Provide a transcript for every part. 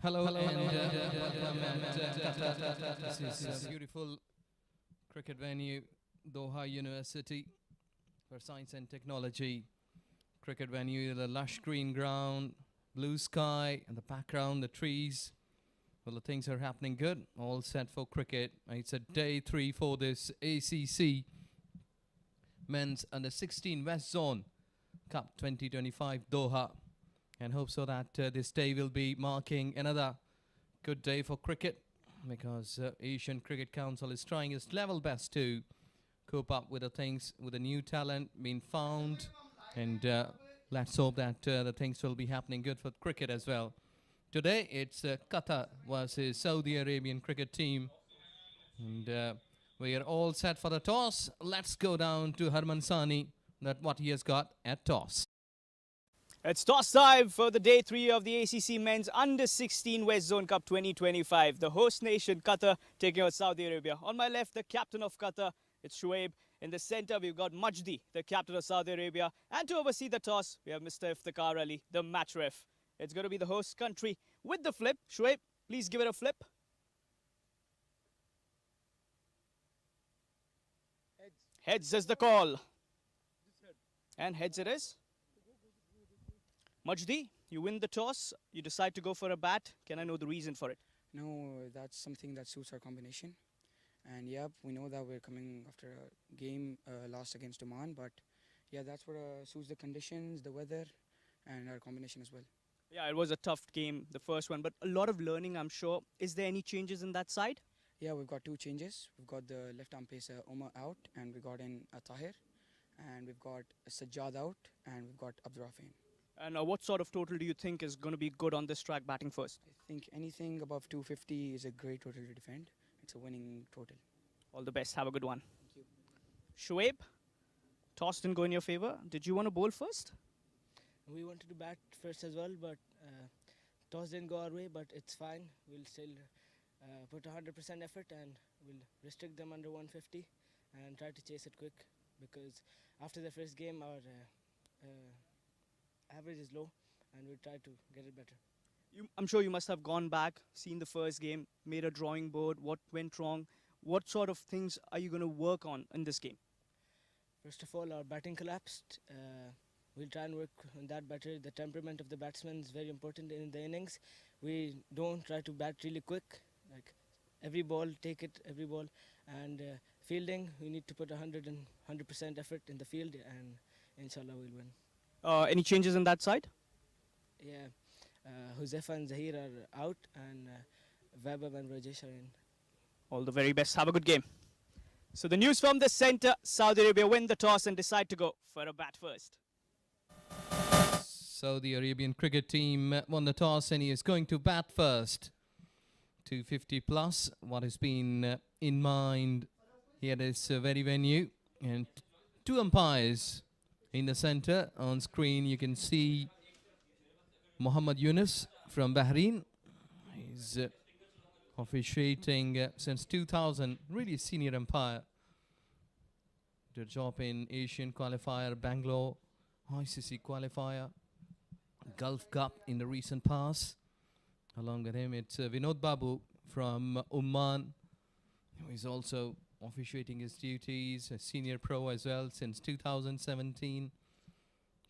Hello, and welcome at Qatar. This is a beautiful cricket venue, Doha University for Science and Technology. Cricket venue, the lush green ground, blue sky, and the background, the trees. Well, the things are happening good. All set for cricket. It's a day 3 for this ACC Men's Under 16 West Zone Cup 2025 Doha. And hope so that this day will be marking another good day for cricket, because Asian Cricket Council is trying its level best to cope up with the things, with the new talent being found, and let's hope that the things will be happening good for cricket as well. Today it's Qatar versus Saudi Arabian cricket team, and we are all set for the toss. Let's go down to Harman Sani, that what he has got at toss. It's toss time for the day 3 of the ACC Men's Under 16 West Zone Cup 2025. The host nation, Qatar, taking on Saudi Arabia. On my left, the captain of Qatar, it's Shuaib. In the center, we've got Majdi, the captain of Saudi Arabia. And to oversee the toss, we have Mr. Iftikhar Ali, the match ref. It's going to be the host country with the flip. Shuaib, please give it a flip. Heads is the call. And heads it is. Majdi, you win the toss, you decide to go for a bat. Can I know the reason for it? No, that's something that suits our combination. And yeah, we know that we're coming after a game lost against Oman, but yeah, that's what suits the conditions, the weather, and our combination as well. Yeah, it was a tough game, the first one, but a lot of learning, I'm sure. Is there any changes in that side? Yeah, we've got 2 changes. We've got the left arm pacer Omar out, and we got in Tahir, and we've got Sajjad out, and we've got Abdurrahman. And what sort of total do you think is going to be good on this track batting first? I think anything above 250 is a great total to defend. It's a winning total. All the best. Have a good one. Thank you. Shuaib, toss didn't go in your favor. Did you want to bowl first? We wanted to bat first as well, but toss didn't go our way, but it's fine. We'll still put 100% effort and we'll restrict them under 150 and try to chase it quick, because after the first game our average is low and we'll try to get it better. I'm sure you must have gone back, seen the first game, made a drawing board. What went wrong? What sort of things are you going to work on in this game? First of all, our batting collapsed. We'll try and work on that better. The temperament of the batsman is very important in the innings. We don't try to bat really quick, like every ball, take it, every ball. And fielding, we need to put 100% effort in the field, and inshallah we'll win. Any changes in that side? Yeah, Huzaifa and Zahir are out, and Vaibhav and Rajesh are in. All the very best. Have a good game. So the news from the center, Saudi Arabia win the toss and decide to go for a bat first. Saudi Arabian cricket team won the toss and he is going to bat first. 250 plus, what has been in mind here at this very venue. And 2 umpires in the center. On screen you can see Muhammad Yunus from Bahrain. He's officiating since 2000, really senior umpire. Did a job in Asian qualifier, Bangalore, ICC qualifier, Gulf Cup in the recent past. Along with him, it's Vinod Babu from Oman, who is also officiating his duties, a senior pro as well since 2017.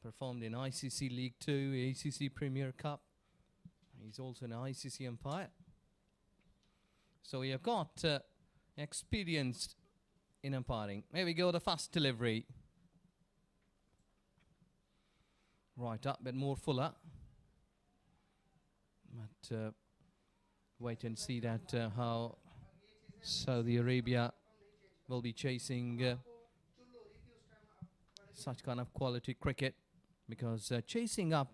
Performed in ICC League 2, ACC Premier Cup. He's also an ICC umpire. So we have got experienced in umpiring. Here we go, the fast delivery. Right up, bit more fuller. But wait and see that how Saudi Arabia will be chasing such kind of quality cricket, because chasing up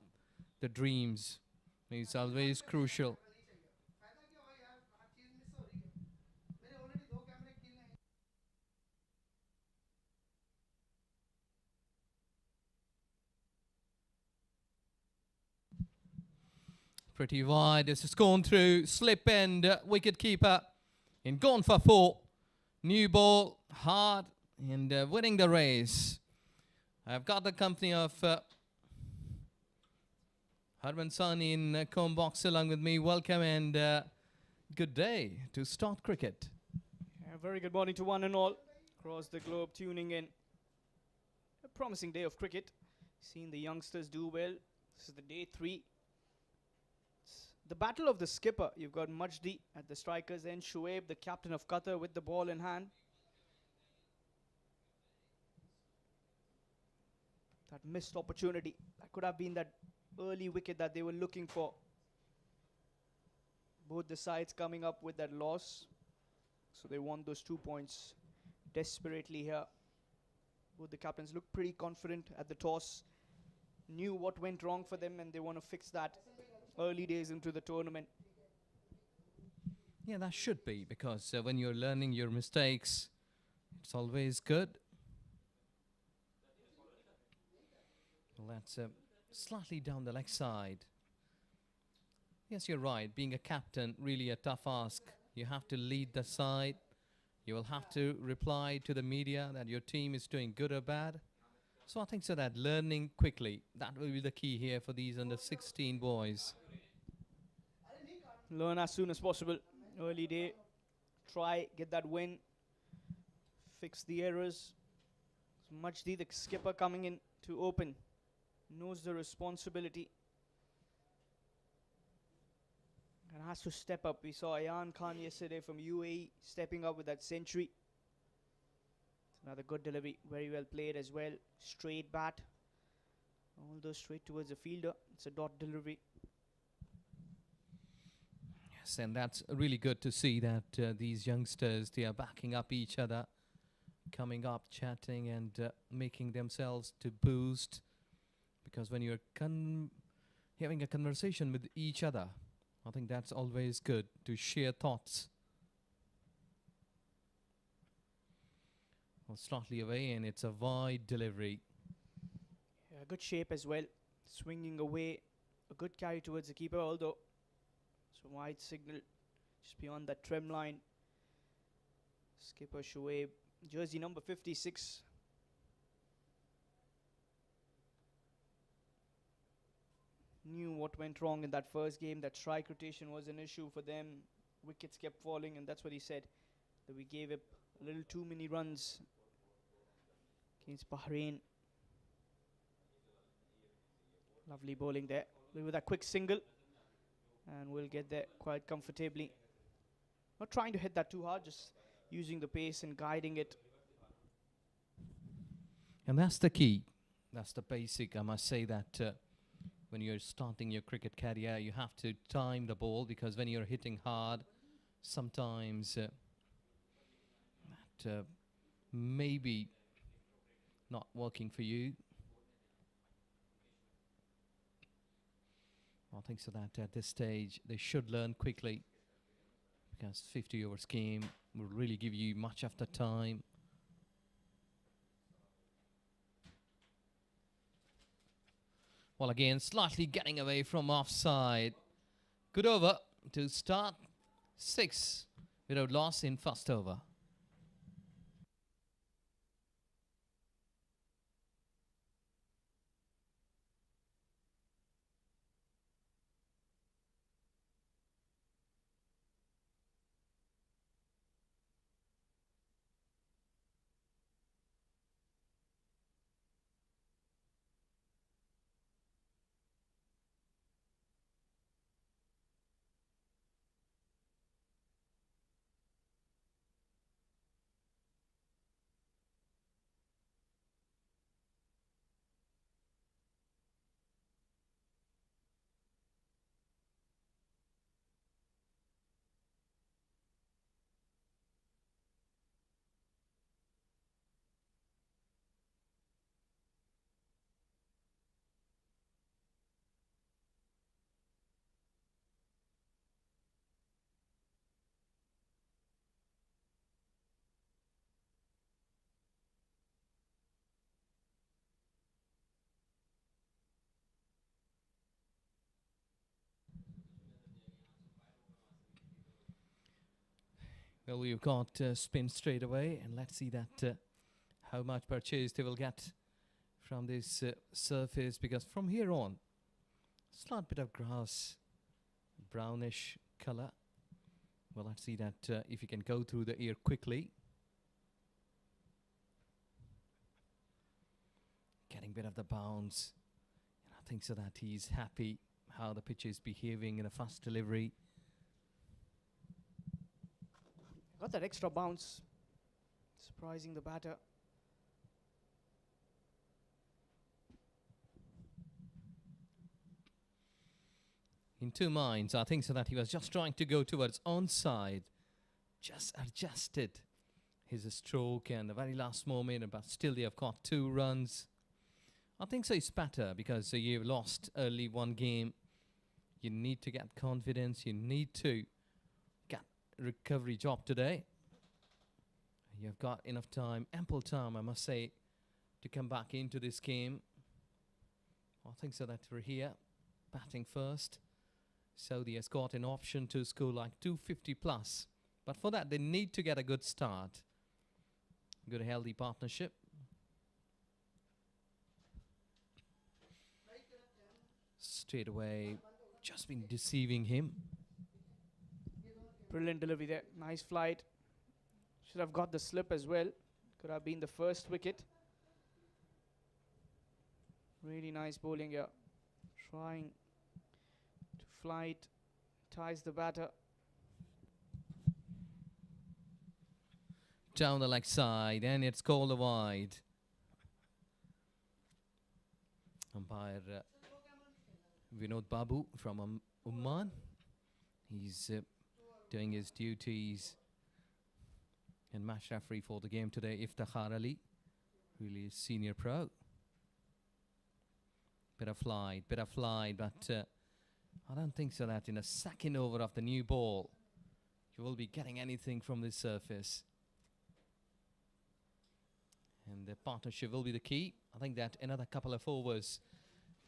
the dreams is always crucial. Pretty wide. This has gone through. Slip end. Wicket keeper. And gone for 4. New ball. Hard. And winning the race. I've got the company of Harman Sani in comb box along with me. Welcome and good day to start cricket. A very good morning to one and all across the globe tuning in. A promising day of cricket. Seeing the youngsters do well. This is the day 3. It's the battle of the skipper. You've got Majdi at the strikers end. Shoaib, the captain of Qatar, with the ball in hand. That missed opportunity. That could have been that early wicket that they were looking for. Both the sides coming up with that loss. So they want those 2 points desperately here. Both the captains look pretty confident at the toss. Knew what went wrong for them and they want to fix that early days into the tournament. Yeah, that should be, because when you're learning your mistakes, it's always good. Well, that's slightly down the leg side. Yes, you're right. Being a captain, really a tough ask. You have to lead the side. You will have to reply to the media that your team is doing good or bad. So I think so that learning quickly, that will be the key here for these under 16 boys. Learn as soon as possible. Early day. Try, get that win. Fix the errors. Majdi, the skipper, coming in to open. Knows the responsibility. And has to step up. We saw Ayan Khan yesterday from UAE stepping up with that century. Another good delivery. Very well played as well. Straight bat. All those straight towards the fielder. It's a dot delivery. Yes, and that's really good to see that these youngsters, they are backing up each other, coming up, chatting and making themselves to boost. Because when you're having a conversation with each other, I think that's always good to share thoughts. Well, slightly away and it's a wide delivery. Yeah, good shape as well. Swinging away. A good carry towards the keeper, although it's a wide signal just beyond that trim line. Skipper Shoaib, jersey number 56. Knew what went wrong in that first game. That strike rotation was an issue for them. Wickets kept falling, and that's what he said, that we gave up a little too many runs against Bahrain. Lovely bowling there. With a quick single, and we'll get there quite comfortably. Not trying to hit that too hard, just using the pace and guiding it. And that's the key. That's the basic. I must say that when you're starting your cricket career, you have to time the ball, because when you're hitting hard, sometimes that maybe not working for you. I think so that at this stage they should learn quickly, because 50 overs game will really give you much of the time. Well, again, slightly getting away from offside. Good over to start 6 without loss in first over. Well, we've got spin straight away, and let's see that how much purchase they will get from this surface, because from here on, Slight bit of grass, brownish color. Well, let's see that if you can go through the air quickly. Getting bit of the bounce. And I think so that he's happy how the pitch is behaving in a fast delivery. Got that extra bounce, surprising the batter. In two minds, I think so that he was just trying to go towards onside, just adjusted his stroke and the very last moment, but still they have got 2 runs. I think so it's better because you've lost early one game. You need to get confidence. You need to get recovery job today. You've got enough time, ample time, I must say, to come back into this game. I think so that we're here, batting first. Saudi has got an option to score like 250 plus. But for that, they need to get a good start. Good, healthy partnership. Straight away, just been deceiving him. Brilliant delivery there. Nice flight. Should have got the slip as well. Could have been the first wicket. Really nice bowling here. Trying to flight. Ties the batter. Down the leg side, and it's called wide. Umpire Vinod Babu from Oman. He's doing his duties and match referee for the game today. Iftikhar Ali, really senior pro. Bit of flight, but I don't think so that in a second over of the new ball, you will be getting anything from this surface. And the partnership will be the key. I think that another couple of overs,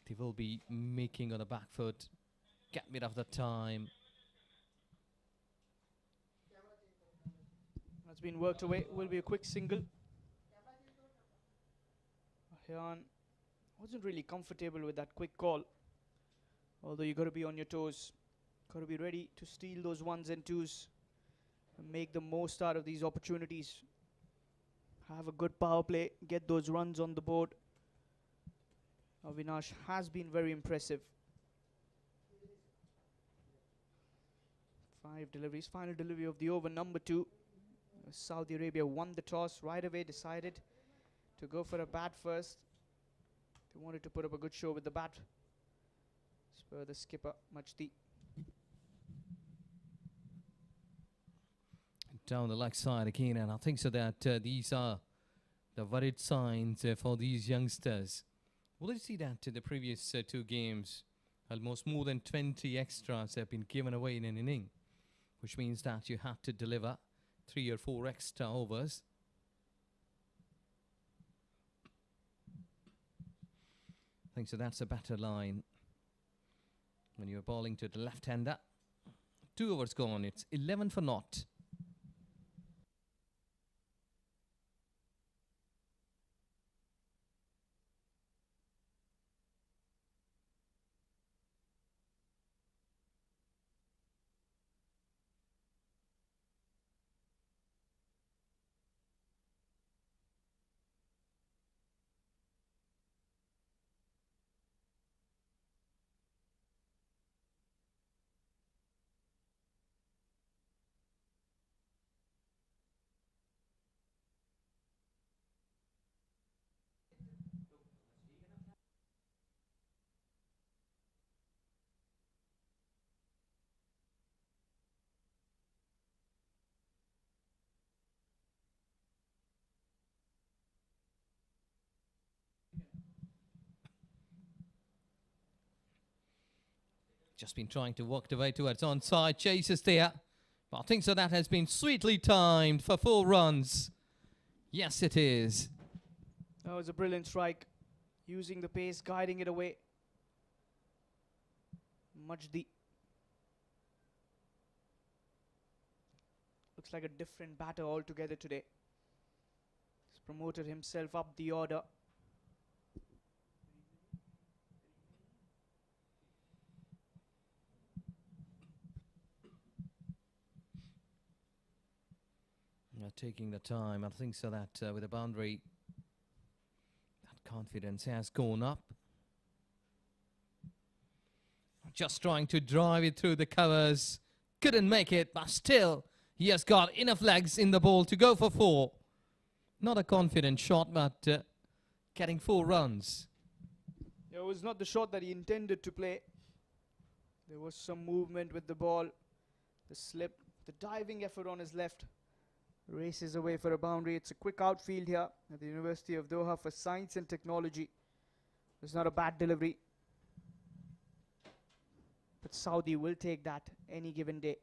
they will be making on the back foot, get rid of the time. That's been worked away. Will be a quick single. Ahyan wasn't really comfortable with that quick call. Although you got to be on your toes. Got to be ready to steal those 1s and 2s and make the most out of these opportunities. Have a good power play, get those runs on the board. Avinash has been very impressive. 5 deliveries, final delivery of the over number 2. Saudi Arabia won the toss, right away decided to go for a bat first. They wanted to put up a good show with the bat. Spur the skipper, Majdi. Down the leg side again, and I think so that these are the worried signs for these youngsters. Well, you see that in the previous 2 games, almost more than 20 extras have been given away in an inning, which means that you have to deliver 3 or 4 extra overs. I think so that's a better line. When you're bowling to the left-hander, 2 overs gone, it's 11 for naught. Just been trying to work the way towards onside, chases there. But I think so that has been sweetly timed for 4 runs. Yes, it is. That was a brilliant strike. Using the pace, guiding it away. Majdi. Looks like a different batter altogether today. He's promoted himself up the order. taking the time. I think so that with the boundary, that confidence has gone up. Just trying to drive it through the covers. Couldn't make it, but still, he has got enough legs in the ball to go for 4. Not a confident shot, but getting 4 runs. It was not the shot that he intended to play. There was some movement with the ball. The slip, the diving effort on his left. Races away for a boundary. It's a quick outfield here at the University of Doha for Science and Technology. It's not a bad delivery. But Saudi will take that any given day.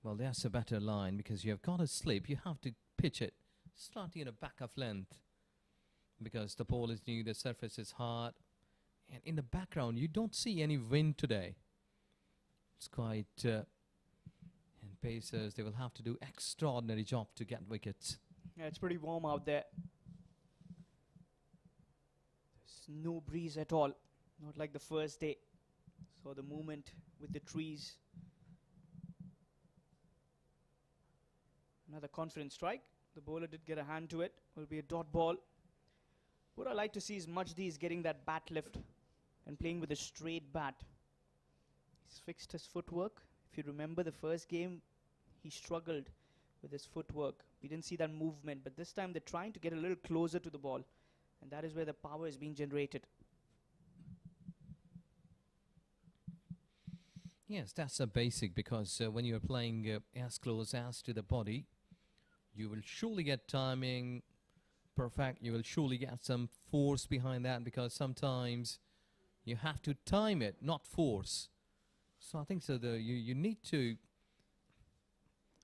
Well, that's a better line because you have got a slip. You have to pitch it starting at a back of length because the ball is new, the surface is hard. And in the background, you don't see any wind today. It's quite... and Pacers, they will have to do extraordinary job to get wickets. Yeah, it's pretty warm out there. There's no breeze at all. Not like the first day. So the movement with the trees. Another confident strike. The bowler did get a hand to it. Will be a dot ball. What I like to see is Majdi is getting that bat lift and playing with a straight bat. He's fixed his footwork. If you remember the first game, he struggled with his footwork. We didn't see that movement, but this time they're trying to get a little closer to the ball, and that is where the power is being generated. Yes, that's a basic because when you're playing as close as to the body, you will surely get timing perfect. You will surely get some force behind that because sometimes you have to time it, not force. So I think so you need to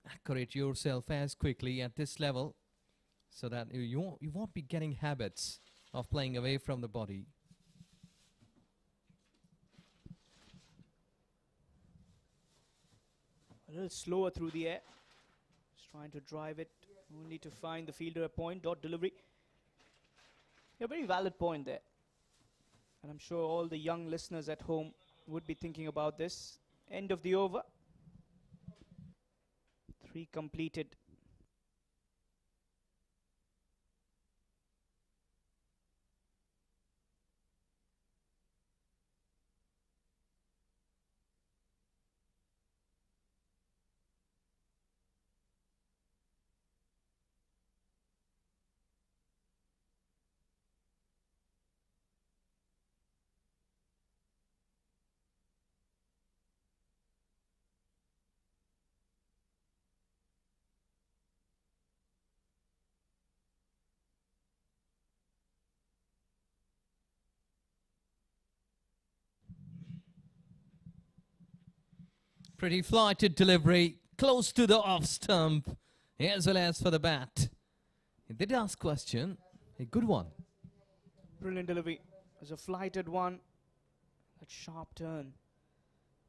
accurate yourself as quickly at this level so that you won't be getting habits of playing away from the body. A little slower through the air. Just trying to drive it, only to find the fielder a point. Dot delivery. A very valid point there. And I'm sure all the young listeners at home would be thinking about this. End of the over. 3 completed. Pretty flighted delivery, close to the off stump, as well as for the bat. He did ask question, a good one. Brilliant delivery. There's a flighted one. That sharp turn.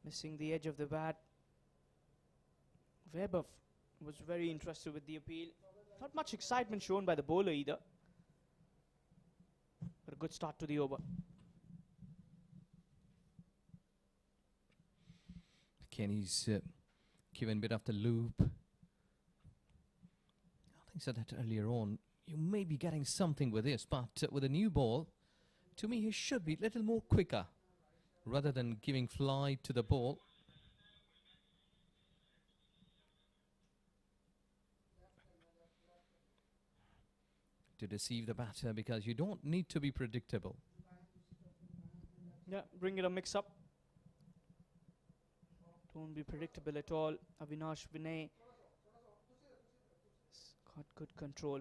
Missing the edge of the bat. Weber was very interested with the appeal. Not much excitement shown by the bowler either. But a good start to the over. Kenny's given a bit of the loop. I think so that earlier on you may be getting something with this, but with a new ball, to me he should be a little more quicker rather than giving fly to the ball. To deceive the batter because you don't need to be predictable. Yeah, bring it a mix-up. Don't be predictable at all. Avinash Vinay got good control.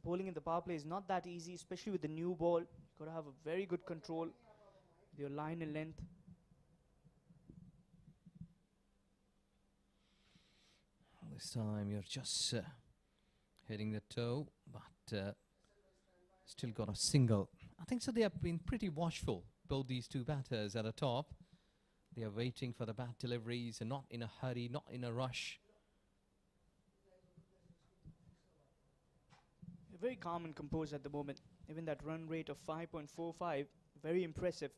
Bowling in the power play is not that easy, especially with the new ball. You've got to have a very good control with your line and length. This time you're just hitting the toe, but still got a single. I think so they have been pretty watchful, both these two batters at the top. They are waiting for the bat deliveries and not in a hurry, not in a rush. They're very calm and composed at the moment. Even that run rate of 5.45, very impressive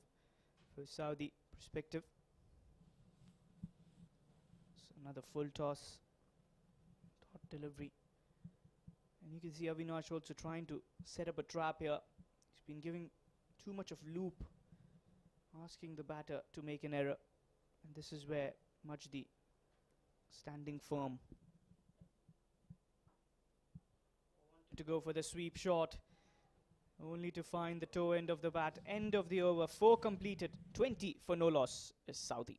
for Saudi perspective. Another full toss. Dot delivery. And you can see Avinash also trying to set up a trap here. He's been giving too much of loop, asking the batter to make an error. And this is where Majdi standing firm. To go for the sweep shot, only to find the toe end of the bat. End of the over, 4 completed, 20 for no loss is Saudi.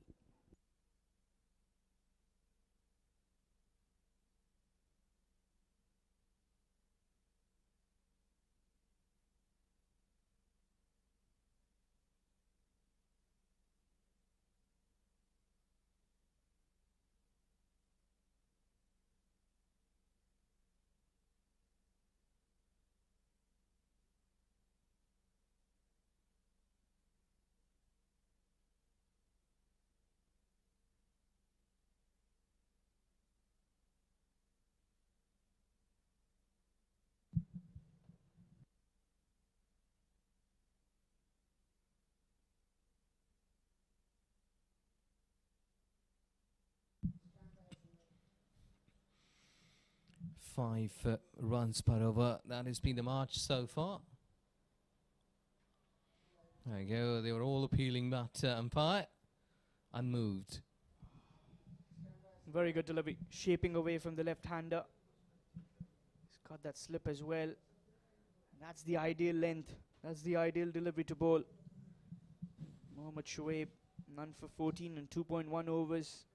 Five runs per over. That has been the march so far. There you go. They were all appealing that umpire. Unmoved. Very good delivery. Shaping away from the left-hander. He's got that slip as well. And that's the ideal length. That's the ideal delivery to bowl. Mohammad Shoaib, none for 14 and 2.1 overs.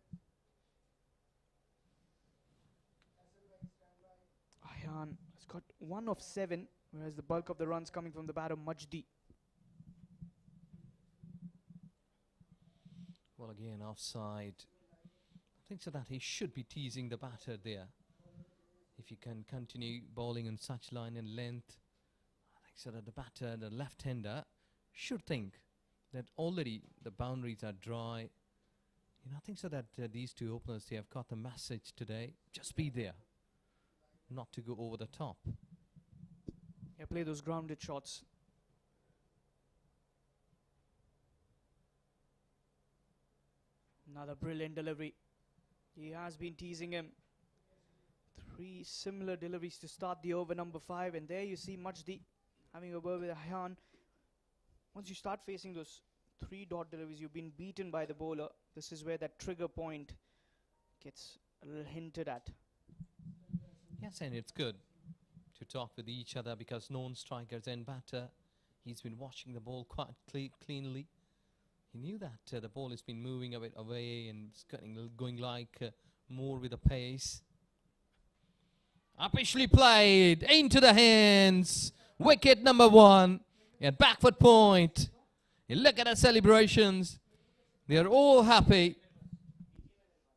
Ayhan has got 1 of 7, whereas the bulk of the runs coming from the batter Majdi. Well, again, offside. I think so that he should be teasing the batter there. If you can continue bowling on such line and length, I think so that the batter, the left-hander, should think that already the boundaries are dry. You know, I think so that these two openers, they have got the message today. Just be there, not to go over the top. Yeah, play those grounded shots. Another brilliant delivery. He has been teasing him. 3 similar deliveries to start the over number 5. And there you see Majdi having a word with Ayhan. Once you start facing those 3 dot deliveries, you've been beaten by the bowler. This is where that trigger point gets a little hinted at. Yes, and it's good to talk with each other because non-strikers and batter, he's been watching the ball quite cleanly. He knew that the ball has been moving a bit away and going like more with a pace. Upishly played into the hands. Wicket number 1 at back foot point. You look at the celebrations. They are all happy.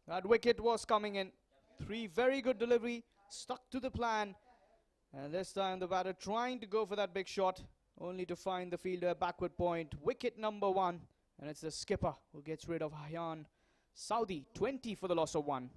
That wicket was coming in. 3 very good delivery. Stuck to the plan. And this time the batter trying to go for that big shot. Only to find the fielder at backward point. Wicket number 1. And it's the skipper who gets rid of Ayhan. Saudi 20 for the loss of 1.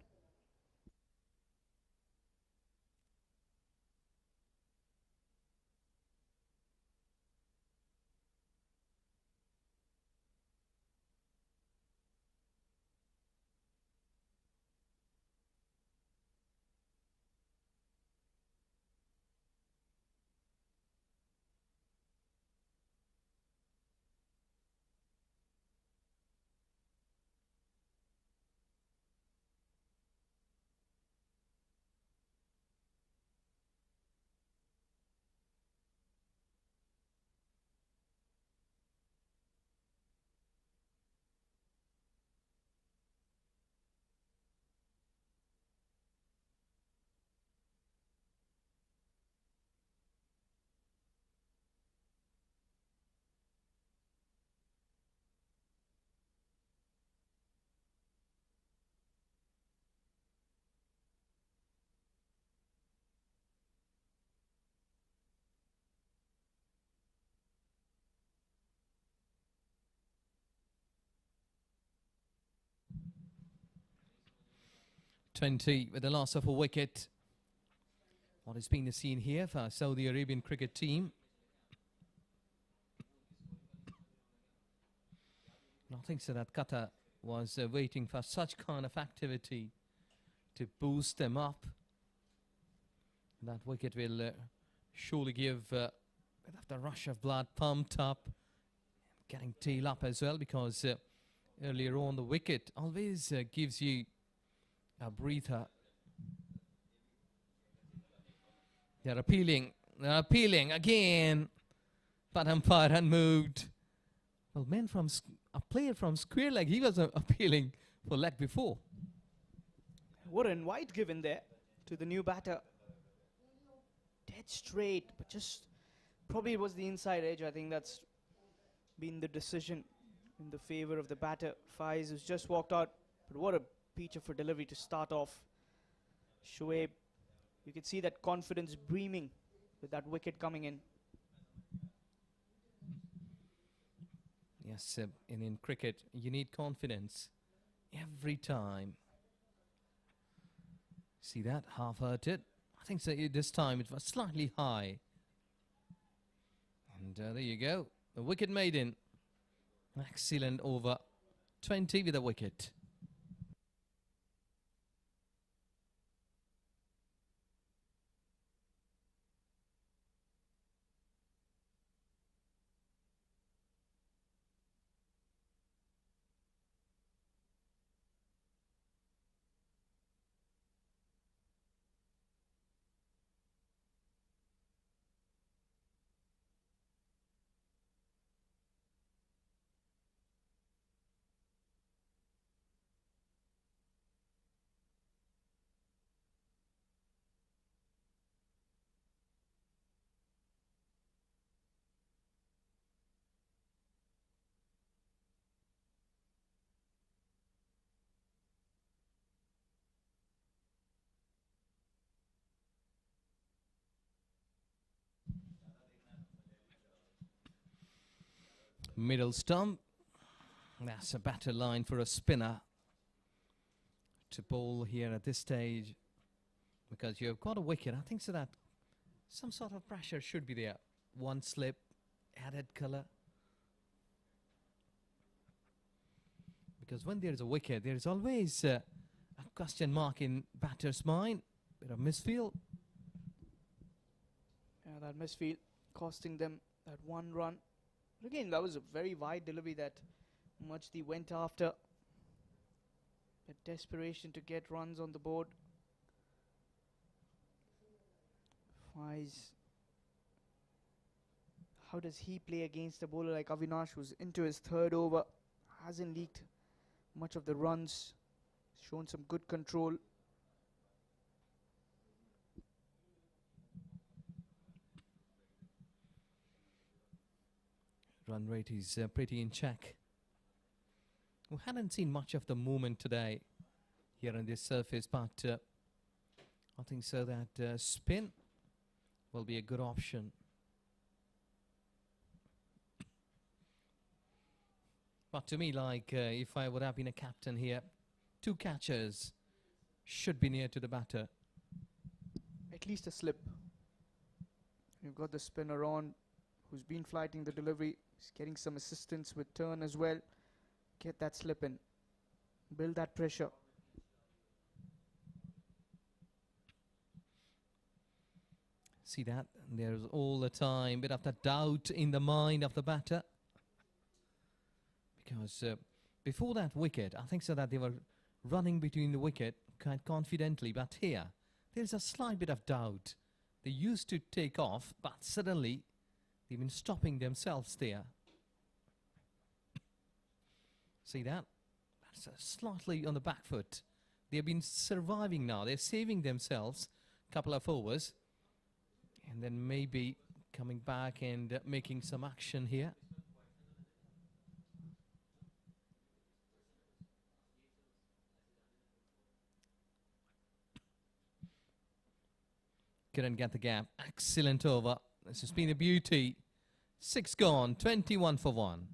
.20 with the loss of a wicket. What has been the scene here for Saudi Arabian cricket team? I think so that Qatar was waiting for such kind of activity to boost them up. That wicket will surely give a bit of the rush of blood pumped up, getting tail up as well, because earlier on the wicket always gives you a breather. They're appealing again, but umpire unmoved. Well, a player from square leg, he was appealing for leg before. What an wide given there to the new batter. Dead straight, but just probably it was the inside edge. I think that's been the decision in the favor of the batter. Faiz, who's just walked out, but what a peach of a delivery to start off. Shoaib, you can see that confidence beaming with that wicket coming in. Yes, in cricket, you need confidence every time. See that? Half-hearted. I think so. This time it was slightly high. And there you go. The wicket maiden. Excellent over. 20 with a wicket. Middle stump. That's a better line for a spinner to bowl here at this stage, because you've got a wicket. I think so that some sort of pressure should be there. One slip, added colour. Because when there is a wicket, there is always a question mark in batter's mind. Bit of misfield. Yeah, that misfield costing them that one run. But again, that was a very wide delivery that Majdi went after. A desperation to get runs on the board. Faiz, how does he play against a bowler like Avinash, who's into his third over, hasn't leaked much of the runs, shown some good control. Run rate is pretty in check. We hadn't seen much of the movement today here on this surface, but I think so that spin will be a good option. But to me, like if I would have been a captain here, 2 catchers should be near to the batter. At least a slip. You've got the spinner on, who's been flighting the delivery. He's getting some assistance with turn as well. Get that slip in. Build that pressure. See that? There's all the time bit of the doubt in the mind of the batter. Because before that wicket, I think so that they were running between the wicket quite confidently. But here, there's a slight bit of doubt. They used to take off, but suddenly they've been stopping themselves there. See that? That's slightly on the back foot. They've been surviving now. They're saving themselves a couple of overs. And then maybe coming back and making some action here. Couldn't get the gap. Excellent over. This has been a beauty. 6 gone, 21 for 1.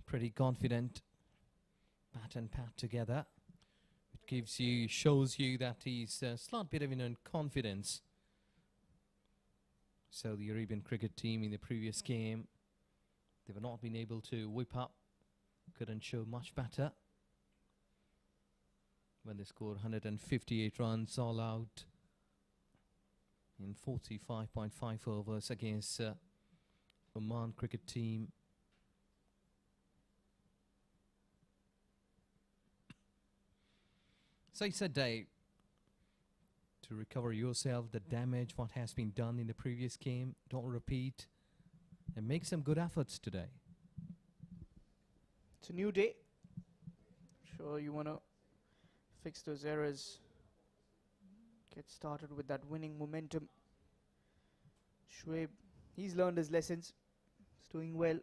pretty confident. Bat and pat together. It shows you that he's a slight bit of confidence. So the Arabian cricket team in the previous game, they were not been able to whip up. Couldn't show much better when they scored 158 runs all out in 45.5 overs against Oman cricket team. So it's a day to recover yourself, the damage, what has been done in the previous game. Don't repeat, and make some good efforts today. It's a new day. Sure, you want to fix those errors. Get started with that winning momentum. Shoaib, he's learned his lessons. He's doing well.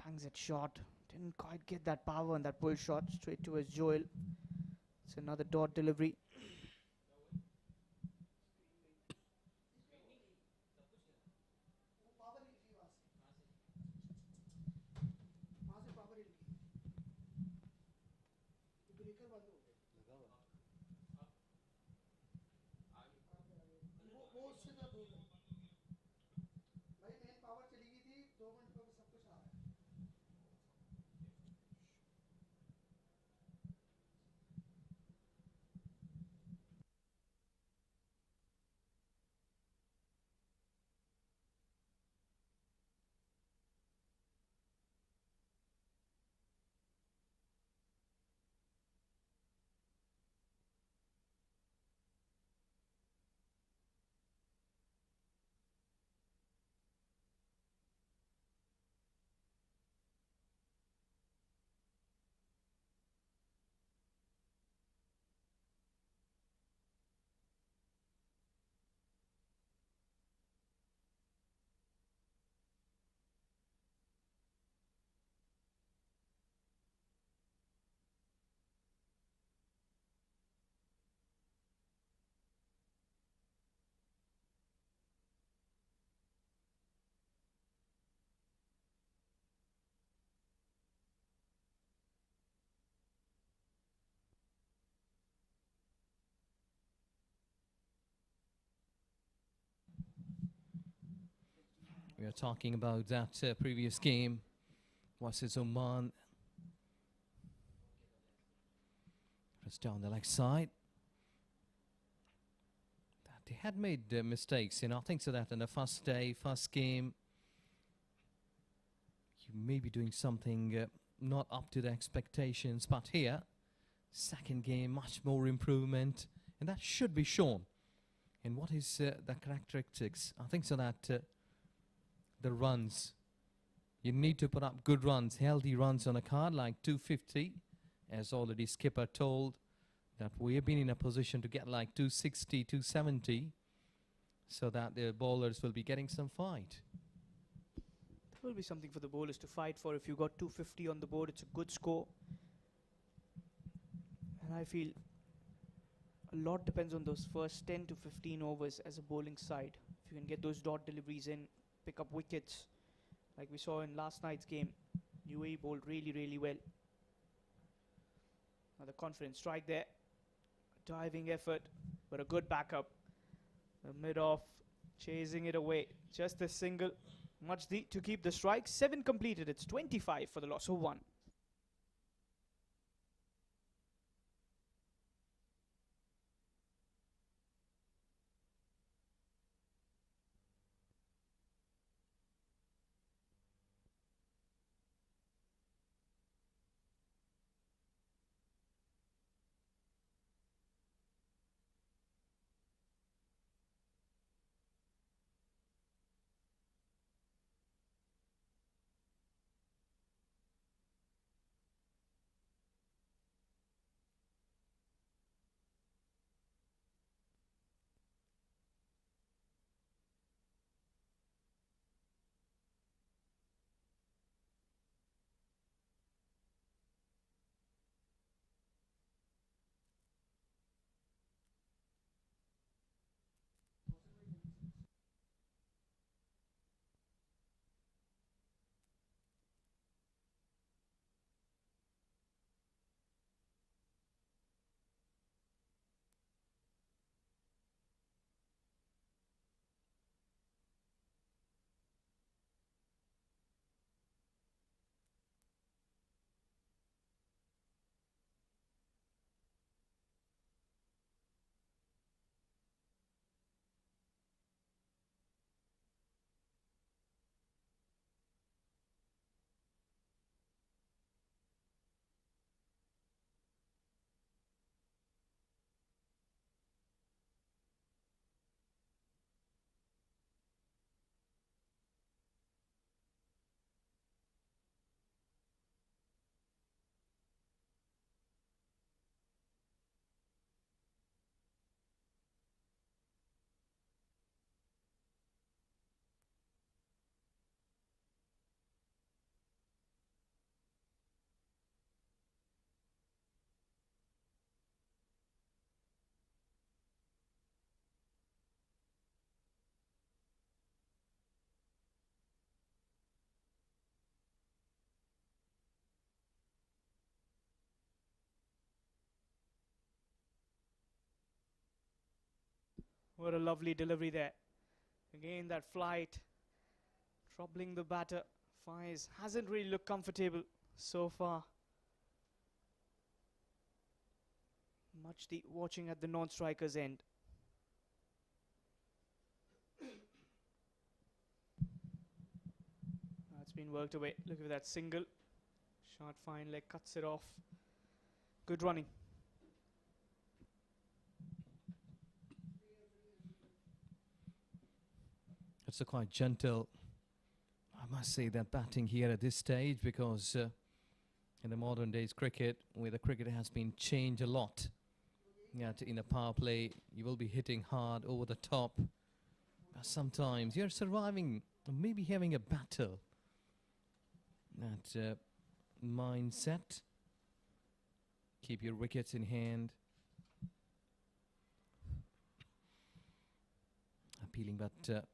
Bangs it short. Didn't quite get that power on that pull shot. Straight towards Joel. It's another dot delivery. We are talking about that previous game versus Oman. Just down the leg side. That they had made mistakes, I think so that in the first day, first game, you may be doing something not up to the expectations, but here, second game, much more improvement, and that should be shown. And what is the characteristics? I think so that the runs, you need to put up good runs, healthy runs on a card like 250, as already skipper told that we have been in a position to get like 260, 270, so that the bowlers will be getting some fight. There will be something for the bowlers to fight for. If you got 250 on the board, it's a good score. And I feel a lot depends on those first 10 to 15 overs as a bowling side. If you can get those dot deliveries in, pick up wickets, like we saw in last night's game, UAE bowled really, really well. Another confident strike there. Diving effort, but a good backup. The mid-off, chasing it away. Just a single, much to keep the strike. 7 completed, it's 25 for the loss of 1. What a lovely delivery there. Again, that flight, troubling the batter. Faiz hasn't really looked comfortable so far. Much the watching at the non-striker's end. That's been worked away. Look at that single. Short fine leg cuts it off. Good running. It's a quite gentle, I must say, that batting here at this stage, because in the modern days cricket, where the cricket has been changed a lot, in a power play, you will be hitting hard over the top. But sometimes you're surviving, or maybe having a battle. That mindset. Keep your wickets in hand. Appealing, but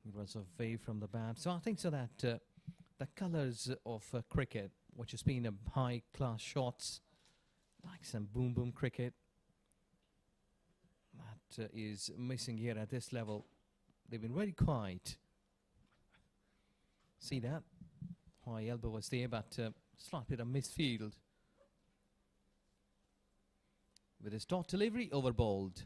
it was away from the bat. So I think so that the colours of cricket, which has been a high-class shots, like some boom-boom cricket, that is missing here at this level. They've been very quiet. See that? High elbow was there, but slight bit of misfield. With his dot delivery, overbowled.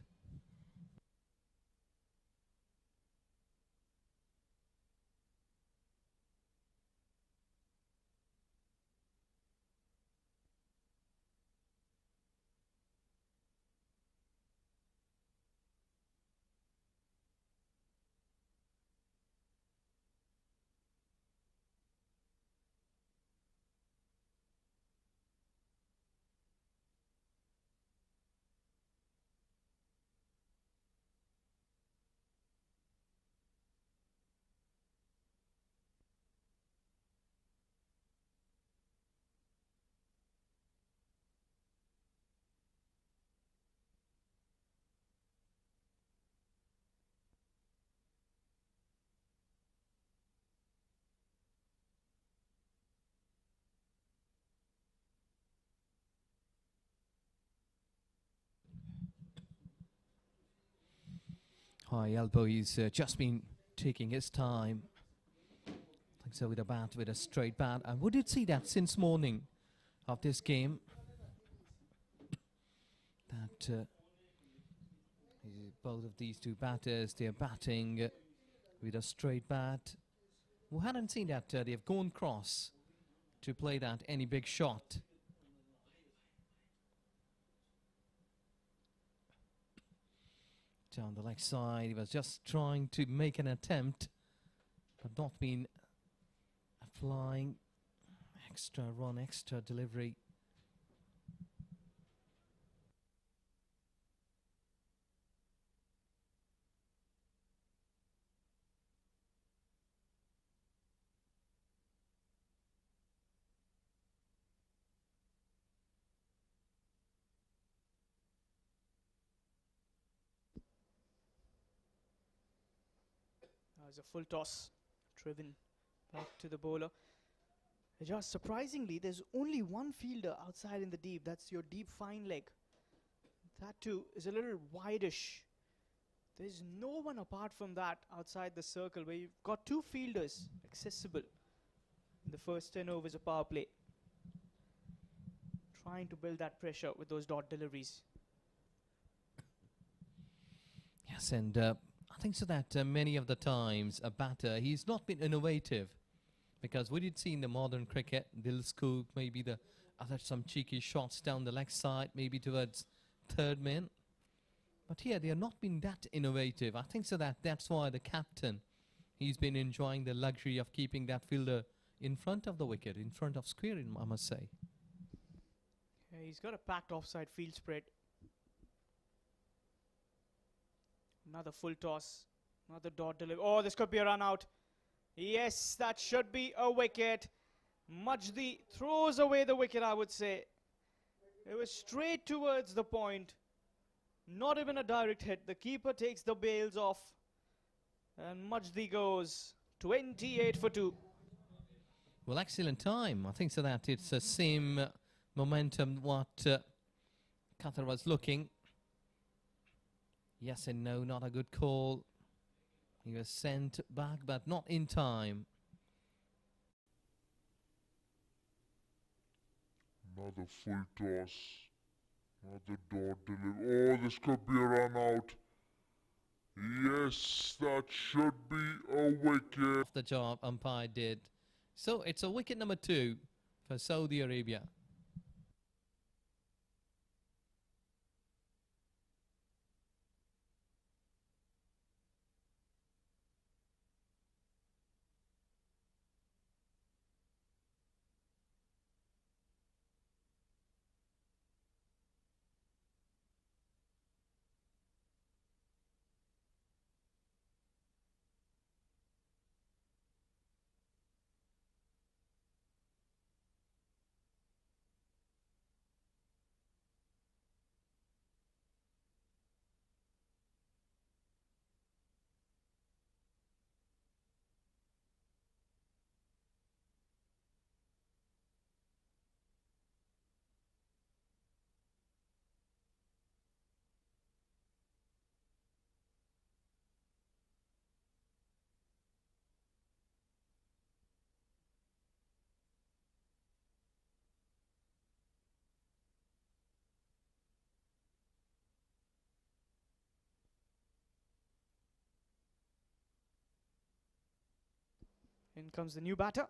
High elbow, he's just been taking his time. I think so, with a bat, with a straight bat. And we did see that since morning of this game. That both of these two batters, they're batting with a straight bat. We hadn't seen that they've gone cross to play that any big shot. Down the leg side, he was just trying to make an attempt, but not been applying extra run, extra delivery. As a full toss, driven back to the bowler. Just surprisingly, there's only one fielder outside in the deep. That's your deep fine leg. That too is a little wideish. There's no one apart from that outside the circle, where you've got two fielders accessible in the first 10 overs of power play. Trying to build that pressure with those dot deliveries. Yes, and I think so that many of the times a batter, he's not been innovative, because we did see in the modern cricket, they'll scoop maybe the other some cheeky shots down the leg side, maybe towards third man. But here they have not been that innovative. I think so that that's why the captain, he's been enjoying the luxury of keeping that fielder in front of the wicket, in front of square, I must say. Yeah, he's got a packed offside field spread. Another full toss, another dot delivery. Oh, this could be a run out. Yes, that should be a wicket. Majdi throws away the wicket, I would say. It was straight towards the point. Not even a direct hit. The keeper takes the bails off. And Majdi goes 28 for 2. Well, excellent time. I think so that it's the same momentum what Qatar was looking. Yes and no, not a good call. He was sent back, but not in time. Another full toss. Another dot delivery. Oh, this could be a run out. Yes, that should be a wicket. The job umpire did. So it's a wicket number 2 for Saudi Arabia. In comes the new batter.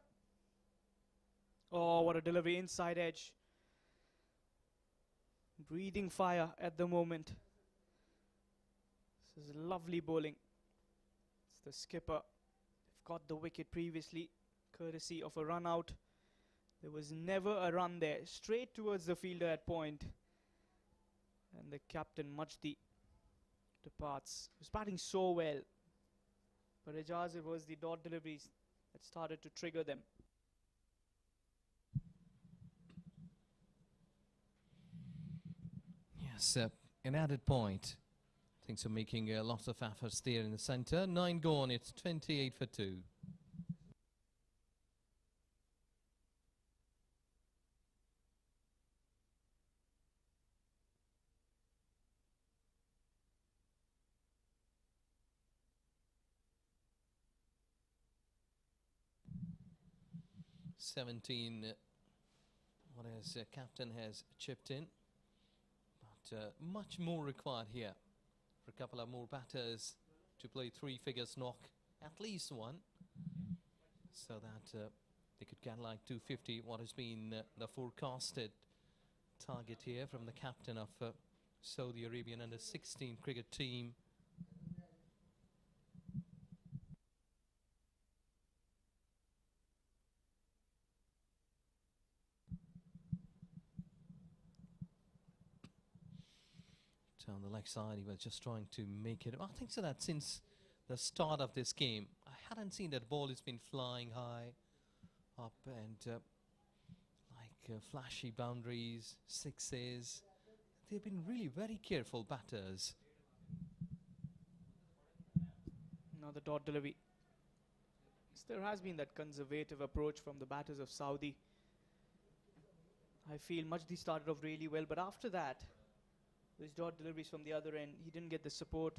Oh, what a delivery, inside edge. Breathing fire at the moment. This is lovely bowling. It's the skipper. They've got the wicket previously, courtesy of a run out. There was never a run there. Straight towards the fielder at point. And the captain, Majdi, departs. He was batting so well. But Ijaz, it was the dot deliveries that started to trigger them. Yes, an added point. Things are making lots of efforts there in the centre. 9 gone, it's 28 for 2. What is captain has chipped in, but much more required here for a couple of more batters to play 3 figures knock, at least one, so that they could get like 250, what has been the forecasted target here from the captain of Saudi Arabian under-16 cricket team. On the leg side, he was just trying to make it. I think so that since the start of this game, I hadn't seen that ball has been flying high up and flashy boundaries, sixes. They've been really very careful batters. Now the dot delivery. There has been that conservative approach from the batters of Saudi. I feel Majdi started off really well, but after that, those dot deliveries from the other end, he didn't get the support.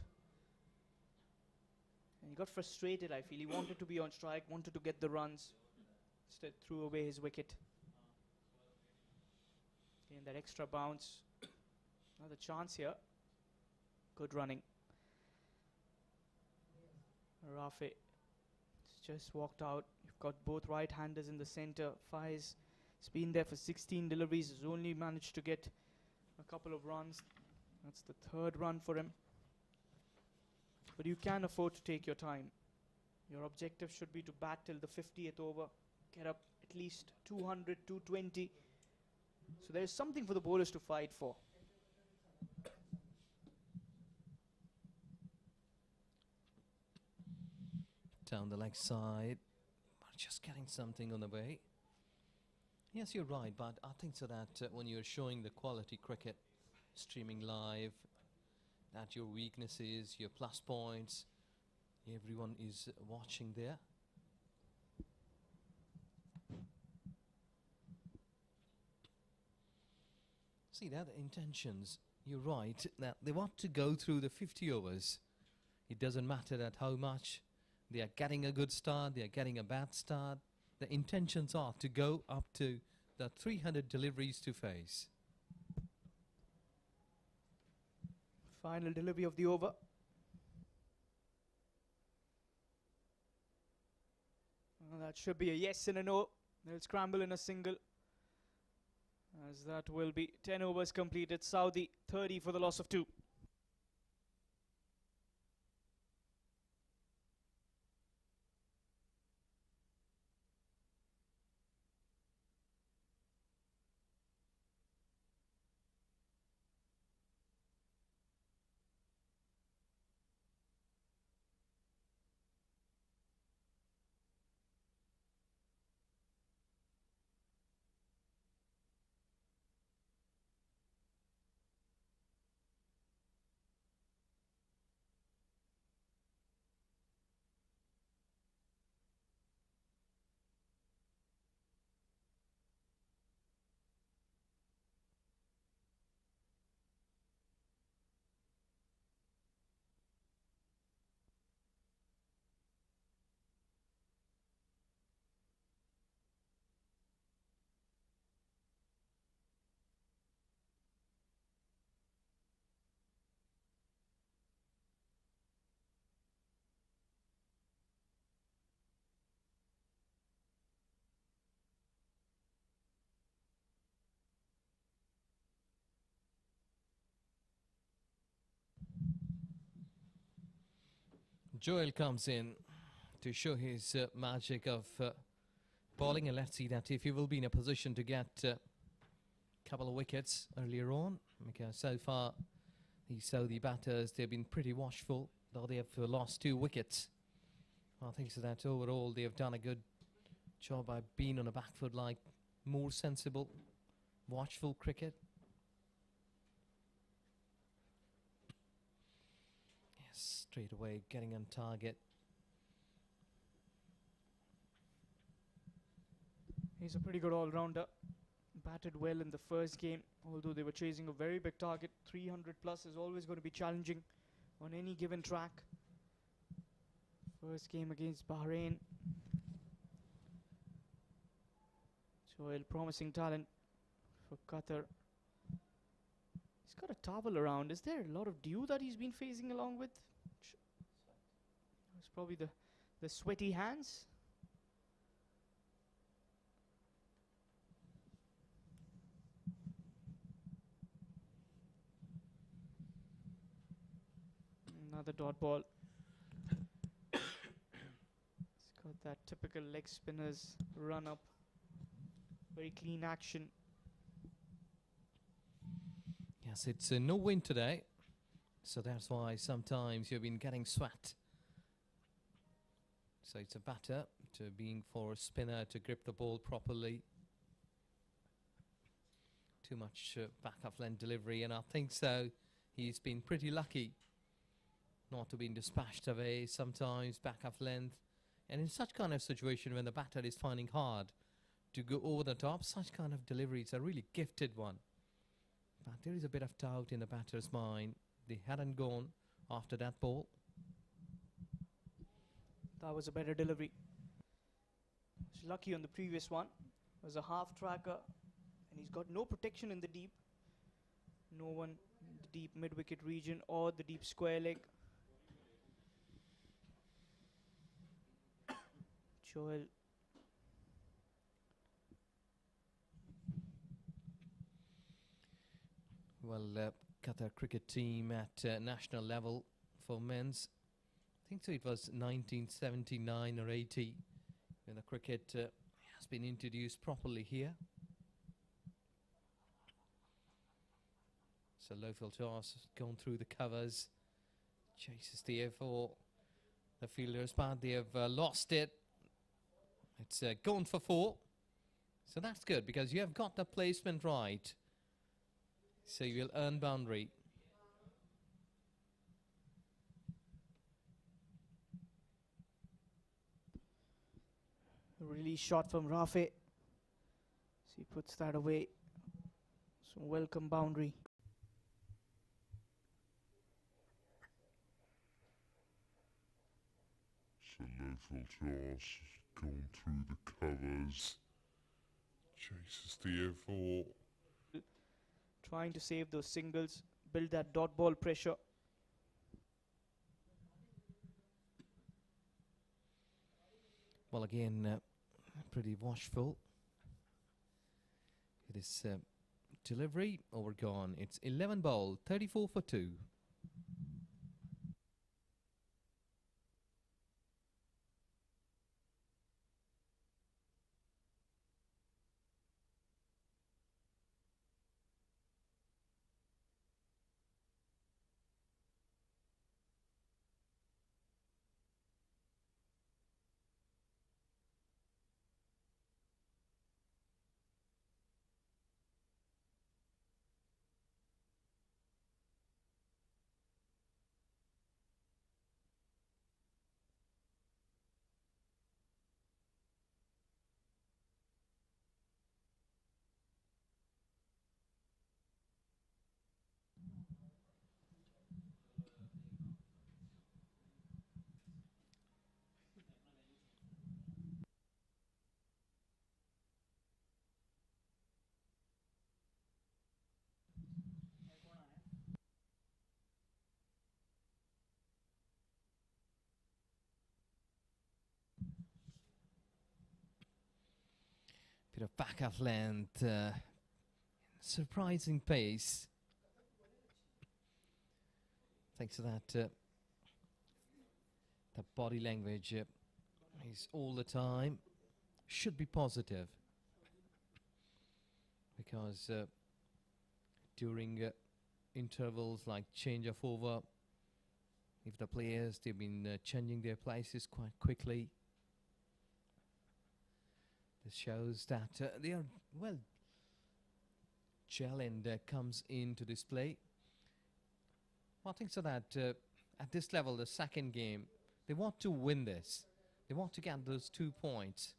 And he got frustrated, I feel. He wanted to be on strike, wanted to get the runs. Instead, threw away his wicket. And that extra bounce. Another chance here. Good running. Rafi just walked out. You've got both right-handers in the centre. Faiz has been there for 16 deliveries. Has only managed to get a couple of runs. That's the 3rd run for him. But you can afford to take your time. Your objective should be to bat till the 50th over. Get up at least 200, 220. So there is something for the bowlers to fight for. Down the leg side, but just getting something on the way. Yes, you're right, but I think so that when you're showing the quality cricket, streaming live, at your weaknesses, your plus points, everyone is watching there. See that, the intentions. you're right that they want to go through the 50 overs. It doesn't matter that how much they are getting a good start, they are getting a bad start. The intentions are to go up to the 300 deliveries to face. Final delivery of the over. Well, that should be a yes and a no. They'll scramble in a single. As that will be 10 overs completed. Saudi 30 for the loss of 2. Joel comes in to show his magic of bowling, and let's see that if he will be in a position to get a couple of wickets earlier on, because so far the Saudi batters, they've been pretty watchful, though they have lost 2 wickets. I think so that overall they have done a good job by being on a back foot, like more sensible, watchful cricket. Straight away getting on target. He's a pretty good all-rounder. Batted well in the first game, although they were chasing a very big target. 300 plus is always going to be challenging on any given track. First game against Bahrain. Joel, promising talent for Qatar. He's got a towel around. Is there a lot of dew that he's been facing along with? It's probably the sweaty hands. Another dot ball. It's got that typical leg spinners run up. Very clean action. Yes, it's no wind today, so that's why sometimes you've been getting sweat. So it's a batter to being for a spinner to grip the ball properly. Too much back of length delivery, and I think so he's been pretty lucky not to be dispatched away sometimes back of length. And in such kind of situation when the batter is finding hard to go over the top, such kind of delivery is a really gifted one. But there is a bit of doubt in the batter's mind. They hadn't gone after that ball. That was a better delivery. He's lucky on the previous one. It was a half tracker, and he's got no protection in the deep. No one in the deep mid-wicket region or the deep square leg. Joel. Well, Qatar cricket team at national level for men's, I think so it was 1979 or 80 when the cricket has been introduced properly here. So low-field toss has gone through the covers, chases the air for the fielders, but they have lost it. It's gone for 4, so that's good because you have got the placement right, so you will earn boundary. Release shot from Rafe. So he puts that away. So welcome boundary. a low full toss, going through the covers, chases the air4. Trying to save those singles, build that dot ball pressure. Well, again, pretty watchful. It is delivery overgone. It's 11 ball, 34 for 2. Bit of back off length, surprising pace. Thanks to that, the body language is all the time should be positive, because during intervals like change of over, if the players they've been changing their places quite quickly. This shows that they are well gel and comes into display. Well, I think so that at this level, the second game, they want to win this. They want to get those 2 points.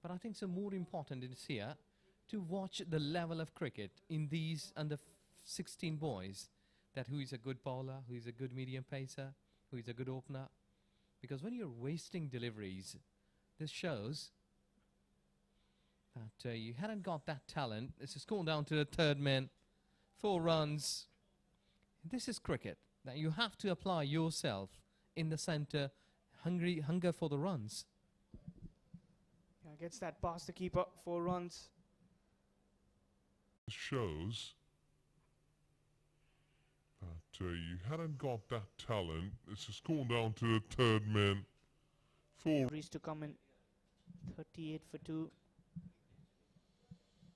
But I think so more important is here to watch the level of cricket in these under 16 boys. That who is a good bowler, who is a good medium pacer, who is a good opener. Because when you're wasting deliveries, this shows that you hadn't got that talent. This is going down to the third man. 4 runs. This is cricket. That you have to apply yourself in the centre. Hunger for the runs. Yeah, gets that past the keeper. 4 runs. Shows that you hadn't got that talent. It's just going down to the third man. 4 Reese to come in. 38 for 2.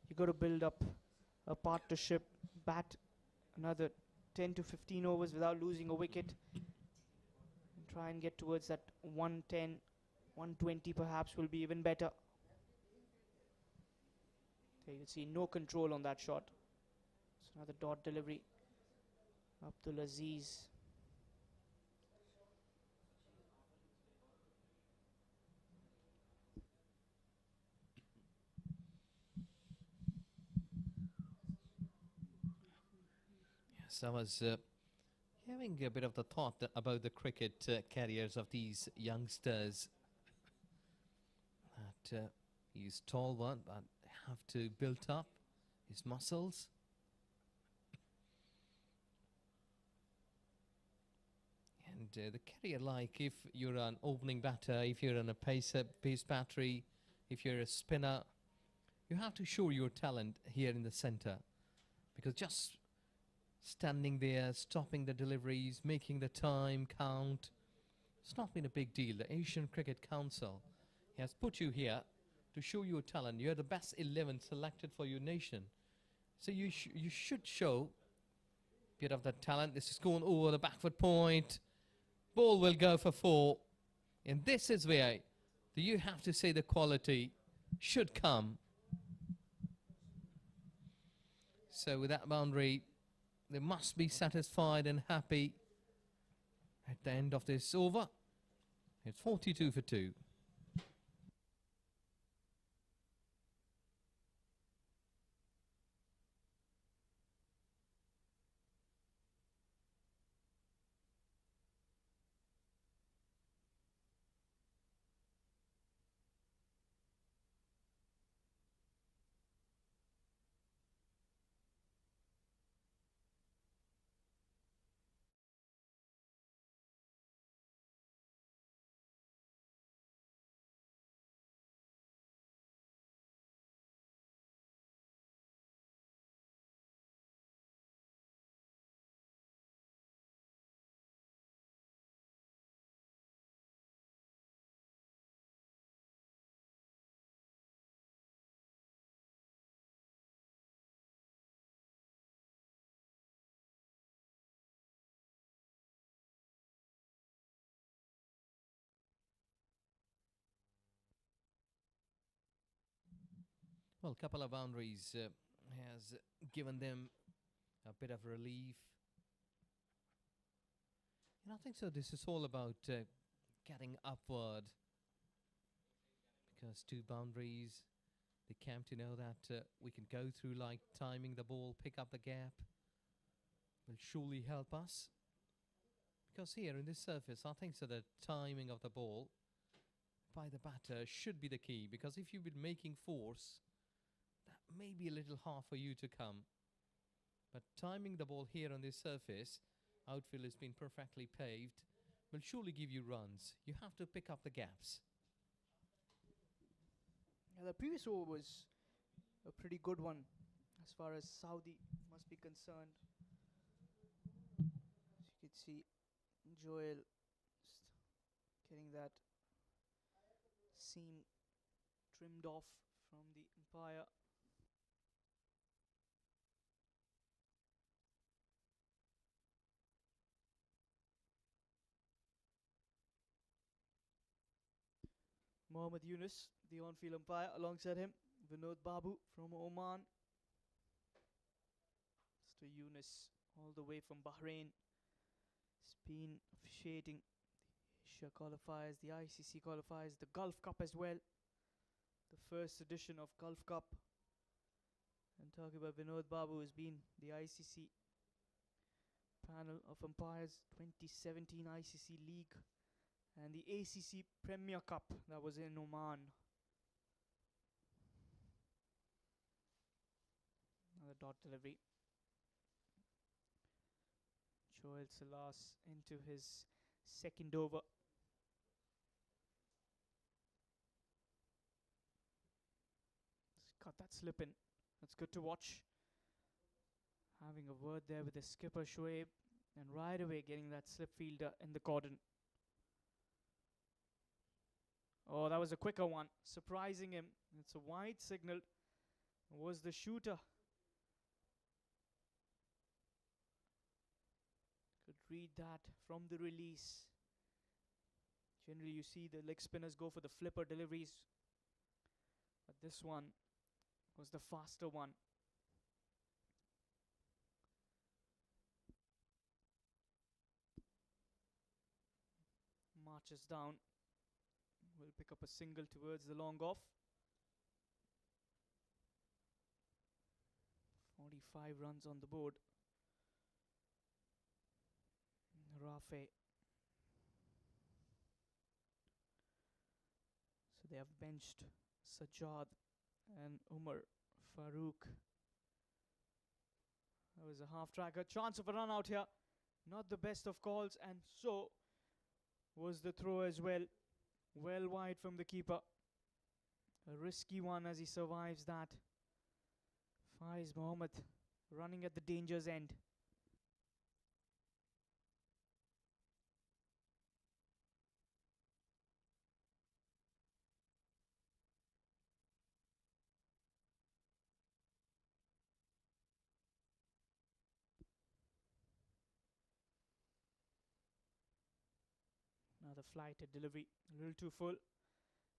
You got to build up a partnership, bat another 10 to 15 overs without losing a wicket, and try and get towards that 110, 120 perhaps will be even better. There you can see no control on that shot. It's another dot delivery. Abdul Aziz. So I was having a bit of the thought about the cricket careers of these youngsters. That he's tall one, but have to build up his muscles. And the career, like if you're an opening batter, if you're on a pace battery, if you're a spinner, you have to show your talent here in the centre. Because just standing there, stopping the deliveries, making the time count, it's not been a big deal. The Asian Cricket Council has put you here to show your talent. You're the best 11 selected for your nation. So you should show a bit of that talent. This is going over the back foot point. Ball will go for 4. And this is where you have to say the quality should come. So with that boundary, they must be satisfied and happy at the end of this over. It's 42 for 2. Well, couple of boundaries has given them a bit of relief. And I think so. This is all about getting upward, because two boundaries, they came to know that we can go through, like timing the ball, pick up the gap, will surely help us. Because here in this surface, I think so the timing of the ball by the batter should be the key. Because if you've been making force, that may be a little hard for you to come. But timing the ball here on this surface, outfield has been perfectly paved, will surely give you runs. You have to pick up the gaps. Yeah, the previous over was a pretty good one as far as Saudi must be concerned. As you can see, Joel just getting that seam trimmed off from the umpire. Mohammad Yunus, the on-field umpire, alongside him, Vinod Babu from Oman. Mr. Yunus, all the way from Bahrain, has been officiating the Asia qualifiers, the ICC qualifiers, the Gulf Cup as well. The first edition of Gulf Cup. And talking about Vinod Babu, has been the ICC panel of umpires, 2017 ICC League and the ACC Premier Cup that was in Oman. Another dot delivery. Joel Salas into his second over. He's got that slip in. That's good to watch. Having a word there with the skipper Shoaib, and right away getting that slip fielder in the cordon. Oh, that was a quicker one, surprising him. It's a wide signal. It was the shooter. Could read that from the release. Generally you see the leg spinners go for the flipper deliveries, but this one was the faster one. Marches down. Will pick up a single towards the long off. 45 runs on the board. Rafe. So they have benched Sajjad and Umar Farooq. That was a half tracker. Chance of a run out here. Not the best of calls, and so was the throw as well. Well wide from the keeper. A risky one as he survives that. Faiz Mohammed running at the danger's end. Another flighted delivery, a little too full.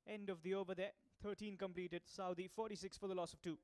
End of the over there. 13 completed. Saudi 46 for the loss of 2.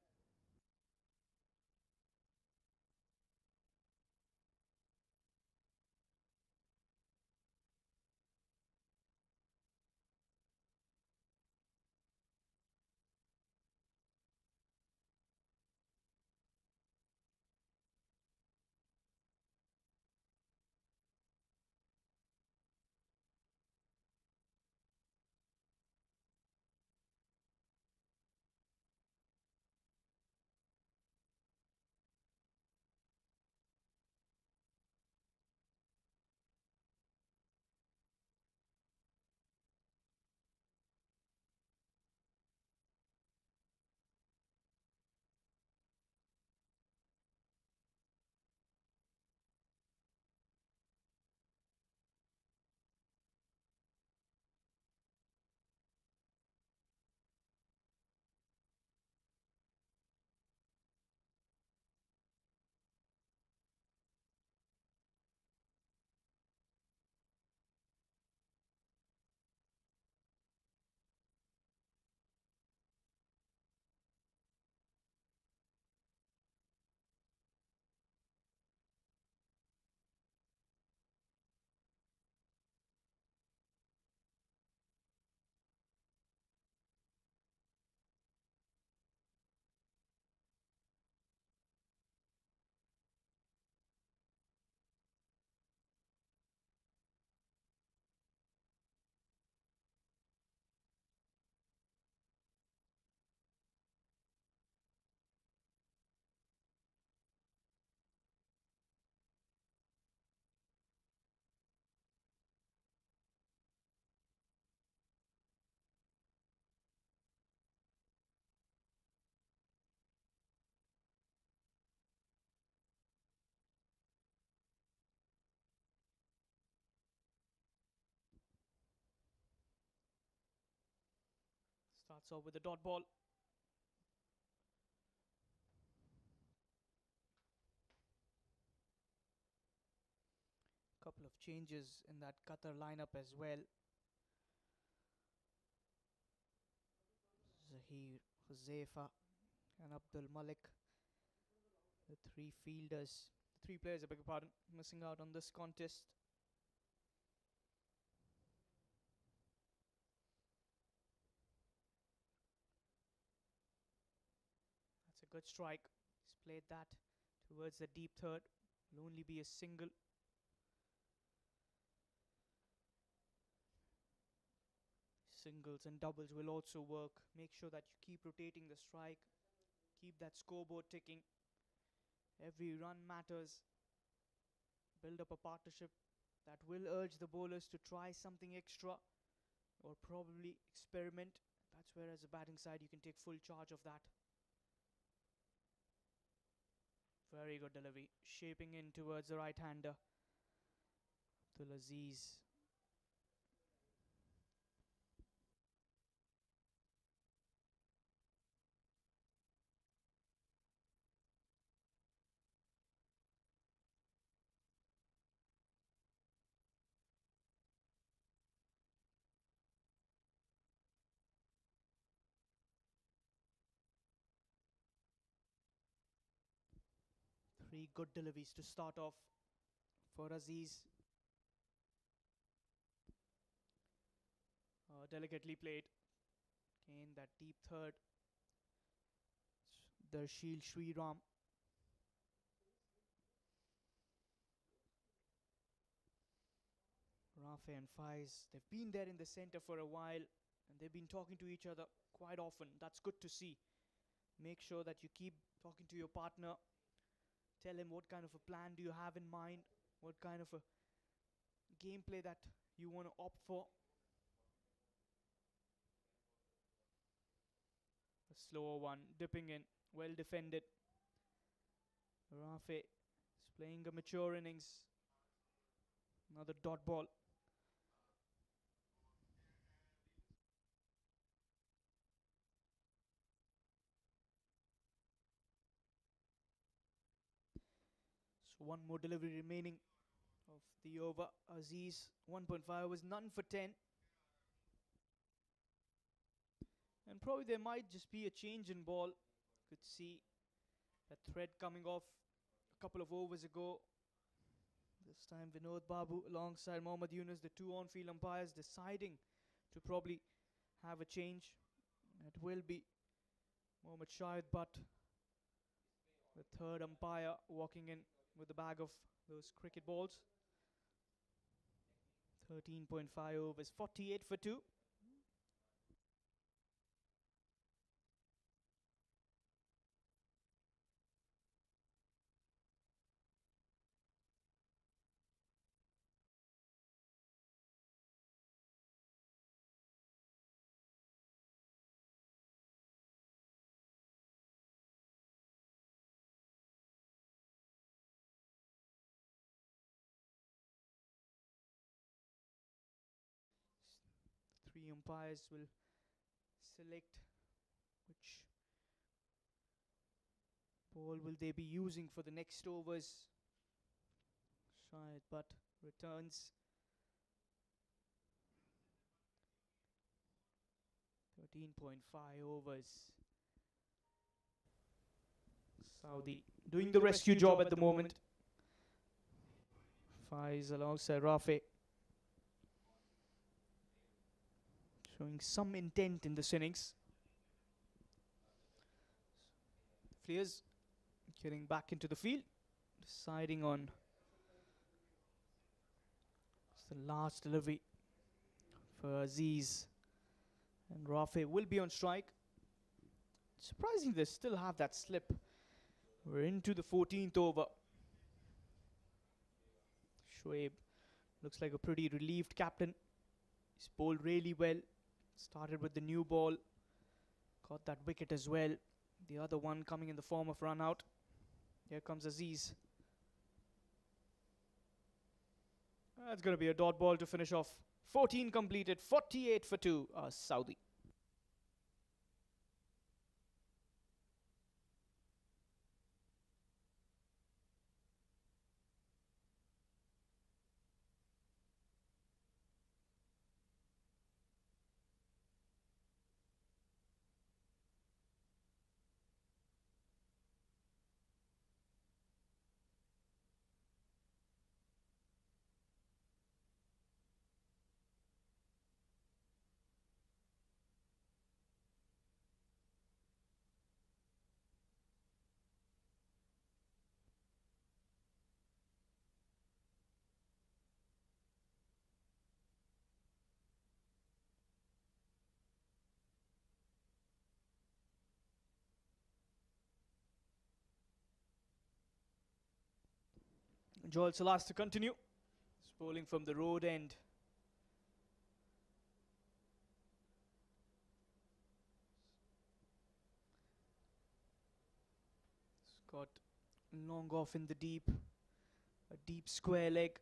Starts off with a dot ball. Couple of changes in that Qatar lineup as well. Zahir, Huzaifa and Abdul Malik, the three players, I beg your pardon, missing out on this contest. That's a good strike. He's played that towards the deep third. Will only be a single. Singles and doubles will also work. Make sure that you keep rotating the strike. Keep that scoreboard ticking. Every run matters. Build up a partnership that will urge the bowlers to try something extra or probably experiment. That's where as a batting side you can take full charge of that. Very good delivery. Shaping in towards the right-hander. Abdul Aziz. Three good deliveries to start off for Aziz. Delicately played. Again, that deep third. Darshil Shriram. Rafe and Faiz, they've been there in the center for a while and they've been talking to each other quite often. That's good to see. Make sure that you keep talking to your partner. Tell him what kind of a plan do you have in mind, what kind of a gameplay that you want to opt for. A slower one, dipping in, well defended. Rafe is playing a mature innings. Another dot ball. So one more delivery remaining of the over. Aziz 1.5 was none for 10. And probably there might just be a change in ball. Could see that thread coming off a couple of overs ago. This time Vinod Babu alongside Mohammad Yunus, the two on-field umpires, deciding to probably have a change. It will be Mohammad Shahid Butt, the third umpire, walking in with the bag of those cricket balls. 13.5 overs, 48 for 2. Three umpires will select which ball will they be using for the next overs. Shahid Butt returns. 13.5 overs. Saudi doing the rescue job at the moment. Faiz alongside Rafe. Showing some intent in this innings. Players getting back into the field. Deciding on the last delivery for Aziz. And Rafe will be on strike. Surprising they still have that slip. We're into the 14th over. Shoaib looks like a pretty relieved captain. He's bowled really well. Started with the new ball. Got that wicket as well. The other one coming in the form of run out. Here comes Aziz. That's going to be a dot ball to finish off. 14 completed, 48 for 2. Saudi. Joel Salas to continue. He's bowling from the road end. He's got long off in the deep. A deep square leg.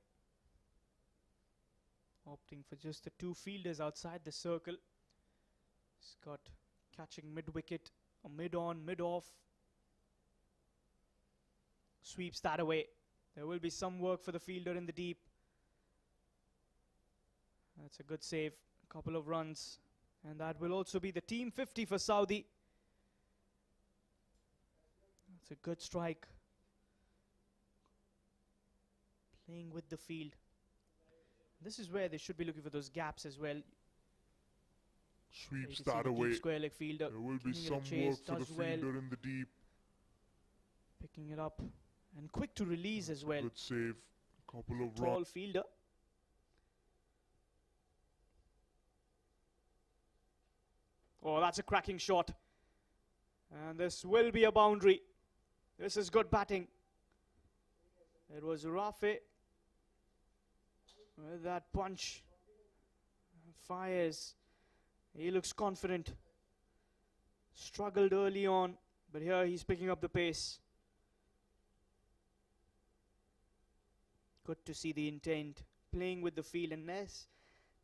Opting for just the two fielders outside the circle. He's got catching mid-wicket, or mid-on, mid-off. Sweeps that away. There will be some work for the fielder in the deep. That's a good save. A couple of runs. And that will also be the team 50 for Saudi. That's a good strike. Playing with the field. This is where they should be looking for those gaps as well. Sweeps You can see that the away. deep square leg fielder. There will be giving it a some chase, work for the does well. fielder in the deep. Picking it up. And quick to release as well. Good save. Couple of Tall runs. fielder. Oh, that's a cracking shot. And this will be a boundary. This is good batting. It was Rafe with that punch. Fires. He looks confident. Struggled early on, but here he's picking up the pace. Good to see the intent. Playing with the field, and this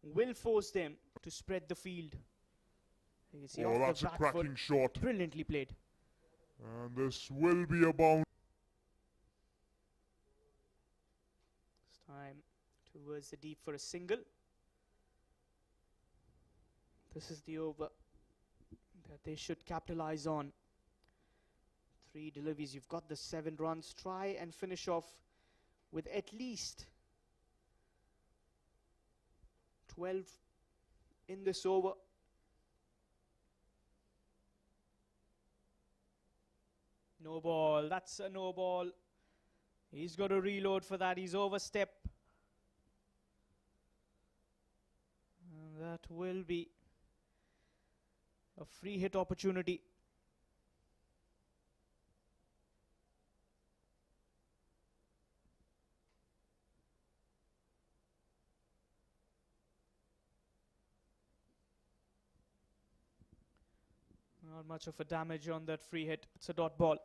will force them to spread the field. You can see Oh, off that's the a back foot. cracking shot. Brilliantly played. And this will be a boundary. This time towards the deep for a single. This is the over that they should capitalize on. 3 deliveries. You've got the 7 runs. Try and finish off with at least 12 in this over. No ball. That's a no ball. He's got to reload for that. He's overstep. And that will be a free hit opportunity. Not much of a damage on that free hit. It's a dot ball.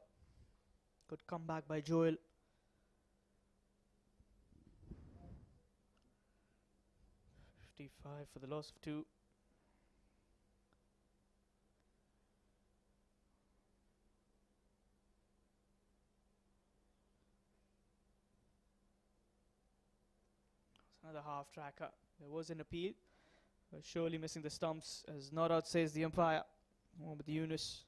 Good comeback by Joel. .55 for the loss of 2. Another half tracker. There was an appeal. Surely missing the stumps, as not out says the umpire. Mohammad Yunus.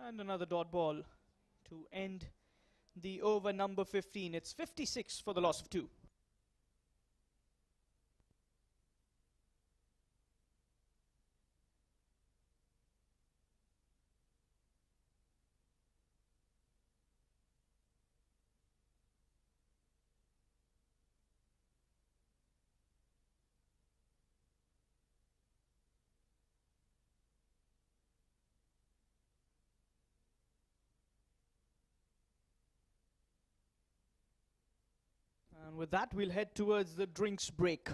And another dot ball to end the over number 15. It's 56 for the loss of 2. And with that, we'll head towards the drinks break.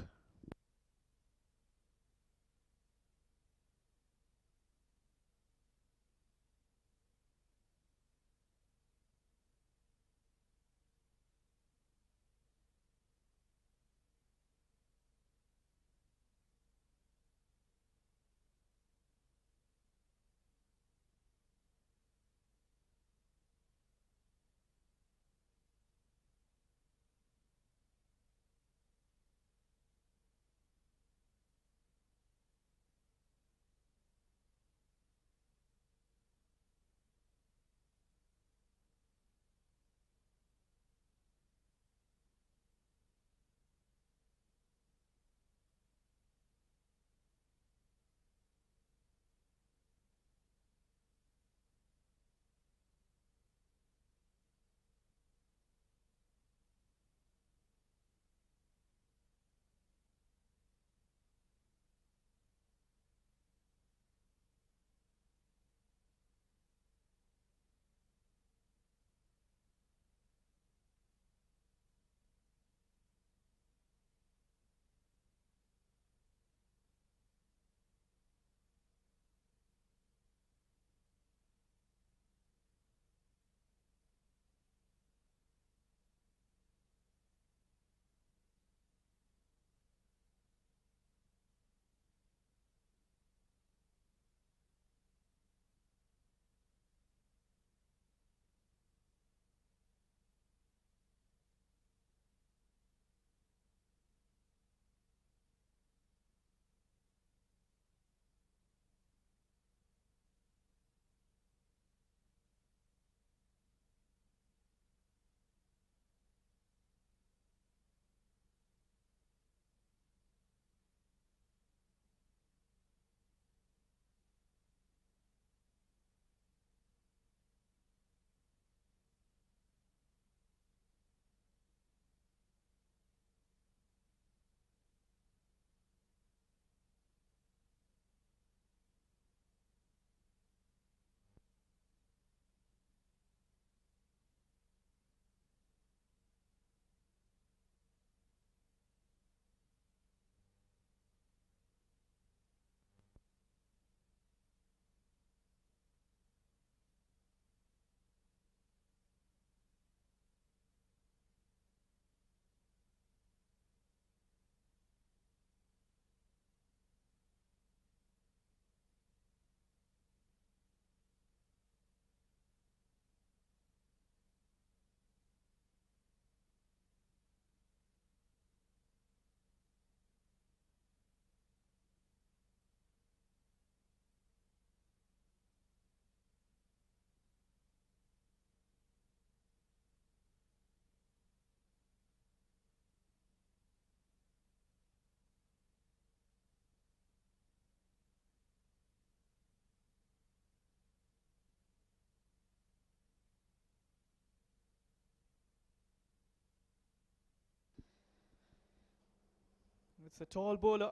It's a tall bowler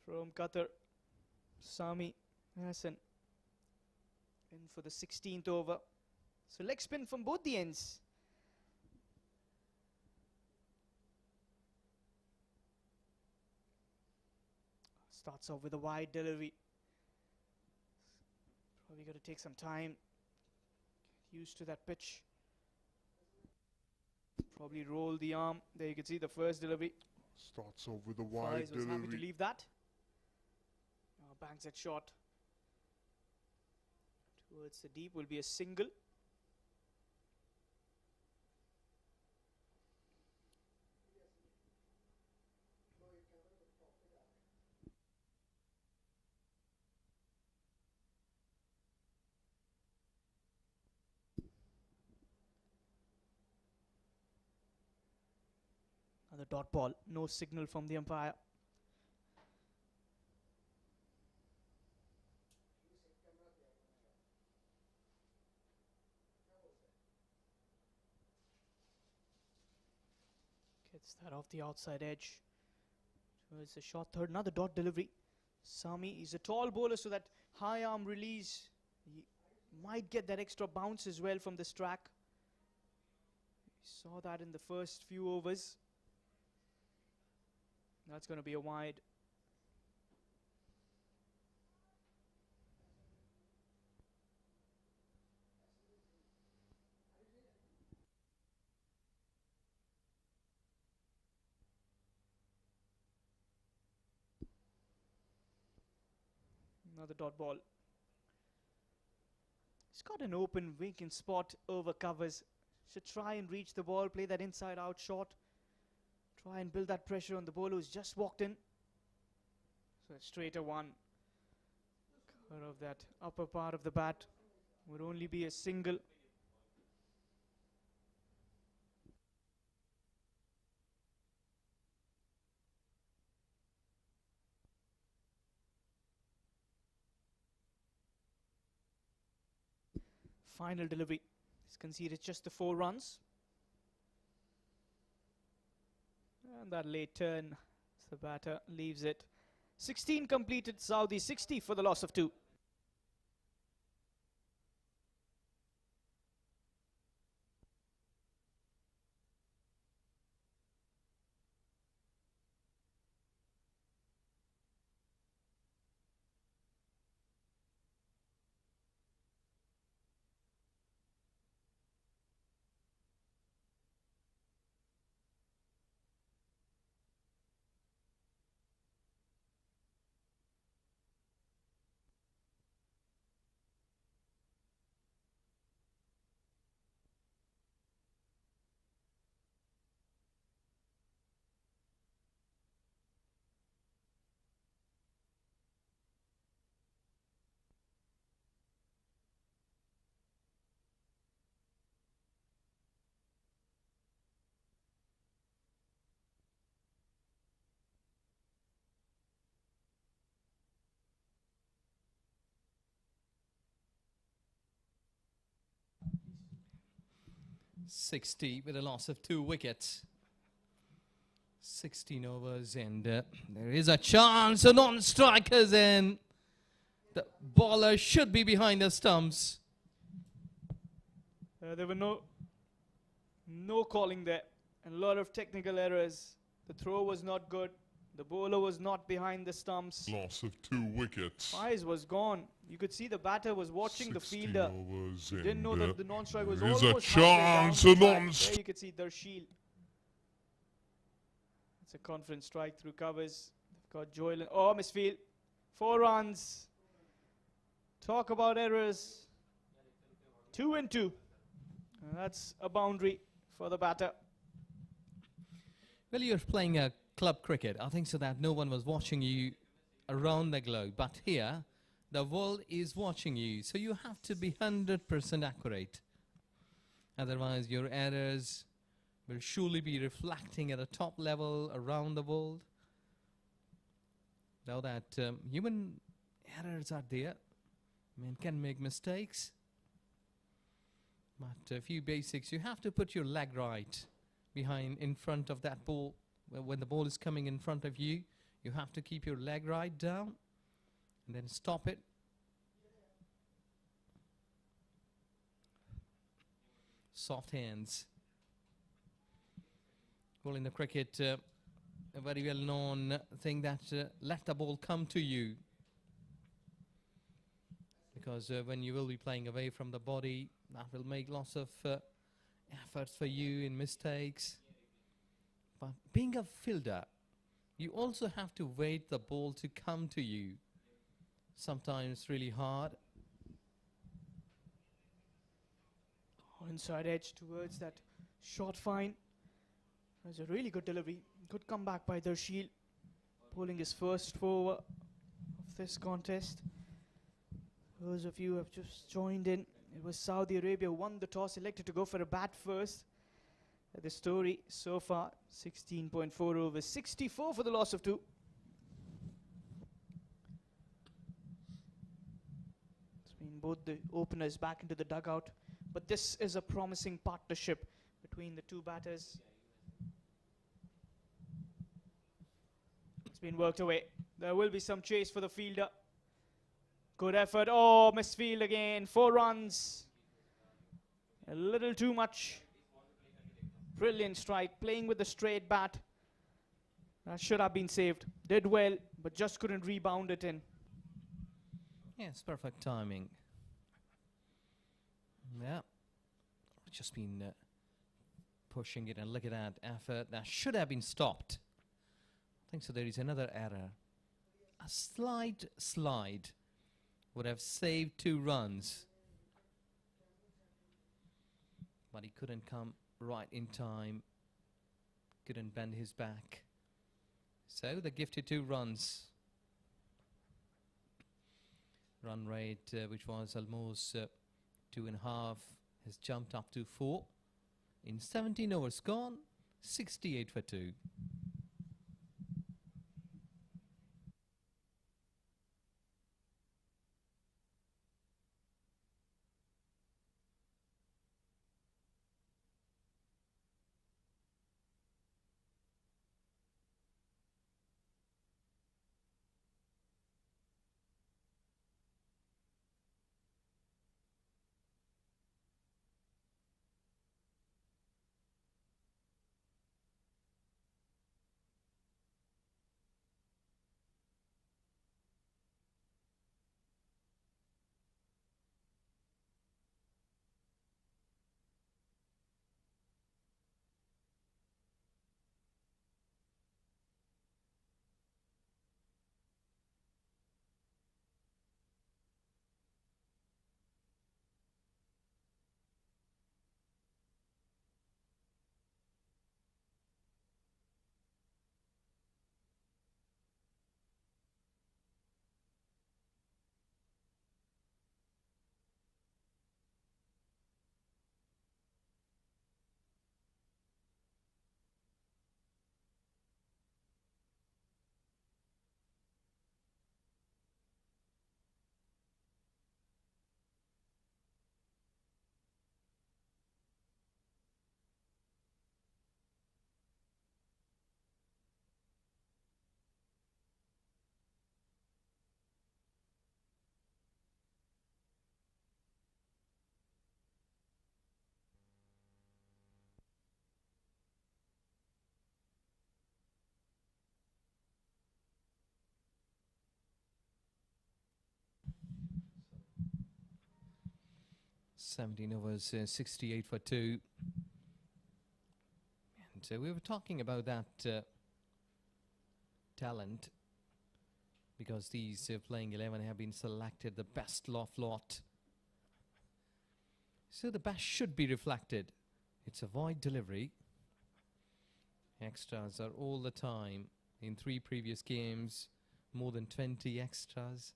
from Qatar, Sami Hassan, in for the 16th over. So leg spin from both the ends. Starts off with a wide delivery. Probably got to take some time. Get used to that pitch. Probably roll the arm. There you can see the first delivery. Starts off with a wide Faiz was happy to delivery. leave that. Bangs it short. Towards the deep will be a single. Another dot ball. No signal from the umpire. Gets that off the outside edge. Towards the short third. Another dot delivery. Sami is a tall bowler, so that high arm release, he might get that extra bounce as well from this track. We saw that in the first few overs. That's going to be a wide. Another dot ball. He's got an open vacant spot over covers. Should try and reach the ball, play that inside out shot. Try and build that pressure on the bowler who's just walked in. So it's straight a one. Cover of that upper part of the bat would only be a single. Final delivery. He's conceded just the 4 runs. And that late turn, the batter leaves it. 16 completed, Saudi 60 for the loss of 2. .60 with a loss of 2 wickets. 16 overs and there is a chance, a non-strikers, and the bowler should be behind the stumps. There were no calling there, and a lot of technical errors. The throw was not good. The bowler was not behind the stumps. Loss of 2 wickets. Faiz was gone. You could see the batter was watching the 16 fielder. overs Didn't know that the non-strike was there is almost a halfway chance, down a the track. non-strike. There you could see Darshil. It's a conference strike through covers. They've got Joylan. Oh, misfield. 4 runs. Talk about errors. 2 and 2. And that's a boundary for the batter. Well, you're playing a club cricket. I think so that no one was watching you around the globe. But here, the world is watching you. So you have to be 100% accurate. Otherwise, your errors will surely be reflecting at a top level around the world. Now that human errors are there, man can make mistakes. But a few basics, you have to put your leg right behind, in front of that ball. when the ball is coming in front of you, you have to keep your leg right down and then stop it. Soft hands. Well, in the cricket, a very well-known thing that let the ball come to you. Because when you will be playing away from the body, that will make lots of efforts for you in mistakes. But being a fielder, you also have to wait the ball to come to you. Sometimes really hard. Inside edge towards that short fine. That's a really good delivery. Good comeback by Darshil, pulling his first four of this contest. Those of you who have just joined in, it was Saudi Arabia won the toss, elected to go for a bat first. The story so far, 16.4 overs, 64 for the loss of 2. It's been both the openers back into the dugout, but this is a promising partnership between the two batters. It's been worked away. There will be some chase for the fielder. Good effort. Oh, misfield again. 4 runs. A little too much. Brilliant strike. Playing with the straight bat. That should have been saved. Did well, but just couldn't rebound it in. Yes, perfect timing. Yeah. Just been pushing it, and look at that effort. That should have been stopped. I think so. There is another error. A slight slide would have saved 2 runs. But he couldn't come right in time. Couldn't bend his back. So the gifted 2 runs. Run rate, which was almost 2.5, has jumped up to 4. In 17 overs gone, 68 for 2. Seventeen overs, 68 for 2. And we were talking about that talent, because these playing 11 have been selected the best of lot. So the best should be reflected. It's a wide delivery. Extras are all the time. In 3 previous games, more than 20 extras.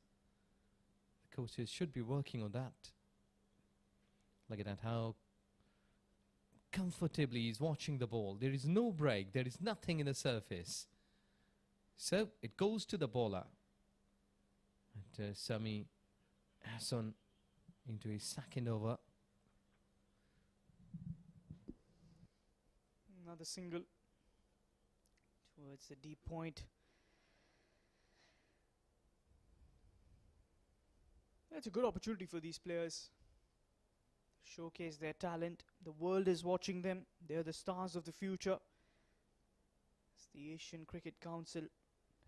The coaches should be working on that. Look at that, how comfortably he's watching the ball. There is no break. There is nothing in the surface. So it goes to the bowler. And Sami Hassan into his second over. Another single. towards the deep point. It's a good opportunity for these players to showcase their talent. The world is watching them. They're the stars of the future. As the Asian Cricket Council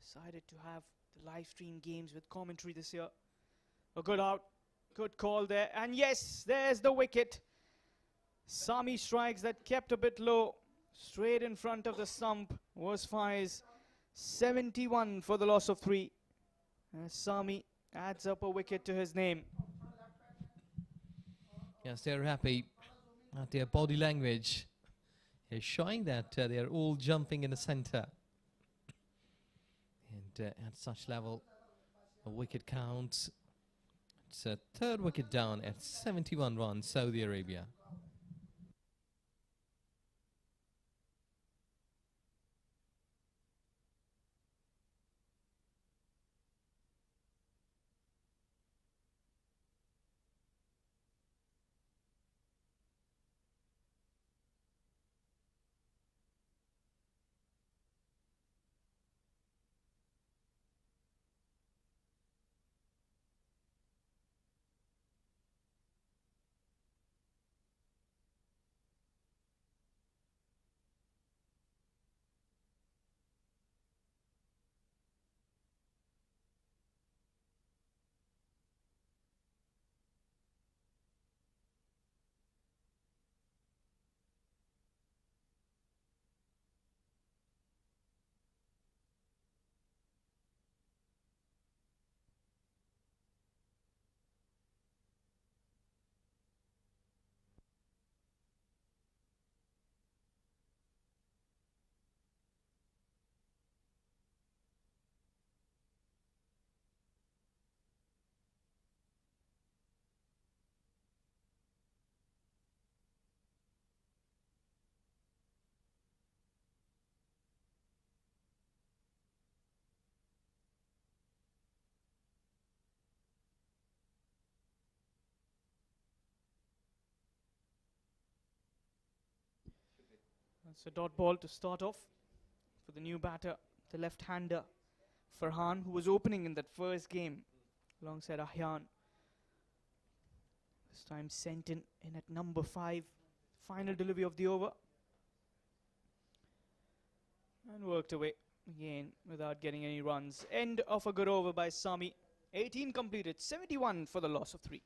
decided to have the live stream games with commentary this year. A good out, good call there. And yes, there's the wicket. Sami strikes that kept a bit low. Straight in front of the stump was Faiz. 71 for the loss of 3. As Sami adds up a wicket to his name. Yes, they're happy. Their body language is showing that they're all jumping in the center. And at such level, a wicket counts. It's a third wicket down at 71 runs, Saudi Arabia. That's a dot ball to start off for the new batter, the left-hander Farhan, who was opening in that first game alongside Ahyan. This time sent in at number 5. Final delivery of the over. And worked away again without getting any runs. End of a good over by Sami. 18 completed, 71 for the loss of 3.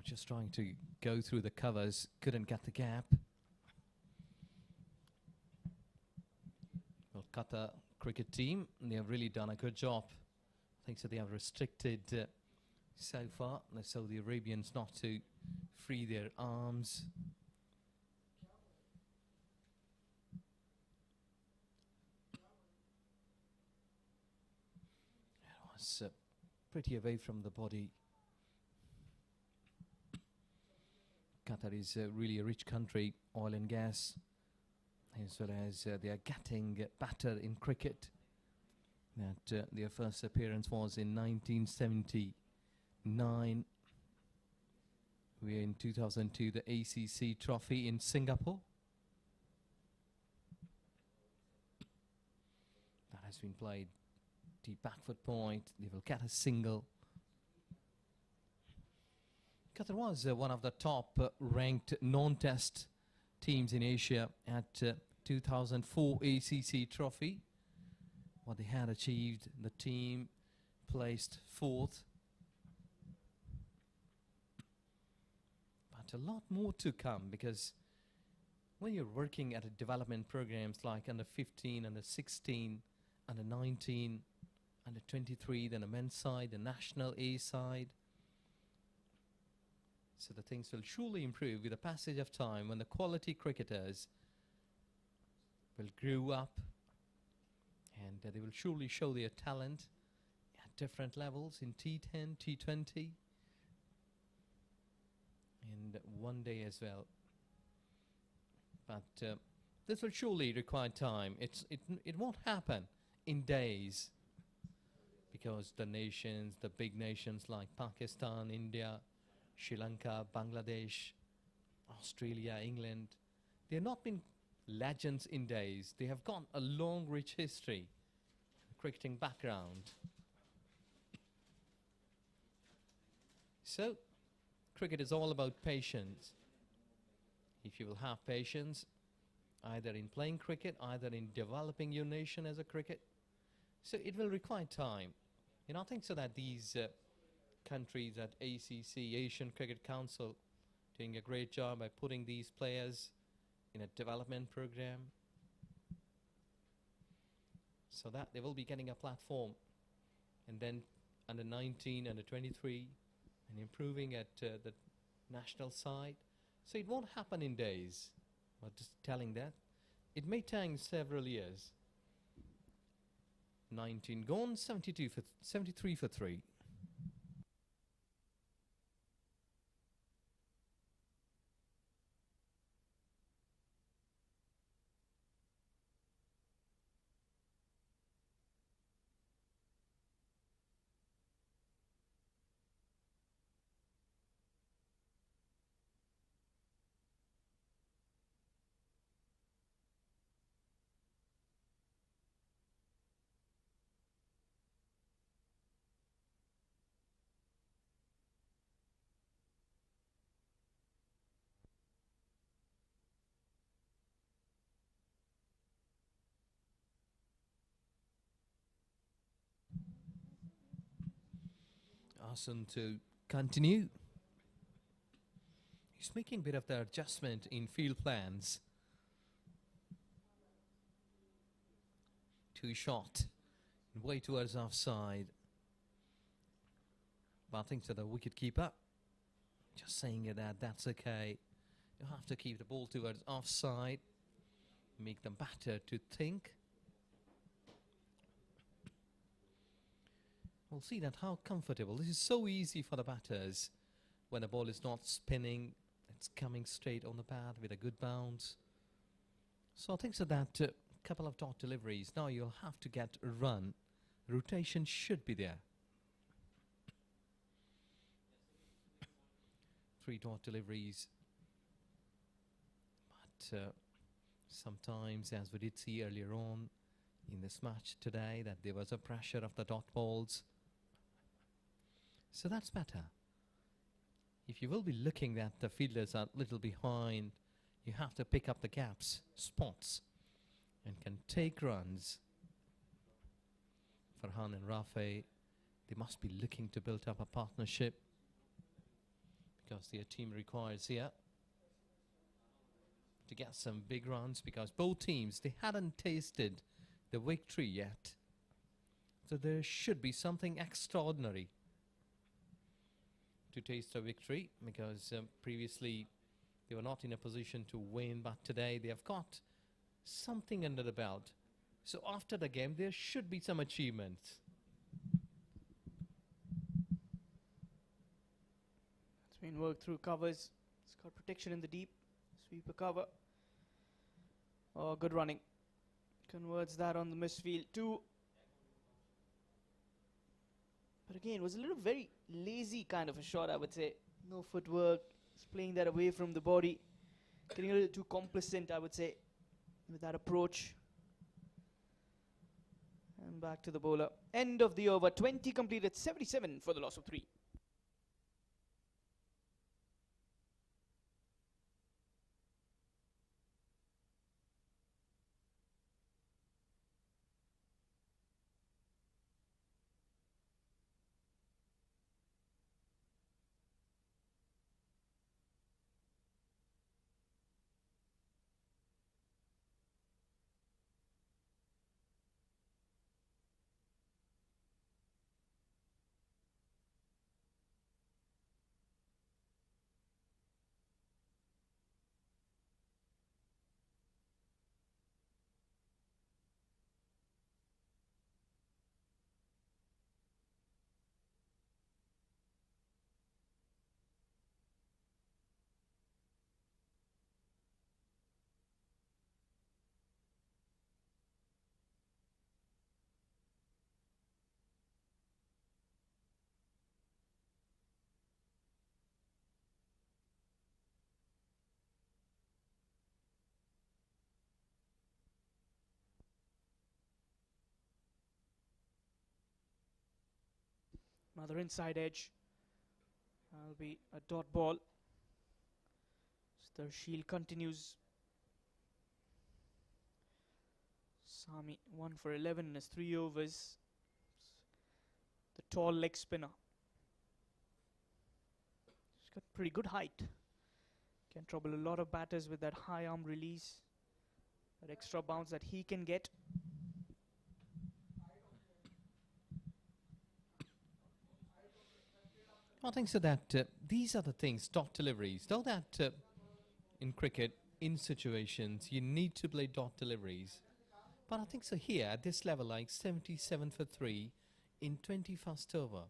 Just trying to go through the covers, couldn't get the gap. Well, Qatar cricket team, they have really done a good job. I think so they have restricted so far the Saudi Arabians not to free their arms. It was pretty away from the body. Qatar is really a rich country, oil and gas, as well as they are getting better in cricket. That their first appearance was in 1979. We're in 2002, the ACC trophy in Singapore. That has been played deep back foot point. They will get a single. Qatar was one of the top ranked non-test teams in Asia at 2004 ACC trophy. What they had achieved, the team placed fourth. But a lot more to come, because when you're working at a development programs like under 15, under 16, under 19, under 23, then a men's side, the national A side. So the things will surely improve with the passage of time when the quality cricketers will grow up, and they will surely show their talent at different levels in T10, T20, and one day as well. But this will surely require time. It won't happen in days, because the nations, the big nations like Pakistan, India, Sri Lanka, Bangladesh, Australia, England, they have not been legends in days. They have got a long, rich history, cricketing background. So, cricket is all about patience. If you will have patience, either in playing cricket, either in developing your nation as a cricket, so it will require time. I think so that these countries at ACC, Asian Cricket Council, doing a great job by putting these players in a development program, so that they will be getting a platform, and then under 19, under 23, and improving at the national side. So it won't happen in days, but just telling that it may take several years. 19 gone, 73 for 3. Awesome to continue. He's making a bit of the adjustment in field plans. Too short, way towards offside. But I think to the wicket keeper, just saying that's okay. You have to keep the ball towards offside, make the batter to think. We'll see that how comfortable. This is so easy for the batters when the ball is not spinning. It's coming straight on the bat with a good bounce. So I think so that couple of dot deliveries. Now you'll have to get a run. Rotation should be there. 3 dot deliveries. But sometimes, as we did see earlier on in this match today, that there was a pressure of the dot balls. So that's better. If you will be looking that the fielders are a little behind, you have to pick up the gaps, spots, and can take runs. Farhan and Rafe, they must be looking to build up a partnership, because their team requires here to get some big runs, because both teams, they hadn't tasted the victory yet. So there should be something extraordinary to taste a victory, because previously they were not in a position to win, but today they have got something under the belt. So after the game, there should be some achievements. It's been worked through covers. It's got protection in the deep. Sweeper cover. Oh, good running. Converts that on the misfield too. But again, it was a little very lazy kind of a shot, I would say. No footwork. He's playing that away from the body. Getting a little too complacent, I would say, with that approach. And back to the bowler. End of the over. 20 completed. 77 for the loss of 3. Another inside edge. That'll be a dot ball. The shield continues. Sami 1 for 11 in his 3 overs. The tall leg spinner. He's got pretty good height. Can trouble a lot of batters with that high arm release. That extra bounce that he can get. I think so that these are the things, dot deliveries. Though that in cricket, in situations, you need to play dot deliveries. But I think so here, at this level, like 77 for 3 in 21st over,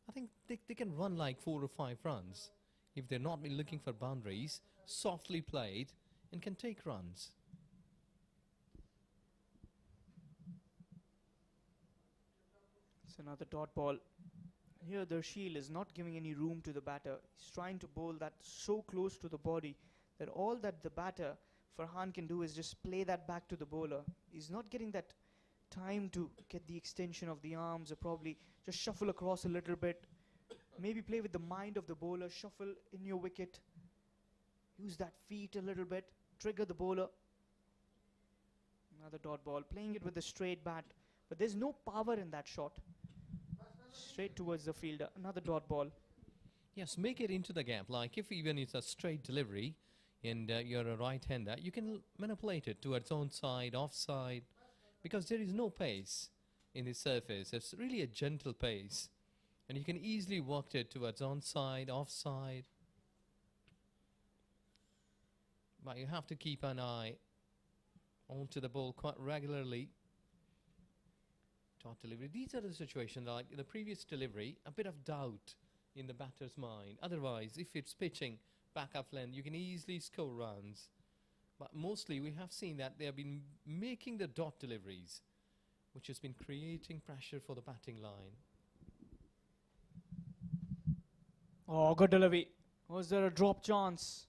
I think they can run like 4 or 5 runs. If they're not looking for boundaries, softly played, and can take runs. It's another dot ball. Here the shield is not giving any room to the batter. He's trying to bowl that so close to the body that all that the batter, Farhan, can do is just play that back to the bowler. He's not getting that time to get the extension of the arms, or probably just shuffle across a little bit. Maybe play with the mind of the bowler, shuffle in your wicket. Use that feet a little bit, trigger the bowler. Another dot ball, playing it with a straight bat. But there's no power in that shot. Straight towards the fielder. Another dot ball. Yes, make it into the gap. Like if even it's a straight delivery and you're a right-hander, you can manipulate it towards onside, offside, because there is no pace in the surface. It's really a gentle pace. And you can easily work it towards onside, offside. But you have to keep an eye onto the ball quite regularly. Dot delivery. These are the situations like in the previous delivery, a bit of doubt in the batter's mind. Otherwise, if it's pitching back up length, you can easily score runs. But mostly we have seen that they have been making the dot deliveries, which has been creating pressure for the batting line. Oh, good delivery. Was there a drop chance?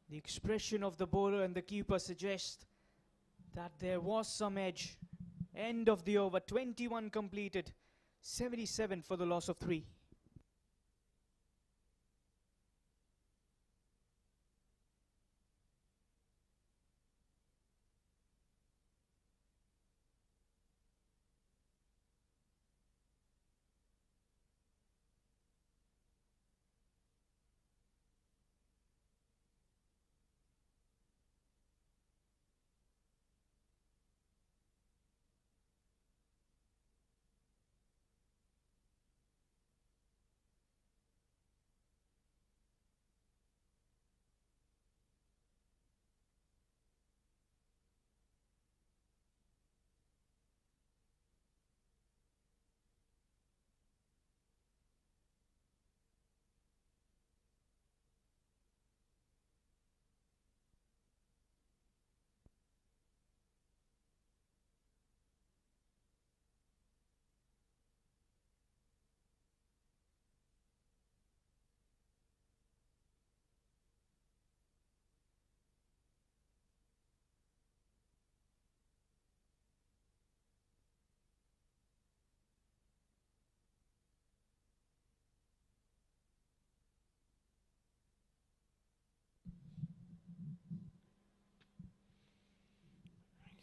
The expression of the bowler and the keeper suggest that there was some edge. End of the over, 21 completed, 77 for the loss of 3.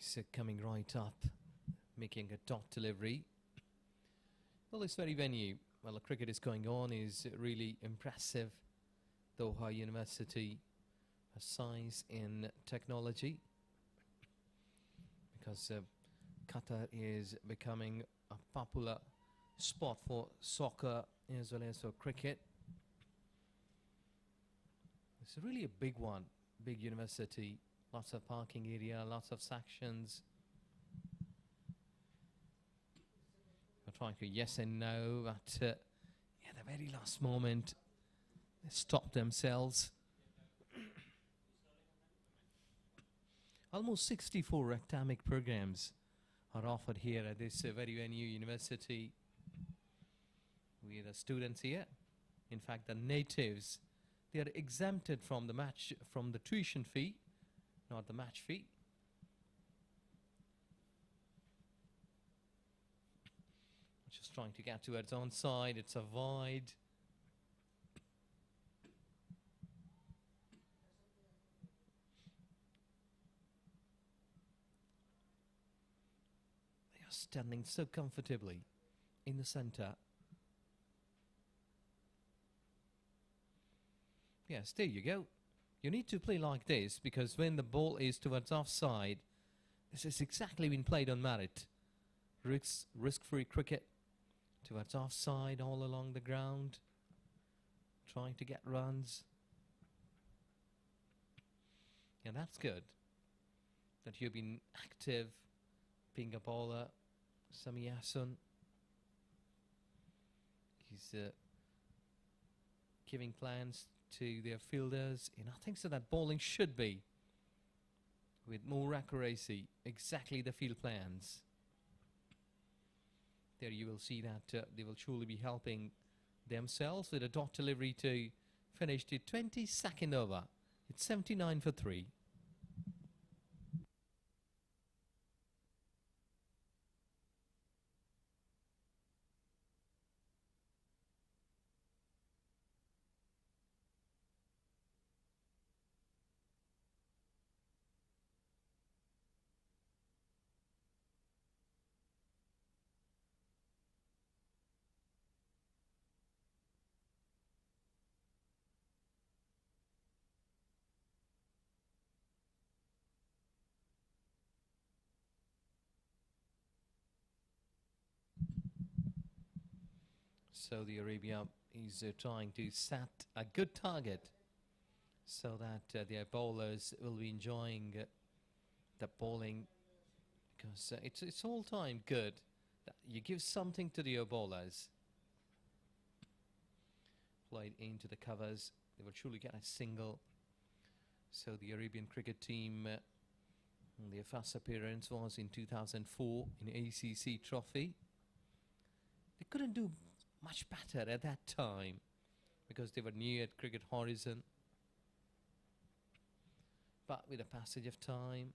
He's coming right up, making a dot delivery. Well, this very venue, while the cricket is going on, is really impressive. Doha University has science in technology, because Qatar is becoming a popular spot for soccer as well as for cricket. It's really a big one, big university. Lots of parking area, lots of sections. I'm trying to yes and no, but at the very last moment, they stopped themselves. Almost 64 academic programs are offered here at this very venue university. We are the students here. In fact, the natives, they are exempted from the tuition fee, not the match fee. Just trying to get towards onside. It's a wide. They are standing so comfortably in the centre. Yes, there you go. You need to play like this because when the ball is towards offside, this has exactly been played on merit. Risk-free cricket towards offside all along the ground, trying to get runs. And that's good that you've been active, being a bowler. Sami Yasun, he's giving plans to their fielders, and I think so that bowling should be with more accuracy, exactly the field plans. There you will see that they will surely be helping themselves with a dot delivery to finish the 22nd over. It's 79 for 3. Saudi Arabia is trying to set a good target so that their bowlers will be enjoying the bowling, because it's all time good that you give something to your bowlers. Played into the covers, they will surely get a single. So the Arabian cricket team, their first appearance was in 2004 in ACC Trophy. They couldn't do much better at that time because they were new at cricket horizon. But with the passage of time,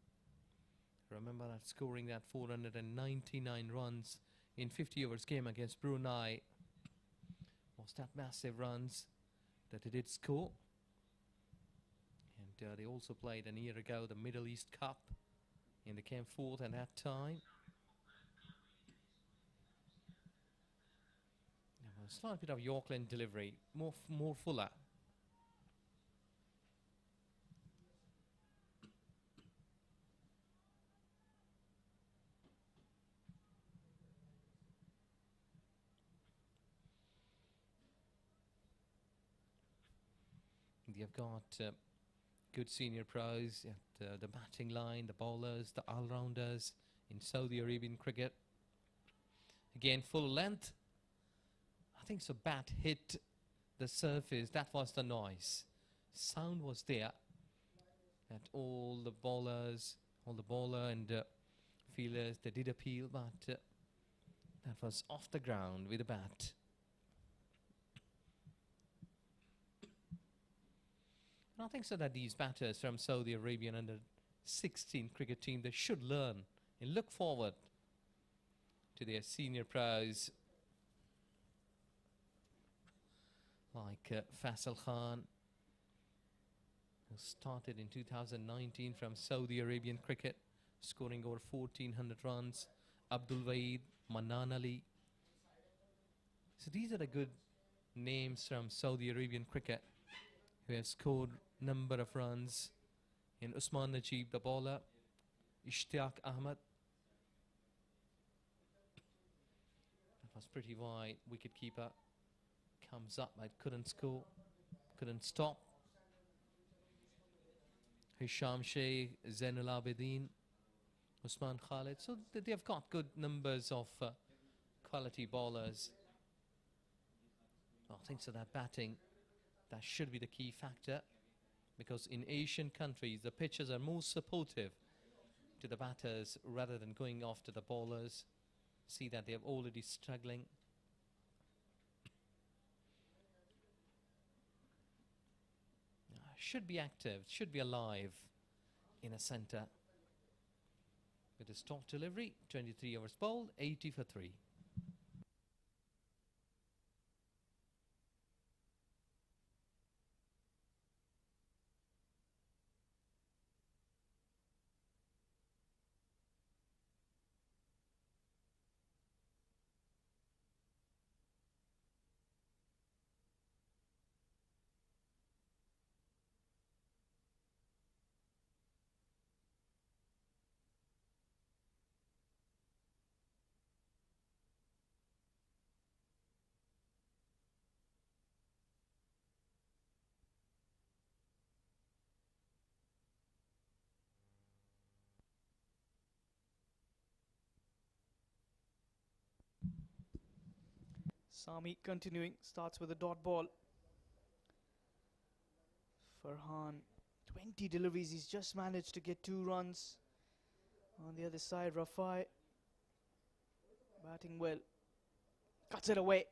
remember that scoring that 499 runs in 50 overs game against Brunei was that massive runs that they did score. And they also played a year ago the Middle East Cup, and they came fourth at that time. A slight bit of Yorkland delivery, more fuller. They've got good senior pros at the batting line, the bowlers, the all-rounders in Saudi Arabian cricket. Again, full length. I think so. Bat hit the surface. That was the noise. Sound was there. That all the bowlers, all the bowler and fielders, they did appeal, but that was off the ground with a bat. And I think so that these batters from Saudi Arabian under 16 cricket team, they should learn and look forward to their senior pros like Faisal Khan, who started in 2019 from Saudi Arabian cricket, scoring over 1,400 runs. Abdul Waheed, Manan Ali. So these are the good names from Saudi Arabian cricket who have scored number of runs. In Usman Najib, the bowler, Ishtiaq Ahmed. That was pretty wide. Wicketkeeper comes up but couldn't score, couldn't stop. Hisham Sheikh, Zainul Abidin, Usman Khalid. So they've got good numbers of quality bowlers. I think so that batting, that should be the key factor, because in Asian countries the pitches are more supportive to the batters rather than going after the bowlers. See that they're already struggling. Should be active, should be alive in a centre. With a stock delivery, 23 overs bowled, 80 for 3. Sami continuing, starts with a dot ball. Farhan, 20 deliveries, he's just managed to get 2 runs. On the other side, Rafai batting well, cuts it away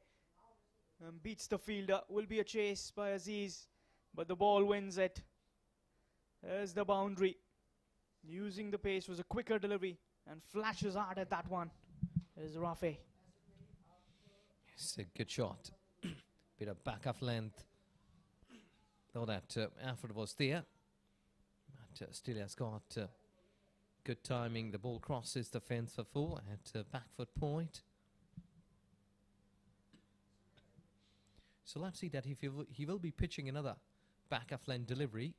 and beats the fielder. Will be a chase by Aziz, but the ball wins it. There's the boundary. Using the pace was a quicker delivery and flashes hard at that one. There's Rafai. It's a good shot. Bit of back of length. Though that effort was there. But still has got good timing. The ball crosses the fence for 4 at back foot point. So let's see that if he will be pitching another back of length delivery.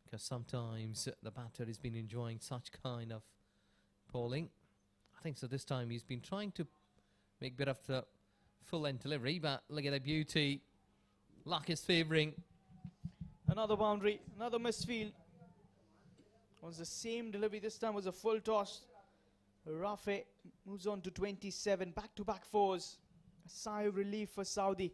Because sometimes the batter has been enjoying such kind of bowling. I think so this time he's been trying to make a bit of the full length delivery, but look at the beauty. Luck is favouring. Another boundary, another misfield. Was the same delivery, this time was a full toss. Rafe moves on to 27, back-to-back 4s. A sigh of relief for Saudi.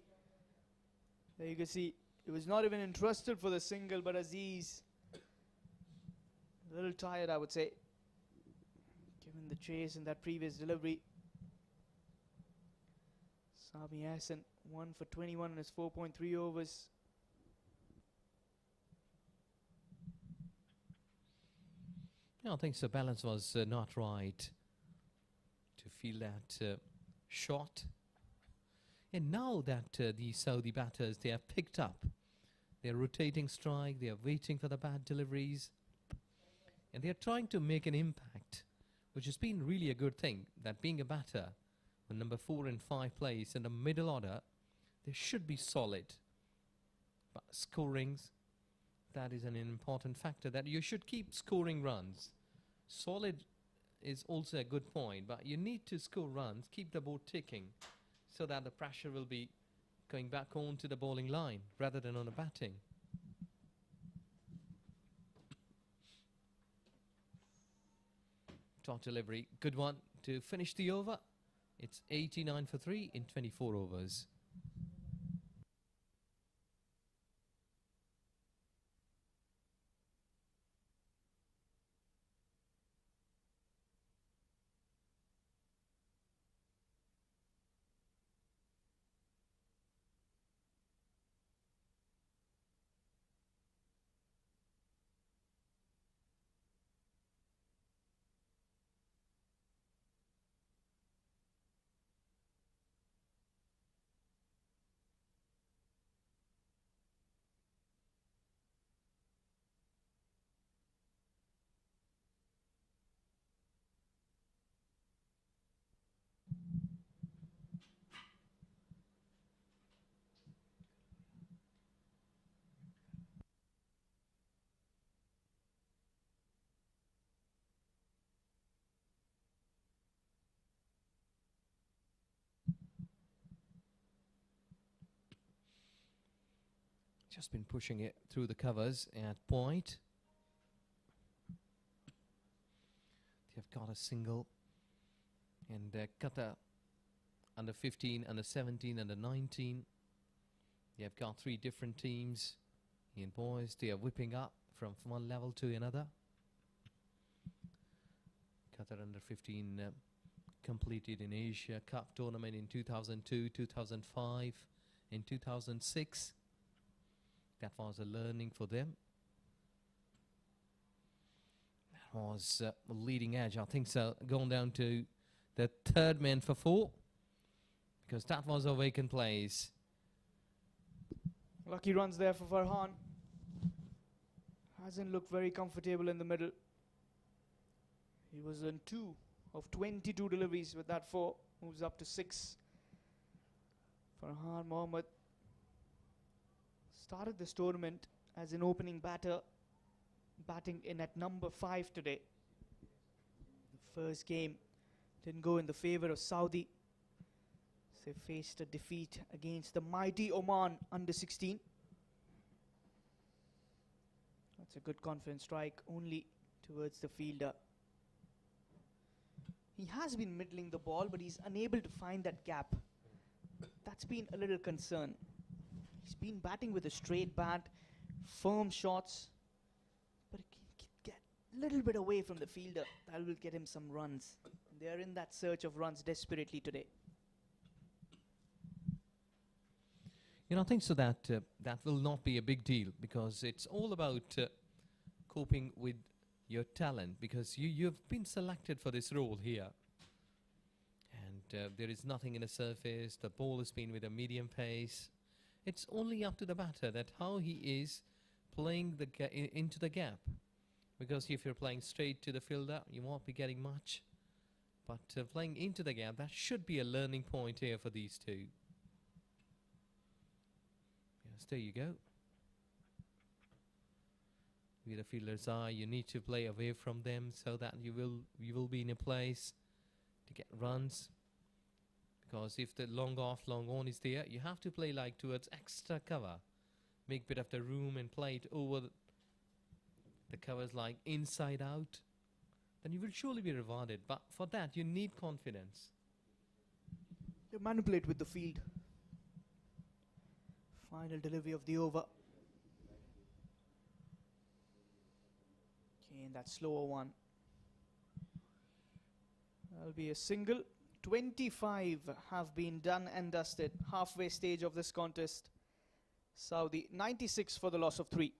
There you can see, he was not even interested for the single, but Aziz, a little tired I would say, given the chase in that previous delivery. Sami Hassan, 1 for 21 in his 4.3 overs. Yeah, I think the balance was not right to feel that shot. And now that the Saudi batters, they have picked up their rotating strike, they are waiting for the bad deliveries, and they are trying to make an impact, which has been really a good thing, that being a batter, when number 4 and 5 plays in the middle order, they should be solid. But scorings, that is an important factor, that you should keep scoring runs. Solid is also a good point, but you need to score runs, keep the board ticking, so that the pressure will be going back onto the bowling line rather than on the batting. Top delivery, good one to finish the over. It's 89 for 3 in 24 overs. Just been pushing it through the covers at point. They've got a single. And Qatar under 15, under 17, under 19. They've got 3 different teams. And boys, they are whipping up from one level to another. Qatar under 15 completed in Asia Cup tournament in 2002, 2005, and 2006. That was a learning for them. That was leading edge. I think so. Going down to the 3rd man for 4. Because that was a vacant place. Lucky runs there for Farhan. Hasn't looked very comfortable in the middle. He was on 2 of 22 deliveries with that 4. Moves up to 6. Farhan Mohammed started this tournament as an opening batter, batting in at number 5 today. The first game didn't go in the favour of Saudi. They faced a defeat against the mighty Oman under 16. That's a good confident strike, only towards the fielder. He has been middling the ball, but he's unable to find that gap. that's been a little concern. He's been batting with a straight bat, firm shots, but he can get a little bit away from the fielder. That will get him some runs. They are in that search of runs desperately today. I think so that that will not be a big deal, because it's all about coping with your talent, because you've been selected for this role here. And there is nothing in the surface. The ball has been with a medium pace. It's only up to the batter that how he is playing into the gap. Because if you're playing straight to the fielder, you won't be getting much. But playing into the gap, that should be a learning point here for these two. Yes, there you go. With the fielder's eye, you need to play away from them so that you will be in a place to get runs. Because if the long off, long on is there, you have to play like towards extra cover. Make bit of the room and play it over the covers like inside out. Then you will surely be rewarded. But for that, you need confidence. They manipulate with the field. Final delivery of the over. Okay, and that slower one. That'll be a single. 25 have been done and dusted. Halfway stage of this contest. Saudi 96 for the loss of 3.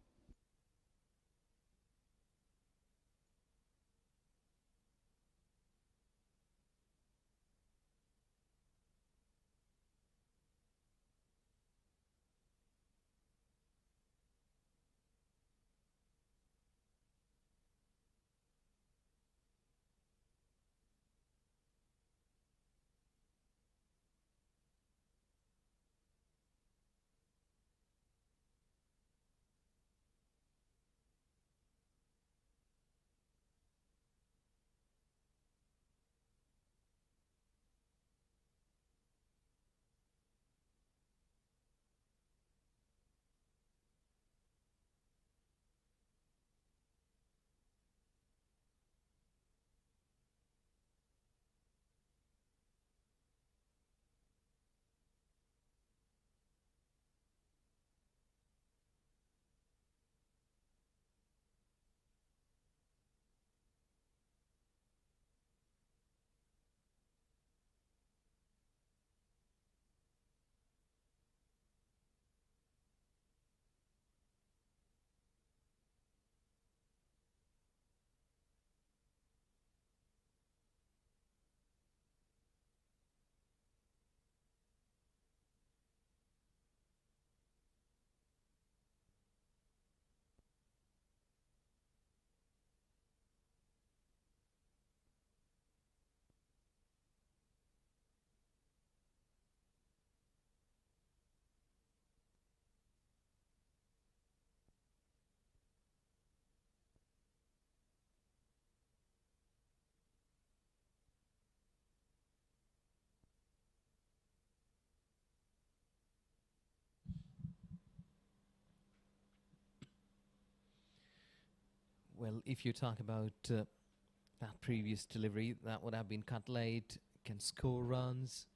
Well, if you talk about that previous delivery, that would have been cut late, can score runs.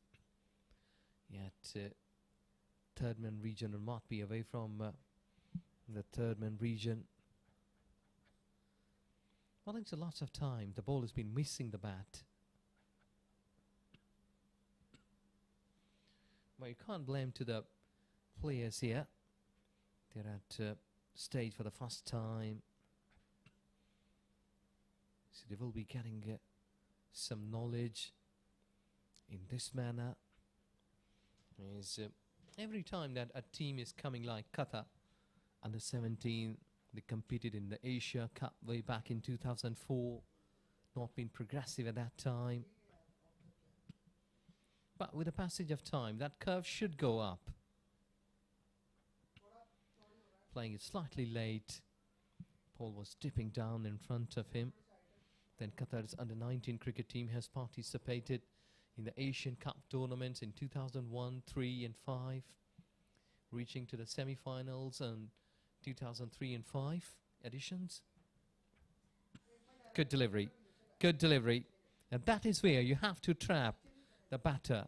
Yet third man region will not be away from the third man region. Well, it's a lot of time. The ball has been missing the bat. Well, you can't blame to the players here. They're at stage for the first time. So they will be getting some knowledge in this manner. Is every time that a team is coming like Qatar under 17, they competed in the Asia Cup way back in 2004. Not been progressive at that time. But with the passage of time, that curve should go up. Playing it slightly late. Paul was dipping down in front of him. Then Qatar's under-19 cricket team has participated in the Asian Cup tournaments in 2001, 3 and 5, reaching to the semi-finals and 2003 and 5 editions. Good delivery, good delivery. And that is where you have to trap the batter.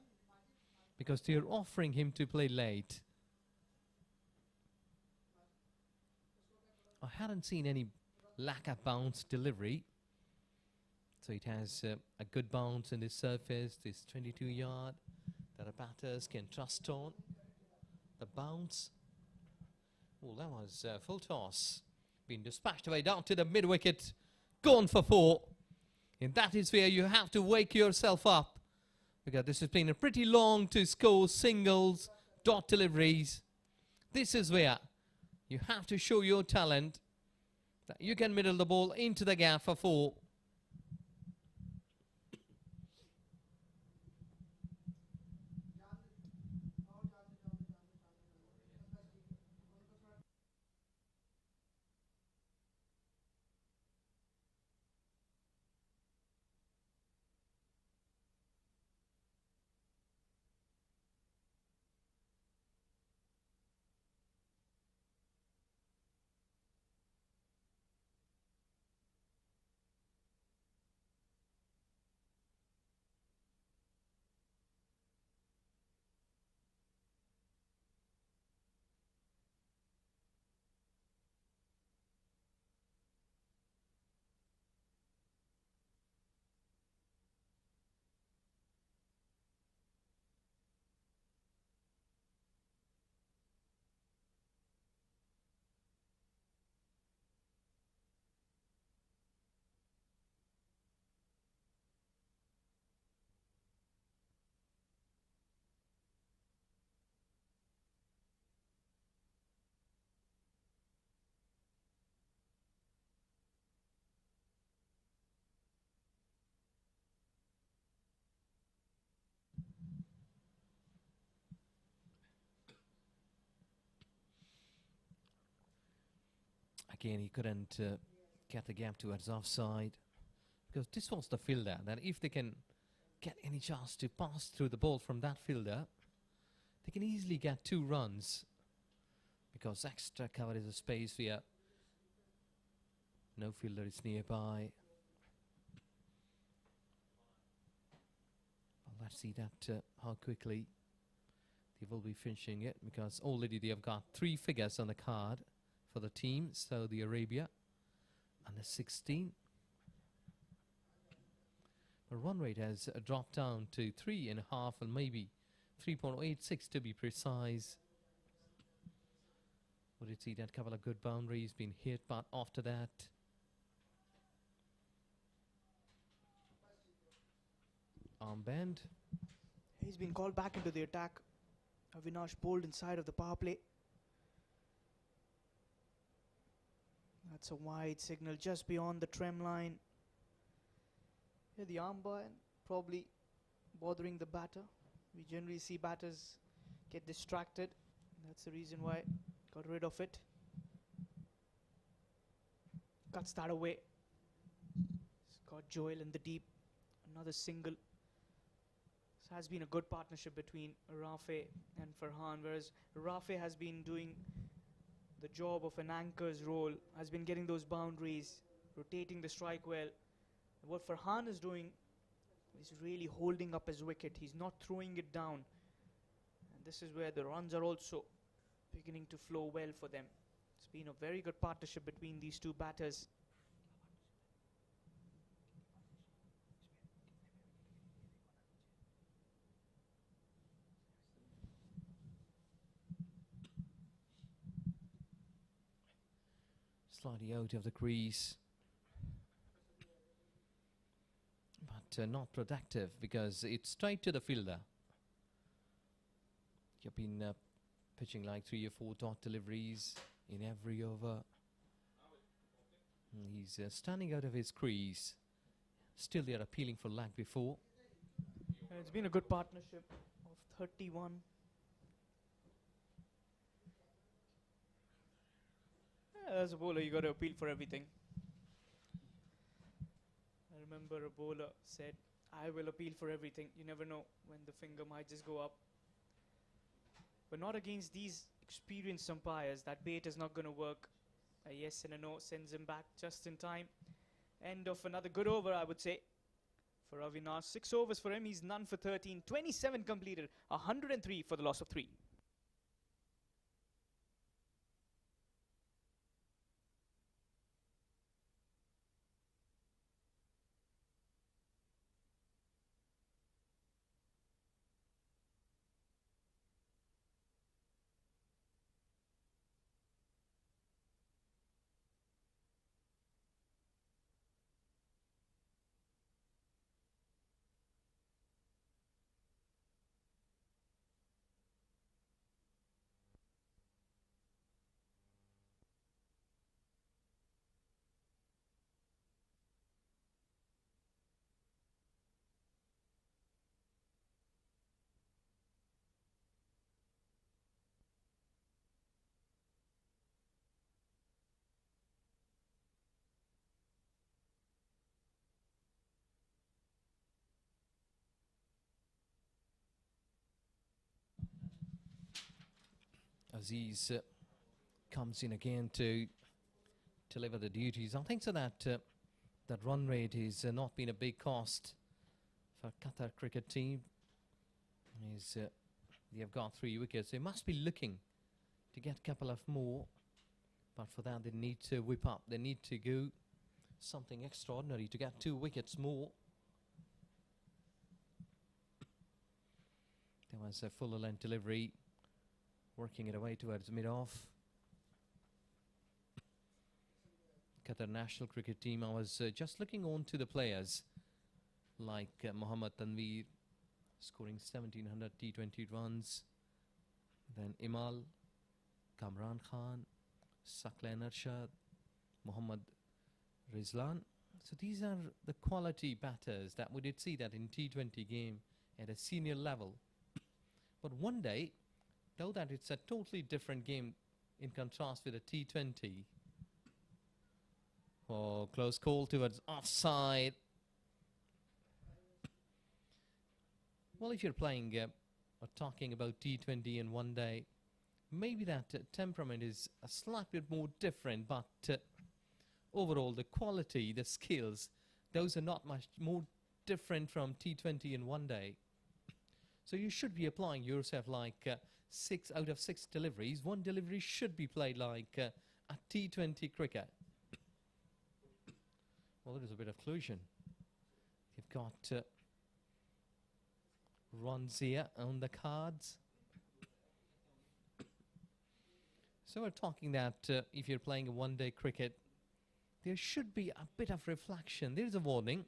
because they're offering him to play late. I hadn't seen any lack of bounce delivery. So it has a good bounce in this surface, this 22-yard that our batters can trust on. The bounce. Oh, that was full toss. Been dispatched away down to the mid-wicket. Gone for 4. And that is where you have to wake yourself up, because this has been a pretty long to score singles, dot deliveries. This is where you have to show your talent, that you can middle the ball into the gap for 4. Again, he couldn't get the gap towards offside, because this was the fielder that if they can get any chance to pass through the ball from that fielder, they can easily get 2 runs, because extra cover is a space where no fielder is nearby. Well, let's see that how quickly they will be finishing it, because already they have got 3 figures on the card for the team, Saudi Arabia, under 16. The run rate has dropped down to 3.5 and maybe 3.86 to be precise. We did see that couple of good boundaries being hit, but after that, armband. He's been called back into the attack. Avinash bowled inside of the power play. That's a wide signal just beyond the trim line. Here the armband probably bothering the batter. We generally see batters get distracted. That's the reason why got rid of it. Cuts that away. It's got Joel in the deep. Another single. This has been a good partnership between Rafe and Farhan, whereas Rafe has been doing the job of an anchor's role, has been getting those boundaries, rotating the strike well. And what Farhan is doing is really holding up his wicket. He's not throwing it down. And this is where the runs are also beginning to flow well for them. It's been a very good partnership between these two batters. Slightly out of the crease, but not productive, because it's straight to the fielder. You've been pitching like 3 or 4 dot deliveries in every over. And he's standing out of his crease. Still they're appealing for lag before. It's been a good partnership of 31. As a bowler, you got to appeal for everything. I remember a bowler said, I will appeal for everything. You never know when the finger might just go up. But not against these experienced umpires. That bait is not going to work. A yes and a no sends him back just in time. End of another good over, I would say. for Avinash. 6 overs for him. He's none for 13. 27 completed. 103 for the loss of 3. Aziz comes in again to deliver the duties. I think so that that run rate has not been a big cost for Qatar cricket team. They have got 3 wickets. They must be looking to get a couple of more, but for that they need to whip up. They need to go something extraordinary to get 2 wickets more. There was a full length delivery, working it away towards mid-off. Qatar national cricket team, I was just looking on to the players like Mohammad Tanveer scoring 1700 T20 runs, then Imal, Kamran Khan, Saqlain Arshad, Mohammad Rizlan. So these are the quality batters that we did see that in T20 game at a senior level. But one day, though that it's a totally different game in contrast with a T20. Oh, close call towards offside. Well, if you're playing or talking about T20 in one day, maybe that temperament is a slight bit more different, but overall the quality, the skills, those are not much more different from T20 in one day. So you should be applying yourself like 6 out of 6 deliveries. 1 delivery should be played like a T20 cricket. Well, there is a bit of collusion. You've got runs here on the cards. So we're talking that if you're playing a one-day cricket, there should be a bit of reflection. There's a warning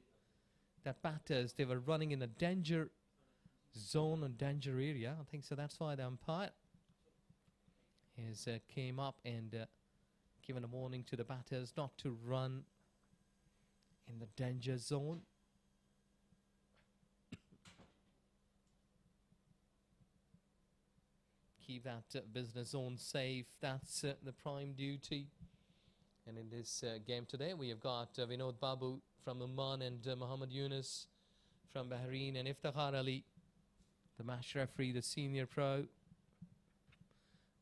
that batters, they were running in a danger zone or danger area. I think so that's why the umpire has came up and given a warning to the batters not to run in the danger zone. Keep that business zone safe. That's the prime duty. And in this game today, we have got Vinod Babu from Oman and Muhammad Yunus from Bahrain, and Iftikhar Ali, the match referee, the senior pro,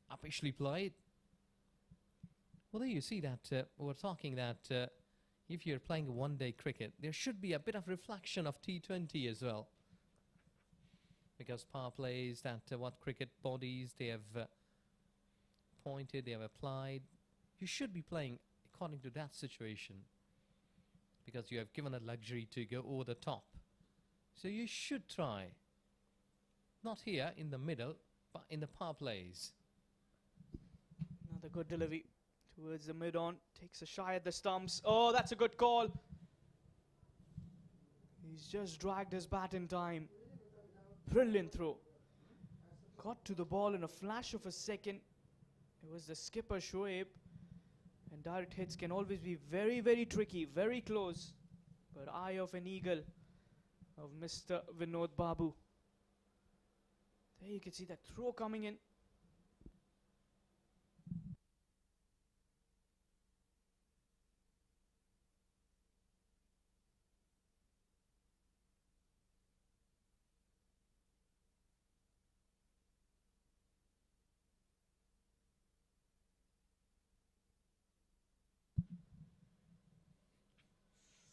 officially played. Well, there you see that we're talking that if you're playing a one-day cricket, there should be a bit of reflection of T20 as well. Because power plays that what cricket bodies they have pointed, they have applied. You should be playing according to that situation. Because you have given a luxury to go over the top. So you should try. Not here in the middle, but in the power plays. Another good delivery towards the mid-on. Takes a shy at the stumps. Oh, that's a good call. He's just dragged his bat in time. Brilliant throw. Got to the ball in a flash of a second. It was the skipper Shoaib. And direct hits can always be very, very tricky, very close. But eye of an eagle of Mr. Vinod Babu. There you can see that throw coming in.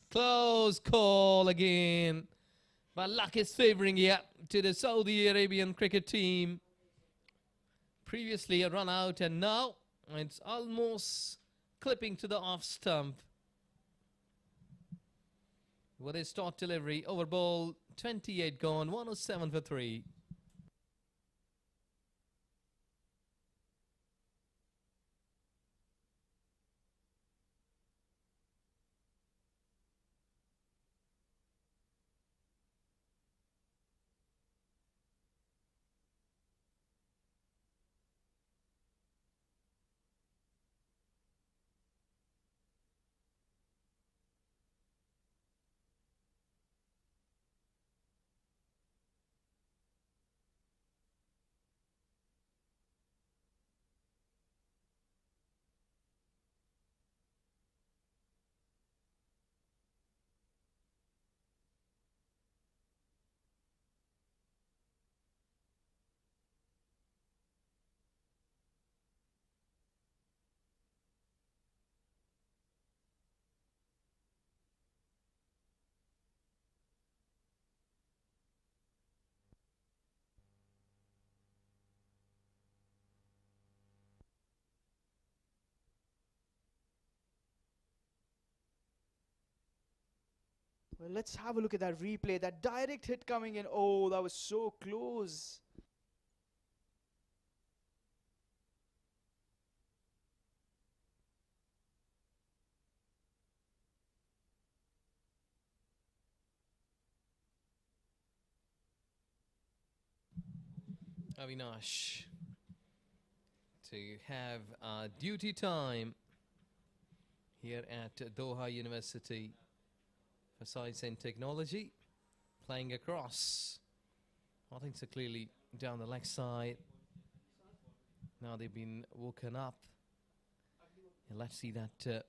Close call again. But luck is favouring here to the Saudi Arabian cricket team. Previously a run out, and now it's almost clipping to the off stump. With a start delivery, over ball, 28 gone, 107 for 3. Well, let's have a look at that replay. That direct hit coming in. Oh, that was so close. Avinash to have duty time here at Doha University for Science and Technology, playing across. I think so clearly down the leg side. Now they've been woken up. And let's see that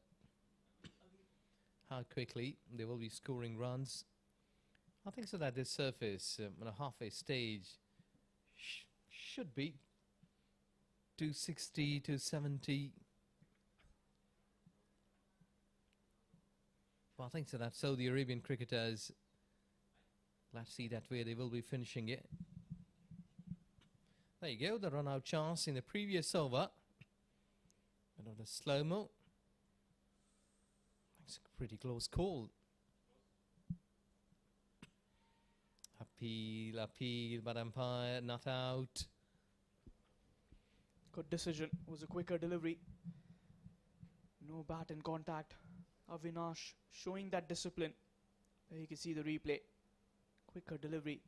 how quickly they will be scoring runs. I think so that this surface on a halfway stage should be 260, 270. Well, I think so that Saudi Arabian cricketers, let's see that way they will be finishing it. There you go, the run out chance in the previous over. Bit of the slow-mo. It's a pretty close call. Appeal, but umpire not out. Good decision. It was a quicker delivery. No bat in contact. Avinash showing that discipline. There you can see the replay. Quicker delivery.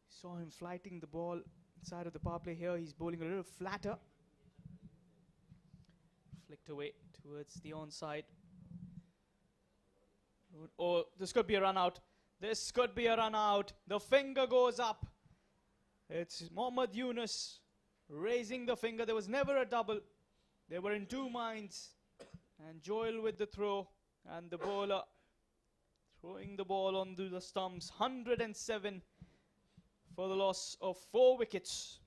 Saw him flighting the ball inside of the power play here. He's bowling a little flatter. Flicked away towards the onside. Oh, this could be a run out. This could be a run out. The finger goes up. It's Mohammad Yunus raising the finger. There was never a double. They were in two minds. And Joel with the throw. And the bowler throwing the ball onto the stumps. 107 for the loss of 4 wickets.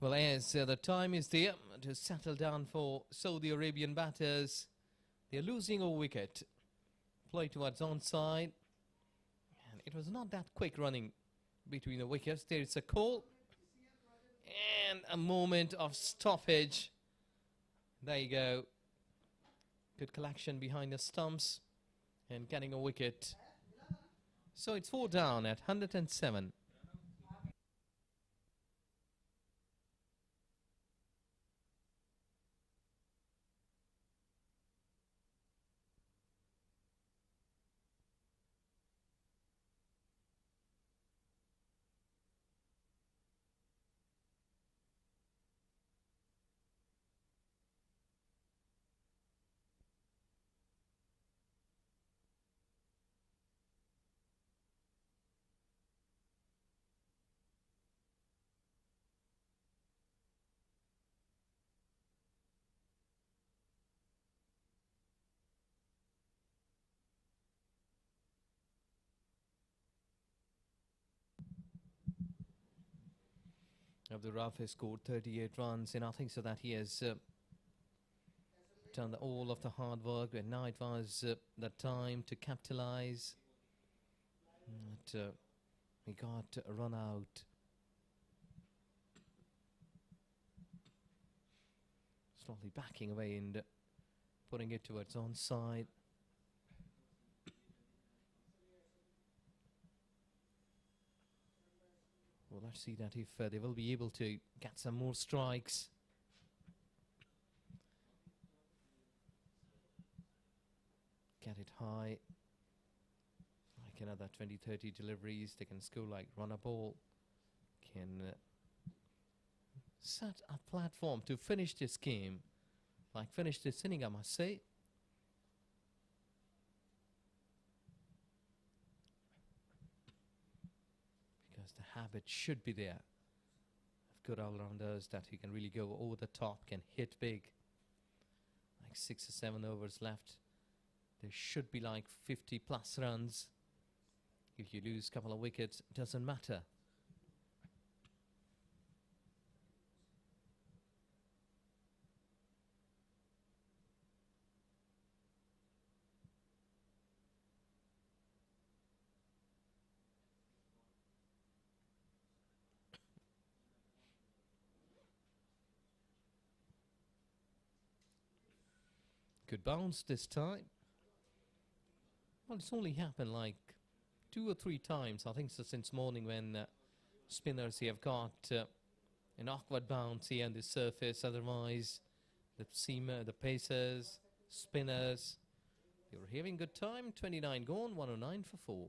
Well, as the time is there to settle down for Saudi Arabian batters, they're losing a wicket. Play towards onside. And it was not that quick running between the wickets. There is a call. And a moment of stoppage. There you go. Good collection behind the stumps. And getting a wicket. So it's 4 down at 107. Abdul Rauf has scored 38 runs, and I think so that he has done all of the hard work, and now it was the time to capitalize. But we got run out. Slowly backing away and putting it towards onside. Well, let's see that if they will be able to get some more strikes. Get it high. Like another 20-30 deliveries. They can score like run a ball. Can set a platform to finish this game. Like finish this inning, I must say. Because the habit should be there of good all-rounders that he can really go over the top, can hit big. Like 6 or 7 overs left. There should be like 50 plus runs. If you lose a couple of wickets, it doesn't matter. Good bounce this time. Well, it's only happened like 2 or 3 times, I think so, since morning when spinners have got an awkward bounce here on the surface. Otherwise, the seamer, the pacers, spinners, they were having good time. 29 gone, 109 for 4.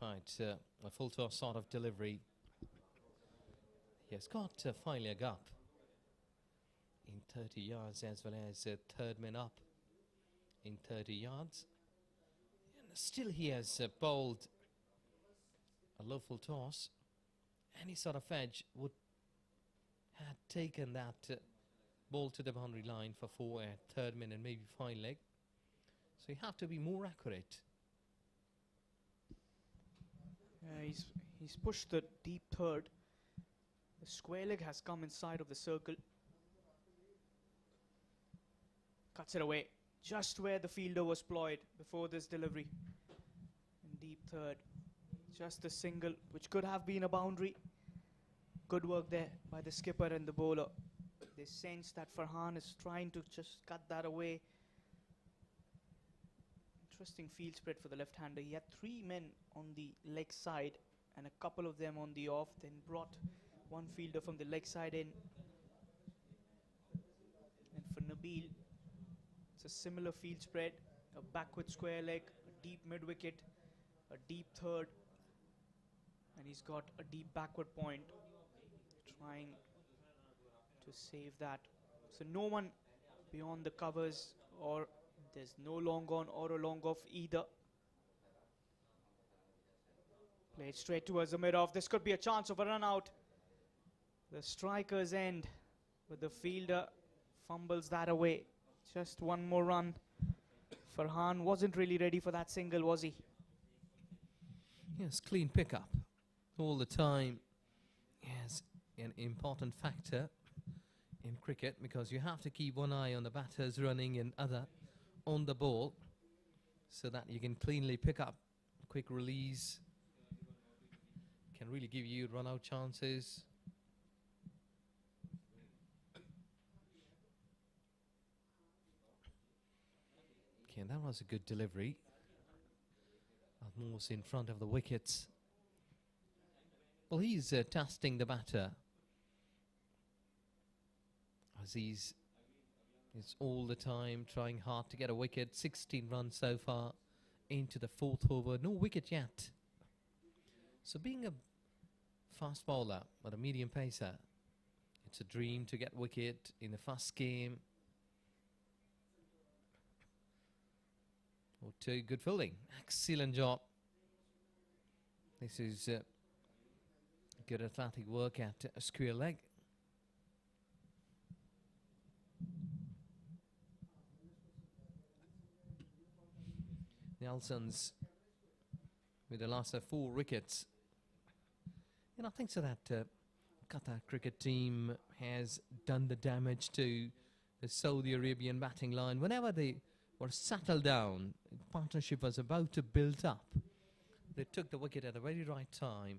Quite a full toss sort of delivery. He has got finally a gap in 30 yards, as well as third man up in 30 yards. And still he has bowled a low full toss. Any sort of edge would have taken that ball to the boundary line for 4 at third man and maybe fine leg. So you have to be more accurate. He's pushed the deep third. The square leg has come inside of the circle. Cuts it away, just where the fielder was ployed before this delivery. And deep third, just a single, which could have been a boundary. Good work there by the skipper and the bowler. They sense that Farhan is trying to just cut that away. Interesting field spread for the left-hander. He had 3 men on the leg side and a couple of them on the off, then brought one fielder from the leg side in. And for Nabil, it's a similar field spread, a backward square leg, a deep mid-wicket, a deep third, and he's got a deep backward point, trying to save that. So no one beyond the covers, or there's no long on or a long off either. Played straight towards the mid-off. This could be a chance of a run out. The striker's end, but the fielder fumbles that away. Just one more run. Farhan wasn't really ready for that single, was he? Yes, clean pickup all the time. Yes, an important factor in cricket, because you have to keep one eye on the batters running and other on the ball, so that you can cleanly pick up. Quick release can really give you run out chances. Okay, that was a good delivery. Almost in front of the wickets. Well, he's testing the batter. As he's all the time trying hard to get a wicket. 16 runs so far into the 4th over. No wicket yet. So being a fast bowler or a medium pacer, it's a dream to get wicket in the first game. Or two, good fielding. Excellent job. This is good athletic work at a square leg. Nelson's with the last of 4 wickets. And I think so that Qatar cricket team has done the damage to the Saudi Arabian batting line. Whenever they were settled down, partnership was about to build up. They took the wicket at the very right time.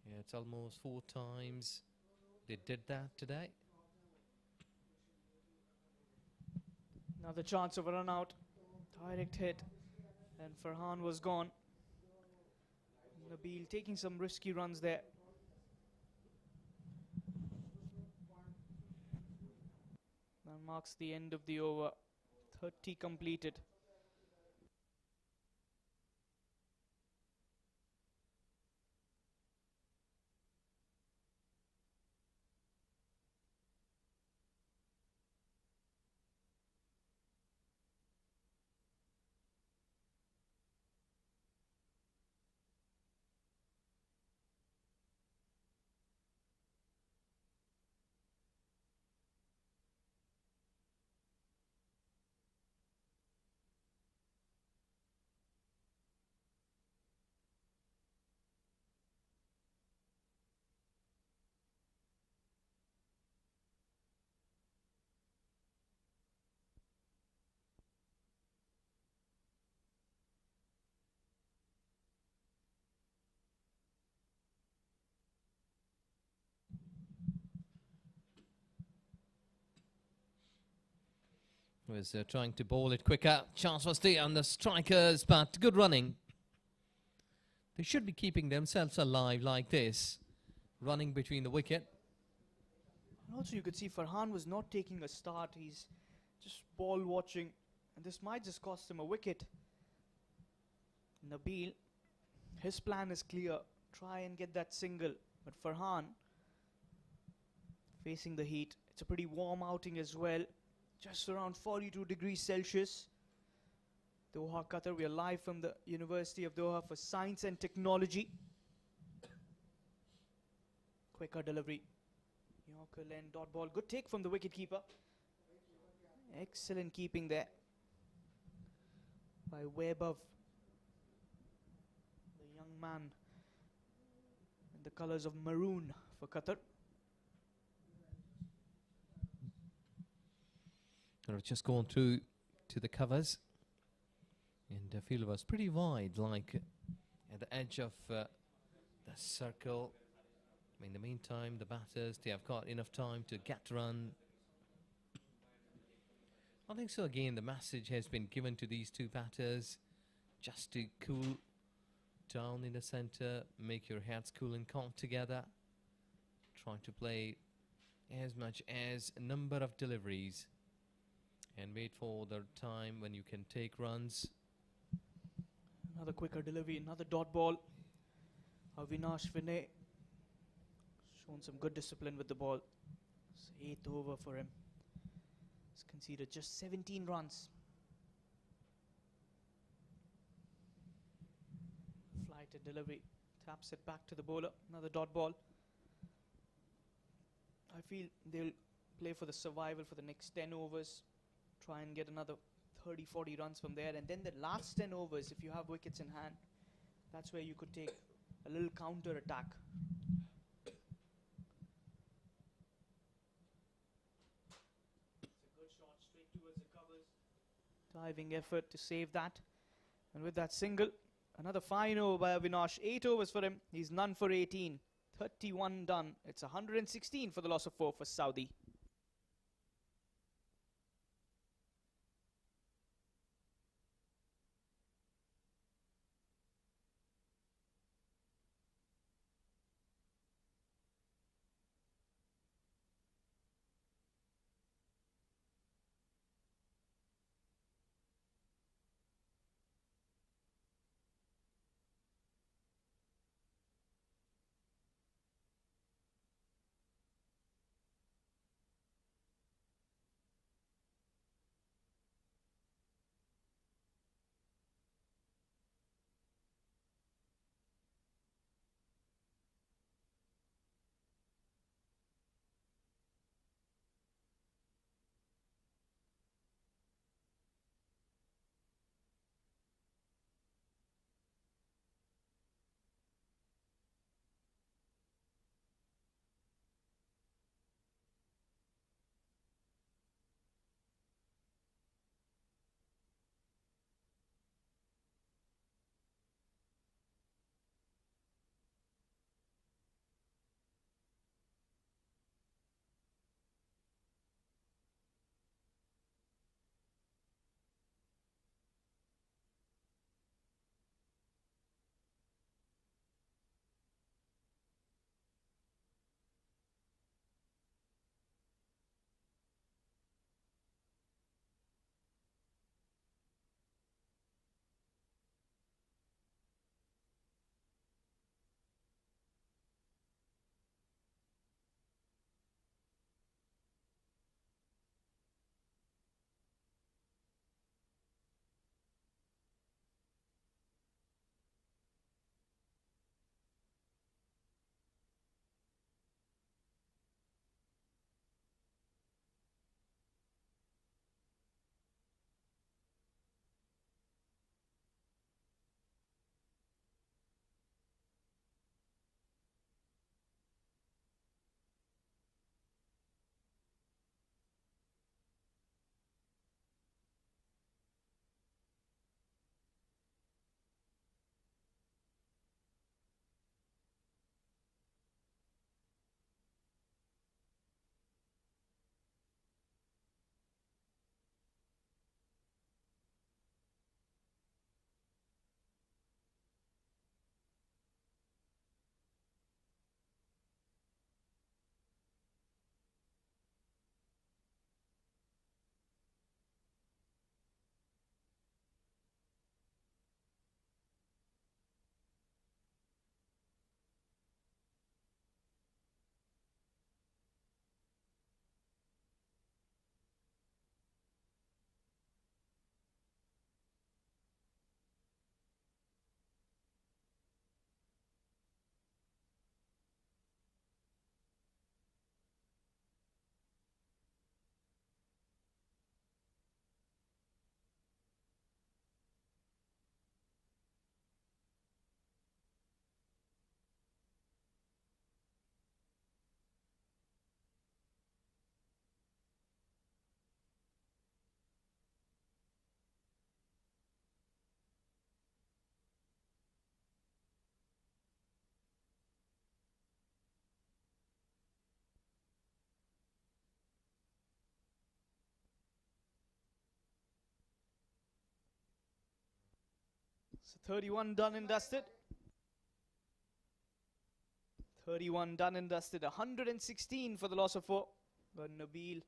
Yeah, it's almost 4 times they did that today. Another chance of a run out. Direct hit. And Farhan was gone. Nabil taking some risky runs there. That marks the end of the over. 30 completed. Was trying to bowl it quicker. Chance was there on the strikers, but good running. They should be keeping themselves alive like this, running between the wicket. And also you could see Farhan was not taking a start. He's just ball watching. And this might just cost him a wicket. Nabil, his plan is clear. Try and get that single. But Farhan, facing the heat. It's a pretty warm outing as well. Just around 42 degrees Celsius. Doha, Qatar. We are live from the University of Doha for Science and Technology. Quicker delivery. Yorker Len dot ball. Good take from the wicketkeeper. Excellent keeping there by way above the young man in the colors of maroon for Qatar. Just gone through to the covers, and the field was pretty wide, like at the edge of the circle. In the meantime, the batters, they have got enough time to get run. I think so. Again, the message has been given to these 2 batters just to cool down in the center, make your heads cool and calm together. Try to play as much as a number of deliveries and wait for the time when you can take runs. Another quicker delivery, another dot ball. Avinash Vinay shown some good discipline with the ball. It's 8th over for him. He's conceded just 17 runs. Flighted delivery, taps it back to the bowler. Another dot ball. I feel they'll play for the survival for the next 10 overs. Try and get another 30-40 runs from there, and then the last 10 overs, if you have wickets in hand, that's where you could take a little counter attack. It's a good shot straight towards the covers. Diving effort to save that, and with that single, another fine over by Avinash. 8 overs for him. He's none for 18. 31 done. It's 116 for the loss of 4 for Saudi. So 31 done and dusted. 31 done and dusted. 116 for the loss of 4. Got Nabil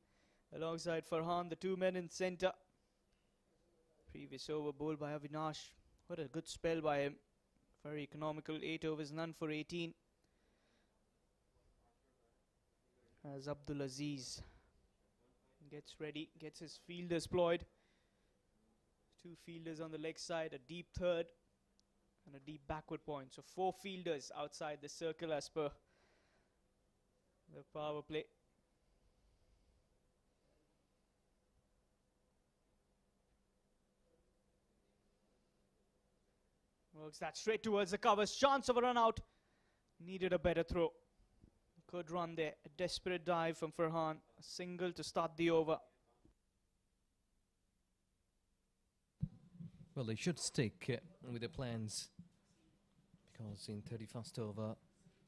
alongside Farhan, the 2 men in centre. Previous over bowled by Avinash. What a good spell by him. Very economical. 8 overs, none for 18. As Abdul Aziz gets ready, gets his fielders ployed. 2 fielders on the leg side, a deep third and a deep backward point. So 4 fielders outside the circle as per the power play. Works that straight towards the covers. Chance of a run out. Needed a better throw. Good run there. A desperate dive from Farhan. A single to start the over. Well, they should stick with their plans, because in 31st over,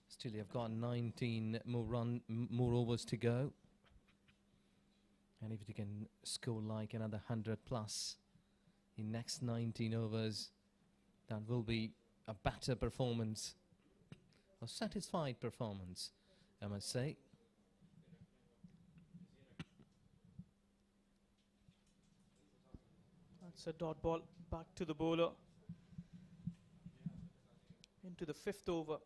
still you've got 19 more overs to go. And if you can score like another 100 plus in next 19 overs, that will be a better performance, a satisfied performance, I must say. That's a dot ball back to the bowler. Into the 5th over.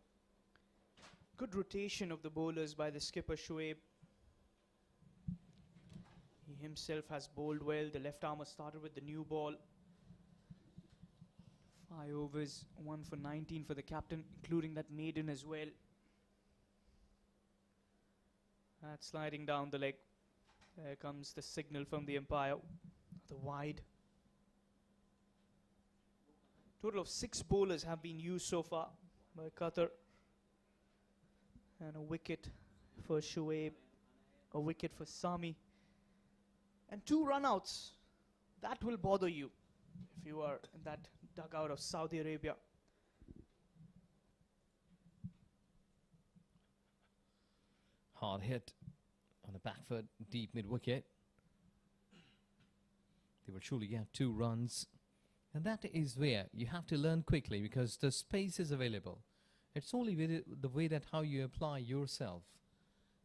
Good rotation of the bowlers by the skipper Shoaib. He himself has bowled well. The left armer started with the new ball. 5 overs, 1 for 19 for the captain, including that maiden as well. That's sliding down the leg. There comes the signal from the umpire. The wide. Total of 6 bowlers have been used so far by Qatar. And a wicket for Shoaib, a wicket for Sami, and 2 runouts. That will bother you if you are in that dugout of Saudi Arabia. Hard hit on the back foot, deep mid-wicket. They will surely get 2 runs. And that is where you have to learn quickly, because the space is available. It's only with the way that how you apply yourself.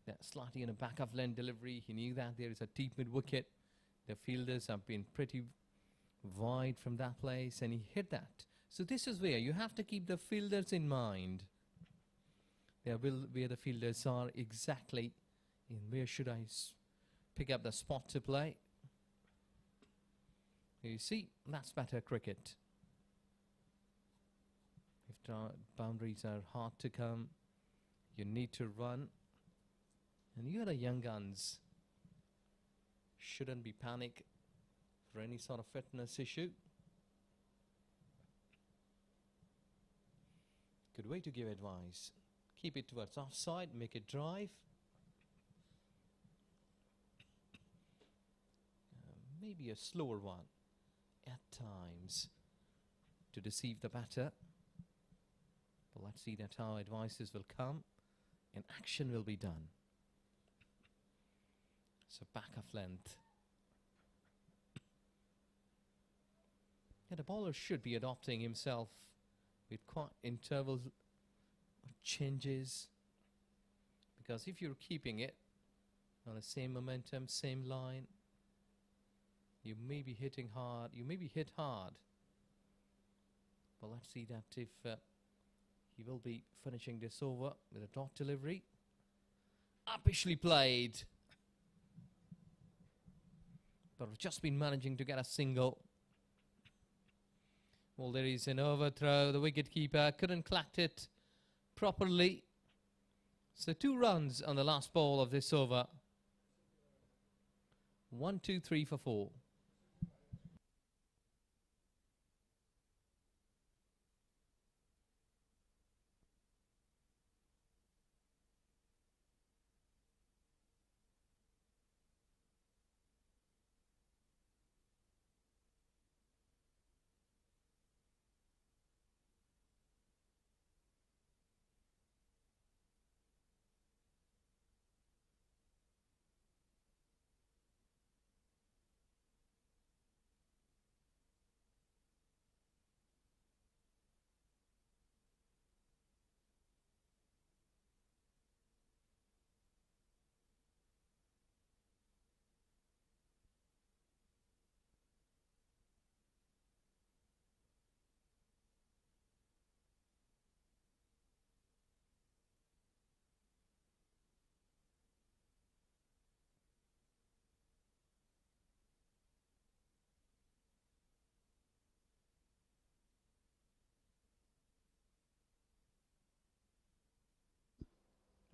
That slightly in a back of length delivery, he knew that there is a deep mid-wicket. The fielders have been pretty wide from that place, and he hit that. So this is where you have to keep the fielders in mind. Where the fielders are exactly, in where should I pick up the spot to play. You see, that's better cricket. If boundaries are hard to come, you need to run. And you are the young guns. Shouldn't be panic for any sort of fitness issue. Good way to give advice. Keep it towards offside, make it drive. Maybe a slower one at times to deceive the batter. But let's see that how advices will come and action will be done. So back of length. And the bowler should be adopting himself with quite interval changes, because if you're keeping it on the same momentum, same line, you may be hitting hard, you may be hit hard. But let's see that if he will be finishing this over with a dot delivery. Uppishly played, but we've just been managing to get a single. Well, there is an overthrow. The wicket-keeper couldn't collect it properly. So 2 runs on the last ball of this over. 1, 2, 3 for 4.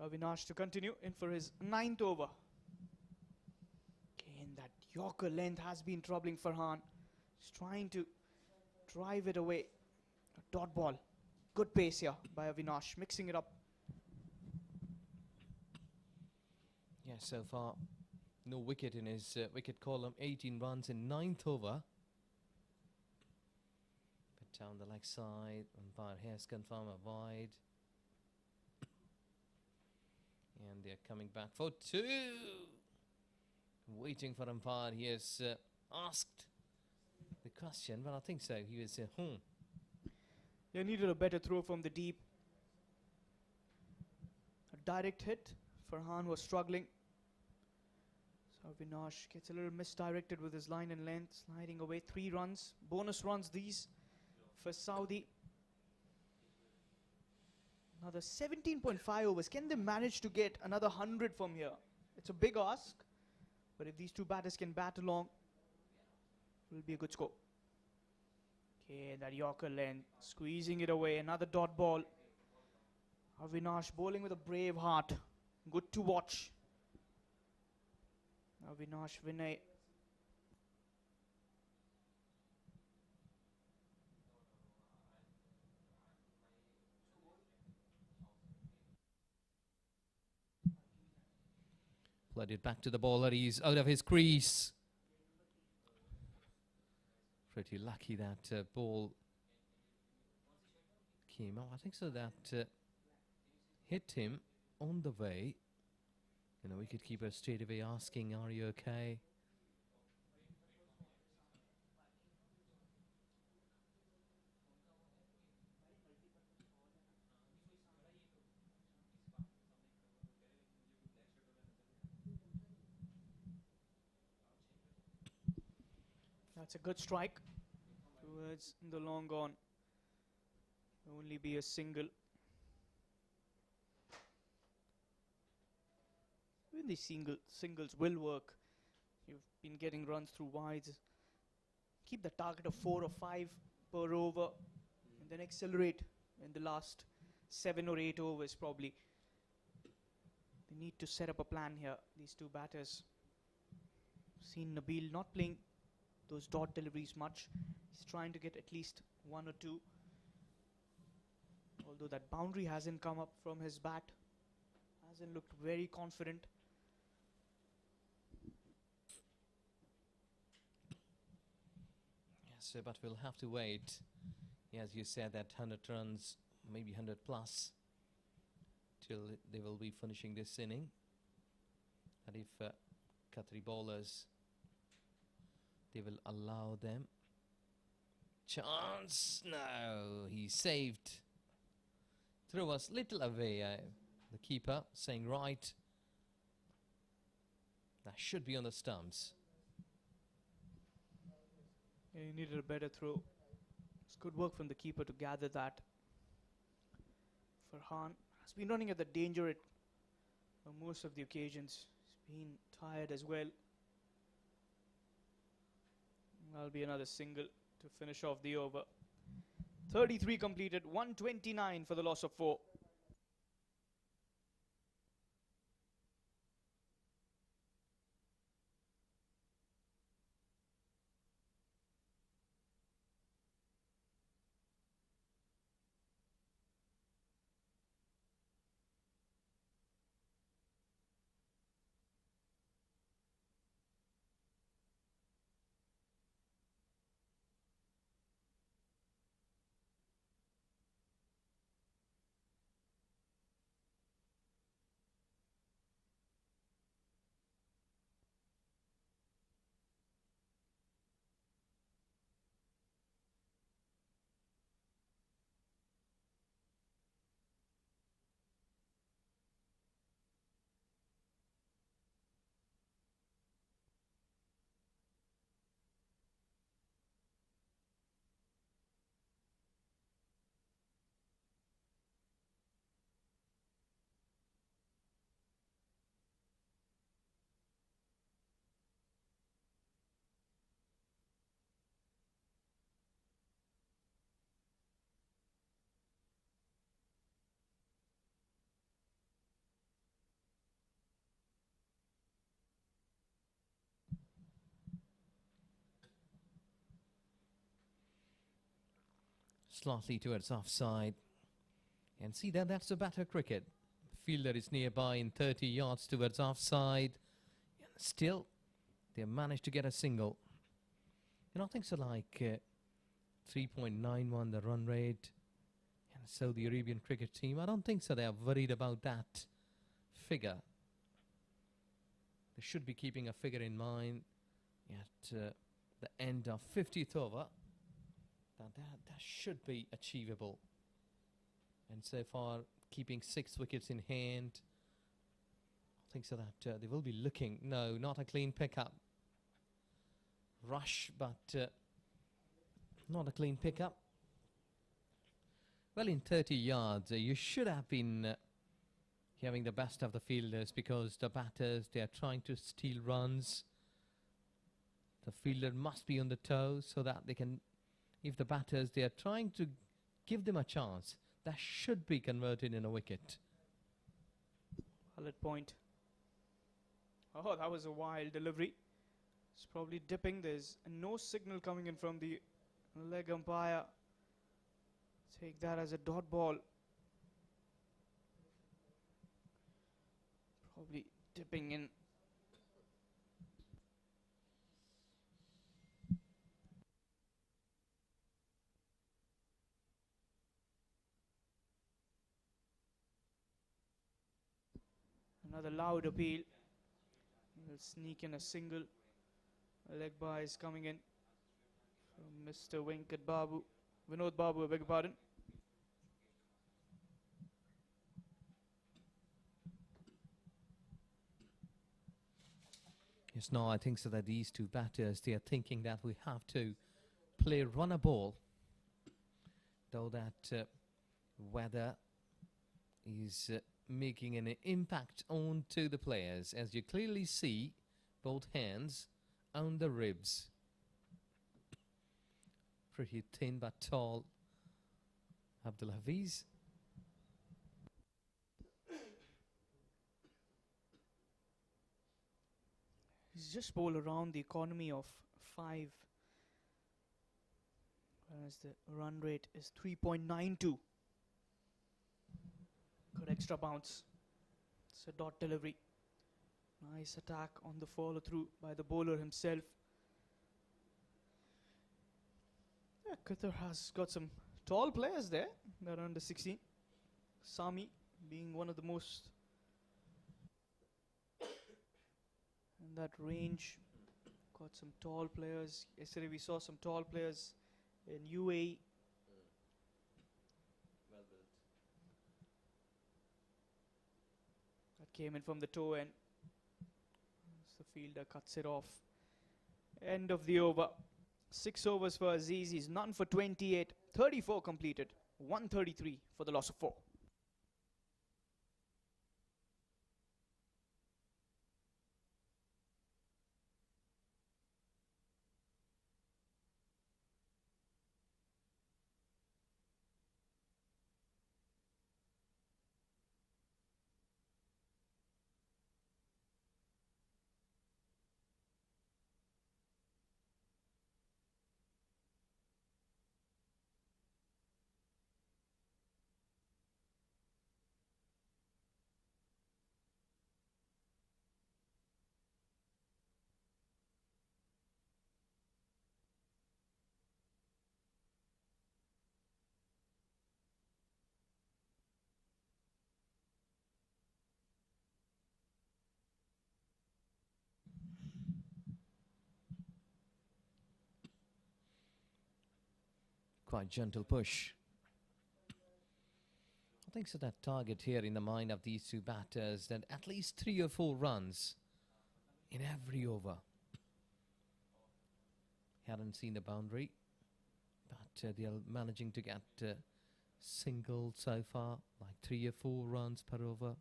Avinash to continue in for his 9th over. Again, that Yorker length has been troubling Farhan. He's trying to drive it away. A dot ball. Good pace here by Avinash, mixing it up. Yeah, so far, no wicket in his wicket column. 18 runs in 9th over. But down the leg side, umpire has confirmed a wide. And they're coming back for 2. Waiting for umpire. He has asked the question, but I think so. He was They needed a better throw from the deep. A direct hit. Farhan was struggling. So Avinash gets a little misdirected with his line and length, sliding away. 3 runs. Bonus runs these for Saudi. Another 17.5 overs. Can they manage to get another 100 from here? It's a big ask, but if these two batters can bat along, it will be a good score. Okay, that Yorker length, squeezing it away. Another dot ball. Avinash bowling with a brave heart. Good to watch. Avinash Vinay. played it back to the bowler. He's out of his crease. Pretty lucky that ball came out. I think so that hit him on the way. You know, wicketkeeper straight away asking, "Are you okay?" That's a good strike. Towards the long on. Only be a single. Even these singles will work. You've been getting runs through wides. Keep the target of 4 or 5 per over, and then accelerate in the last 7 or 8 overs probably. They need to set up a plan here, these two batters. Seen Nabil not playing those dot deliveries much. He's trying to get at least 1 or 2. Although that boundary hasn't come up from his bat. Hasn't looked very confident. Yes, but we'll have to wait. Yeah, as you said, that 100 runs, maybe 100 plus, till they will be finishing this inning. And if Qatari bowlers, they will allow them. Chance! No, he saved. Threw us little away. The keeper saying right. That should be on the stumps. Yeah, he needed a better throw. It's good work from the keeper to gather that. Farhan has been running at the danger at most of the occasions. He's been tired as well. That'll be another single to finish off the over. 33 completed, 129 for the loss of 4. slightly towards offside. And see that that's a better cricket. Fielder is nearby in 30 yards towards offside. And still, they managed to get a single. And I think so, like 3.91 the run rate. And so the Arabian cricket team, I don't think so they are worried about that figure. They should be keeping a figure in mind at the end of 50th over. That should be achievable. And so far, keeping 6 wickets in hand, I think so that they will be looking. No, not a clean pickup. Rush, but not a clean pickup. Well, in 30 yards, you should have been having the best of the fielders, because the batters, they are trying to steal runs. The fielder must be on the toes so that they can, if the batters, they are trying to give them a chance, that should be converted in a wicket. Valid point. Oh, that was a wild delivery. It's probably dipping. There's no signal coming in from the leg umpire. Take that as a dot ball. Probably dipping in. Another loud appeal. We'll sneak in a single. A leg by is coming in from Mr. Vinod Babu, I beg your pardon. Yes, no, I think so that these two batters, they are thinking that we have to play run a ball, though that weather is making an impact on to the players, as you clearly see both hands on the ribs. Pretty thin but tall Abdul Hafiz. He's just bowled around the economy of 5, whereas the run rate is 3.92. Good extra bounce. It's a dot delivery. Nice attack on the follow through by the bowler himself. Yeah, Qatar has got some tall players there that are under 16. Sami being one of the most in that range. Got some tall players. Yesterday we saw some tall players in UAE. Well built. That came in from the toe end. As the fielder cuts it off. End of the over. 6 overs for Aziz. He's none for 28. 34 completed. 133 for the loss of 4. Quite gentle push. I think so that target here in the mind of these two batters, that at least 3 or 4 runs in every over. Hadn't seen the boundary, but they are managing to get single so far, like 3 or 4 runs per over.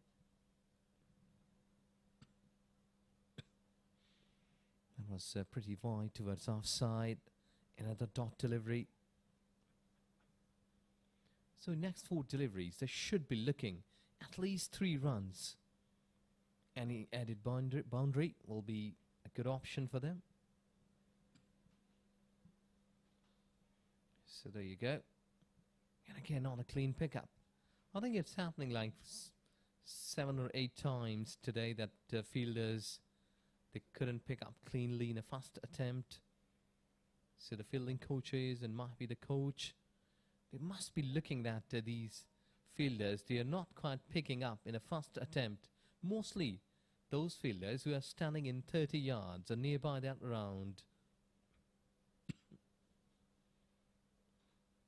That was pretty wide towards offside. Another dot delivery. So next 4 deliveries, they should be looking at least 3 runs. Any added boundary will be a good option for them. So there you go. And again, not a clean pickup. I think it's happening like 7 or 8 times today that fielders, they couldn't pick up cleanly in a first attempt. So the fielding coaches and might be the coach, they must be looking at these fielders. They are not quite picking up in a first attempt. Mostly those fielders who are standing in 30 yards or nearby that round.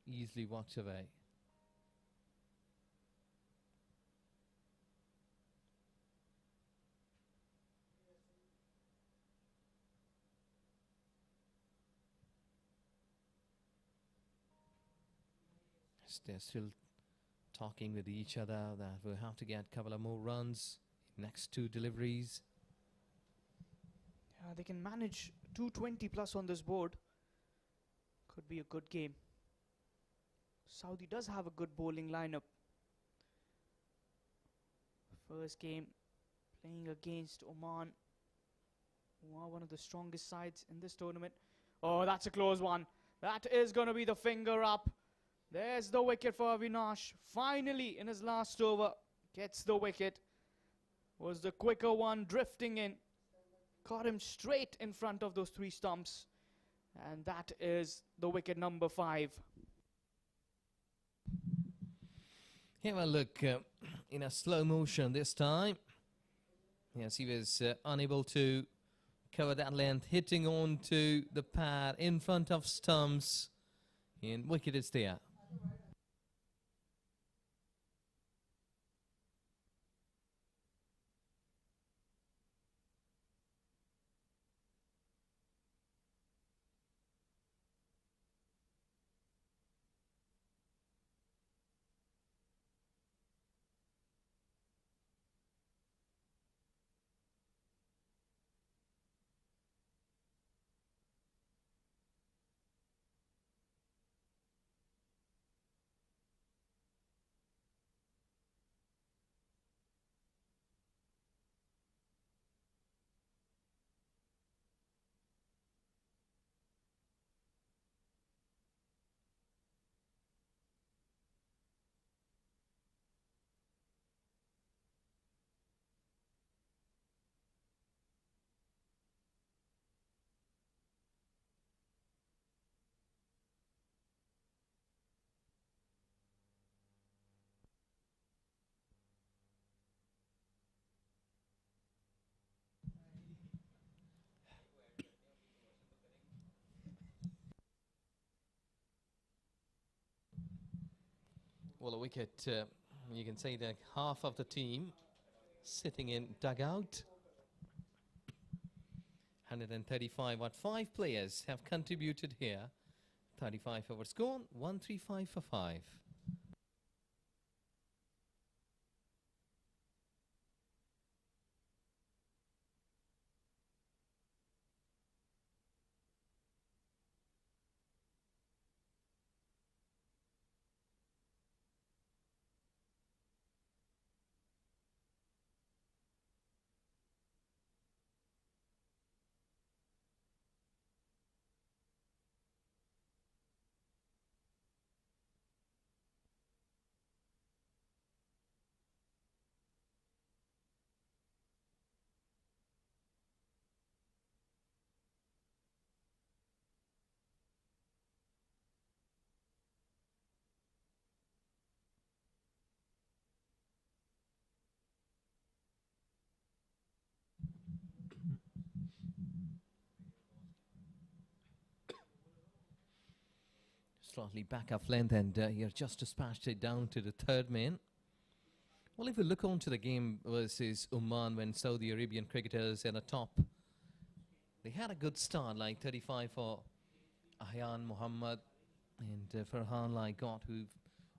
Easily watch away. They're still talking with each other that we'll have to get a couple of more runs in next 2 deliveries. Yeah, they can manage 220 plus on this board. Could be a good game. Saudi does have a good bowling lineup. First game playing against Oman, who are one of the strongest sides in this tournament. Oh, that's a close one. That is going to be the finger up. There's the wicket for Avinash. Finally, in his last over, gets the wicket. Was the quicker one drifting in. Caught him straight in front of those 3 stumps. And that is the wicket number 5. Have a look in a slow motion this time. Yes, he was unable to cover that length, hitting onto the pad in front of stumps. And wicket is there. Well, a wicket, you can say that half of the team sitting in dugout. 135, what 5 players have contributed here. 35 overs gone, 135 for 5. Slightly back of length, and here just dispatched it down to the 3rd man. Well, if you look onto the game versus Oman, when Saudi Arabian cricketers at the top, they had a good start, like 35 for Ahyan Muhammad, and Farhan Lai got who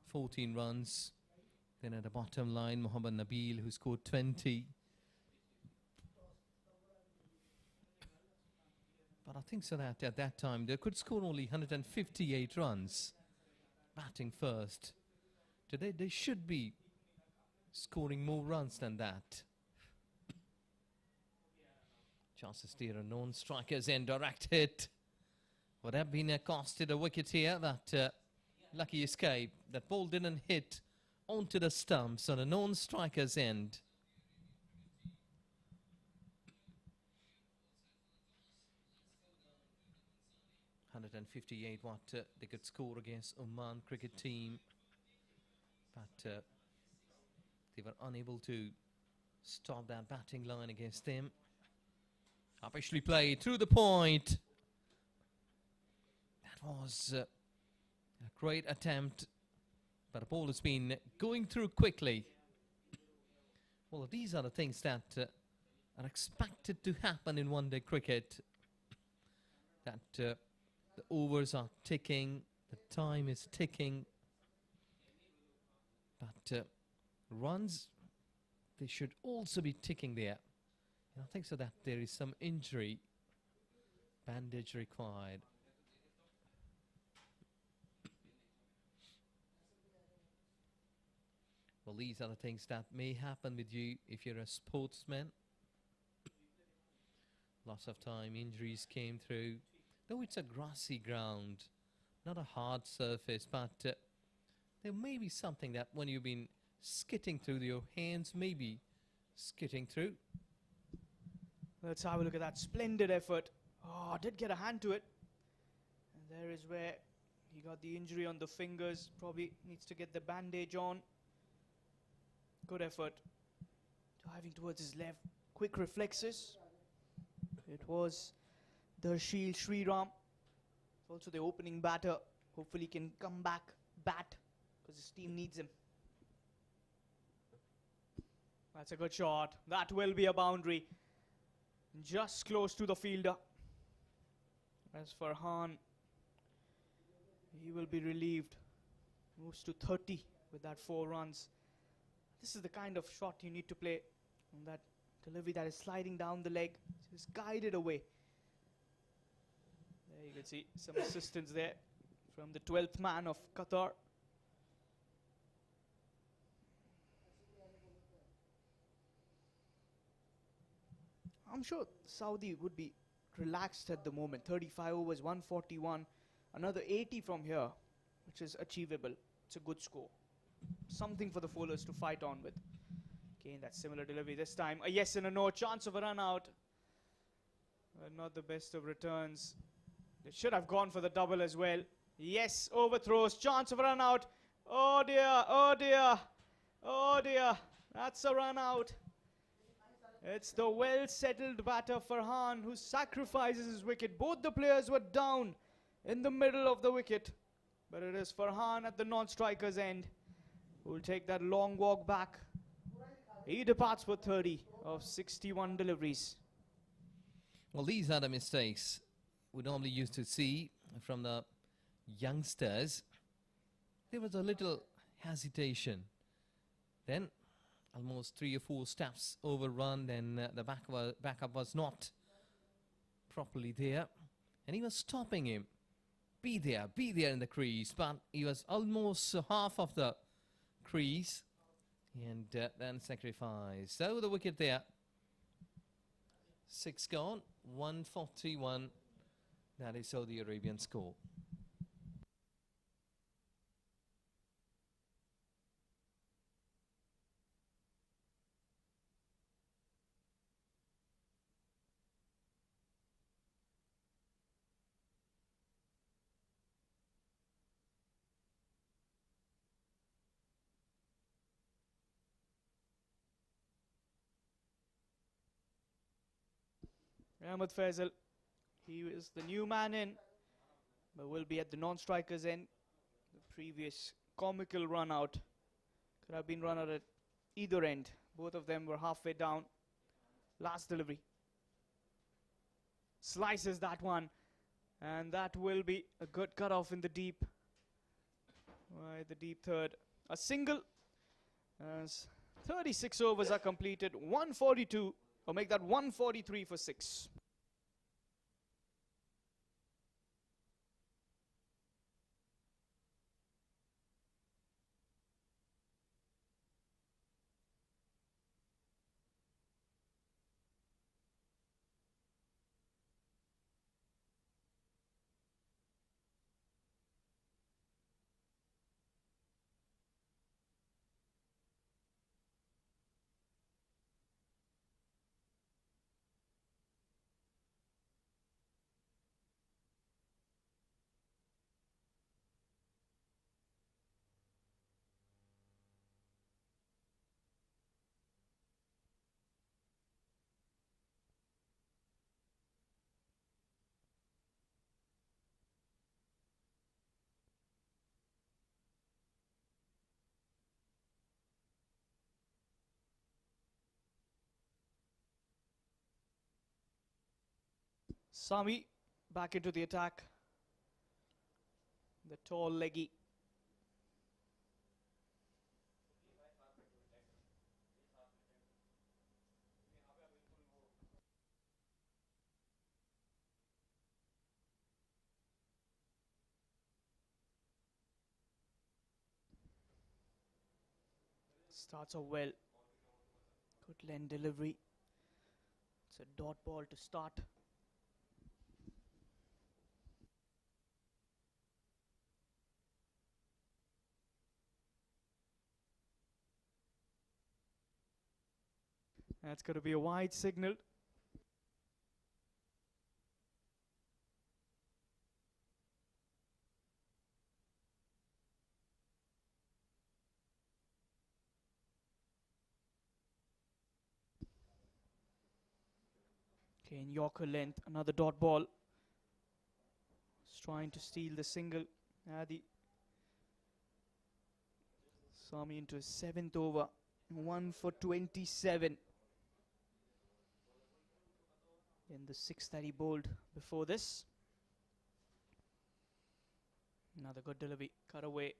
14 runs. Then at the bottom line, Muhammad Nabil, who scored 20. But I think so that at that time they could score only 158 runs batting first. Today they should be scoring more runs than that. Chances there are known strikers and direct hit. Would have been costed a wicket here, that lucky escape. that ball didn't hit onto the stumps on a non-striker's end. .158 what they could score against Oman cricket team, but they were unable to stop that batting line against them. Upishly played through the point. That was a great attempt, but the ball has been going through quickly. Well, these are the things that are expected to happen in one-day cricket. That the overs are ticking, the time is ticking, but runs, they should also be ticking there. And I think so that there is some injury, bandage required. Well, these are the things that may happen with you if you're a sportsman. Lots of time injuries came through. Though it's a grassy ground, not a hard surface, but there may be something that when you've been skitting through, your hands may be skitting through. Let's have a look at that splendid effort. Oh, did get a hand to it. And there is where he got the injury on the fingers. Probably needs to get the bandage on. Good effort. Diving towards his left. Quick reflexes. It was Darshil Sriram. Also the opening batter. Hopefully he can come back, bat, because his team needs him. That's a good shot. That will be a boundary. Just close to the fielder. As for Farhan, he will be relieved. Moves to 30 with that 4 runs. This is the kind of shot you need to play on that delivery that is sliding down the leg. Just guided away. There you can see some assistance there from the 12th man of Qatar. I'm sure Saudi would be relaxed at the moment. 35 overs, 141. Another 80 from here, which is achievable. It's a good score. Something for the bowlers to fight on with. Again, that similar delivery this time. A yes and a no. Chance of a run out. Not the best of returns. They should have gone for the double as well. Yes, overthrows. Chance of a run out. Oh dear, oh dear, oh dear. That's a run out. It's the well-settled batter Farhan who sacrifices his wicket. Both the players were down in the middle of the wicket. But it is Farhan at the non-striker's end who will take that long walk back. He departs for 30 of 61 deliveries. Well, these are the mistakes we normally used to see from the youngsters. There was a little hesitation. Then almost 3 or 4 steps overrun, and the backup was not properly there. And he was stopping him. Be there in the crease. But he was almost half of the crease. And then sacrificed. So the wicket there. 6 gone, 141. That is Saudi Arabian score. Ahmed Faisal, he is the new man in, but will be at the non-striker's end. The previous comical run out could have been run out at either end. Both of them were halfway down. Last delivery. Slices that one, and that will be a good cutoff in the deep. Right, the deep third. A single as 36 overs are completed. 142. Or make that 143 for 6. Sami back into the attack. The tall leggy. Starts off well. Good lane delivery. It's a dot ball to start. That's going to be a wide signal. Okay, in Yorker length, another dot ball. He's trying to steal the single. Adi. Sami into his 7th over. 1 for 27. In the 6 that he bowled before this. Another good delivery. Cut away.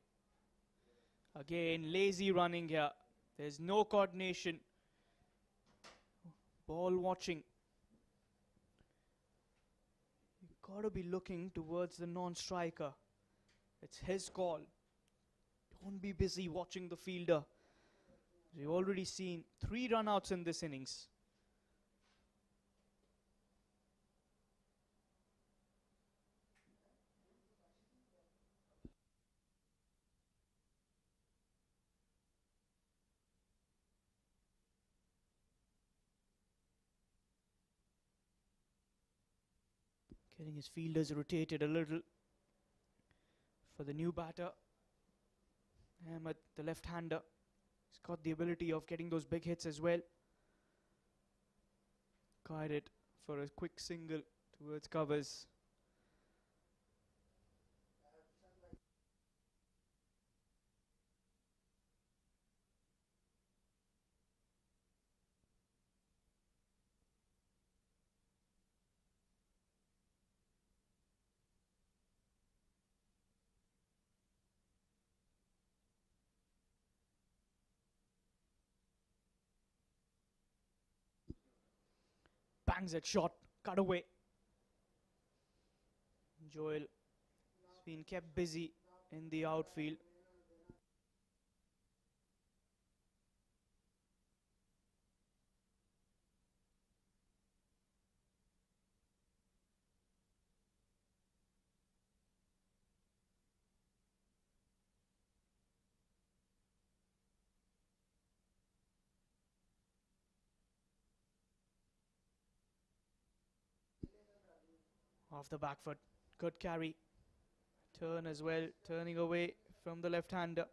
Again, lazy running here. There's no coordination. Ball watching. You've got to be looking towards the non-striker. It's his call. Don't be busy watching the fielder. We've already seen 3 run-outs in this innings. Getting his fielders rotated a little for the new batter. Ahmed, the left-hander, he's got the ability of getting those big hits as well. Guided for a quick single towards covers. Bangs that shot, cut away. Joel has been kept busy in the outfield. Off the back foot, good carry. Turn as well, turning away from the left-hander.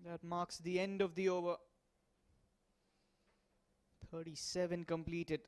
That marks the end of the over. 37 completed.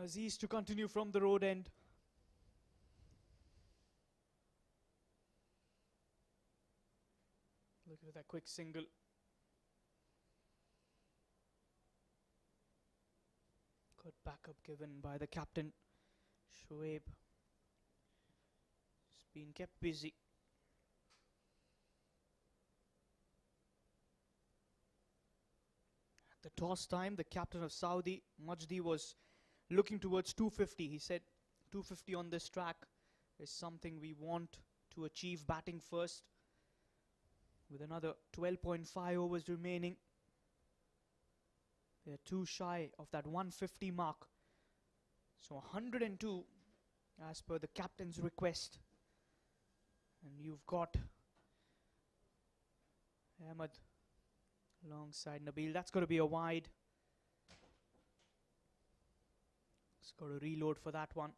Aziz to continue from the road end. Look at that quick single. Good backup given by the captain, Shoaib. He's been kept busy. The toss time, the captain of Saudi, Majdi, was looking towards 250. He said 250 on this track is something we want to achieve, batting first. With another 12.5 overs remaining, they're too shy of that 150 mark. So 102 as per the captain's request. And you've got Ahmed alongside Nabil. That's got to be a wide. It's got to reload for that one.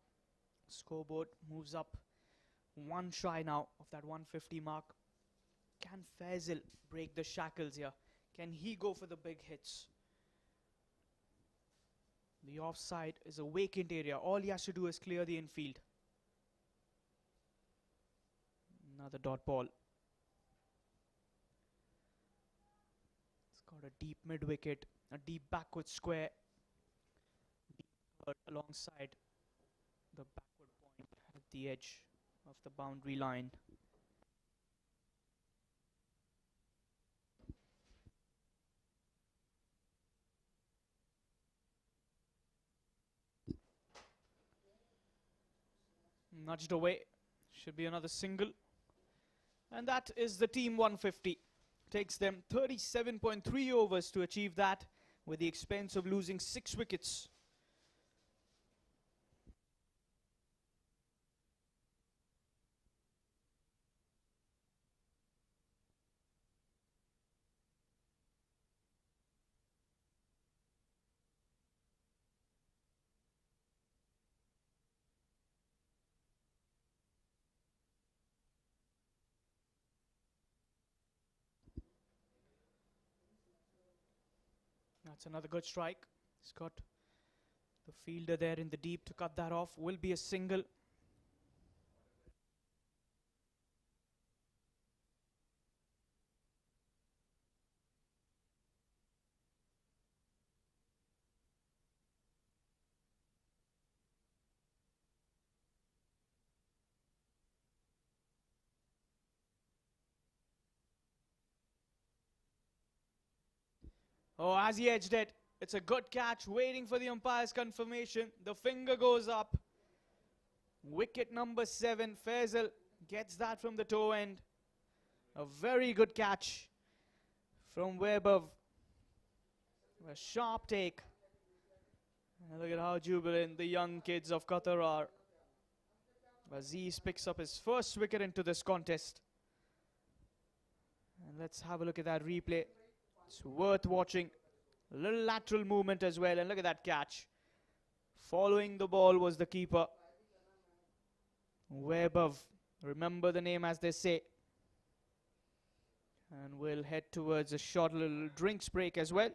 Scoreboard moves up one shy now of that 150 mark. Can Faisal break the shackles here? Can he go for the big hits? The offside is a vacant area. All he has to do is clear the infield. Another dot ball. It's got a deep mid wicket, a deep backward square, deep alongside the backward point at the edge of the boundary line. Nudged away. Should be another single. And that is the team 150. Takes them 37.3 overs to achieve that, with the expense of losing 6 wickets. That's another good strike. He's got the fielder there in the deep to cut that off. Will be a single. Oh, as he edged it, it's a good catch, waiting for the umpire's confirmation. The finger goes up. Wicket number 7, Faisal gets that from the toe end. A very good catch from way above. A sharp take. And look at how jubilant the young kids of Qatar are. Aziz picks up his first wicket into this contest. And let's have a look at that replay. It's worth watching. A little lateral movement as well. And look at that catch. Following the ball was the keeper. Way above. Remember the name, as they say. And we'll head towards a short little drinks break as well.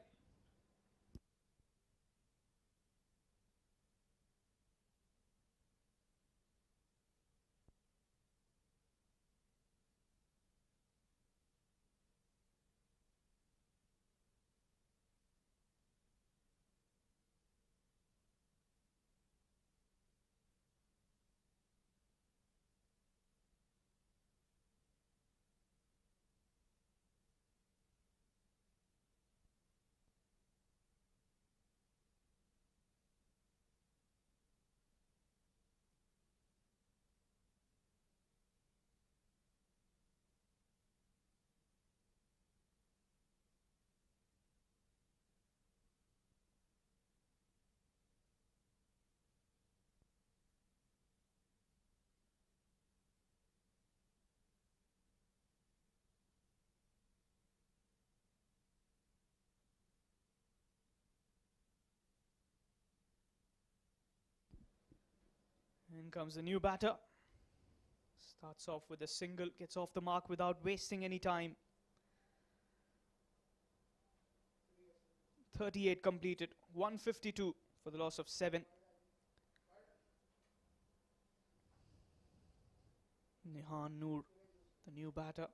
In comes the new batter. Starts off with a single, gets off the mark without wasting any time. 38 completed, 152 for the loss of 7. Nihan Noor, the new batter.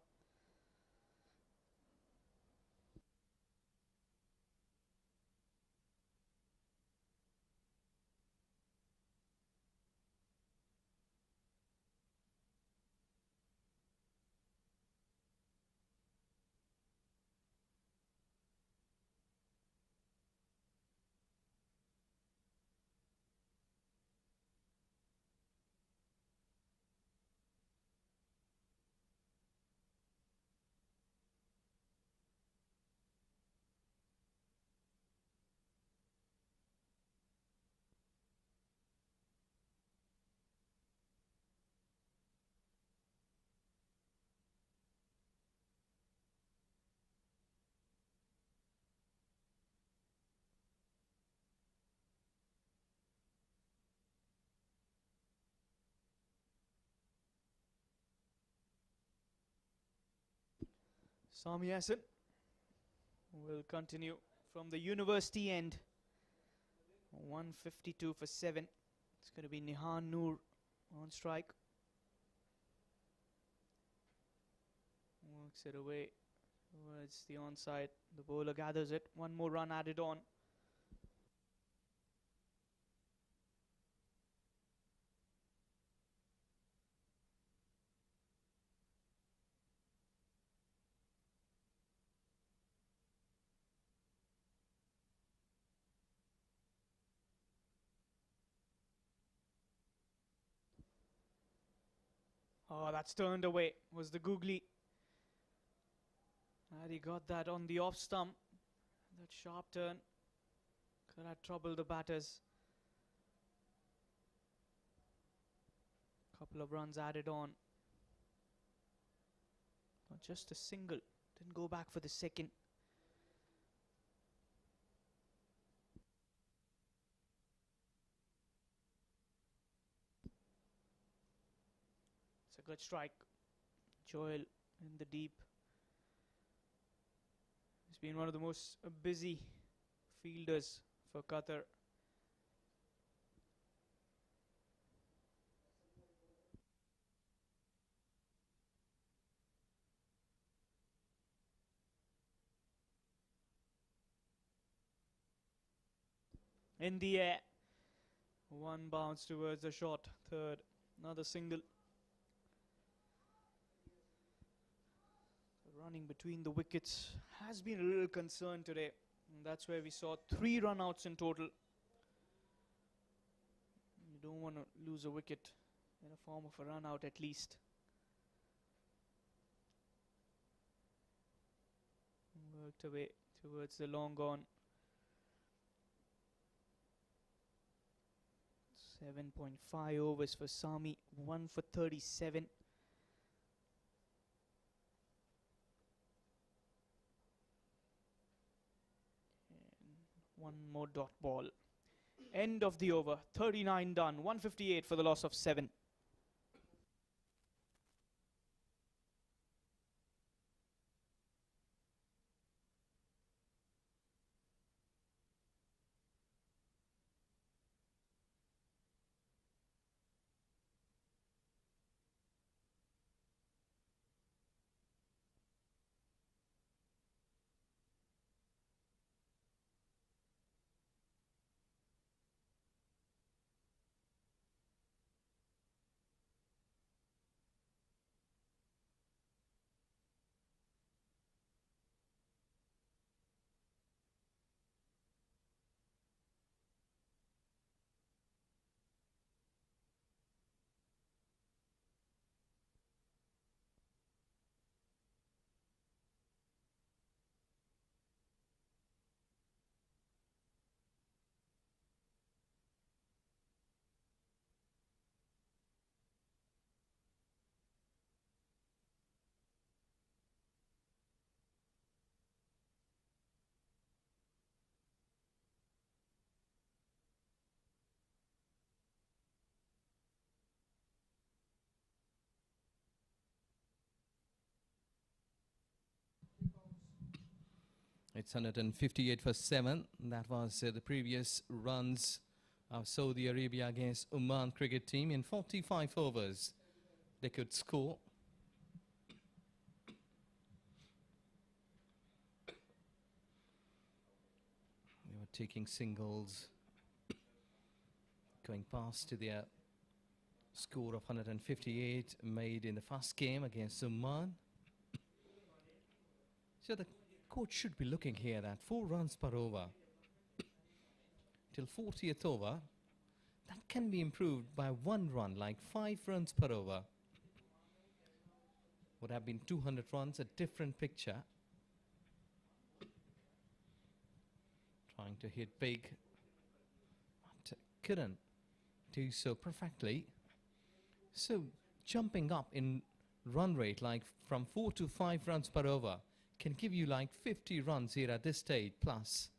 Sami Hassan will continue from the university end. 152 for 7. It's going to be Nihan Noor on strike. Works it away towards the onside. The bowler gathers it. One more run added on. Oh, that's turned away. Was the googly. And he got that on the off stump. That sharp turn could have troubled the batters. Couple of runs added on. Not just a single. Didn't go back for the second. It's a good strike. Joel in the deep. He's been one of the most busy fielders for Qatar. In the air. One bounce towards the short. Third. Another single. Running between the wickets has been a little concern today. And that's where we saw 3 run-outs in total. You don't want to lose a wicket in a form of a run-out at least. Worked away towards the long gone. 7.5 overs for Sami. 1 for 37. One more dot ball. End of the over. 39 done. 158 for the loss of 7. It's 158 for 7. That was the previous runs of Saudi Arabia against Oman cricket team in 45 overs. They could score. They were taking singles, going past to their score of 158 made in the first game against Oman. So the coach should be looking here at 4 runs per over till 40th over. That can be improved by 1 run, like 5 runs per over. Would have been 200 runs, a different picture. Trying to hit big, but couldn't do so perfectly. So jumping up in run rate, like from 4 to 5 runs per over, can give you like 50 runs here at this stage plus.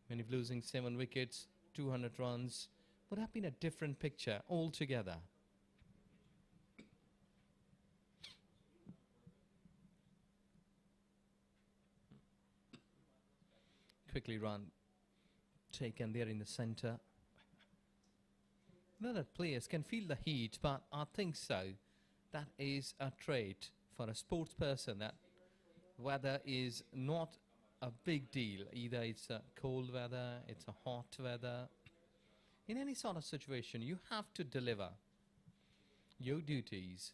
When you're losing 7 wickets, 200 runs, would have been a different picture altogether. quickly run taken there in the center. Not that players can feel the heat, but I think so. That is a trait for a sports person, that weather is not a big deal. Either it's a cold weather, it's a hot weather. In any sort of situation, you have to deliver your duties.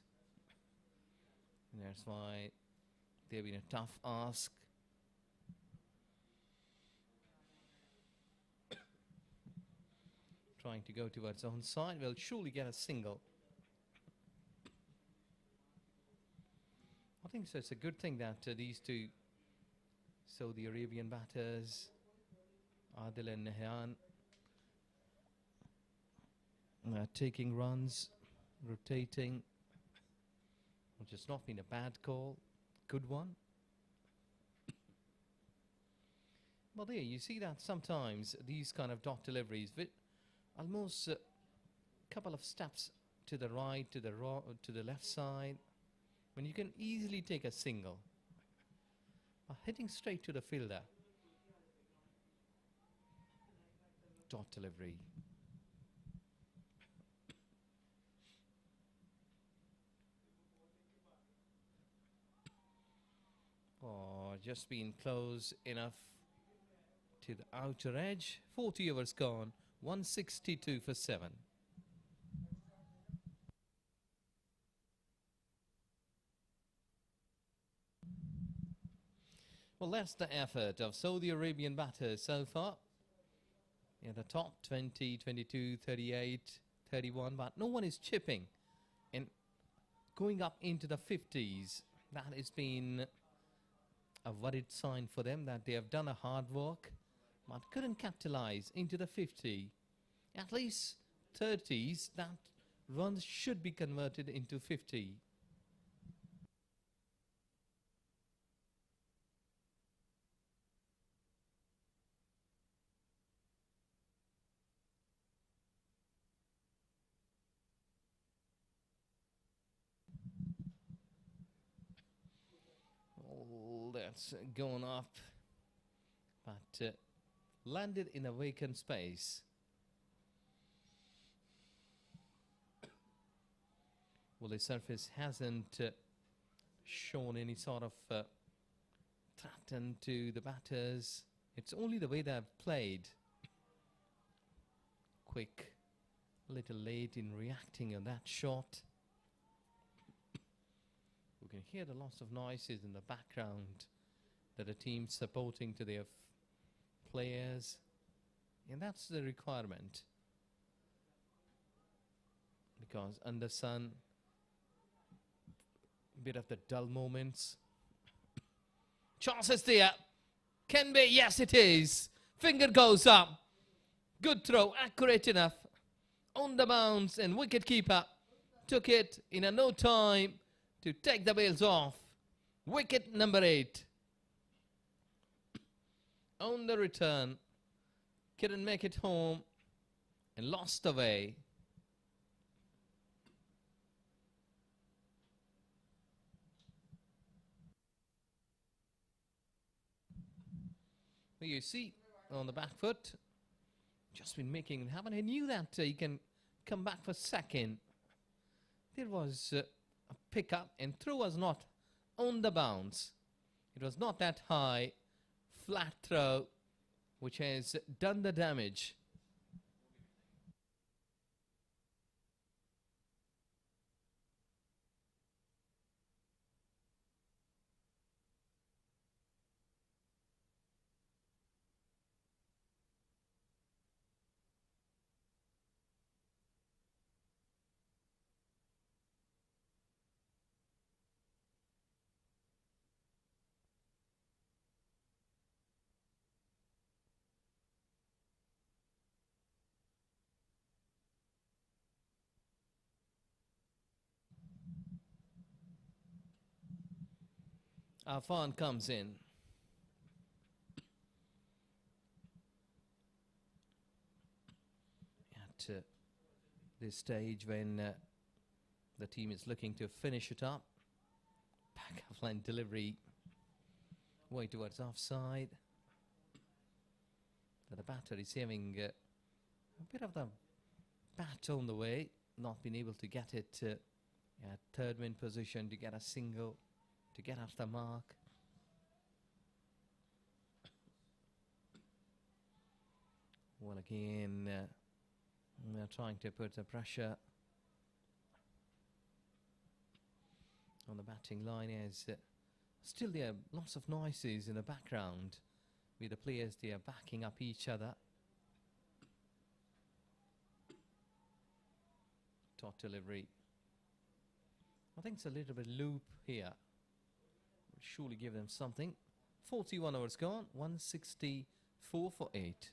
And that's why they've been a tough ask. Trying to go towards onside, will surely get a single. I think so. It's a good thing that these two Saudi Arabian batters, Adil and Nahyan, taking runs, rotating, which has not been a bad call. Good one. Well, there you see that sometimes these kind of dot deliveries, almost a couple of steps to the right, to the left side, when you can easily take a single. Hitting straight to the fielder. Dot delivery. Oh, just been close enough to the outer edge. 40 overs gone. 162 for 7. Well, that's the effort of Saudi Arabian batters so far. Yeah, the top 20, 22, 38, 31, but no one is chipping and going up into the 50s. That has been a worried sign for them, that they have done a hard work but couldn't capitalize into the 50. At least 30s, that runs should be converted into 50. Oh, that's gone up, but landed in a vacant space. Well, the surface hasn't shown any sort of threat to the batters. It's only the way they've played. Quick, a little late in reacting on that shot. We can hear the lots of noises in the background that the team's supporting to their players, and that's the requirement, because under sun, bit of the dull moments. Chances there, can be, yes it is. Finger goes up, good throw, accurate enough, on the bounce, and wicket keeper took it in a no time to take the bails off. Wicket number 8. On the return, couldn't make it home and lost away. You see, on the back foot, just been making it happen. He knew that he can come back for second. There was a pick-up, and throw was not on the bounce. It was not that high. Flat throw, which has done the damage. Afan comes in. At this stage, when the team is looking to finish it up, back of line delivery, way towards offside. that the batter is having a bit of the bat on the way, not being able to get it at third man position to get a single, to get off the mark. Well, again, they're trying to put the pressure on the batting line as still there are lots of noises in the background with the players. They are backing up each other. Top delivery. I think it's a little bit loop here. Will surely give them something. 41 overs gone. 164 for 8.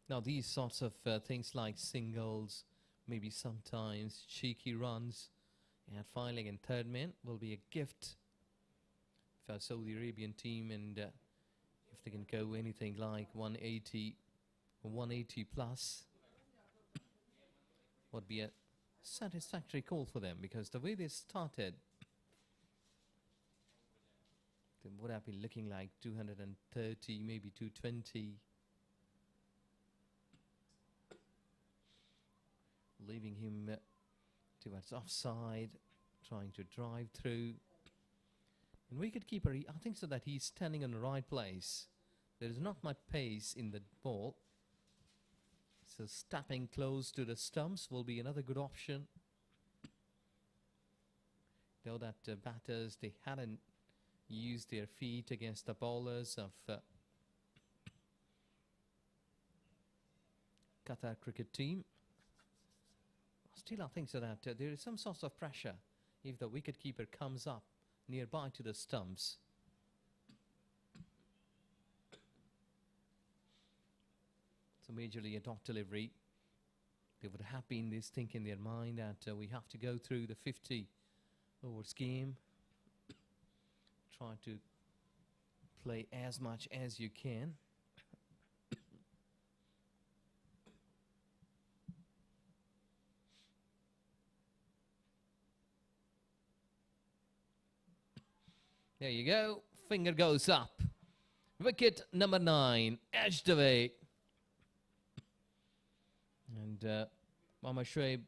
Now these sorts of things like singles, maybe sometimes cheeky runs and filing in third man will be a gift for Saudi Arabian team, and if they can go anything like 180 or 180 plus would be a satisfactory call for them, because the way they started, they would have been looking like 230, maybe 220. Leaving him towards offside, trying to drive through. And wicketkeeper, I think so that he's standing in the right place. There is not much pace in the ball. So stepping close to the stumps will be another good option. Though that batters, they hadn't used their feet against the bowlers of Qatar cricket team. Still, I think so that there is some sort of pressure if the wicketkeeper comes up nearby to the stumps. So majorly a dot delivery. They would have been this thing in their mind that we have to go through the 50 overs game. Try to play as much as you can. There you go. Finger goes up. Wicket number 9, edged away. And Mohammad Shoaib,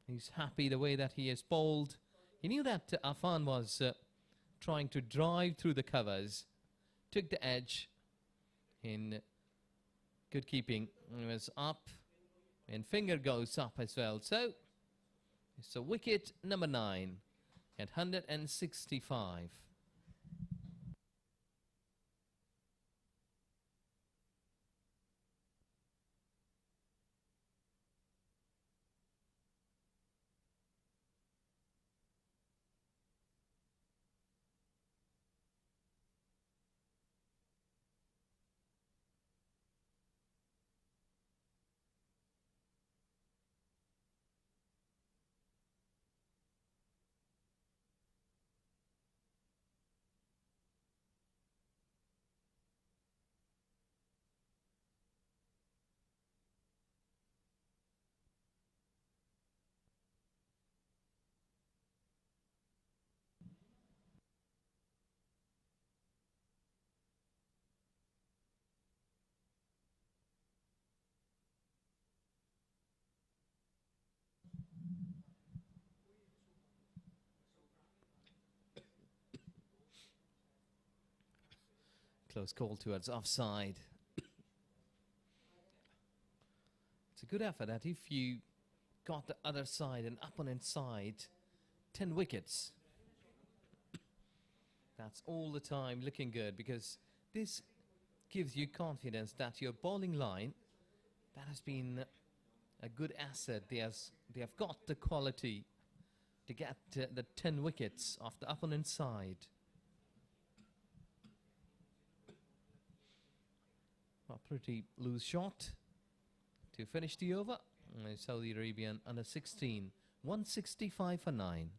he's happy the way that he has bowled. He knew that Afan was trying to drive through the covers. Took the edge in good keeping. He was up. And finger goes up as well. So, it's a wicket number 9 at 165. Close call towards offside. It's a good effort that if you got the other side and opponent side, 10 wickets. That's all the time looking good, because this gives you confidence that your bowling line, that has been a good asset. They have got the quality to get the 10 wickets of the opponent's side. A pretty loose shot to finish the over. Saudi Arabian under 16, 165 for 9.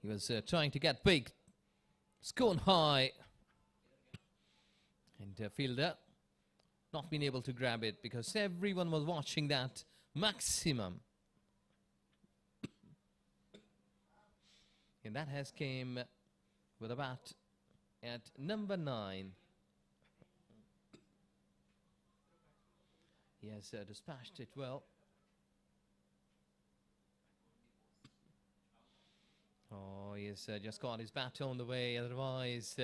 He was trying to get big, scored high, and fielder not being able to grab it because everyone was watching that maximum. And that has came with a bat at number 9. He has dispatched it well. Oh, he has just got his bat on the way. Otherwise,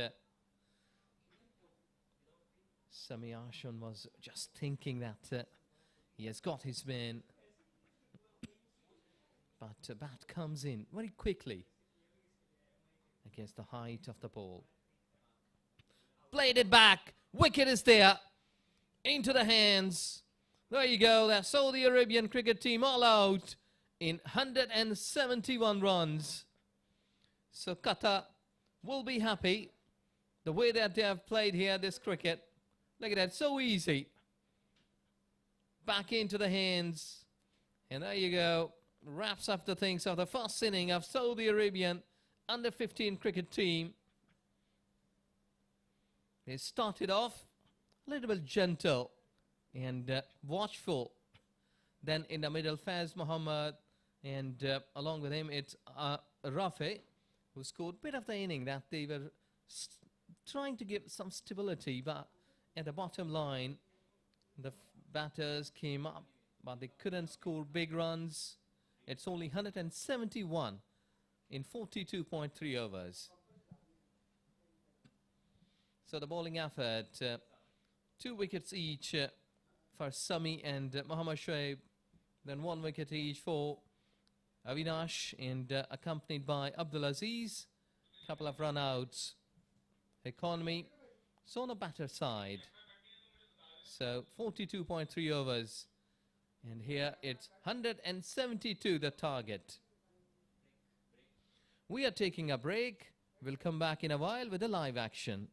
Sami Ashun was just thinking that he has got his man. But bat comes in very quickly against the height of the ball. Played it back. Wicket is there. Into the hands. There you go. That Saudi Arabian cricket team all out in 171 runs. So Qatar will be happy the way that they have played here this cricket. Look at that, so easy. Back into the hands. And there you go. Wraps up the things of the first inning of Saudi Arabian under 15 cricket team. They started off a little bit gentle and watchful. Then in the middle, Faz Muhammad, and along with him it's Rafi, who scored a bit of the inning that they were trying to give some stability, but at the bottom line, the batters came up, but they couldn't score big runs. It's only 171 in 42.3 overs. So the bowling effort, 2 wickets each for Sami and Mohammad Shoaib, then 1 wicket each for Avinash, and accompanied by Abdul Aziz. Couple of run-outs. Economy, so on a batter side. So 42.3 overs. And here it's 172 the target. We are taking a break. We'll come back in a while with the live action.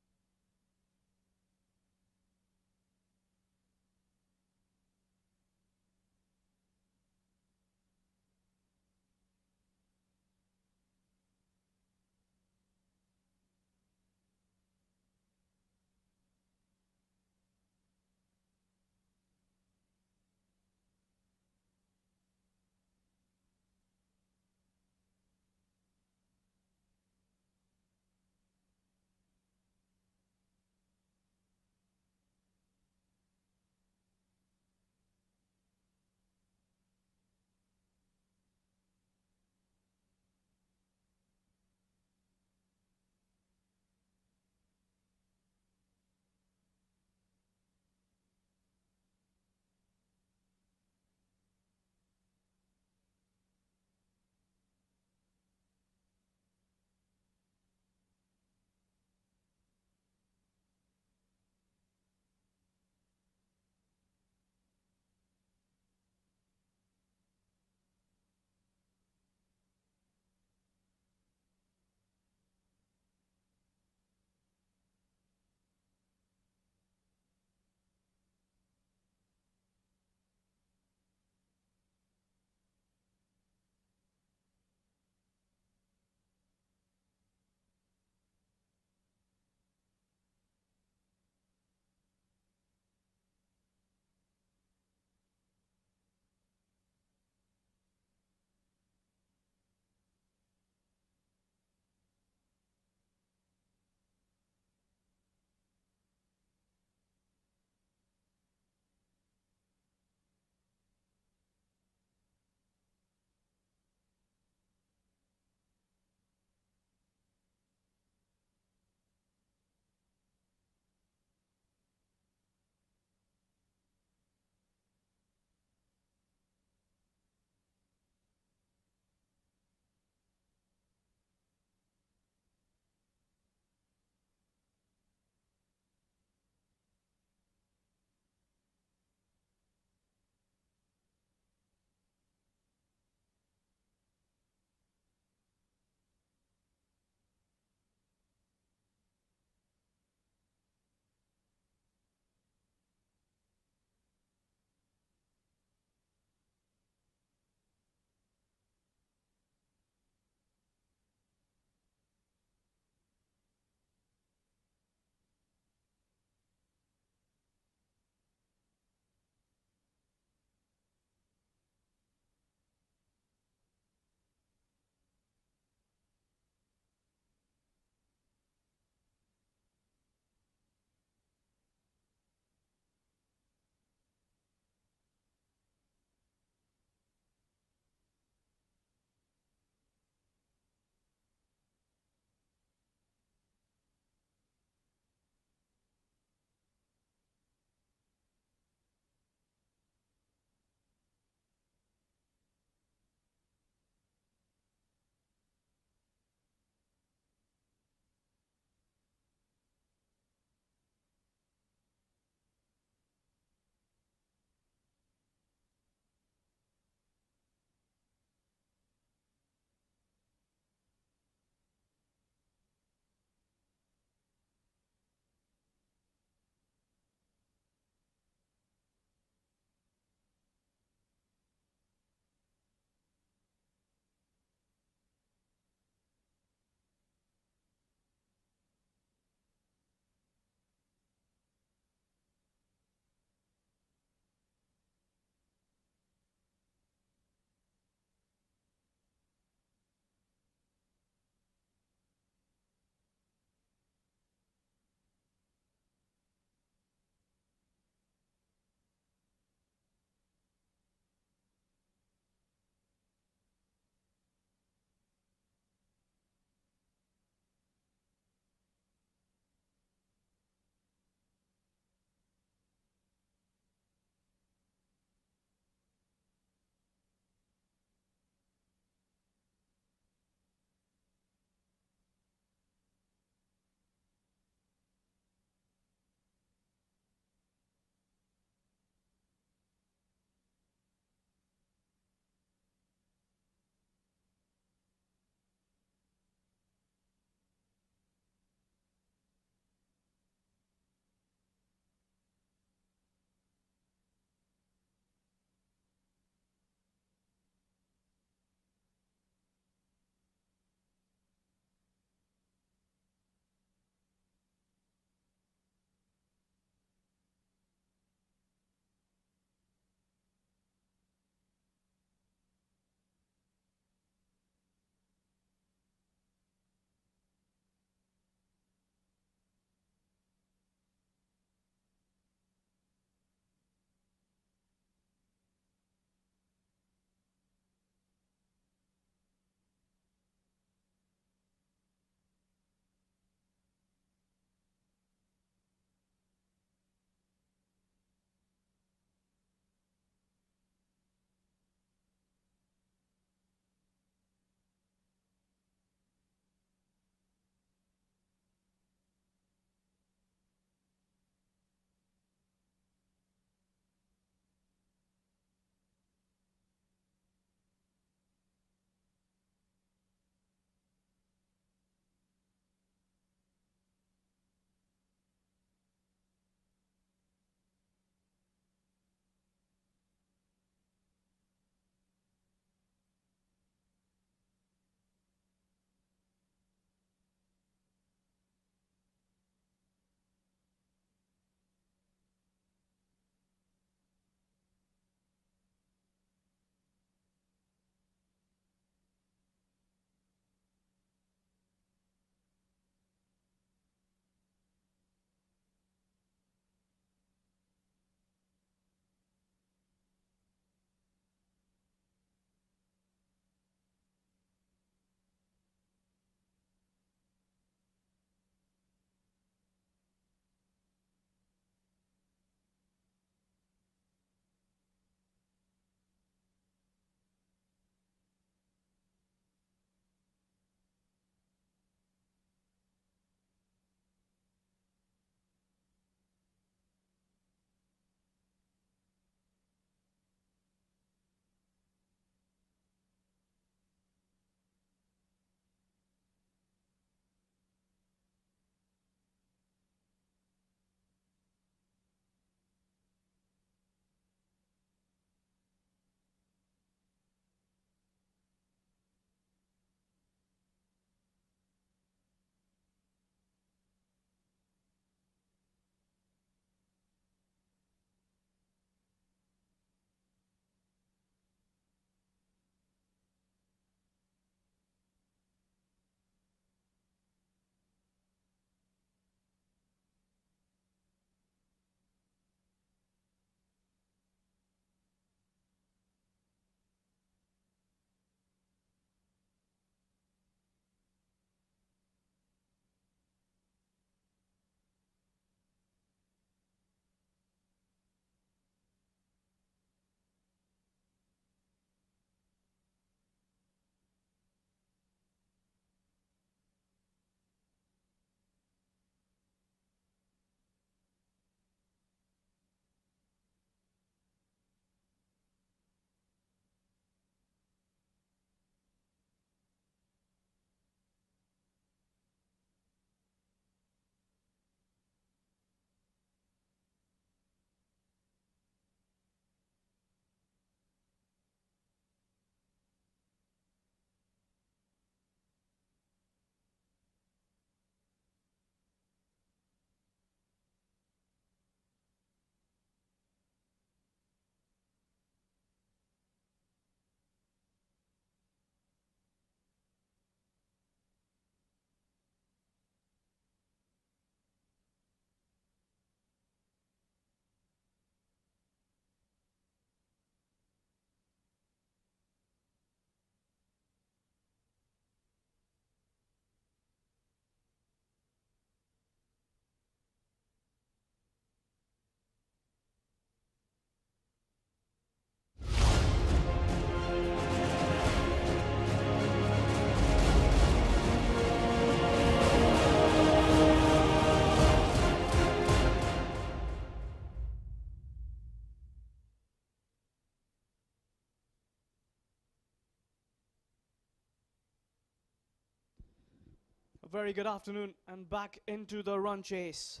very good afternoon and back into the run chase.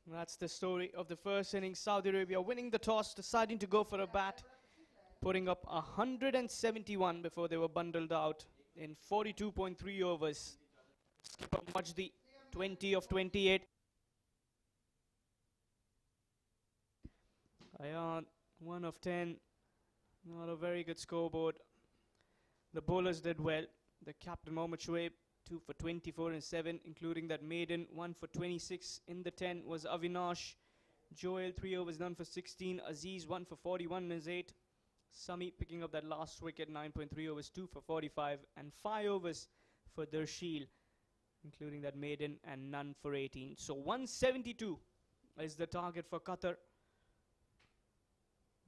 That's the story of the first inning. Saudi Arabia winning the toss, deciding to go for a bat, putting up 171 before they were bundled out in 42.3 overs. Skipper Majdi, 20 of 28. Ayan, 1 of 10. Not a very good scoreboard. The bowlers did well. The captain Mohammad Shoaib, 2 for 24 and 7, including that maiden. 1 for 26 in the 10 was Avinash. Joel, 3 overs, none for 16. Aziz, 1 for 41 and 8. Sami picking up that last wicket, 9.3 overs, 2 for 45. And 5 overs for Darshil, including that maiden, and none for 18. So 172 is the target for Qatar.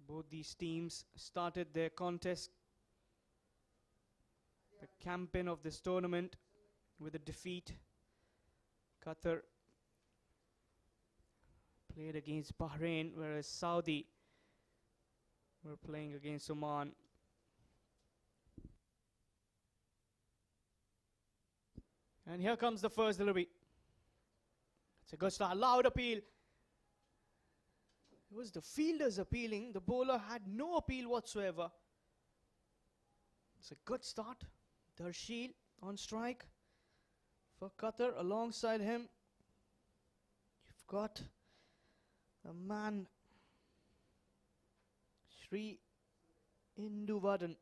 Both these teams started their contest, the campaign of this tournament, with a defeat. Qatar played against Bahrain, whereas Saudi were playing against Oman. And here comes the first delivery. It's a good start, loud appeal. It was the fielders appealing. The bowler had no appeal whatsoever. It's a good start. Darshil on strike for Qatar. Alongside him, you've got a man, Sri Induvadan,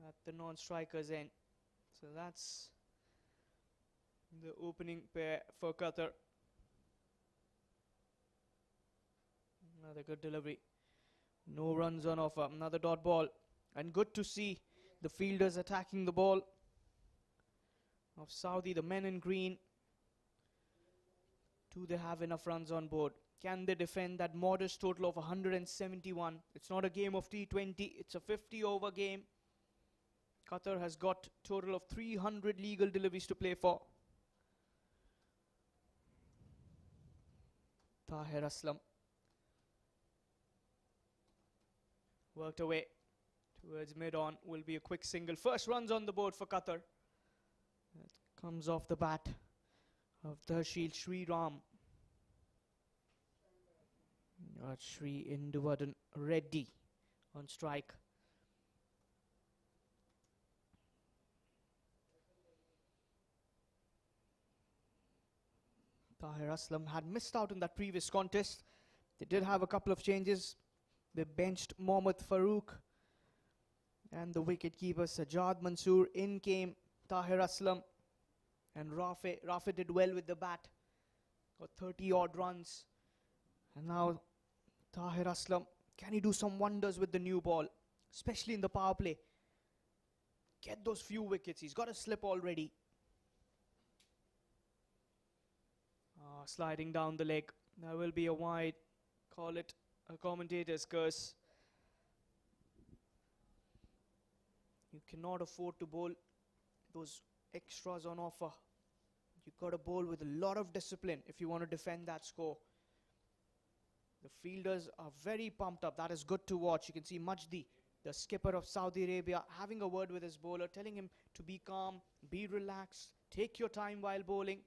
at the non-striker's end. So that's the opening pair for Qatar. Another good delivery. No runs on offer. Another dot ball. And good to see the fielders attacking the ball of Saudi, the men in green. Do they have enough runs on board? Can they defend that modest total of 171? It's not a game of T20. It's a 50-over game. Qatar has got a total of 300 legal deliveries to play for. Tahir Aslam worked away towards mid-on. Will be a quick single. First runs on the board for Qatar. That comes off the bat of Darshil Sriram. Sri Induvadan Reddy on strike. Tahir Aslam had missed out in that previous contest. They did have a couple of changes. They benched Mohammad Farooq and the wicketkeeper Sajjad Mansoor. In came Tahir Aslam and Rafi. Rafi did well with the bat. Got 30 odd runs. And now Tahir Aslam, can he do some wonders with the new ball, especially in the power play? Get those few wickets. He's got a slip already. Sliding down the leg. There will be a wide. Call it a commentator's curse. You cannot afford to bowl those extras on offer. You've got to bowl with a lot of discipline if you want to defend that score. The fielders are very pumped up. That is good to watch. You can see Majdi, the skipper of Saudi Arabia, having a word with his bowler, telling him to be calm, be relaxed, take your time while bowling.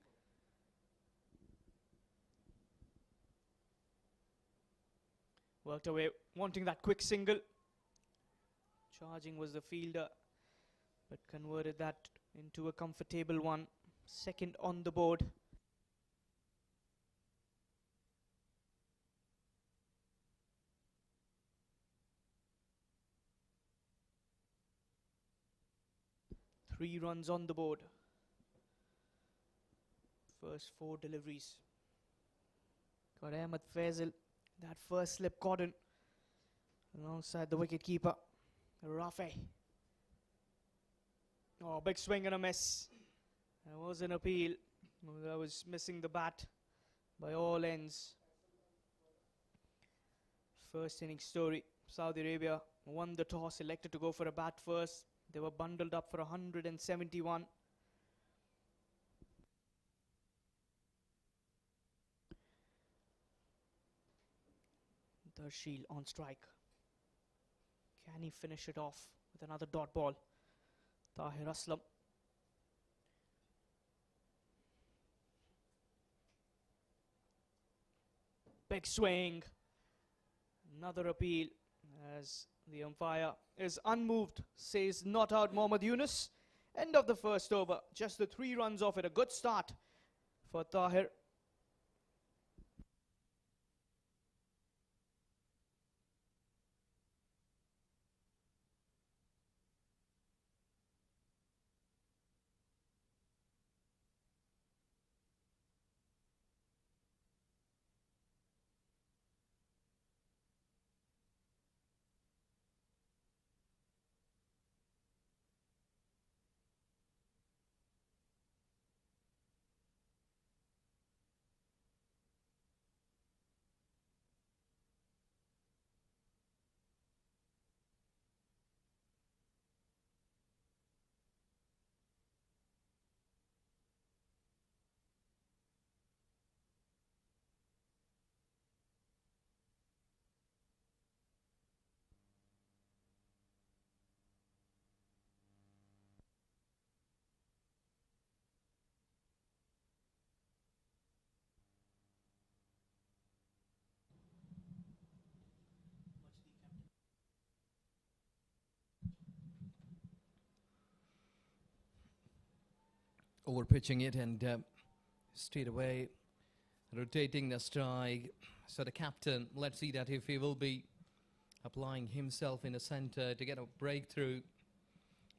Worked away, wanting that quick single. Charging was the fielder, but converted that into a comfortable one. Second on the board. Three runs on the board. First 4 deliveries. Got Ahmed Faisal. That first slip caught in alongside the wicketkeeper, Rafi. Oh, big swing and a miss. There was an appeal. That was missing the bat by all ends. First inning story. Saudi Arabia won the toss, elected to go for a bat first. They were bundled up for 171. Darshil on strike. Can he finish it off with another dot ball? Tahir Aslam. Big swing. Another appeal as the umpire is unmoved. Says not out Mohammad Yunus. End of the first over. Just the 3 runs off it. A good start for Tahir. Over pitching it and straight away rotating the strike. So the captain, let's see that if he will be applying himself in the center to get a breakthrough,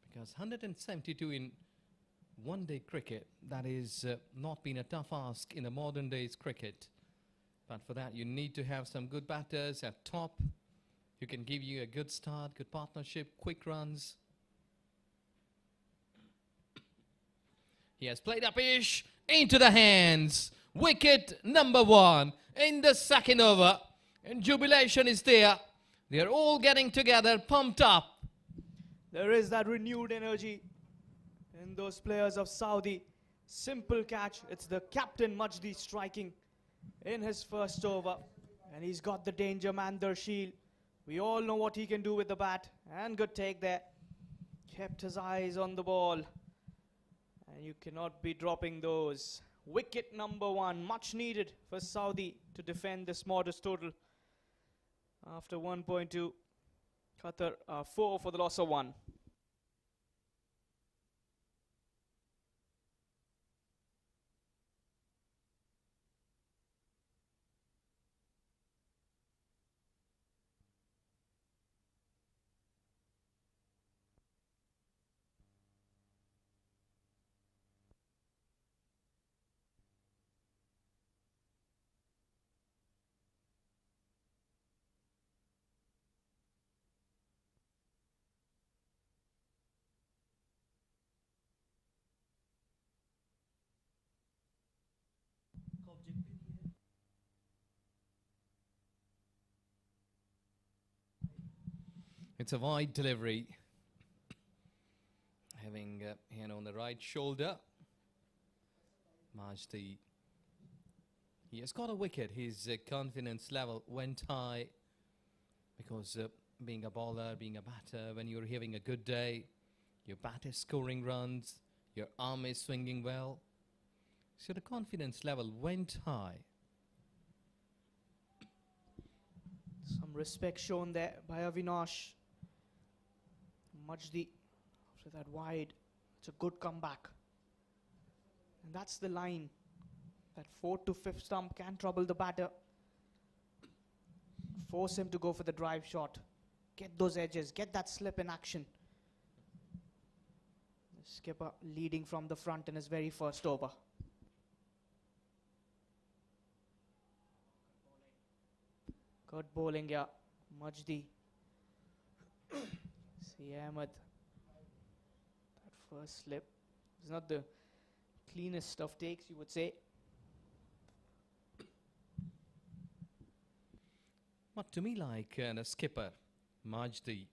because 172 in one-day cricket, that is not been a tough ask in the modern days cricket. But for that you need to have some good batters at top who can give you a good start, good partnership, quick runs. He has played up ish into the hands. Wicket number 1 in the second over. And jubilation is there. They are all getting together, pumped up. There is that renewed energy in those players of Saudi. Simple catch. It's the captain Majdi striking in his first over. And he's got the danger man, their shield. We all know what he can do with the bat. And good take there. Kept his eyes on the ball. And you cannot be dropping those. Wicket number 1, much needed for Saudi to defend this modest total. After 1.2, Qatar 4 for the loss of 1. It's a wide delivery. Having hand on the right shoulder. Majdi. He has got a wicket. His confidence level went high. Because being a bowler, being a batter, when you're having a good day, your bat is scoring runs, your arm is swinging well. So the confidence level went high. Some respect shown there by Avinash. Majdi, after that wide, it's a good comeback. And that's the line. That 4th to 5th stump can trouble the batter. Force him to go for the drive shot. Get those edges, get that slip in action. The skipper leading from the front in his very first over. Good bowling, yeah. Majdi. See Ahmed. That first slip is not the cleanest of takes, you would say. But to me, like the skipper, Majdi,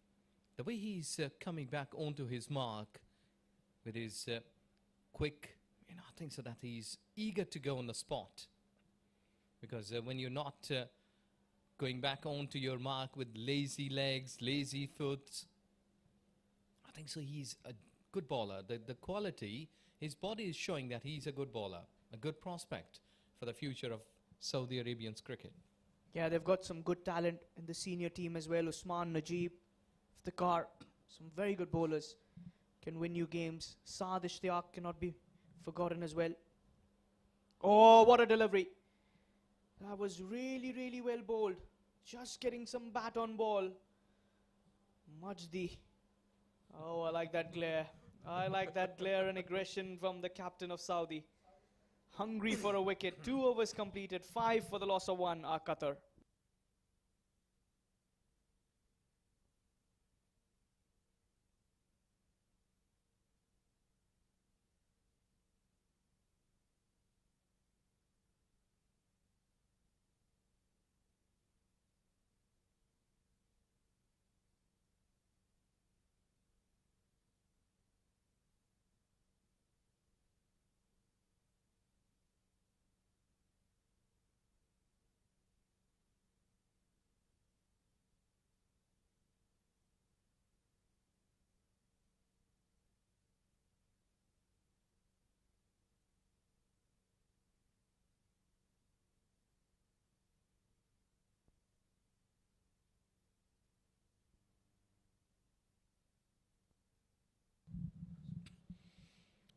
the way he's coming back onto his mark with his quick, I think so that he's eager to go on the spot. Because when you're not going back onto your mark with lazy legs, lazy foot, I think so he's a good bowler. The quality, his body is showing that he's a good bowler, a good prospect for the future of Saudi Arabian's cricket. Yeah, they've got some good talent in the senior team as well. Usman, Najib, Iftikhar, some very good bowlers. Can win you games. Saad Ishtiyaq cannot be forgotten as well. Oh, what a delivery. That was really, really well bowled. Just getting some bat on ball. Majdi. Oh, I like that glare. I like that glare and aggression from the captain of Saudi. Hungry for a wicket. 2 overs completed. 5 for the loss of 1. Qatar.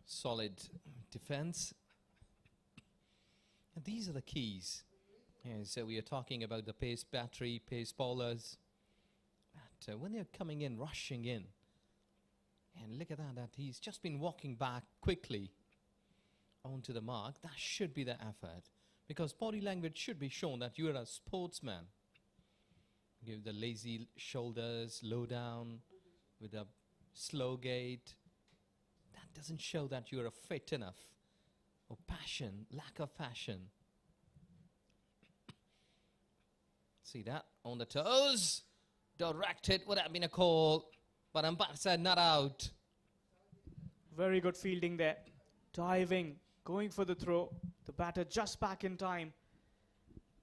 Solid defense. And these are the keys. Yeah, so we are talking about the pace battery, pace bowlers. But when they're coming in, rushing in, and look at that, he's just been walking back quickly onto the mark. That should be the effort, because body language should be shown that you're a sportsman. Give the lazy shoulders, low down, with a slow gait. That doesn't show that you're fit enough. Or passion, lack of passion. See that? On the toes. Directed, would have been a call. But umpire said not out. Very good fielding there. Diving, going for the throw. The batter just back in time.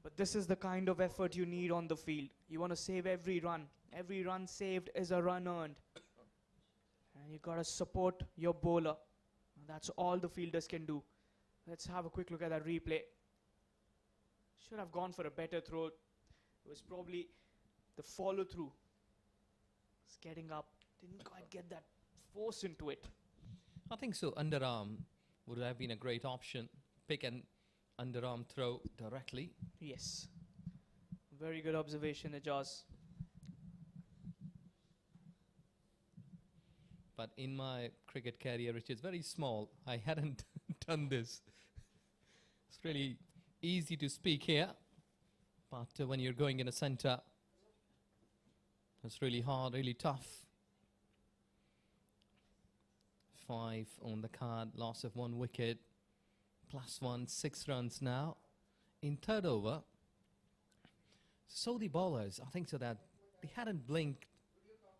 But this is the kind of effort you need on the field. You want to save every run. Every run saved is a run earned. And you got to support your bowler. And that's all the fielders can do. Let's have a quick look at that replay. Should have gone for a better throw. It was probably the follow through. It's getting up. Didn't quite get that force into it. I think so. Underarm would have been a great option. Pick an underarm throw directly. Yes. Very good observation, Ijaz. But in my cricket career, which is very small, I hadn't done this. It's really easy to speak here, but when you're going in a centre, it's really hard, really tough. 5 on the card, loss of 1 wicket, +1, 6 runs now. In third over, Saudi bowlers, I think so that they hadn't blinked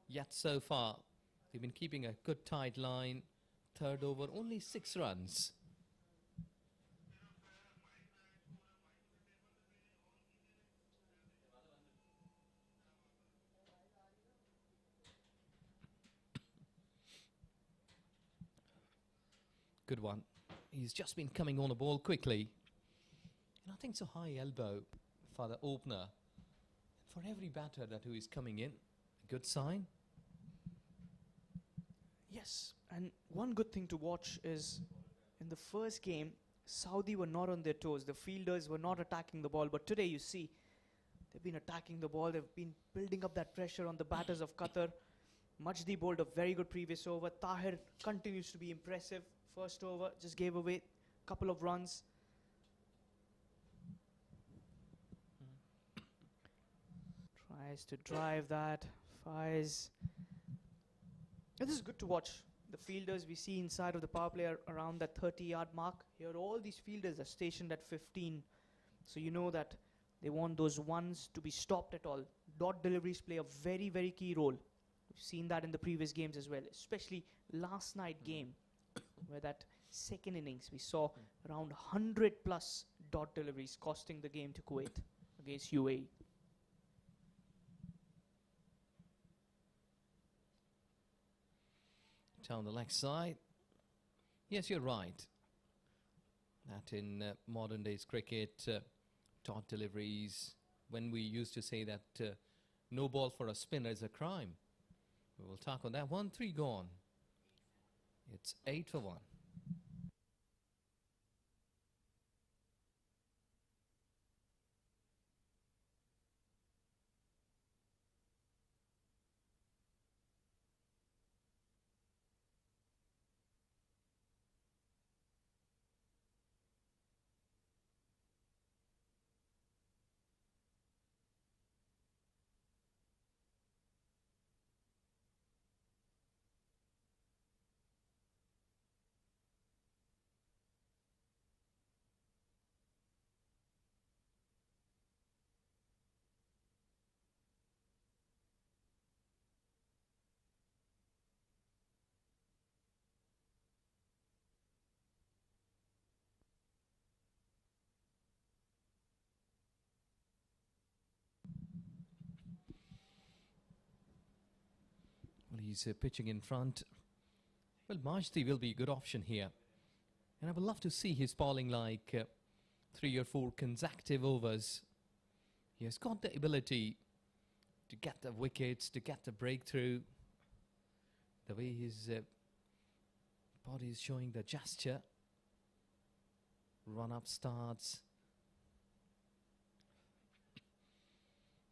yet so far. They've been keeping a good tight line. Third over, only 6 runs. Good one. He's just been coming on the ball quickly. And I think it's a high elbow for the opener. For every batter that who is coming in, a good sign. Yes, and one good thing to watch is in the first game, Saudi were not on their toes. The fielders were not attacking the ball. But today, you see, they've been attacking the ball. They've been building up that pressure on the batters of Qatar. Majdi bowled a very good previous over. Tahir continues to be impressive. First over, just gave away a couple of runs. Tries to drive that. Fires. And this is good to watch. The fielders we see inside of the power play are around that 30-yard mark. Here, all these fielders are stationed at 15. So you know that they want those ones to be stopped at all. Dot deliveries play a very, very key role. We've seen that in the previous games as well, especially last night game, where that second innings we saw around 100 plus dot deliveries, costing the game to Kuwait against UAE. Down the leg side. Yes, you're right. That in modern days cricket, dot deliveries, when we used to say that no ball for a spinner is a crime. We will talk on that. 1-3 gone. It's 8 for 1. Well, he's pitching in front. Well, Majdi will be a good option here. And I would love to see his bowling like 3 or 4 consecutive overs. He has got the ability to get the wickets, to get the breakthrough. The way his body is showing the gesture. Run up starts.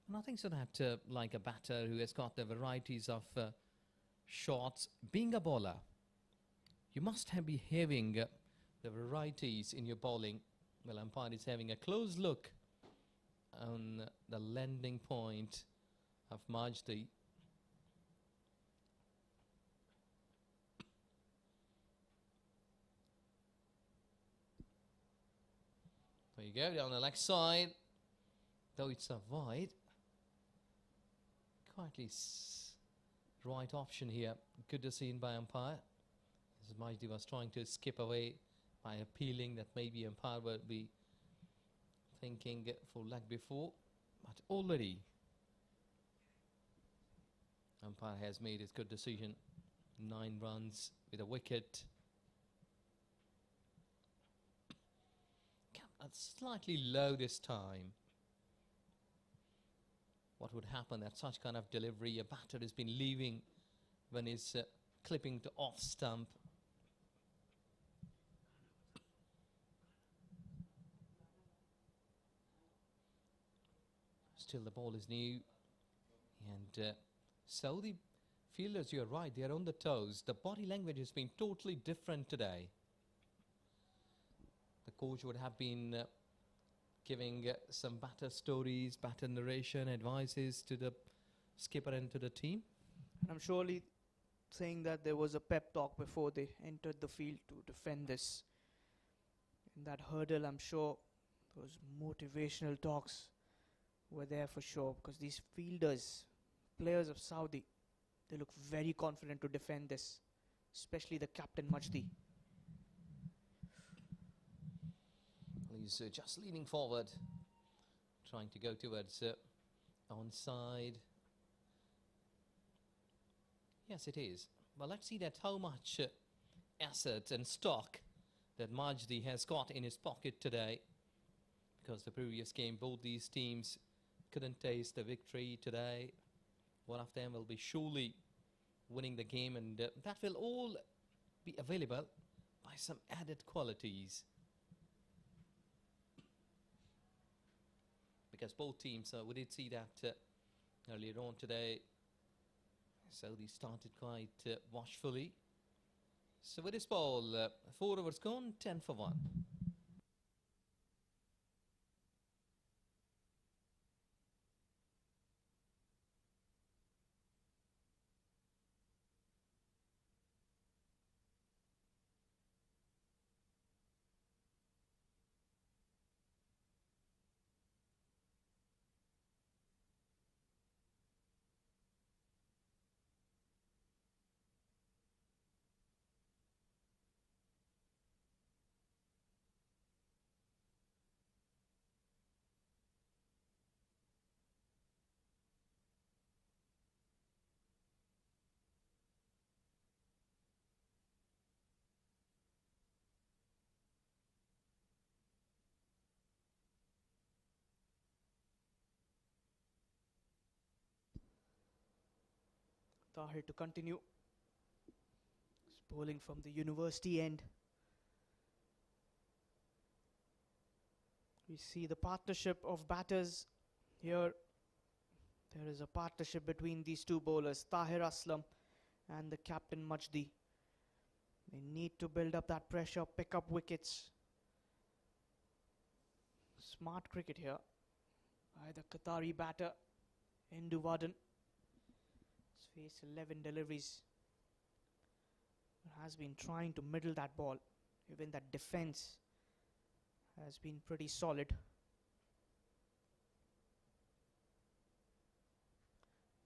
And I think so that like a batter who has got the varieties of shots, being a bowler, you must have be having the varieties in your bowling. Well, umpire is having a close look on the landing point of Majdi. There you go, down the leg side. Though it's a wide. Quietly right option here. Good to see by umpire. As Majdi was trying to skip away by appealing that maybe umpire would be thinking for leg before. But already umpire has made his good decision. 9 runs with a wicket. Slightly low this time. What would happen at such kind of delivery? A batter has been leaving when he's clipping to off stump. Still the ball is new. And Saudi fielders, you're right, they're on the toes. The body language has been totally different today. The coach would have been giving some batter stories, batter narration, advices to the skipper and to the team. And I'm surely saying that there was a pep talk before they entered the field to defend this. In that hurdle, I'm sure those motivational talks were there for sure, because these fielders, players of Saudi, they look very confident to defend this, especially the captain Majdi. He's just leaning forward, trying to go towards onside. Yes, it is. Well, let's see that how much asset and stock that Majdi has got in his pocket today. Because the previous game, both these teams couldn't taste the victory today. One of them will be surely winning the game, and that will all be available by some added qualities. Because both teams, we did see that earlier on today. Saudi started quite watchfully. So with this ball, 4 overs gone, 10 for 1. Tahir to continue. He's bowling from the university end. We see the partnership of batters here. There is a partnership between these two bowlers, Tahir Aslam and the captain Majdi. They need to build up that pressure, pick up wickets. Smart cricket here by the Qatari batter, Enduvadan. He's faced 11 deliveries. Has been trying to middle that ball. Even that defense has been pretty solid.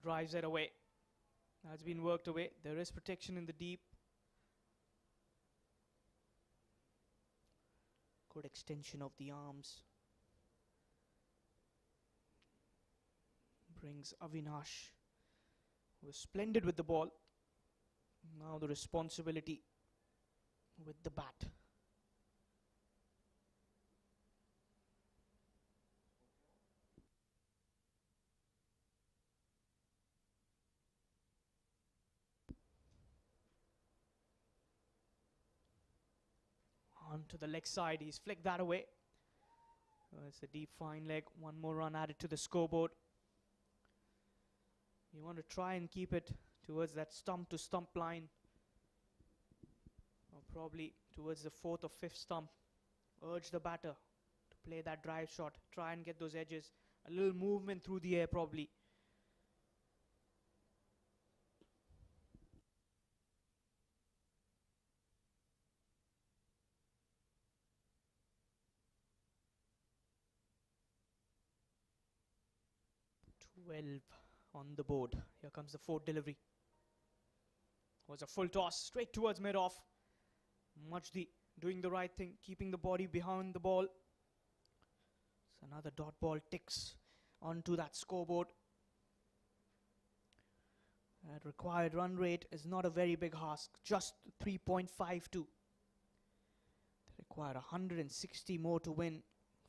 Drives it away. That's been worked away. There is protection in the deep. Good extension of the arms. Brings Avinash, who was splendid with the ball. Now the responsibility with the bat. On to the leg side, he's flicked that away. It's a deep fine leg, one more run added to the scoreboard. You want to try and keep it towards that stump to stump line, or probably towards the 4th or 5th stump. Urge the batter to play that drive shot, try and get those edges, a little movement through the air probably. On the board. Here comes the 4th delivery. Was a full toss straight towards mid-off. Majdi doing the right thing, keeping the body behind the ball. So another dot ball ticks onto that scoreboard. That required run rate is not a very big ask, just 3.52. They require 160 more to win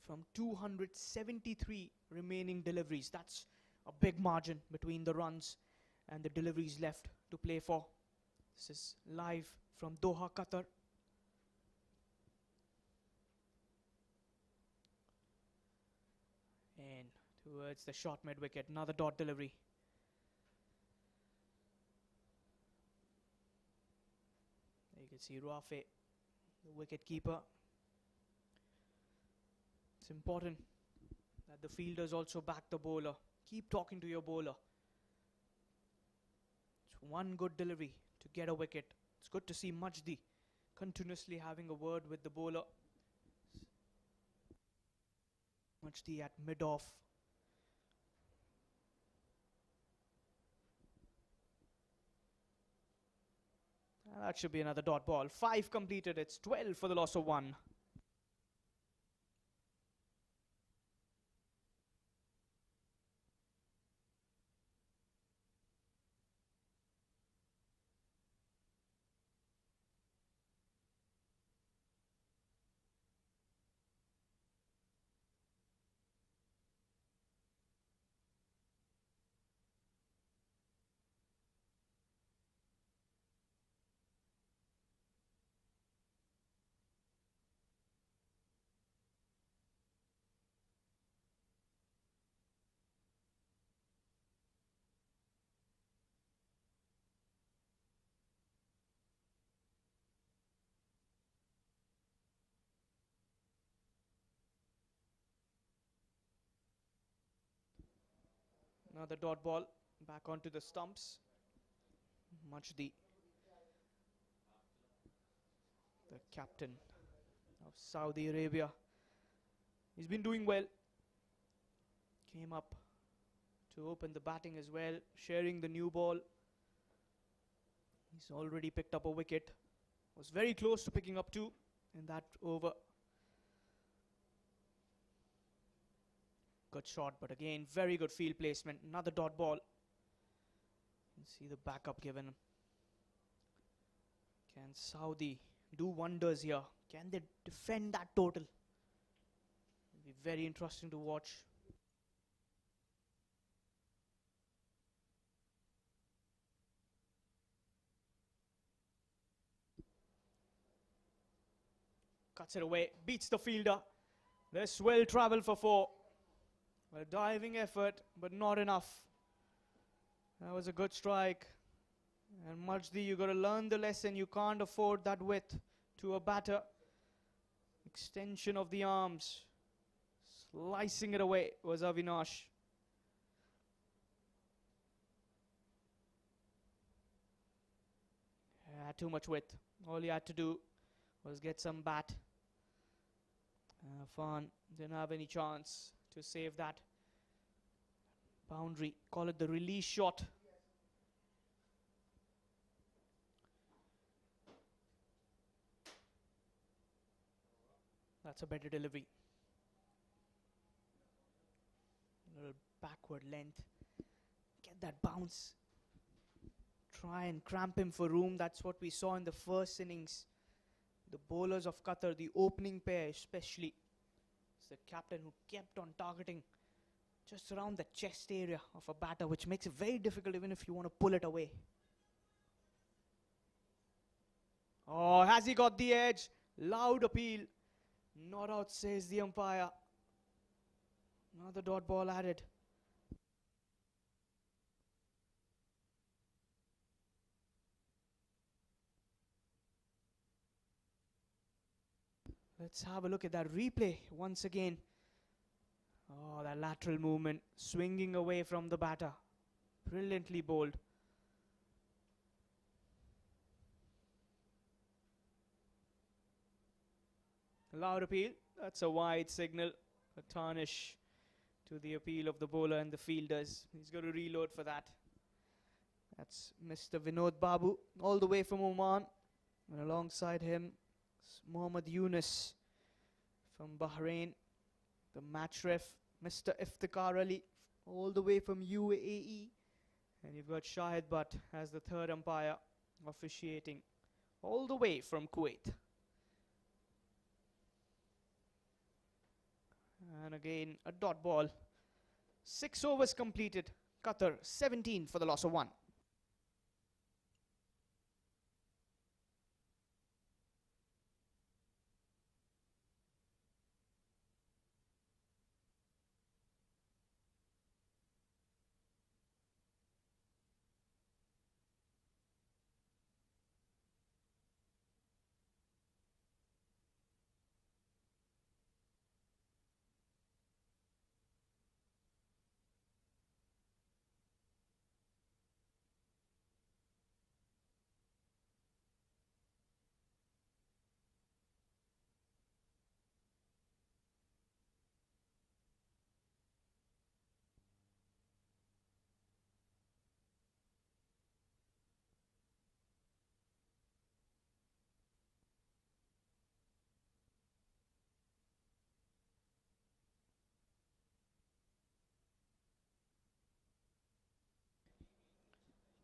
from 273 remaining deliveries. That's a big margin between the runs and the deliveries left to play for. This is live from Doha, Qatar. And towards the short mid-wicket, another dot delivery. You can see Rafe, the wicket keeper. It's important that the fielders also back the bowler. Keep talking to your bowler. It's one good delivery to get a wicket. It's good to see Majdi continuously having a word with the bowler. Majdi at mid-off. That should be another dot ball. 5 completed. It's 12 for the loss of 1. Another dot ball back onto the stumps. Majdi, the captain of Saudi Arabia. He's been doing well. Came up to open the batting as well, sharing the new ball. He's already picked up a wicket. Was very close to picking up 2 in that over. Good shot, but again, very good field placement. Another dot ball. You can see the backup given. Can Saudi do wonders here? Can they defend that total? It'll be very interesting to watch. Cuts it away, beats the fielder. This will travel for 4. A diving effort, but not enough. That was a good strike. And Majdi, you got to learn the lesson. You can't afford that width to a batter. Extension of the arms. Slicing it away was Avinash. Too much width. All he had to do was get some bat. Afan didn't have any chance to save that boundary. Call it the release shot. That's a better delivery. A little backward length. Get that bounce. Try and cramp him for room. That's what we saw in the first innings. The bowlers of Qatar, the opening pair especially. It's the captain who kept on targeting just around the chest area of a batter, which makes it very difficult even if you want to pull it away. Oh, has he got the edge? Loud appeal. Not out, says the umpire. Another dot ball added. Let's have a look at that replay once again. Oh, that lateral movement, swinging away from the batter. Brilliantly bowled. Loud appeal. That's a wide signal. A tarnish to the appeal of the bowler and the fielders. He's got to reload for that. That's Mr. Vinod Babu, all the way from Oman. And alongside him, Mohammad Yunus from Bahrain. The match ref, Mr. Iftikhar Ali, all the way from UAE. And you've got Shahid Butt as the third umpire, officiating all the way from Kuwait. And again, a dot ball. 6 overs completed. Qatar 17 for the loss of 1.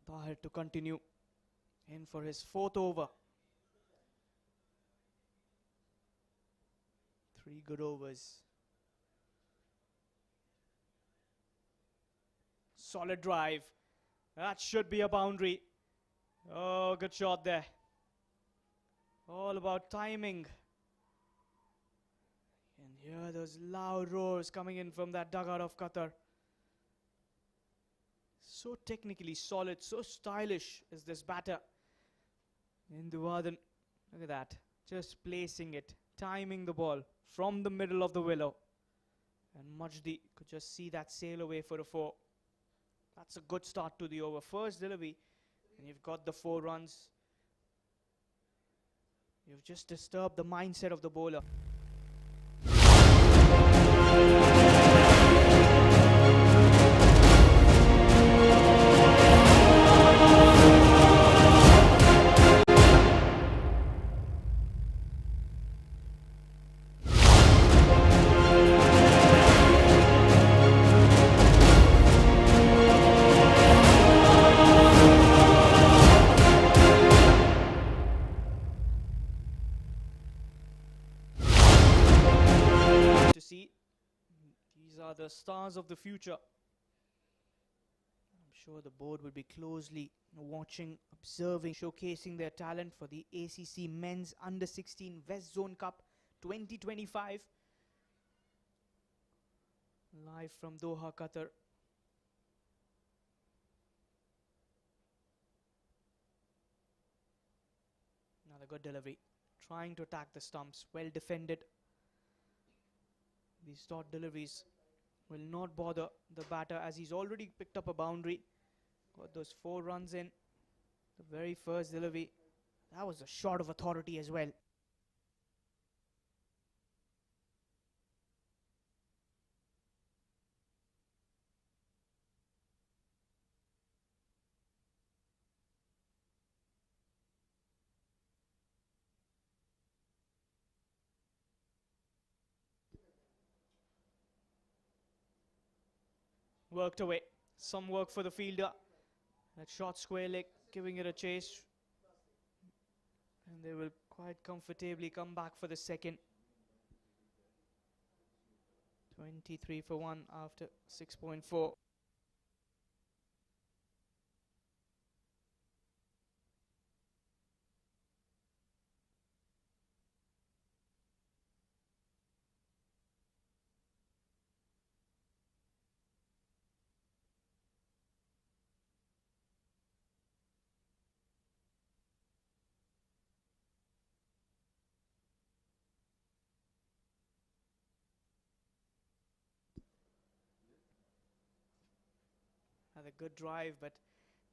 Tahir to continue in for his 4th over. 3 good overs. Solid drive. That should be a boundary. Oh, good shot there. All about timing. And hear those loud roars coming in from that dugout of Qatar. So technically solid, so stylish is this batter. Induwadan, look at that. Just placing it, timing the ball from the middle of the willow. And Majdi could just see that sail away for a 4. That's a good start to the over. First delivery, and you've got the 4 runs. You've just disturbed the mindset of the bowler. The stars of the future. I'm sure the board will be closely watching, observing, showcasing their talent for the ACC Men's Under-16 West Zone Cup 2025. Live from Doha, Qatar. Another good delivery. Trying to attack the stumps. Well defended. These dot deliveries will not bother the batter as he's already picked up a boundary. Got those 4 runs in. The very first delivery. That was a shot of authority as well. Worked away. Some work for the fielder. That shot square leg, giving it a chase. And they will quite comfortably come back for the second. 23 for 1 after 6.4. Had a good drive, but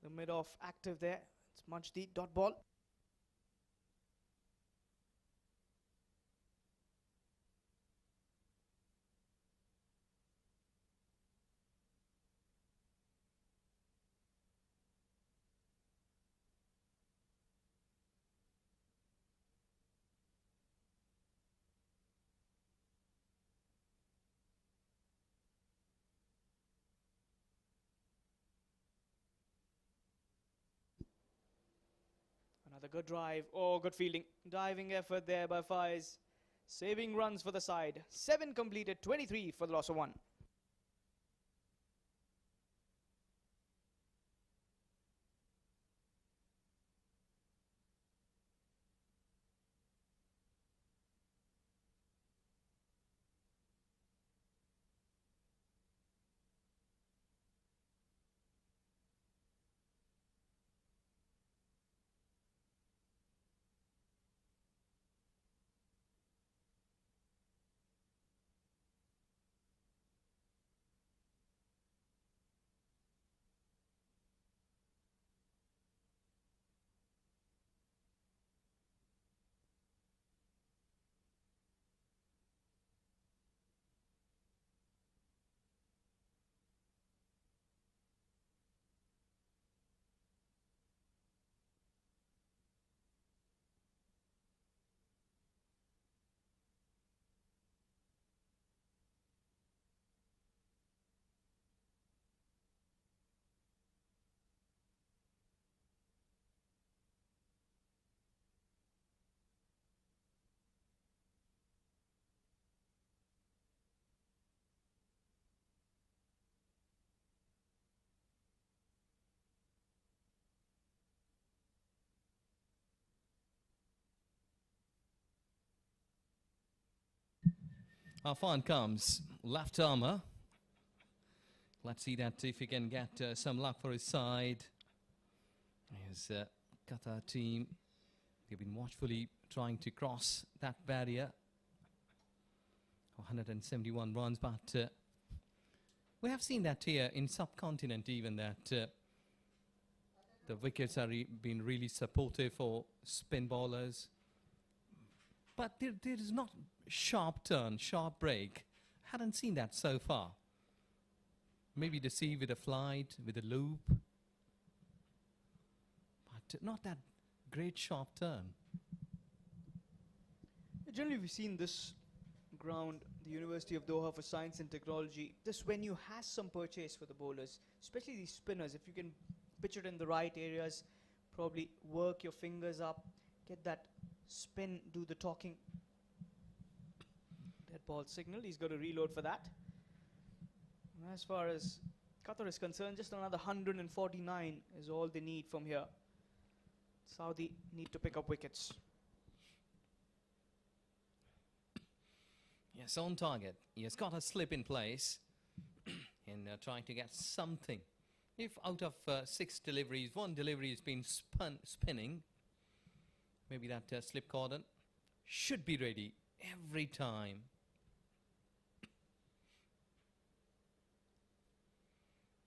the mid-off active there. It's much deep dot ball. Another good drive. Oh, good fielding. Diving effort there by Faiz. Saving runs for the side. 7 completed, 23 for the loss of 1. Afan comes, left armour. Let's see that if he can get some luck for his side. His Qatar team, they've been watchfully trying to cross that barrier. 171 runs, but we have seen that here in subcontinent even, that the wickets are been really supportive for spin bowlers. But there is not sharp turn, sharp break. Hadn't seen that so far. Maybe to see with a flight, with a loop. But not that great sharp turn. Generally, we've seen this ground, the University of Doha for Science and Technology. This venue has some purchase for the bowlers, especially these spinners. If you can pitch it in the right areas, probably work your fingers up, get that spin, do the talking. Dead ball signal, he's got to reload for that. And as far as Qatar is concerned, just another 149 is all they need from here. Saudi need to pick up wickets. Yes, on target. He has got a slip in place in trying to get something. If out of 6 deliveries, 1 delivery has been spinning, maybe that slip cordon should be ready every time.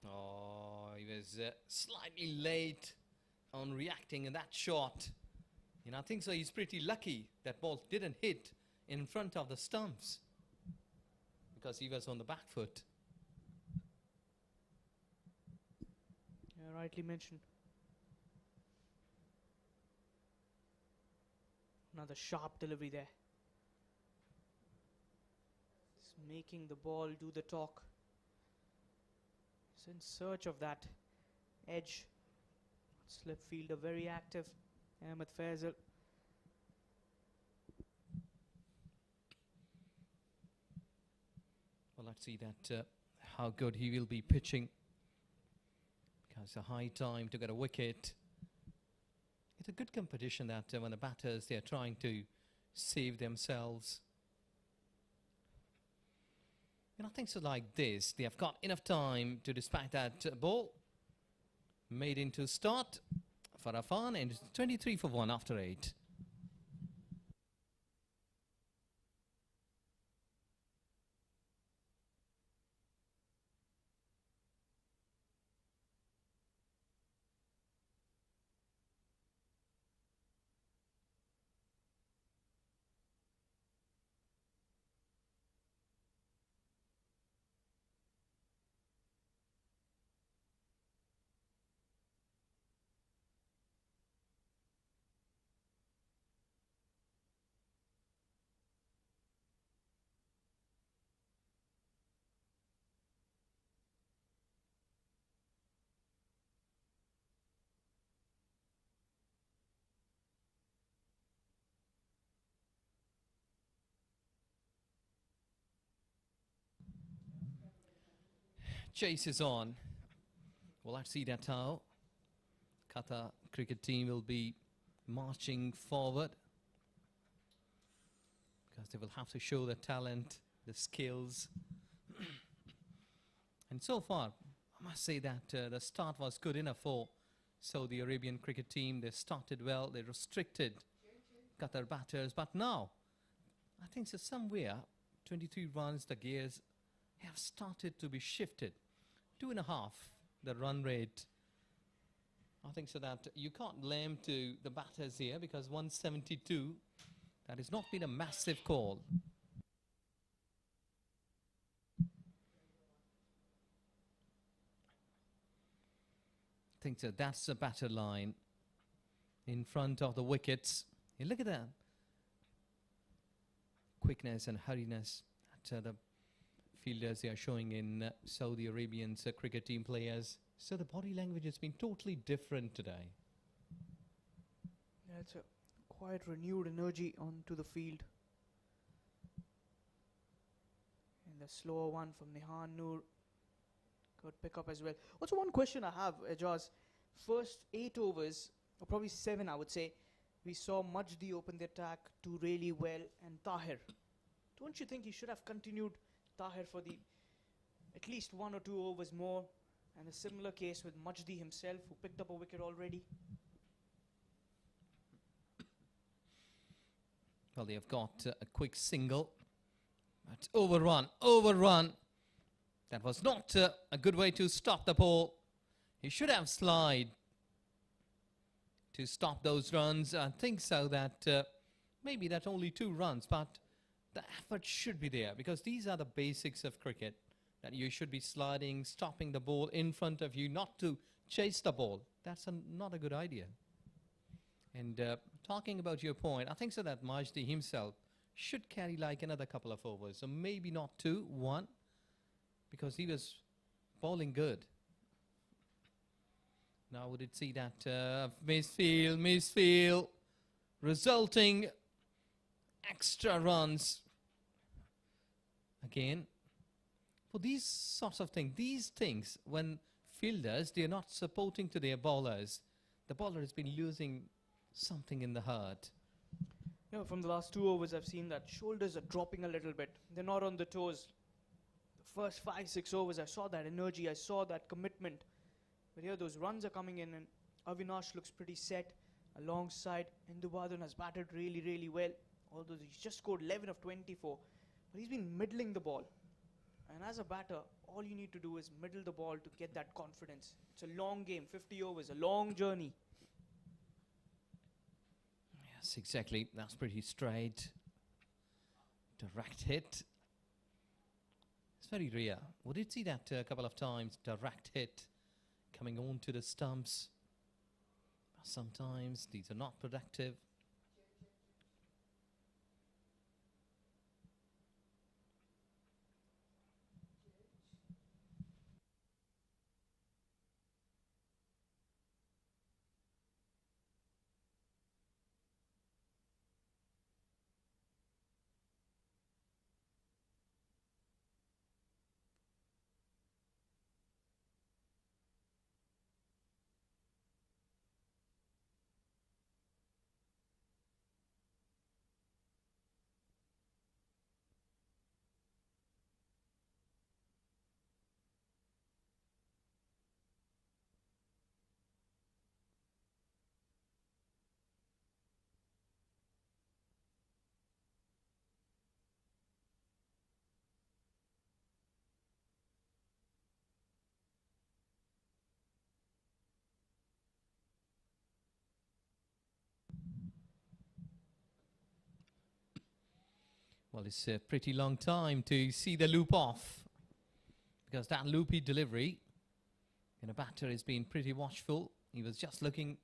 Oh, he was slightly late on reacting in that shot. And I think so he's pretty lucky that ball didn't hit in front of the stumps because he was on the back foot. Yeah, rightly mentioned. Another sharp delivery there. It's making the ball do the talk. It's in search of that edge. Slip fielder very active. Ahmed Faisal. Well, let's see that how good he will be pitching. Because a high time to get a wicket. It's a good competition that when the batters, they're trying to save themselves. And I think so like this, they have got enough time to dispatch that ball. Made into start for Afan, and it's 23 for 1 after 8. Chase is on. Well, let's see that how Qatar cricket team will be marching forward. Because they will have to show the talent, the skills. And so far, I must say that the start was good enough for Saudi Arabian cricket team. They started well. They restricted Qatar batters. But now, I think so somewhere, 23 runs, the gears have started to be shifted. 2.5, the run rate. I think so that you can't blame to the batters here because 172, that has not been a massive call. I think so that's a batter line in front of the wickets. And look at that. Quickness and hurriness that the fielders they are showing in Saudi Arabian's cricket team players. So the body language has been totally different today. Yeah, it's a quite renewed energy onto the field. And the slower one from Nihan Noor. Good pickup as well. Also, one question I have, Ejaz. First 8 overs, or probably 7 I would say, we saw Majdi open the attack, do really well, and Tahir. Don't you think he should have continued Tahir for the at least 1 or 2 overs more? And a similar case with Majdi himself, who picked up a wicket already. Well, they have got a quick single. But overrun. That was not a good way to stop the ball. He should have slide to stop those runs. I think so that maybe that's only 2 runs, but the effort should be there because these are the basics of cricket, that you should be sliding, stopping the ball in front of you, not to chase the ball. That's not a good idea. And talking about your point, I think so that Majdi himself should carry like another couple of overs. So maybe not 2, 1, because he was bowling good. Now would it see that misfield, resulting extra runs. Again, for these sorts of things, when fielders, they are not supporting to their bowlers, the bowler has been losing something in the heart. From the last 2 overs, I've seen that shoulders are dropping a little bit. They're not on the toes. The first 5-6 overs, I saw that energy, I saw that commitment. But here, those runs are coming in, and Avinash looks pretty set. Alongside, Indubadhan has batted really, really well. Although he's just scored 11 of 24. But he's been middling the ball. And as a batter, all you need to do is middle the ball to get that confidence. It's a long game, 50 overs, a long journey. Yes, exactly. That's pretty straight. Direct hit. It's very rare. We did see that a couple of times. Direct hit coming on to the stumps. But sometimes these are not productive. Well, it's a pretty long time to see the loop off, because that loopy delivery, and a batter has been pretty watchful. He was just looking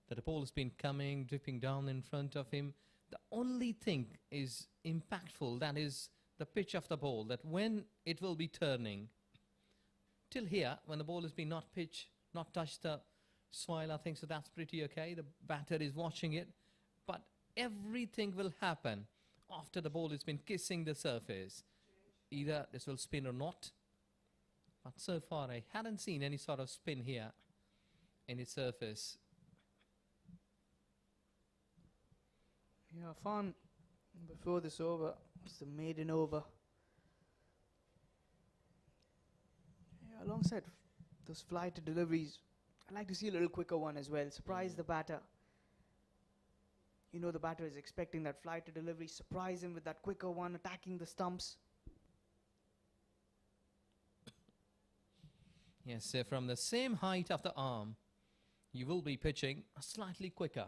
that the ball has been coming, dripping down in front of him. The only thing is impactful, that is the pitch of the ball, that when it will be turning. Till here, when the ball has been not touched the soil, I think so that's pretty okay. The batter is watching it, but everything will happen after the ball has been kissing the surface. Either this will spin or not. But so far I hadn't seen any sort of spin here in its surface. Yeah, fun. Before this over, it's the maiden over. Yeah, alongside those flight deliveries, I'd like to see a little quicker one as well. Surprise the batter. You know the batter is expecting that flight to delivery. Surprise him with that quicker one, attacking the stumps. Yes, from the same height of the arm, you will be pitching slightly quicker,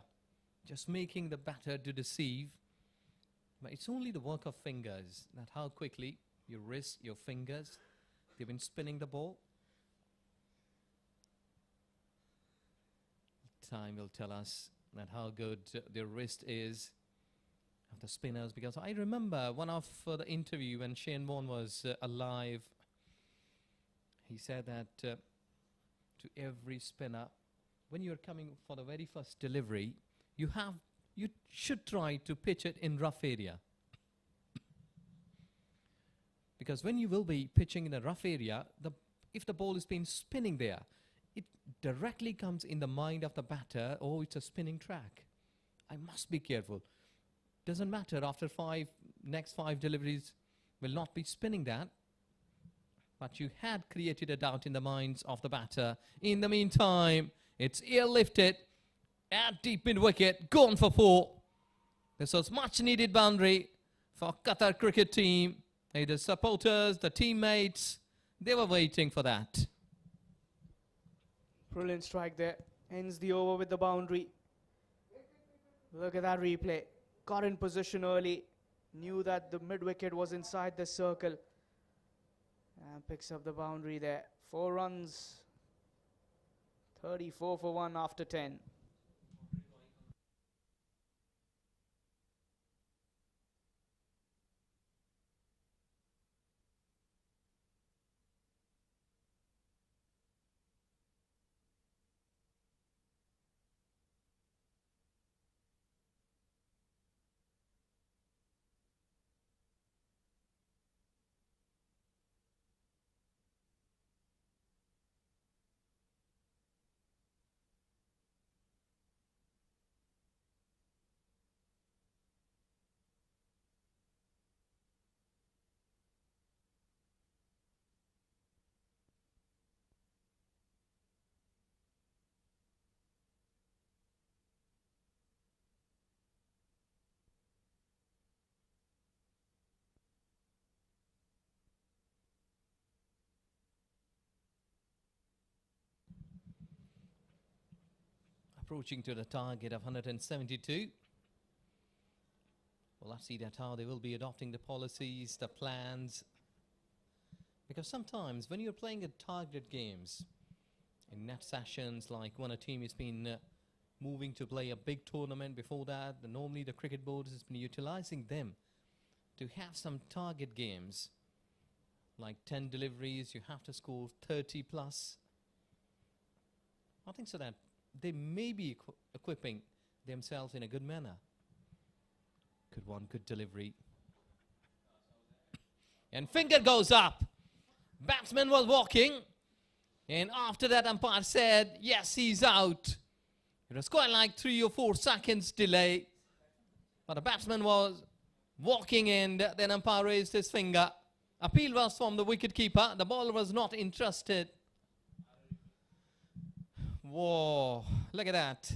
just making the batter to deceive. But it's only the work of fingers, that how quickly your wrist, your fingers, they've been spinning the ball. Time will tell us that how good their wrist is of the spinners, because I remember one of the interview when Shane Warne was alive. He said that to every spinner, when you're coming for the very first delivery, you should try to pitch it in rough area. Because when you will be pitching in a rough area, if the ball has been spinning there, it directly comes in the mind of the batter, oh, it's a spinning track. I must be careful. Doesn't matter, after next five deliveries will not be spinning that. But you had created a doubt in the minds of the batter. In the meantime, it's airlifted at deep mid wicket, gone for 4. This was much needed boundary for Qatar cricket team. The supporters, the teammates, they were waiting for that. Brilliant strike there. Ends the over with the boundary. Look at that replay. Got in position early. Knew that the mid wicket was inside the circle. And picks up the boundary there. 4 runs. 34 for 1 after 10. approaching to the target of 172. Well, let's see that how they will be adopting the policies, the plans. Because sometimes when you're playing at targeted games, in net sessions, like when a team has been moving to play a big tournament before that, normally the cricket board has been utilizing them to have some target games, like 10 deliveries, you have to score 30 plus. I think so that they may be equipping themselves in a good manner. Good delivery. And finger goes up. Batsman was walking. And after that, umpire said, yes, he's out. It was quite like 3 or 4 seconds delay. But the batsman was walking in. Then umpire raised his finger. Appeal was from the wicket-keeper. The bowler was not interested. Whoa, look at that.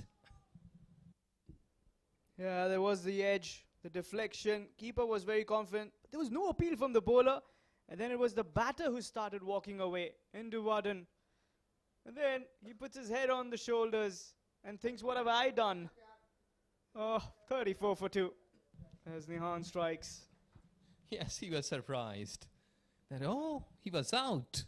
Yeah, there was the edge, the deflection. Keeper was very confident. But there was no appeal from the bowler. And then it was the batter who started walking away, Induvardan. And then he puts his head on the shoulders and thinks, what have I done? Oh, 34 for 2 as Nihan strikes. Yes, he was surprised that, oh, he was out.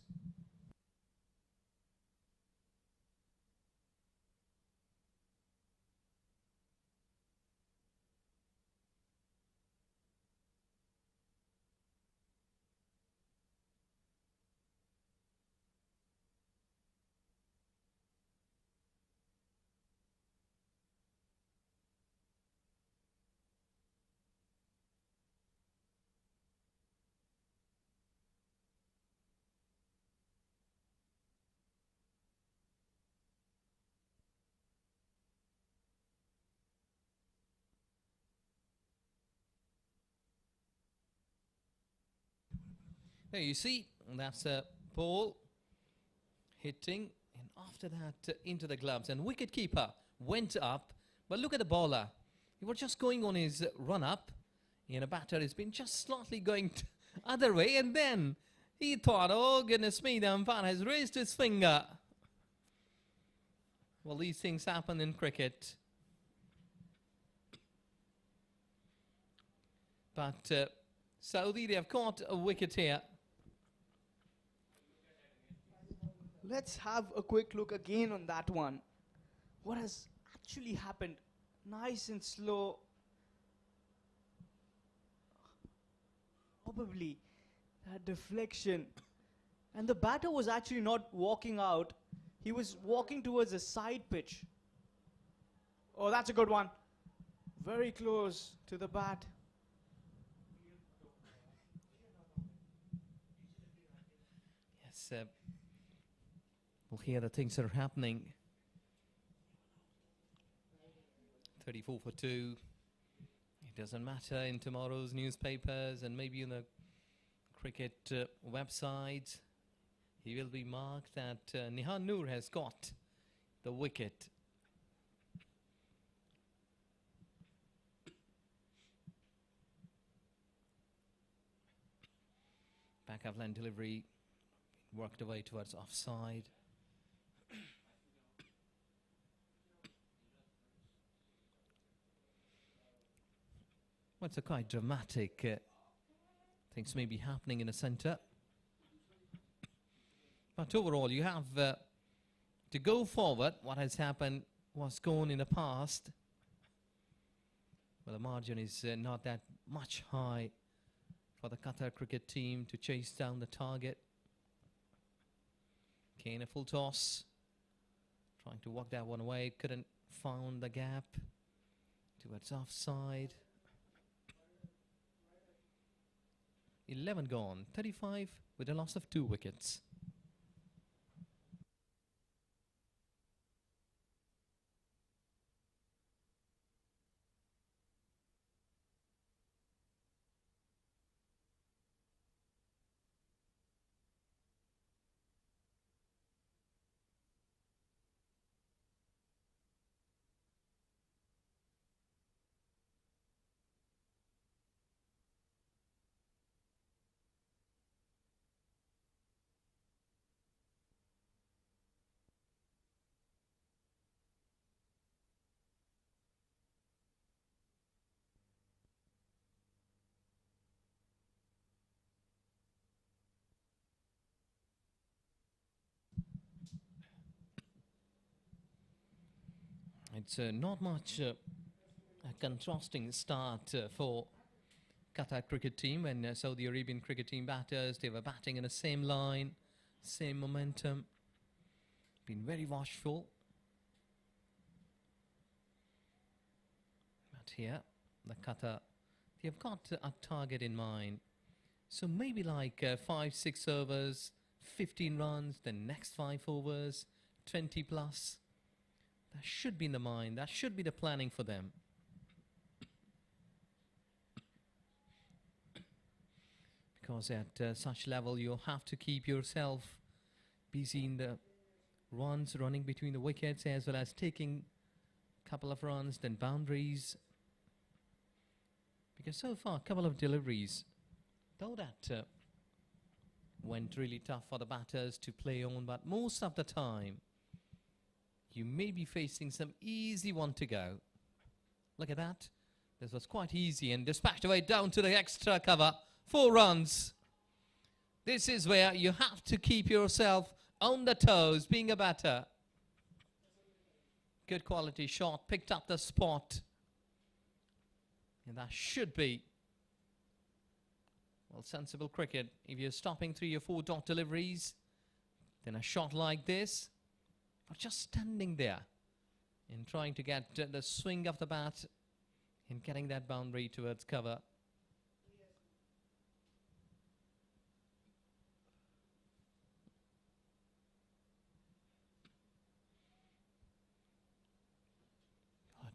There you see, that's a ball hitting, and after that into the gloves. And wicket-keeper went up, but look at the bowler. He was just going on his run-up, and a batter has been just slightly going other way, and then he thought, oh goodness me, the umpire has raised his finger. Well, these things happen in cricket. But Saudi, they have caught a wicket here. Let's have a quick look again on that one. What has actually happened? Nice and slow. Probably that deflection. And the batter was actually not walking out. He was walking towards a side pitch. Oh, that's a good one. Very close to the bat. Yes, well, here the things are happening. 34 for 2. It doesn't matter in tomorrow's newspapers and maybe in the cricket websites. He will be marked that Nihan Noor has got the wicket. Back of line delivery worked away towards offside. Well, it's a quite dramatic things may be happening in the centre. But overall, you have to go forward. What has happened was gone in the past. Well, the margin is not that much high for the Qatar cricket team to chase down the target. Kane a full toss. Trying to walk that one away. Couldn't find the gap towards offside. 11 gone. 35 with a loss of 2 wickets. It's not much a contrasting start for Qatar cricket team when Saudi Arabian cricket team batters, they were batting in the same line, same momentum, been very watchful. But here, the Qatar, they've got a target in mind. So maybe like 5-6 overs, 15 runs, then next 5 overs, 20 plus. That should be in the mind, that should be the planning for them. Because at such level you have to keep yourself busy in the runs, running between the wickets, as well as taking a couple of runs, then boundaries. Because so far, a couple of deliveries, though that went really tough for the batters to play on, but most of the time, you may be facing some easy one to go. Look at that. This was quite easy and dispatched away down to the extra cover. 4 runs. This is where you have to keep yourself on the toes, being a batter. Good quality shot, picked up the spot. And that should be, well, sensible cricket. If you're stopping 3 or 4 dot deliveries, then a shot like this, or just standing there and trying to get the swing of the bat and getting that boundary towards cover.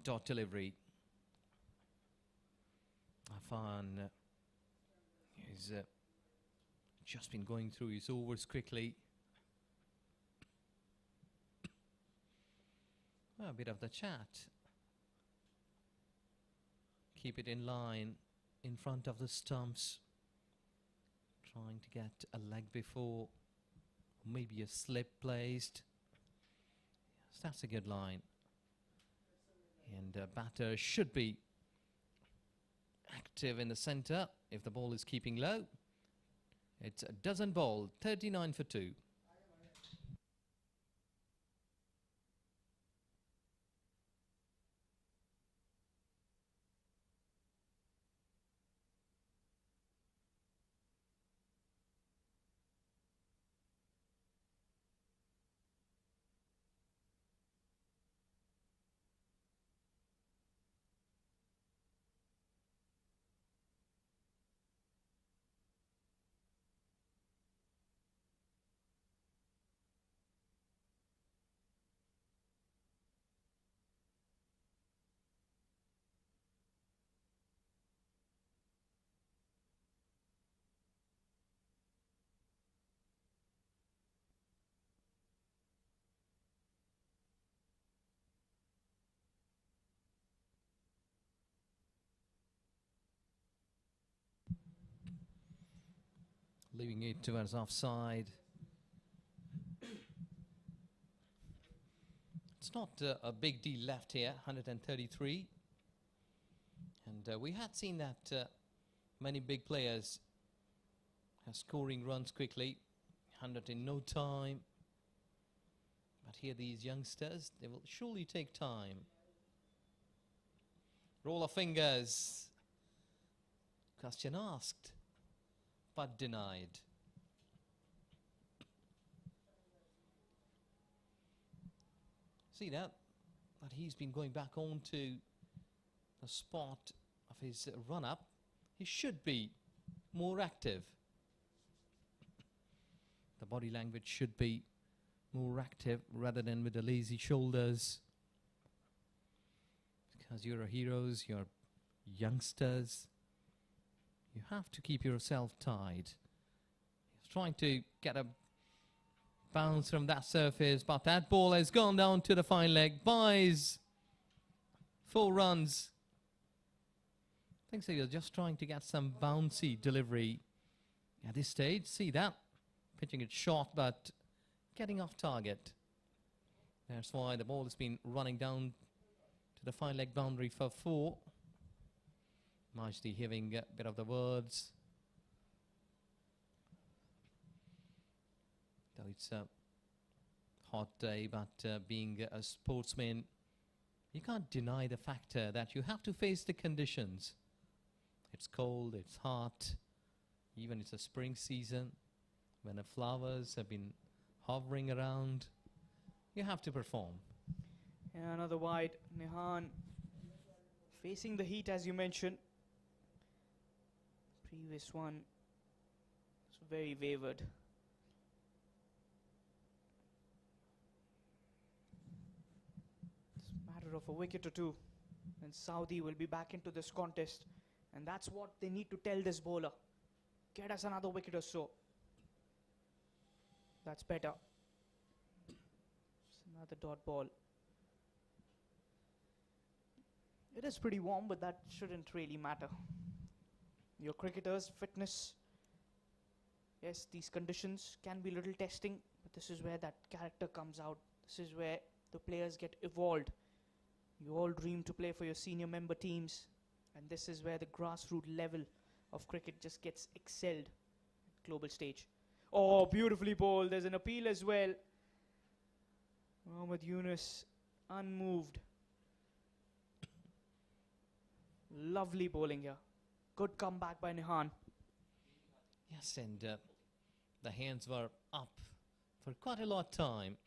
Dot delivery. Afan has just been going through his overs quickly. A bit of the chat. Keep it in line in front of the stumps. Trying to get a leg before, maybe a slip placed. Yes, that's a good line. And batter should be active in the centre if the ball is keeping low. It's a dozen ball, 39 for 2. Leaving it towards offside. It's not a big deal left here, 133. And we had seen that many big players are scoring runs quickly, 100 in no time. But here these youngsters, they will surely take time. Roll of fingers. Question asked, but denied. See that he's been going back on to the spot of his run-up. He should be more active. The body language should be more active rather than with the lazy shoulders. Because you're heroes, you're youngsters. You have to keep yourself tied. He's trying to get a bounce from that surface, but that ball has gone down to the fine leg. Buys 4 runs. I think so. You're just trying to get some bouncy delivery at this stage. See that? Pitching it short, but getting off target. That's why the ball has been running down to the fine leg boundary for 4. Majdi hearing a bit of the words. Though it's a hot day, but being a sportsman, you can't deny the factor that you have to face the conditions. It's cold, it's hot, even it's a spring season when the flowers have been hovering around. You have to perform. Yeah, another wide. Nihan facing the heat, as you mentioned. Previous one was very wavered. It's a matter of a wicket or two, and Saudi will be back into this contest. And that's what they need to tell this bowler. Get us another wicket or so. That's better. It's another dot ball. It is pretty warm, but that shouldn't really matter. Your cricketers' fitness, yes, these conditions can be a little testing, but this is where that character comes out. This is where the players get evolved. You all dream to play for your senior member teams, and this is where the grassroots level of cricket just gets excelled at global stage. Oh, beautifully bowled. There's an appeal as well. Mohammad Yunus, unmoved. Lovely bowling here. Good comeback by Nihan. Yes, and the hands were up for quite a lot of time.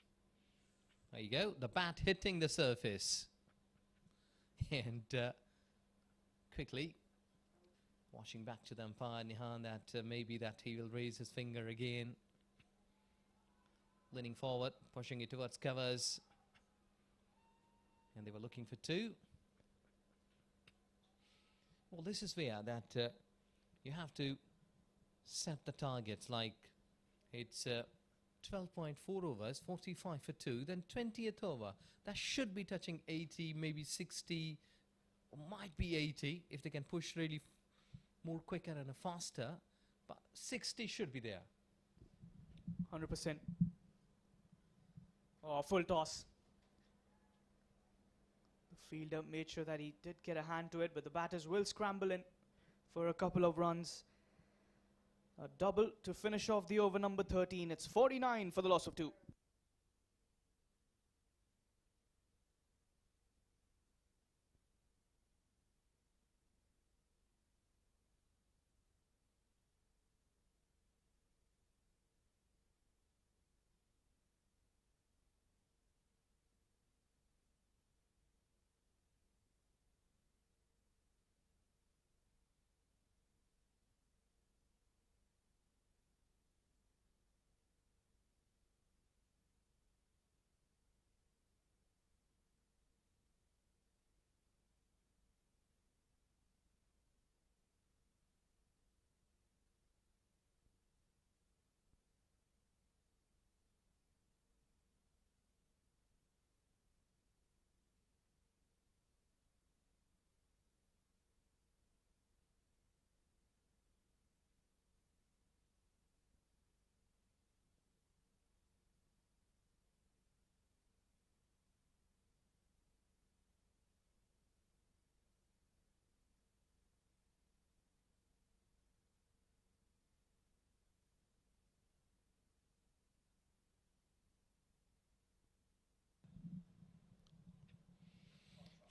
There you go, the bat hitting the surface. And quickly washing back to the umpire, Nihan, that maybe that he will raise his finger again. Leaning forward, pushing it towards covers. And they were looking for two. Well, this is where that you have to set the targets, like it's 12.4 overs, 45 for 2, then 20th over. That should be touching 80, maybe 60, or might be 80 if they can push really more quicker and faster. But 60 should be there. 100%. Oh, full toss. The fielder made sure that he did get a hand to it, but the batters will scramble in for a couple of runs. A double to finish off the over number 13. It's 49 for the loss of 2.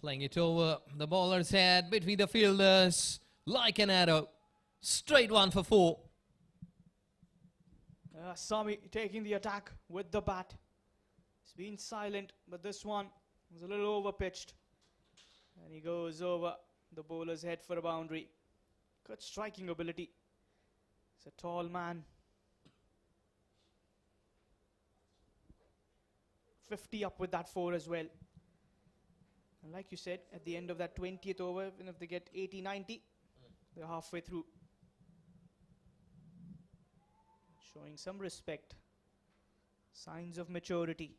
Playing it over the bowler's head between the fielders like an arrow. Straight one for 4. Sami taking the attack with the bat. He's been silent, but this one was a little over pitched. And he goes over the bowler's head for a boundary. Good striking ability. He's a tall man. 50 up with that 4 as well. And like you said, at the end of that 20th over, even if they get 80, 90, they're halfway through. Showing some respect. Signs of maturity.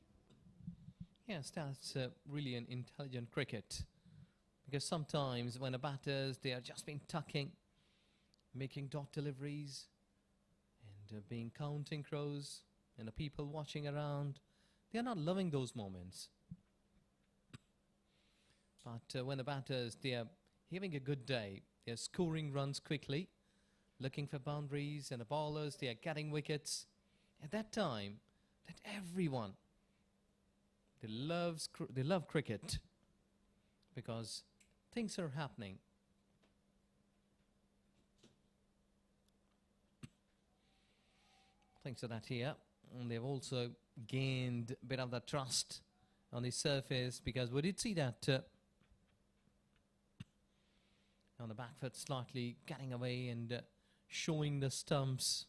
Yes, that's really an intelligent cricket. Because sometimes when the batters, they are just been tucking, making dot deliveries, and being counting crows, and the people watching around, they are not loving those moments. But when the batters, they are having a good day, they are scoring runs quickly, looking for boundaries, and the bowlers, they are getting wickets. At that time, that everyone, they love cricket. because things are happening. Thanks to that here. And they've also gained a bit of the trust on the surface, because we did see that on the back foot slightly getting away and showing the stumps.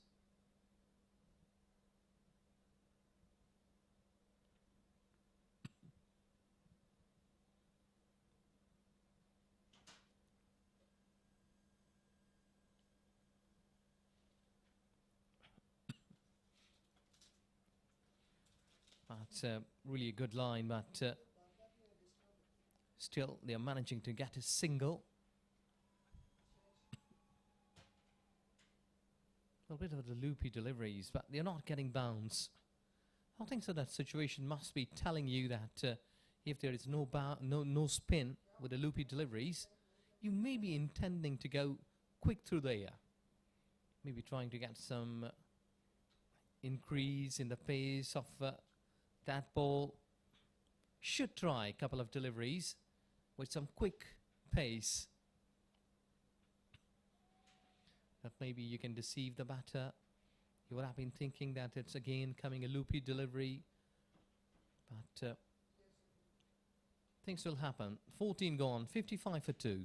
That's really a good line, but still they are managing to get a single. A bit of the loopy deliveries, but they're not getting bounce. I think so. That situation must be telling you that if there is no spin with the loopy deliveries, you may be intending to go quick through the air. Maybe trying to get some increase in the pace of that ball. Should try a couple of deliveries with some quick pace. That maybe you can deceive the batter. You would have been thinking that it's again coming a loopy delivery, but things will happen. 14 gone, 55 for 2.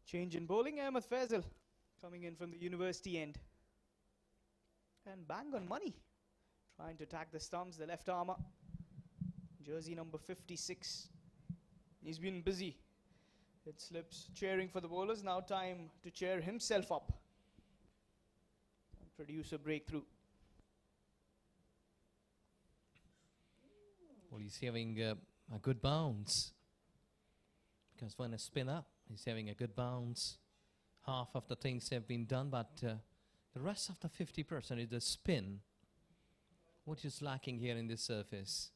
Change in bowling. Ahmed Faisal coming in from the university end. And bang on money. Trying to attack the stumps, the left armour. Jersey number 56. He's been busy. It slips, cheering for the bowlers. Now time to cheer himself up and produce a breakthrough. Well, he's having a good bounce, because when a spinner, he's having a good bounce. Half of the things have been done, but the rest of the 50% is the spin, which is lacking here in this surface.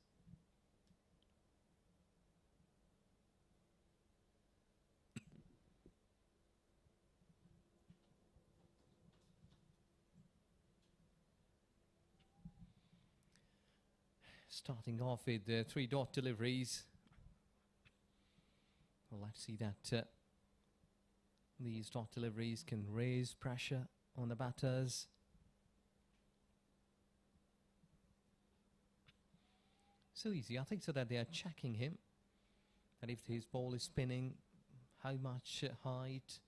Starting off with 3 dot deliveries. Well, let's see that these dot deliveries can raise pressure on the batters. So easy. I think so that they are checking him, that if his ball is spinning, how much height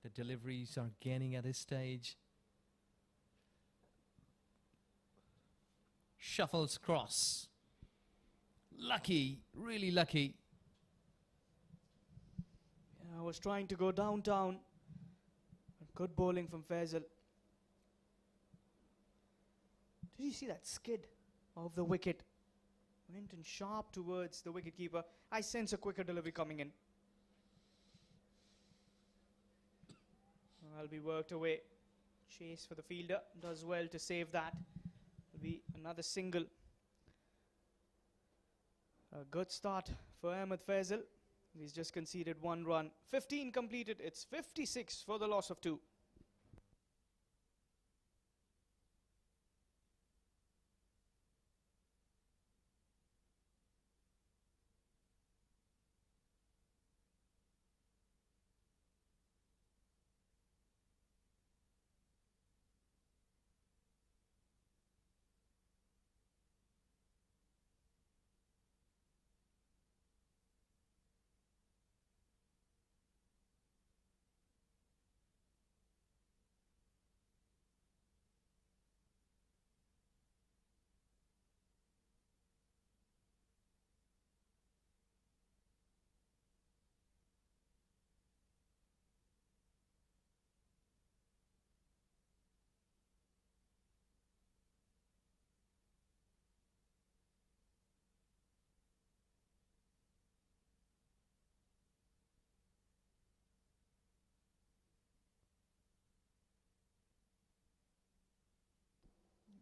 the deliveries are gaining at this stage. Shuffles cross. Lucky, really lucky. Yeah, I was trying to go downtown. Good bowling from Faisal. Did you see that skid of the wicket? Went in sharp towards the wicketkeeper. I sense a quicker delivery coming in. Will be worked away. Chase for the fielder. Does well to save that. Will be another single. A good start for Ahmed Faisal. He's just conceded 1 run. 15 completed. It's 56 for the loss of 2.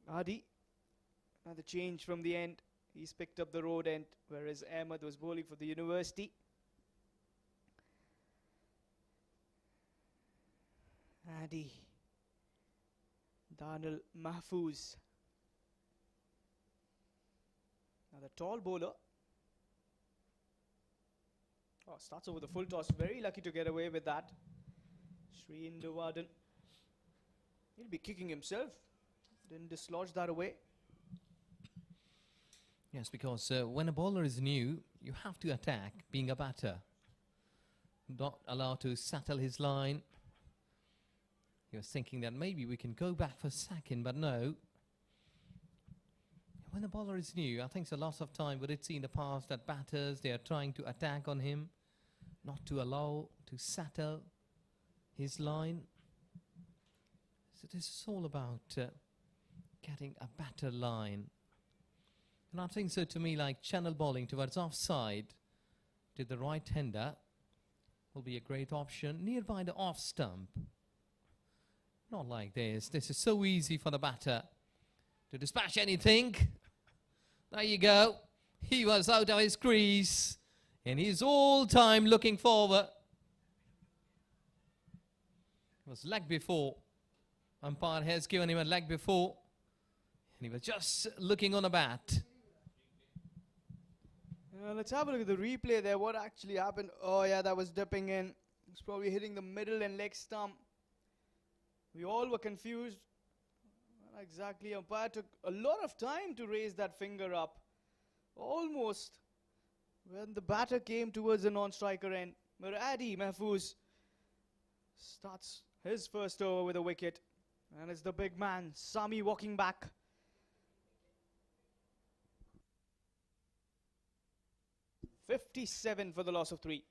Adi, another change from the end. He's picked up the road end, whereas Ahmed was bowling for the University. Adi. Daniel Mahfouz. Another tall bowler. Oh, starts over the full toss. Very lucky to get away with that. Sri Indovardan. He'll be kicking himself. Didn't dislodge that away. Yes, because when a bowler is new, you have to attack, being a batter. Not allowed to settle his line. He was thinking that maybe we can go back for second, but no. When a bowler is new, I think it's a loss of time. We did see in the past that batters, they are trying to attack on him, not to allow to settle his line. So this is all about getting a better line. And I think so, to me, like channel bowling towards offside to the right-hander will be a great option nearby the off stump. Not like this. This is so easy for the batter to dispatch anything. There you go. He was out of his crease and he's all time looking forward. It was leg before. Umpire has given him a leg before. And he was just looking on a bat. Let's have a look at the replay there. What actually happened? Oh, yeah, that was dipping in. It was probably hitting the middle and leg stump. We all were confused. Not exactly. Umpire took a lot of time to raise that finger up. Almost when the batter came towards the non-striker end. Adi Mahfouz starts his first over with a wicket. And it's the big man, Sami, walking back. .57 for the loss of 3.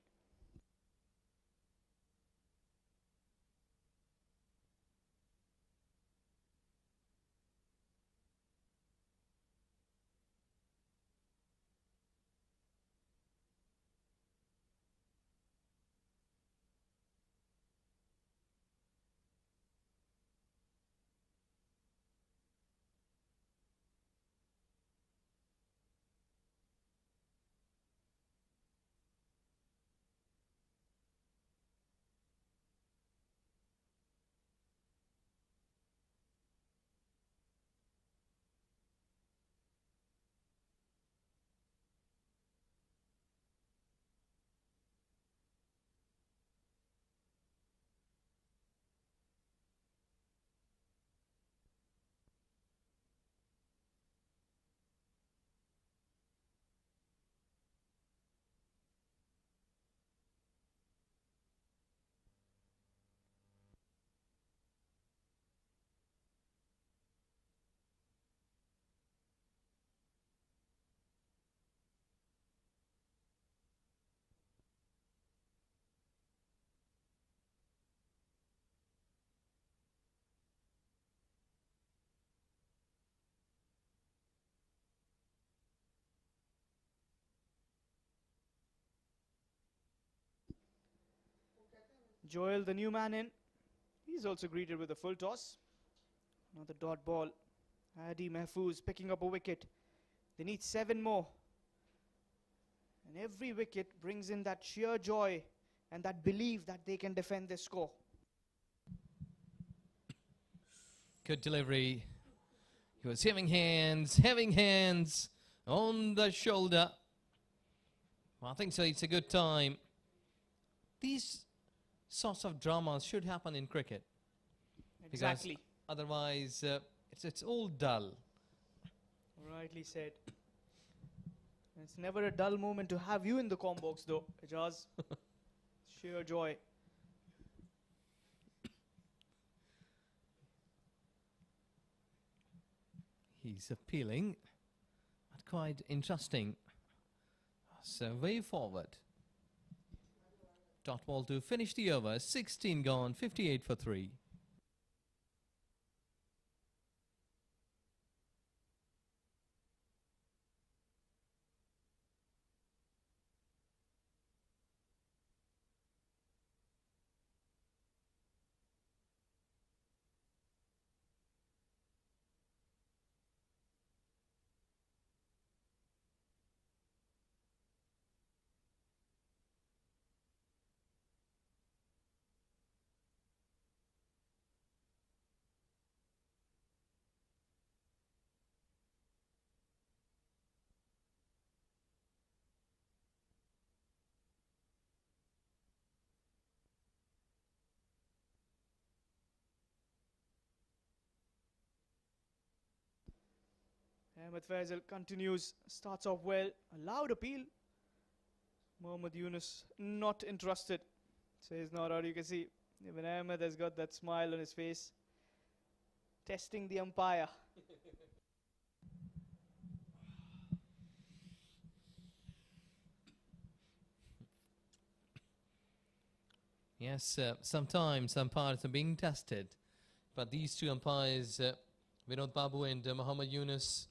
Joel, the new man in, he's also greeted with a full toss. Another dot ball. Adi Mahfouz picking up a wicket. They need 7 more. And every wicket brings in that sheer joy and that belief that they can defend this score. Good delivery. He was having hands on the shoulder. I think so. It's a good time. These sorts of dramas should happen in cricket. Exactly. Because otherwise, it's all dull. Rightly said. It's never a dull moment to have you in the com box though, Ijaz. Sheer joy. He's appealing, but quite interesting. So way forward. Dot ball to finish the over. 16 gone, 58 for 3. Ahmed Faisal continues, starts off well, a loud appeal. Mohammad Yunus not interested, says not out. You can see even Ahmed has got that smile on his face, testing the umpire. Yes, sometimes umpires are being tested, but these two umpires, Vinod Babu and Mohammad Yunus,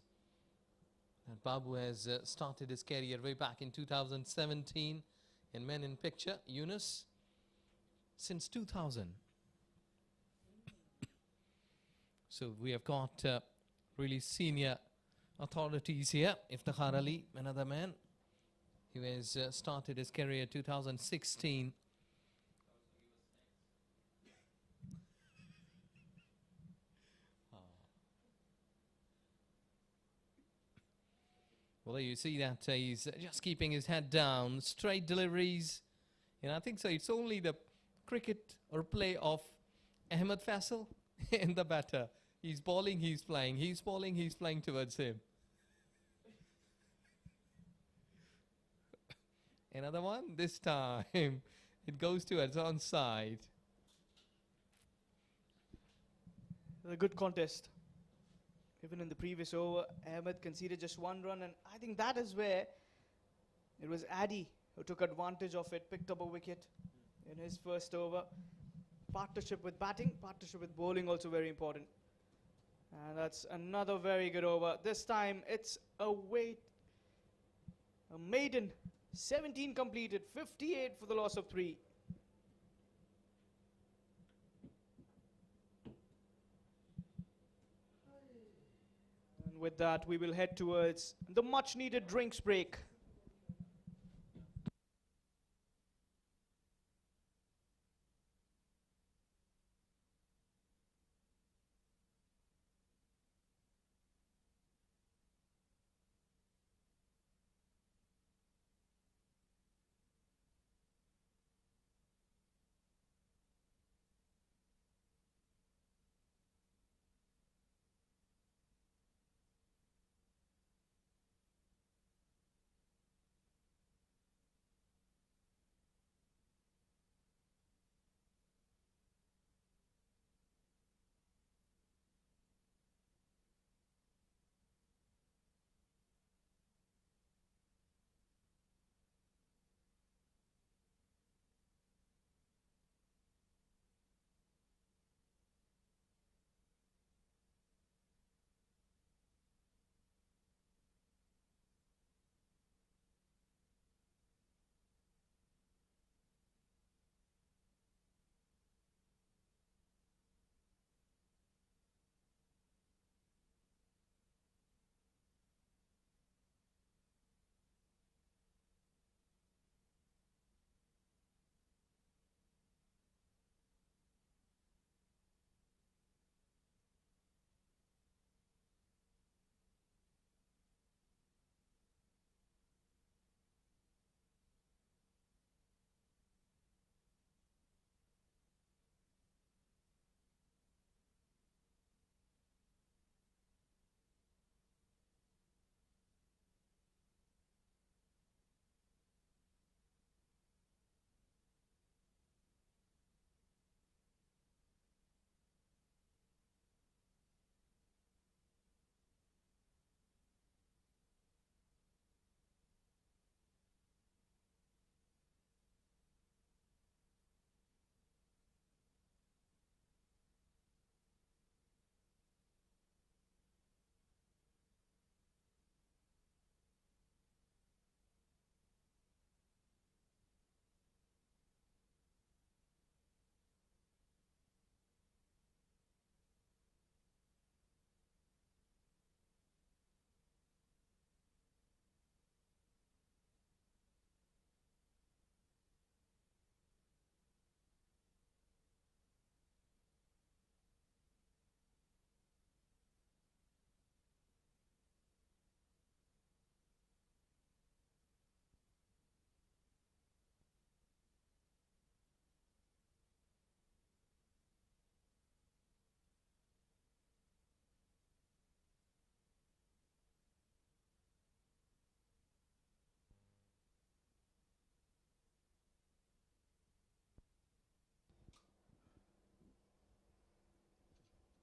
and Babu has started his career way back in 2017 in Men in Picture. Yunus since 2000. So we have got really senior authorities here. Iftikhar Ali, another man, he has started his career 2016. Well, you see that he's just keeping his head down, straight deliveries. And I think so. It's only the cricket or play of Ahmed Faisal in the batter. He's bowling, he's playing. He's bowling, he's playing towards him. Another one. This time it goes to its own side. A good contest. Even in the previous over, Ahmed conceded just 1 run, and I think that is where it was Adi who took advantage of it, picked up a wicket in his first over. Partnership with batting, partnership with bowling also very important. And that's another very good over. This time it's a maiden. 17 completed, 58 for the loss of 3. And with that, we will head towards the much needed drinks break.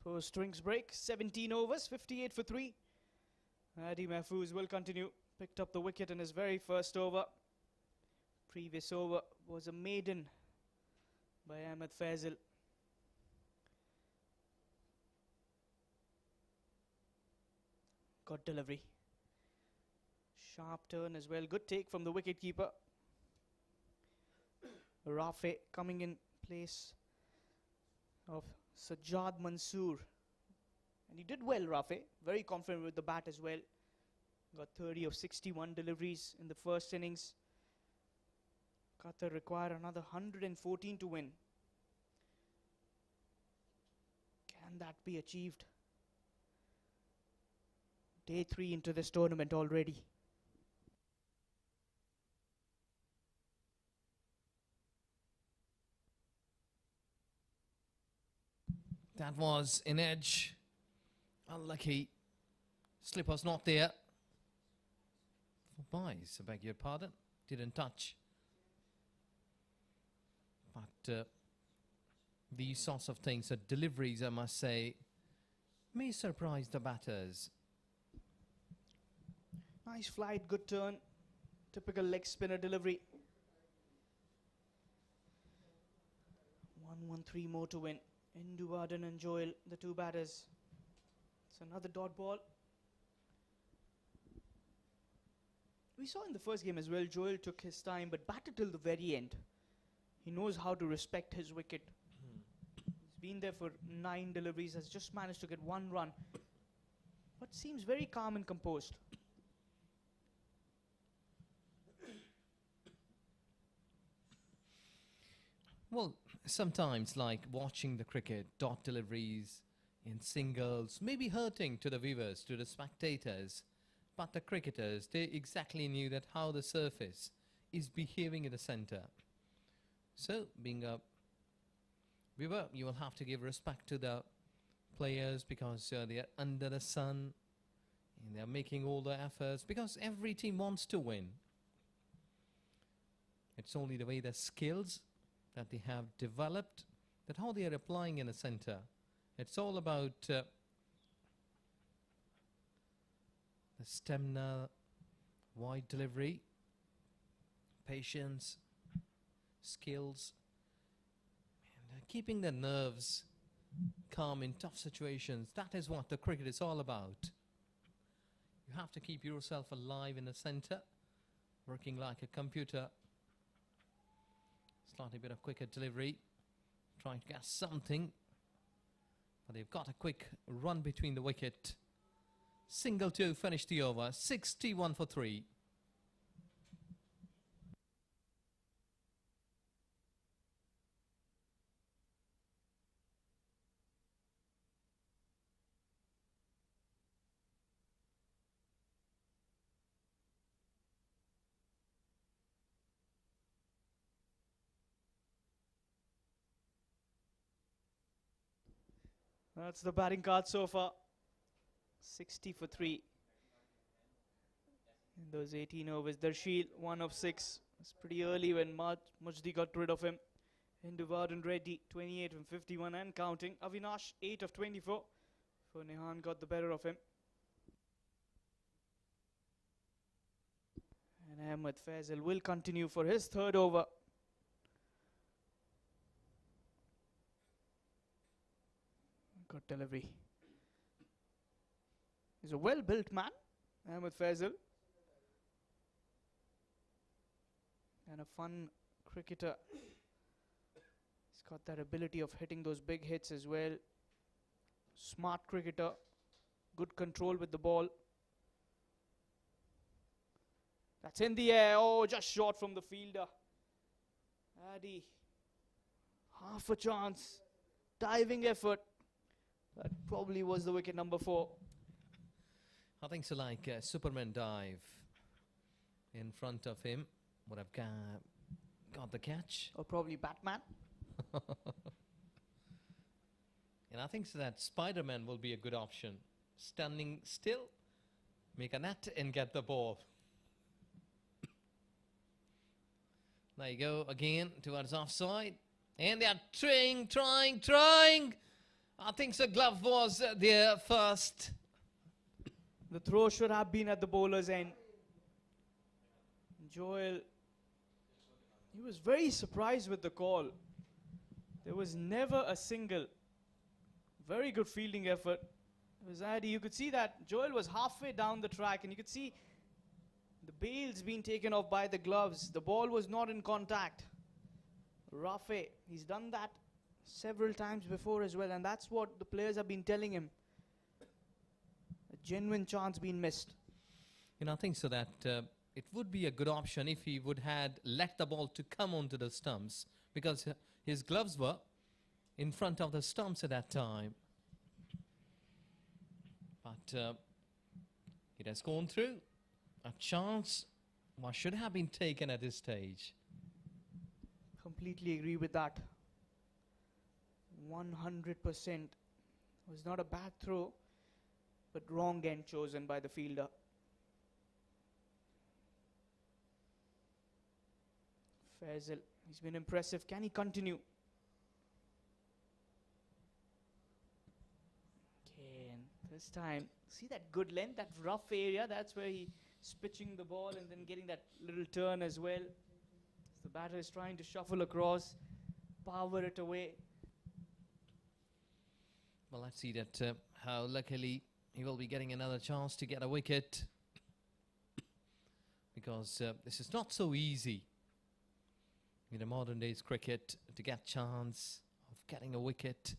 Post rings break, 17 overs, 58 for 3. Adi Mahfouz will continue. Picked up the wicket in his very first over. Previous over was a maiden by Ahmed Faisal. Good delivery. Sharp turn as well. Good take from the wicketkeeper. Rafe coming in place of Sajjad Mansoor. And he did well, Rafe. Very confident with the bat as well. Got 30 of 61 deliveries in the first innings. Qatar require another 114 to win. Can that be achieved? Day 3 into this tournament already. That was an edge. Unlucky. Slip was not there. Boys, I beg your pardon. Didn't touch. But these sorts of things, the deliveries, I must say, may surprise the batters. Nice flight, good turn. Typical leg spinner delivery. 1-1-3 more to win. Induvarden and Joel, the two batters. It's another dot ball. We saw in the first game as well, Joel took his time but batted till the very end. He knows how to respect his wicket. He's been there for 9 deliveries, has just managed to get 1 run. But seems very calm and composed. Well, sometimes like watching the cricket, dot deliveries in singles may be hurting to the viewers, to the spectators. But the cricketers, they exactly knew that how the surface is behaving in the centre. So, being a viewer, you will have to give respect to the players because they are under the sun and they are making all the efforts because every team wants to win. It's only the way the skills that they have developed, that how they are applying in the centre. It's all about the stamina, wide delivery, patience, skills, and keeping the nerves calm in tough situations. That is what the cricket is all about. You have to keep yourself alive in the centre, working like a computer. Slightly bit of quicker delivery, trying to get something, but they've got a quick run between the wicket. Single 2 finished the over, 61 for 3. That's the batting card so far. 60 for 3. In those 18 overs, Darshil, 1 of 6. It's pretty early when Majdi got rid of him. Induvarden Reddy, 28 from 51 and counting. Avinash, 8 of 24. For Nehan got the better of him. And Ahmed Faisal will continue for his 3rd over. Good delivery. He's a well-built man, Ahmed Faisal. And a fun cricketer. He's got that ability of hitting those big hits as well. Smart cricketer. Good control with the ball. That's in the air. Oh, just short from the fielder. Adi. Half a chance. Diving effort. That probably was the wicket number 4. I think so, like Superman dive in front of him. Would have got the catch. Or probably Batman. And I think so that Spider-Man will be a good option. Standing still, make a net and get the ball. There you go again towards offside. And they are trying. I think so. Glove was there first. The throw should have been at the bowler's end. Joel, he was very surprised with the call. There was never a single. Very good fielding effort. It was Addy. You could see that Joel was halfway down the track and you could see the bails being taken off by the gloves. The ball was not in contact. Rafe, he's done that several times before as well, and that's what the players have been telling him. A genuine chance being missed. You know, I think so that it would be a good option if he would had let the ball to come onto the stumps, because his gloves were in front of the stumps at that time. But it has gone through. A chance what should have been taken at this stage. Completely agree with that. 100%. Was not a bad throw, but wrong end chosen by the fielder. Faisal, he's been impressive. Can he continue? Okay, and this time, see that good length, that rough area, that's where he's pitching the ball and then getting that little turn as well. The batter is trying to shuffle across, power it away. Well, let's see that how luckily he will be getting another chance to get a wicket, because this is not so easy in the modern days cricket to get chance of getting a wicket.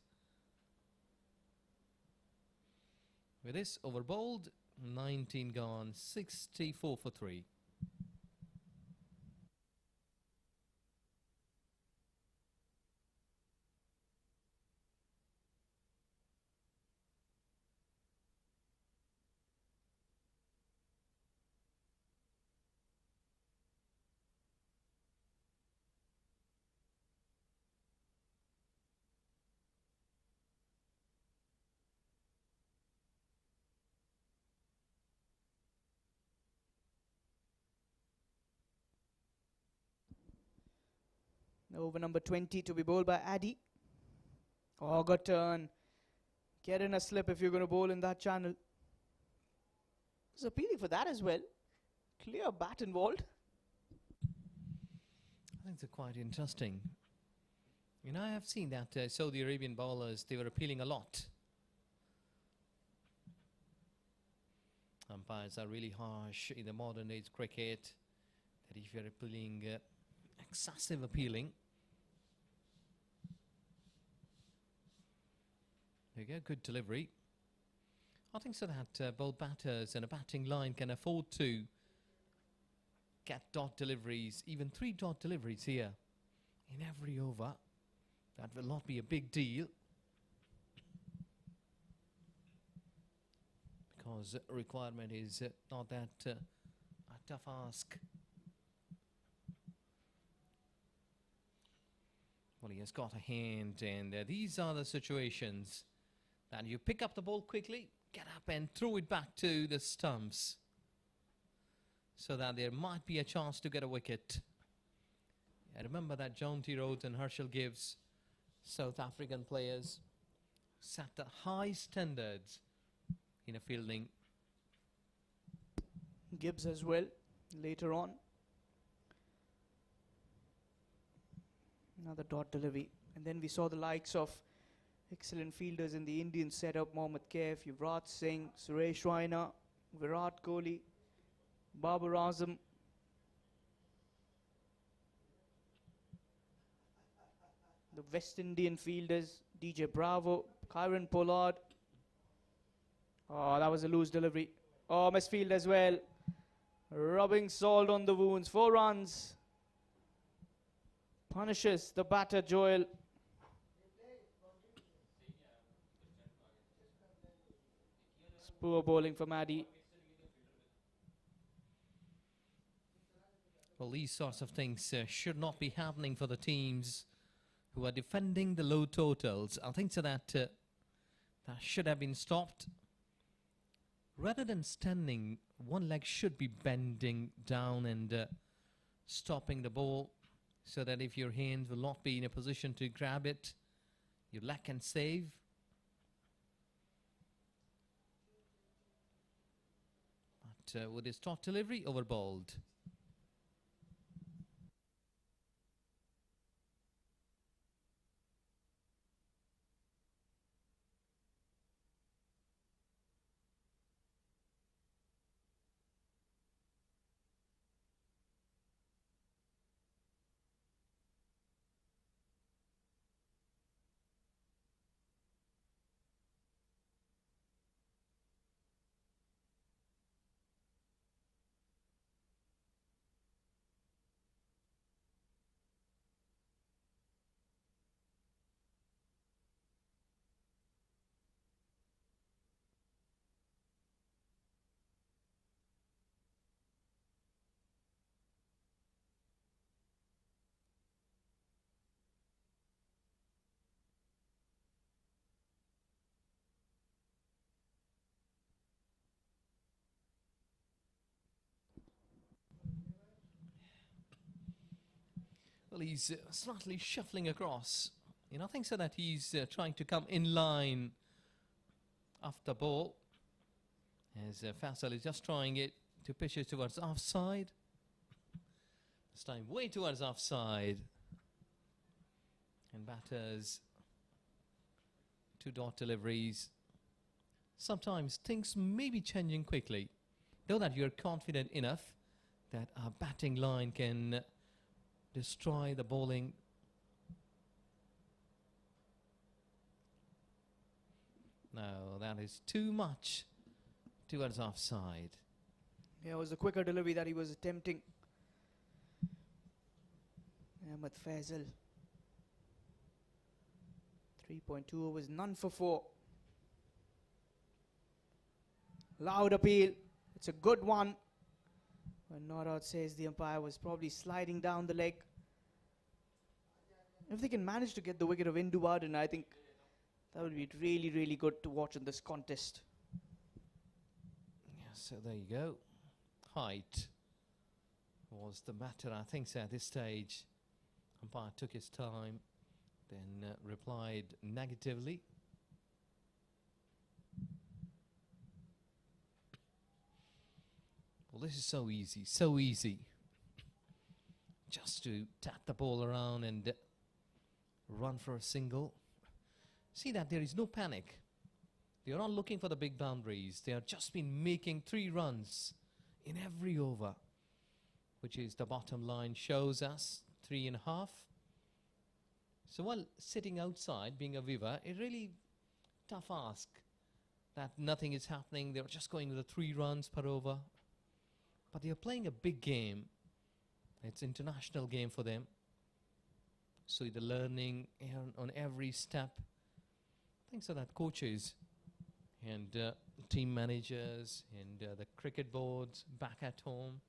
With this over bowled, 19 gone, 64 for 3. Over number 20 to be bowled by Addy. Oh, good turn. Get in a slip if you're going to bowl in that channel. He's appealing for that as well. Clear bat involved. I think it's quite interesting. You know, I have seen that Saudi Arabian bowlers, they were appealing a lot. Umpires are really harsh in the modern age cricket, that if you're appealing, excessive appealing. There you go, good delivery. I think so that both batters and a batting line can afford to get dot deliveries, even 3 dot deliveries here in every over. That will not be a big deal, because requirement is not that a tough ask. Well, he has got a hand, and these are the situations that you pick up the ball quickly, get up and throw it back to the stumps, so that there might be a chance to get a wicket. I remember that John T. Rhodes and Herschel Gibbs, South African players, set the high standards in a fielding. Gibbs as well later on. Another dot delivery. And then we saw the likes of excellent fielders in the Indian setup: Mohammad Kaif, Yuvraj Singh, Suresh Raina, Virat Kohli, Babar Azam. The West Indian fielders: DJ Bravo, Kyron Pollard. Oh, that was a loose delivery. Oh, misfield as well. Rubbing salt on the wounds. 4 runs. Punishes the batter, Joel. It's poor bowling from Addy. Well, these sorts of things should not be happening for the teams who are defending the low totals. I think so that that should have been stopped. Rather than standing, one leg should be bending down and stopping the ball, so that if your hands will not be in a position to grab it, your leg can save. with his top delivery over bowled. Well, he's slightly shuffling across. I think so that he's trying to come in line after ball. As Faisal is just trying it to pitch it towards offside. This time way towards offside. And batters, 2 dot deliveries. Sometimes things may be changing quickly. Though that you're confident enough that our batting line can destroy the bowling. No, that is too much towards offside. Yeah, it was a quicker delivery that he was attempting. Ahmed Faisal. 3.2 overs, none for 4. Loud appeal. It's a good one. When not out, says the umpire, was probably sliding down the leg. If they can manage to get the wicket of Induwarden, I think that would be really, really good to watch in this contest. Yeah, so there you go. Height was the matter, I think so at this stage. Umpire took his time, then replied negatively. Well, this is so easy, so easy. Just to tap the ball around and run for a single. See that there is no panic. They are not looking for the big boundaries. They have just been making 3 runs in every over, which is the bottom line shows us 3.5. So while sitting outside, being a viewer, it's really tough ask that nothing is happening. They're just going with the 3 runs per over. But they are playing a big game. It's an international game for them. So they're learning on every step. I think so that coaches and team managers and the cricket boards back at home,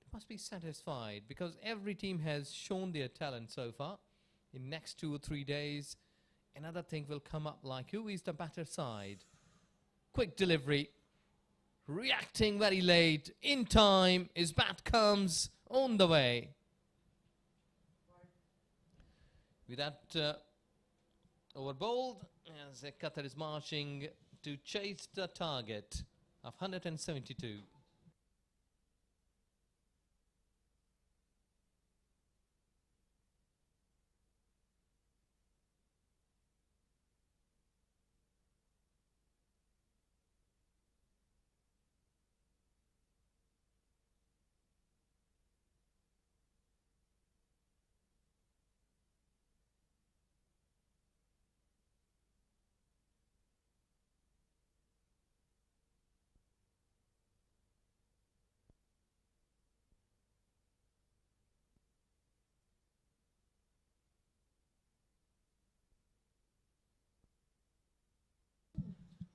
they must be satisfied because every team has shown their talent so far. In next 2 or 3 days, another thing will come up like who is the batter side. Quick delivery. Reacting very late, in time, his bat comes on the way. With that over bowled, as Qatar is marching to chase the target of 172.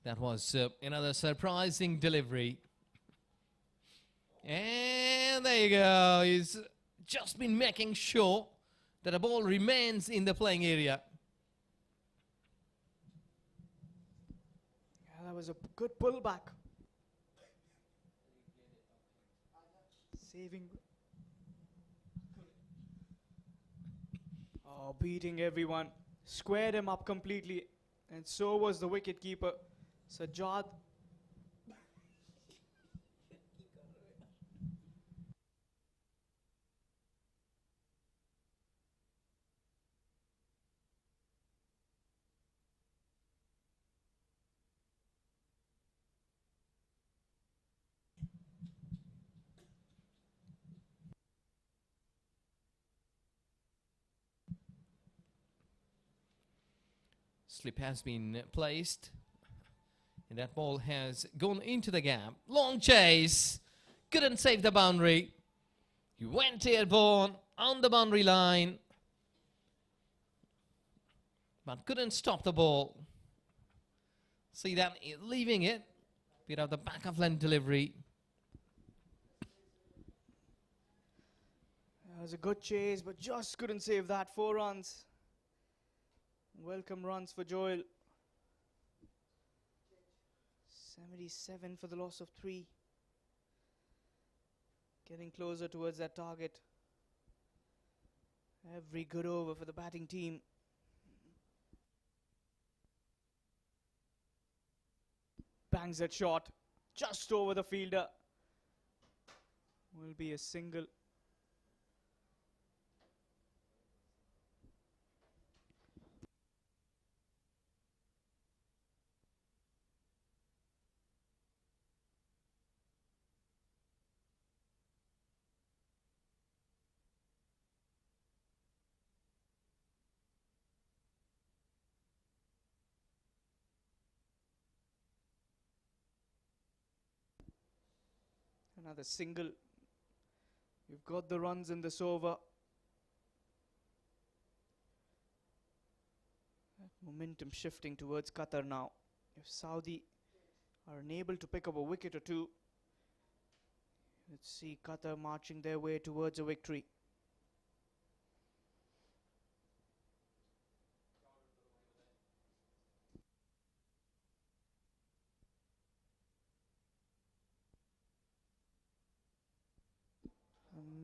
That was another surprising delivery. And there you go. He's just been making sure that the ball remains in the playing area. Yeah, that was a good pullback. Saving. Oh, beating everyone. Squared him up completely. And so was the wicketkeeper, Sajjad. Slip has been placed. And that ball has gone into the gap. Long chase. Couldn't save the boundary. He went airborne on the boundary line. But couldn't stop the ball. See that leaving it. Bit of the back of length delivery. That was a good chase, but just couldn't save that. 4 runs. Welcome runs for Joel. 77 for the loss of 3. Getting closer towards that target. Every good over for the batting team. Bangs that shot just over the fielder. Will be a single. Another single. You've got the runs in this over. That momentum shifting towards Qatar now. If Saudi are unable to pick up a wicket or two, let's see Qatar marching their way towards a victory.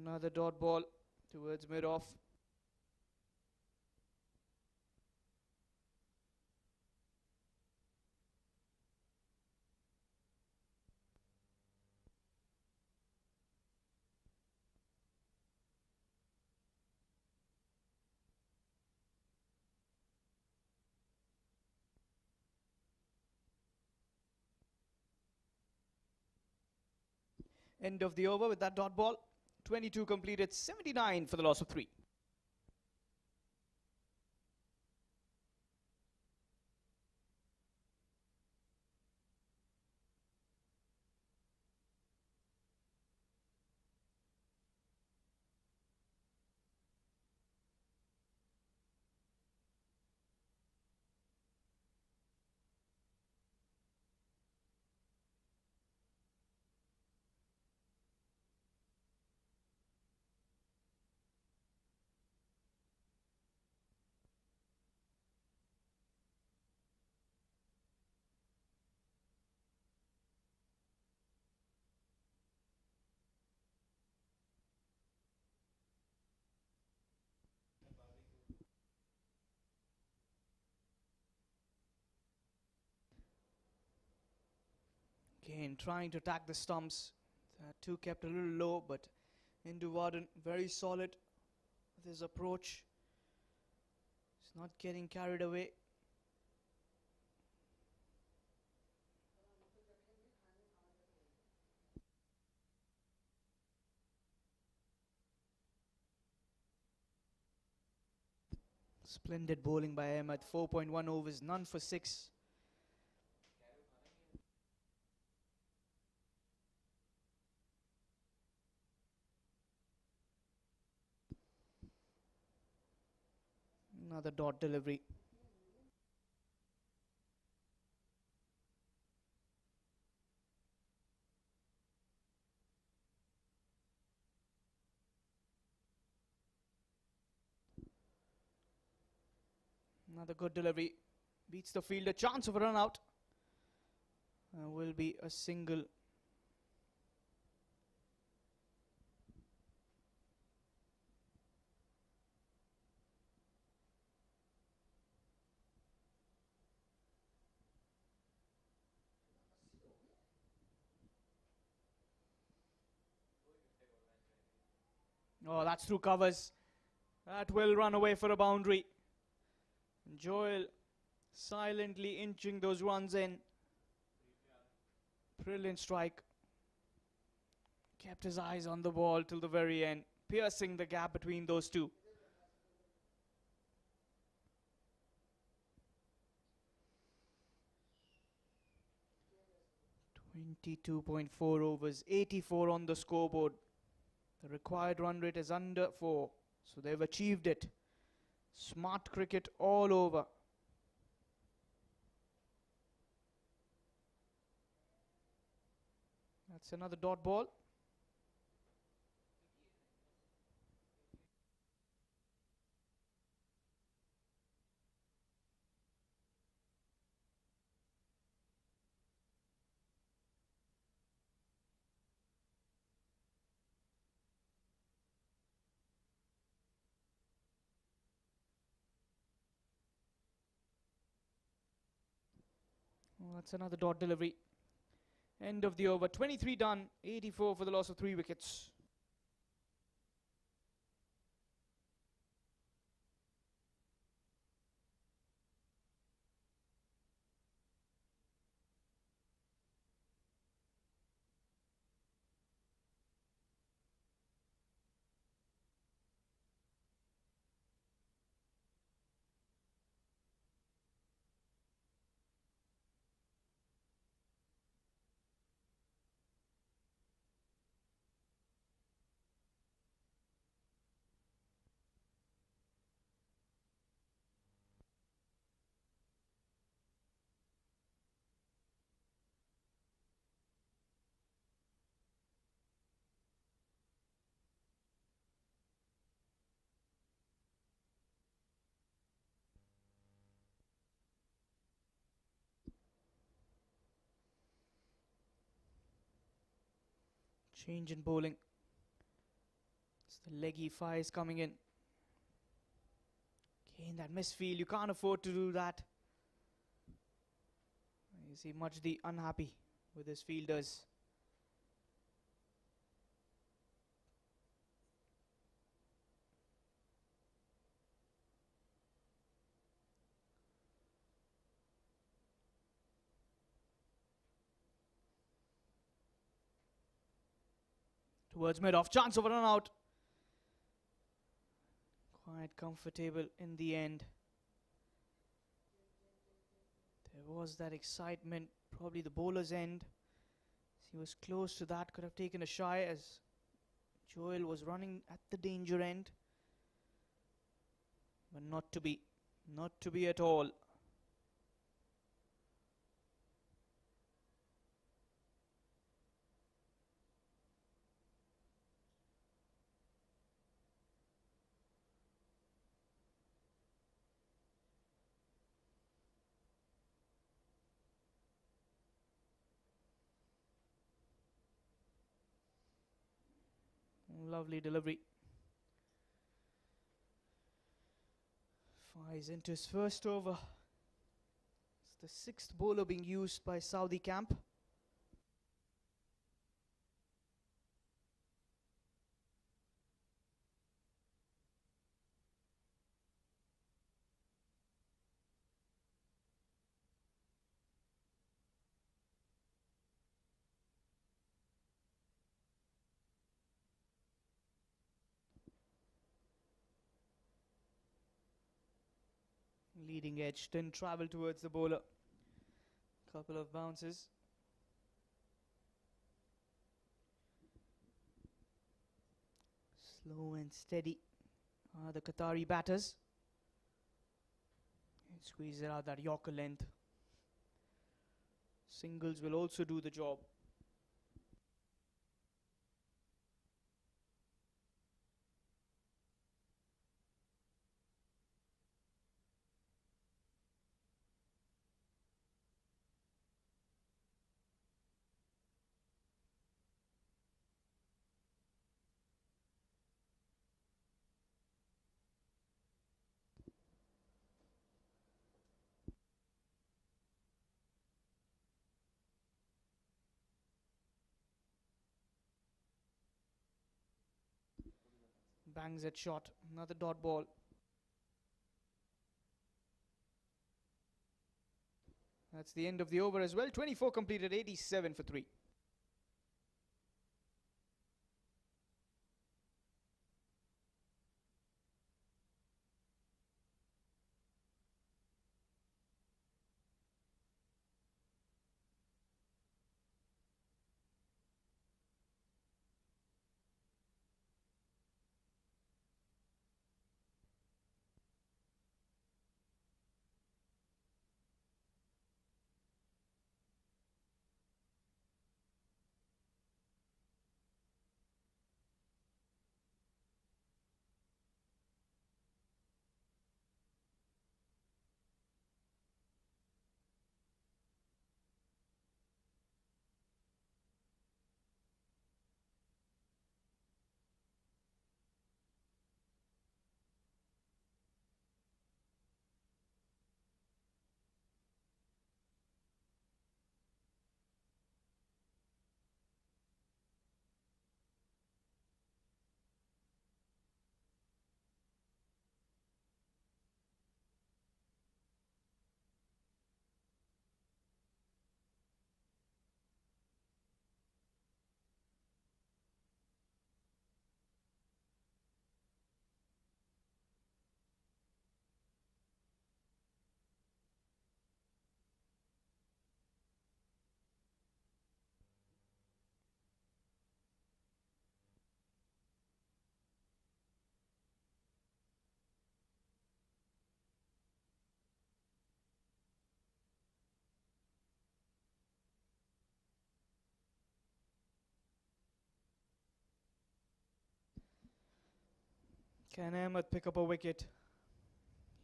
Another dot ball towards mid-off. End of the over with that dot ball. 22 completed, 79 for the loss of 3. Again, trying to attack the stumps. That two kept a little low, but Indu Warden very solid with his approach. He's not getting carried away. Splendid bowling by Ahmed. 4.1 overs, none for 6. Another dot delivery. Another good delivery. Beats the fielder. Chance of a run out. Will be a single. Oh, that's through covers. That will run away for a boundary. Joel silently inching those runs in. Brilliant strike. Kept his eyes on the ball till the very end, piercing the gap between those two. 52.4 overs, 84 on the scoreboard. The required run rate is under 4, so they've achieved it. Smart cricket all over. That's another dot ball. Well, that's another dot delivery. End of the over. 23 done. 84 for the loss of 3 wickets. Change in bowling. It's the leggy fires coming in. Again, that misfield. You can't afford to do that. You see Majdi unhappy with his fielders. Towards mid-off. Chance of a run out. Quite comfortable in the end. There was that excitement. Probably the bowler's end. He was close to that. Could have taken a shy as Joel was running at the danger end. But not to be. Not to be at all. Lovely delivery. Fires into his first over. It's the 6th bowler being used by Saudi camp. Leading edge, didn't travel towards the bowler. Couple of bounces. Slow and steady are the Qatari batters. And squeeze it out that Yorker length. Singles will also do the job. Bangs it shot. Another dot ball. That's the end of the over as well. 24 completed, 87 for 3. Can Ahmed pick up a wicket?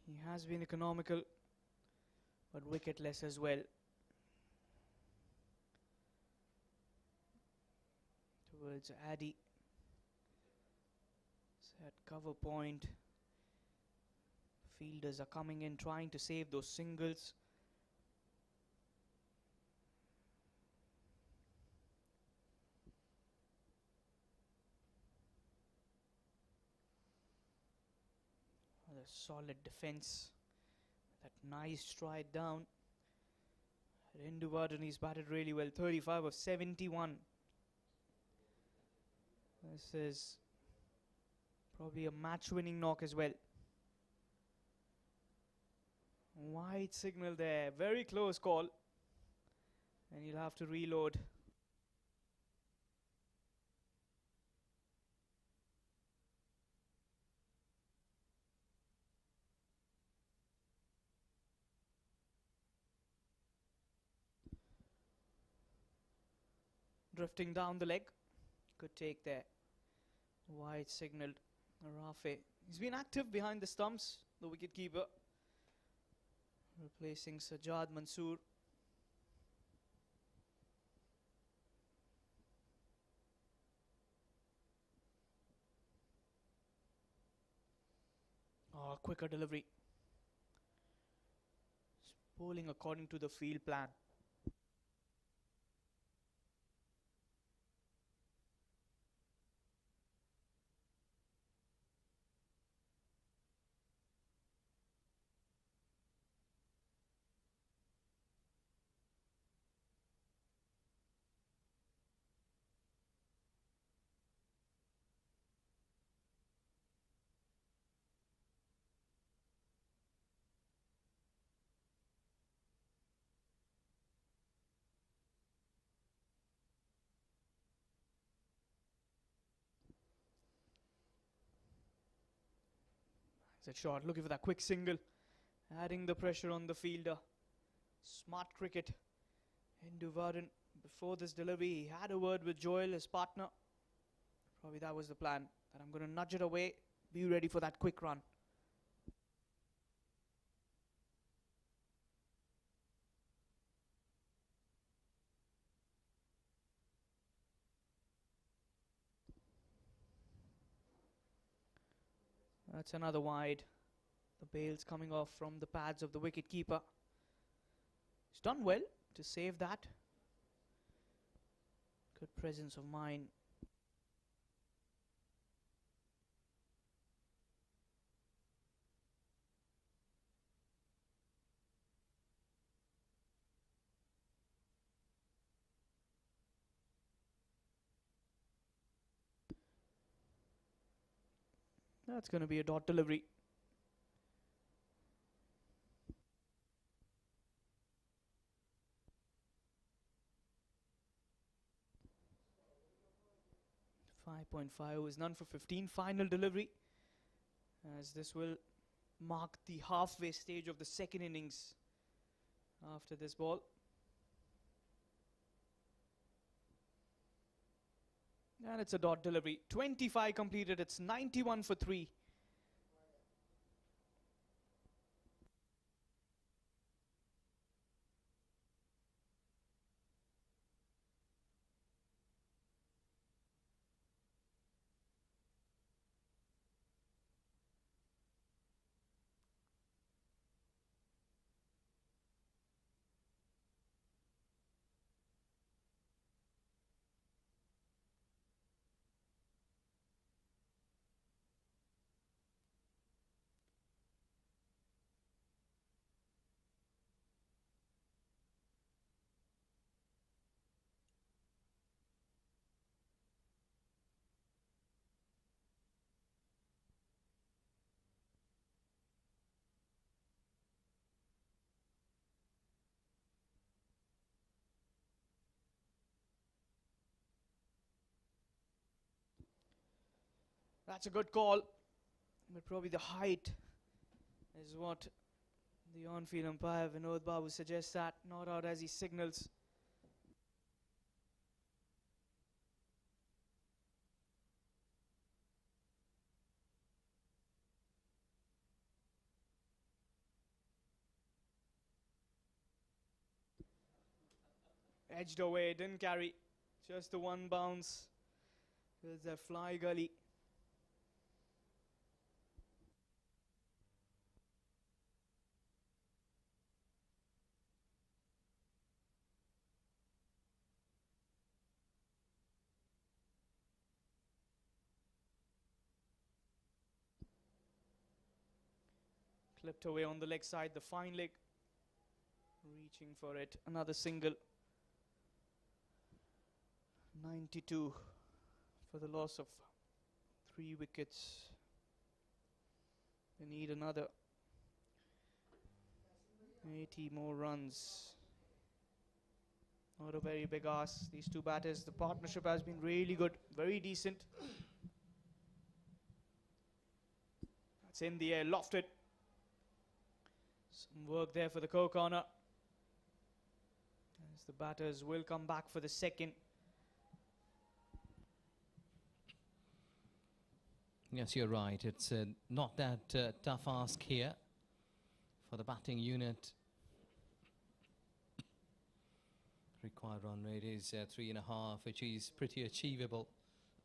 He has been economical, but wicketless as well. Towards Addy. Set cover point. Fielders are coming in trying to save those singles. A solid defense. That nice stride down. Rendu he's batted really well. 35 of 71. This is probably a match-winning knock as well. Wide signal there. Very close call. And you'll have to reload. Drifting down the leg. Good take there. Wide signalled. Rafe. He's been active behind the stumps, the wicketkeeper. Replacing Sajjad Mansoor. Oh, quicker delivery. Bowling according to the field plan. That shot, looking for that quick single, adding the pressure on the fielder. Smart cricket. Induvaran, before this delivery, he had a word with Joel, his partner. Probably that was the plan, that I'm going to nudge it away, be ready for that quick run. That's another wide. The bails coming off from the pads of the wicketkeeper. He's done well to save that. Good presence of mind. That's going to be a dot delivery. .5 is none for 15. Final delivery, as this will mark the halfway stage of the second innings after this ball. And it's a dot delivery. 25 completed. It's 91 for 3. That's a good call, but probably the height is what the on-field umpire Vinod Babu suggests that, not out as he signals. Edged away, didn't carry. Just the one bounce. There's that fly gully. Clipped away on the leg side, the fine leg. Reaching for it. Another single. 92 for the loss of 3 wickets. They need another 80 more runs. Not a very big ask. These two batters, the partnership has been really good, very decent. That's in the air, lofted. Some work there for the co-corner. As the batters will come back for the second. Yes, you're right. It's not that tough ask here for the batting unit. Required run rate is 3.5, which is pretty achievable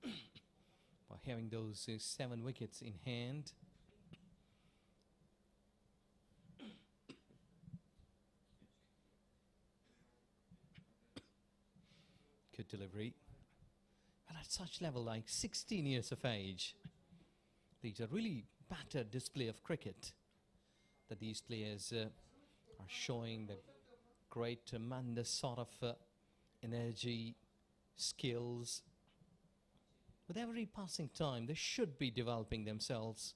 by having those 7 wickets in hand. Good delivery. And at such level, like 16 years of age, these are really battered display of cricket that these players are showing, the great, tremendous sort of energy, skills. With every passing time, they should be developing themselves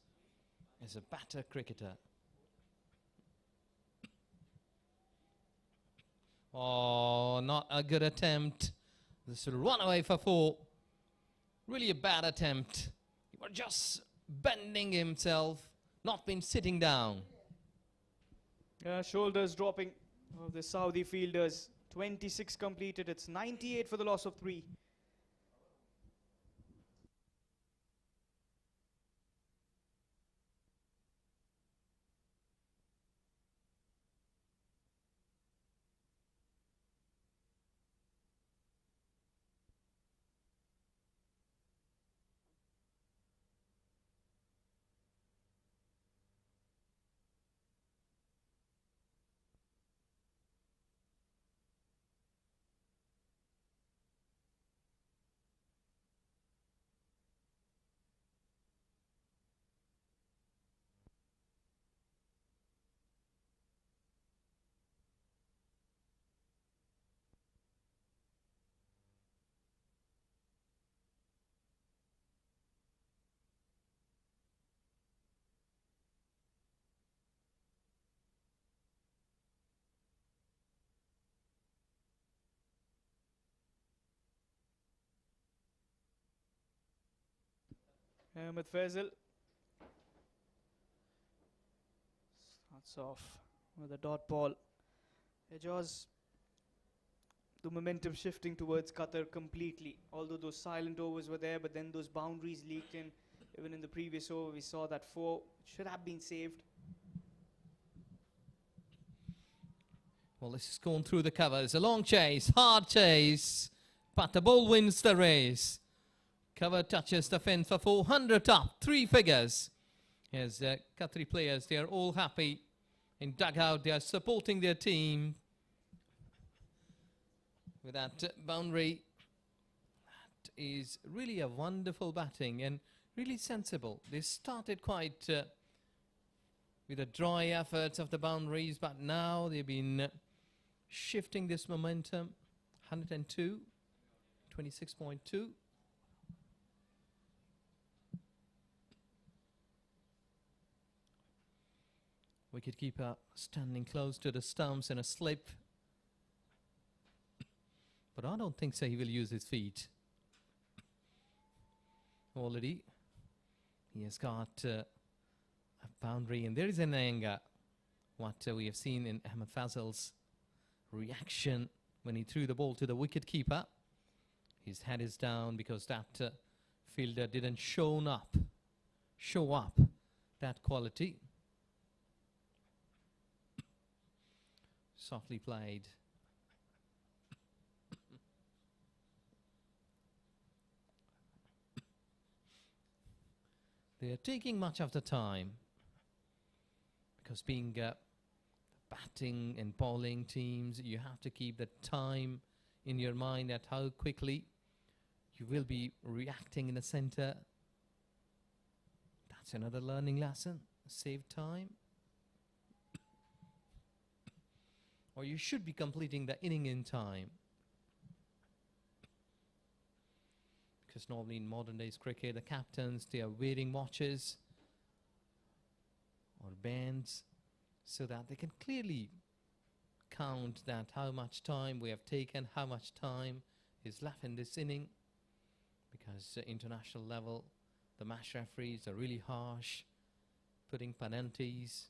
as a batter cricketer. Oh, not a good attempt. This will run away for 4. Really a bad attempt. He was just bending himself, not been sitting down. Shoulders dropping of the Saudi fielders. 26 completed. It's 98 for the loss of 3. Ahmed Faisal starts off with a dot ball. Ejaz, the momentum shifting towards Qatar completely. Although those silent overs were there, but then those boundaries leaked in. Even in the previous over, we saw that 4 should have been saved. Well, this is going through the covers. A long chase, hard chase, but the ball wins the race. Cover touches the fence for 400 up, 3 figures. As Qatari players, they are all happy in dugout. They are supporting their team with that boundary. That is really a wonderful batting and really sensible. They started quite with the dry efforts of the boundaries, but now they've been shifting this momentum. 102, 26.2. Wicketkeeper standing close to the stumps in a slip. But I don't think so he will use his feet. Already he has got a boundary, and there is an anger. What we have seen in Ahmed Fazal's reaction when he threw the ball to the wicketkeeper. His head is down because that fielder didn't show up that quality. Softly played. They are taking much of the time, because being batting and bowling teams, you have to keep the time in your mind at how quickly you will be reacting in the center. That's another learning lesson. Save time. Or you should be completing the inning in time. Because normally in modern days cricket, the captains, they are wearing watches or bands so that they can clearly count that how much time we have taken, how much time is left in this inning. Because international level, the match referees are really harsh, putting penalties.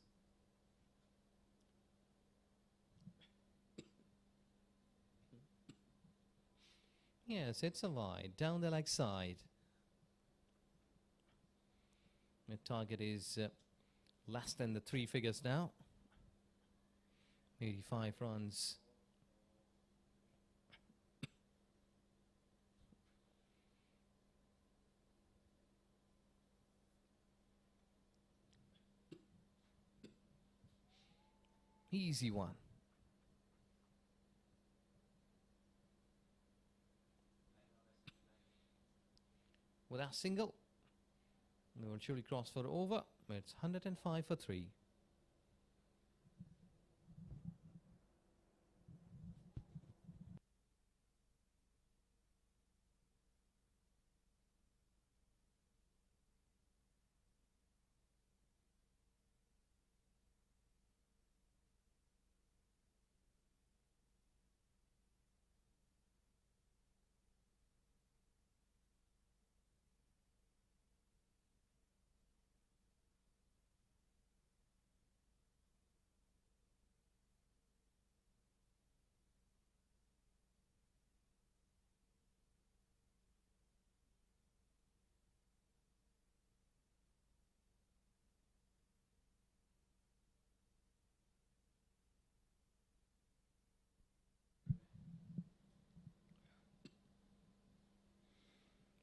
Yes, it's a wide, down the leg side. The target is less than the 3 figures now. 85 runs. Easy one. Without single, they will surely cross for over. It's 105 for 3.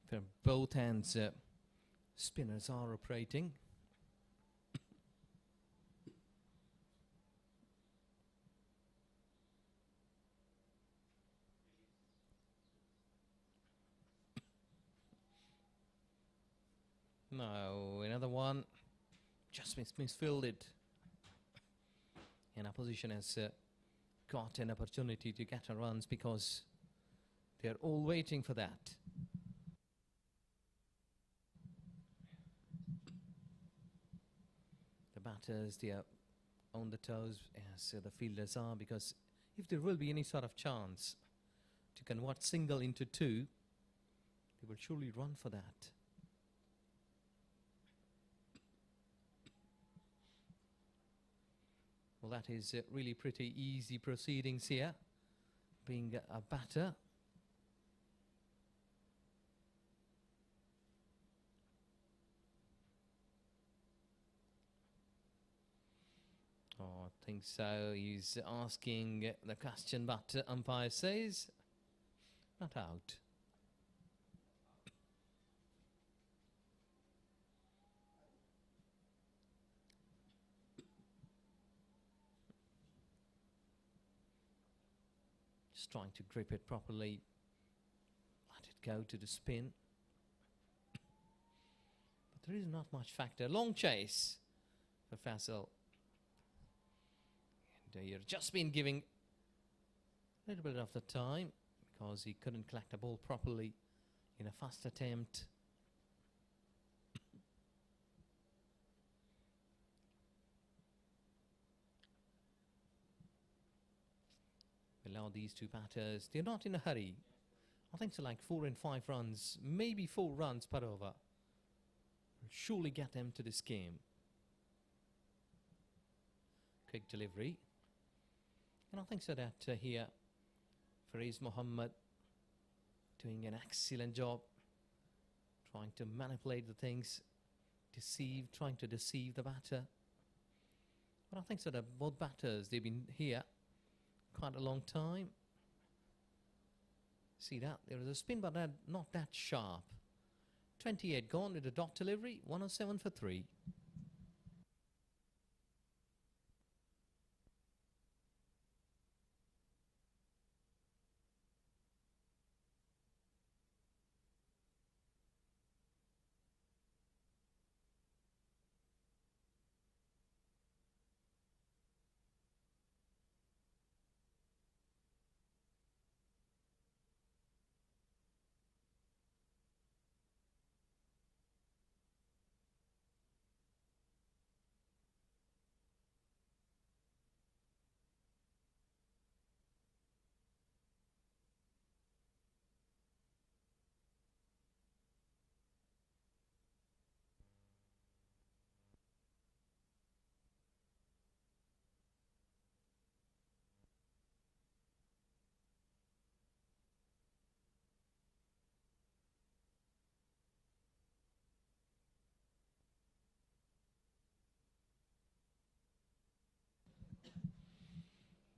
For both ends, spinners are operating. No, another one. Just misfielded. And opposition has got an opportunity to get a runs because they're all waiting for that. The batters, they are on the toes as the fielders are, because if there will be any sort of chance to convert single into 2, they will surely run for that. Well, that is really pretty easy proceedings here, being a batter. Oh, I think so. He's asking the question, but umpire says not out. Just trying to grip it properly. Let it go to the spin. But there is not much factor. Long chase for Faisal. And you've just been giving a little bit of the time because he couldn't collect the ball properly in a fast attempt. Allow these two batters, they're not in a hurry. I think so, like 4 and 5 runs, maybe 4 runs per over. Will surely get them to this game. Quick delivery. And I think so that here, Fariz Muhammad doing an excellent job, trying to manipulate the things, trying to deceive the batter. But I think so that both batters, they've been here quite a long time. See that? There was a spin, but not that sharp. 28 gone with a dot delivery, 107 for 3.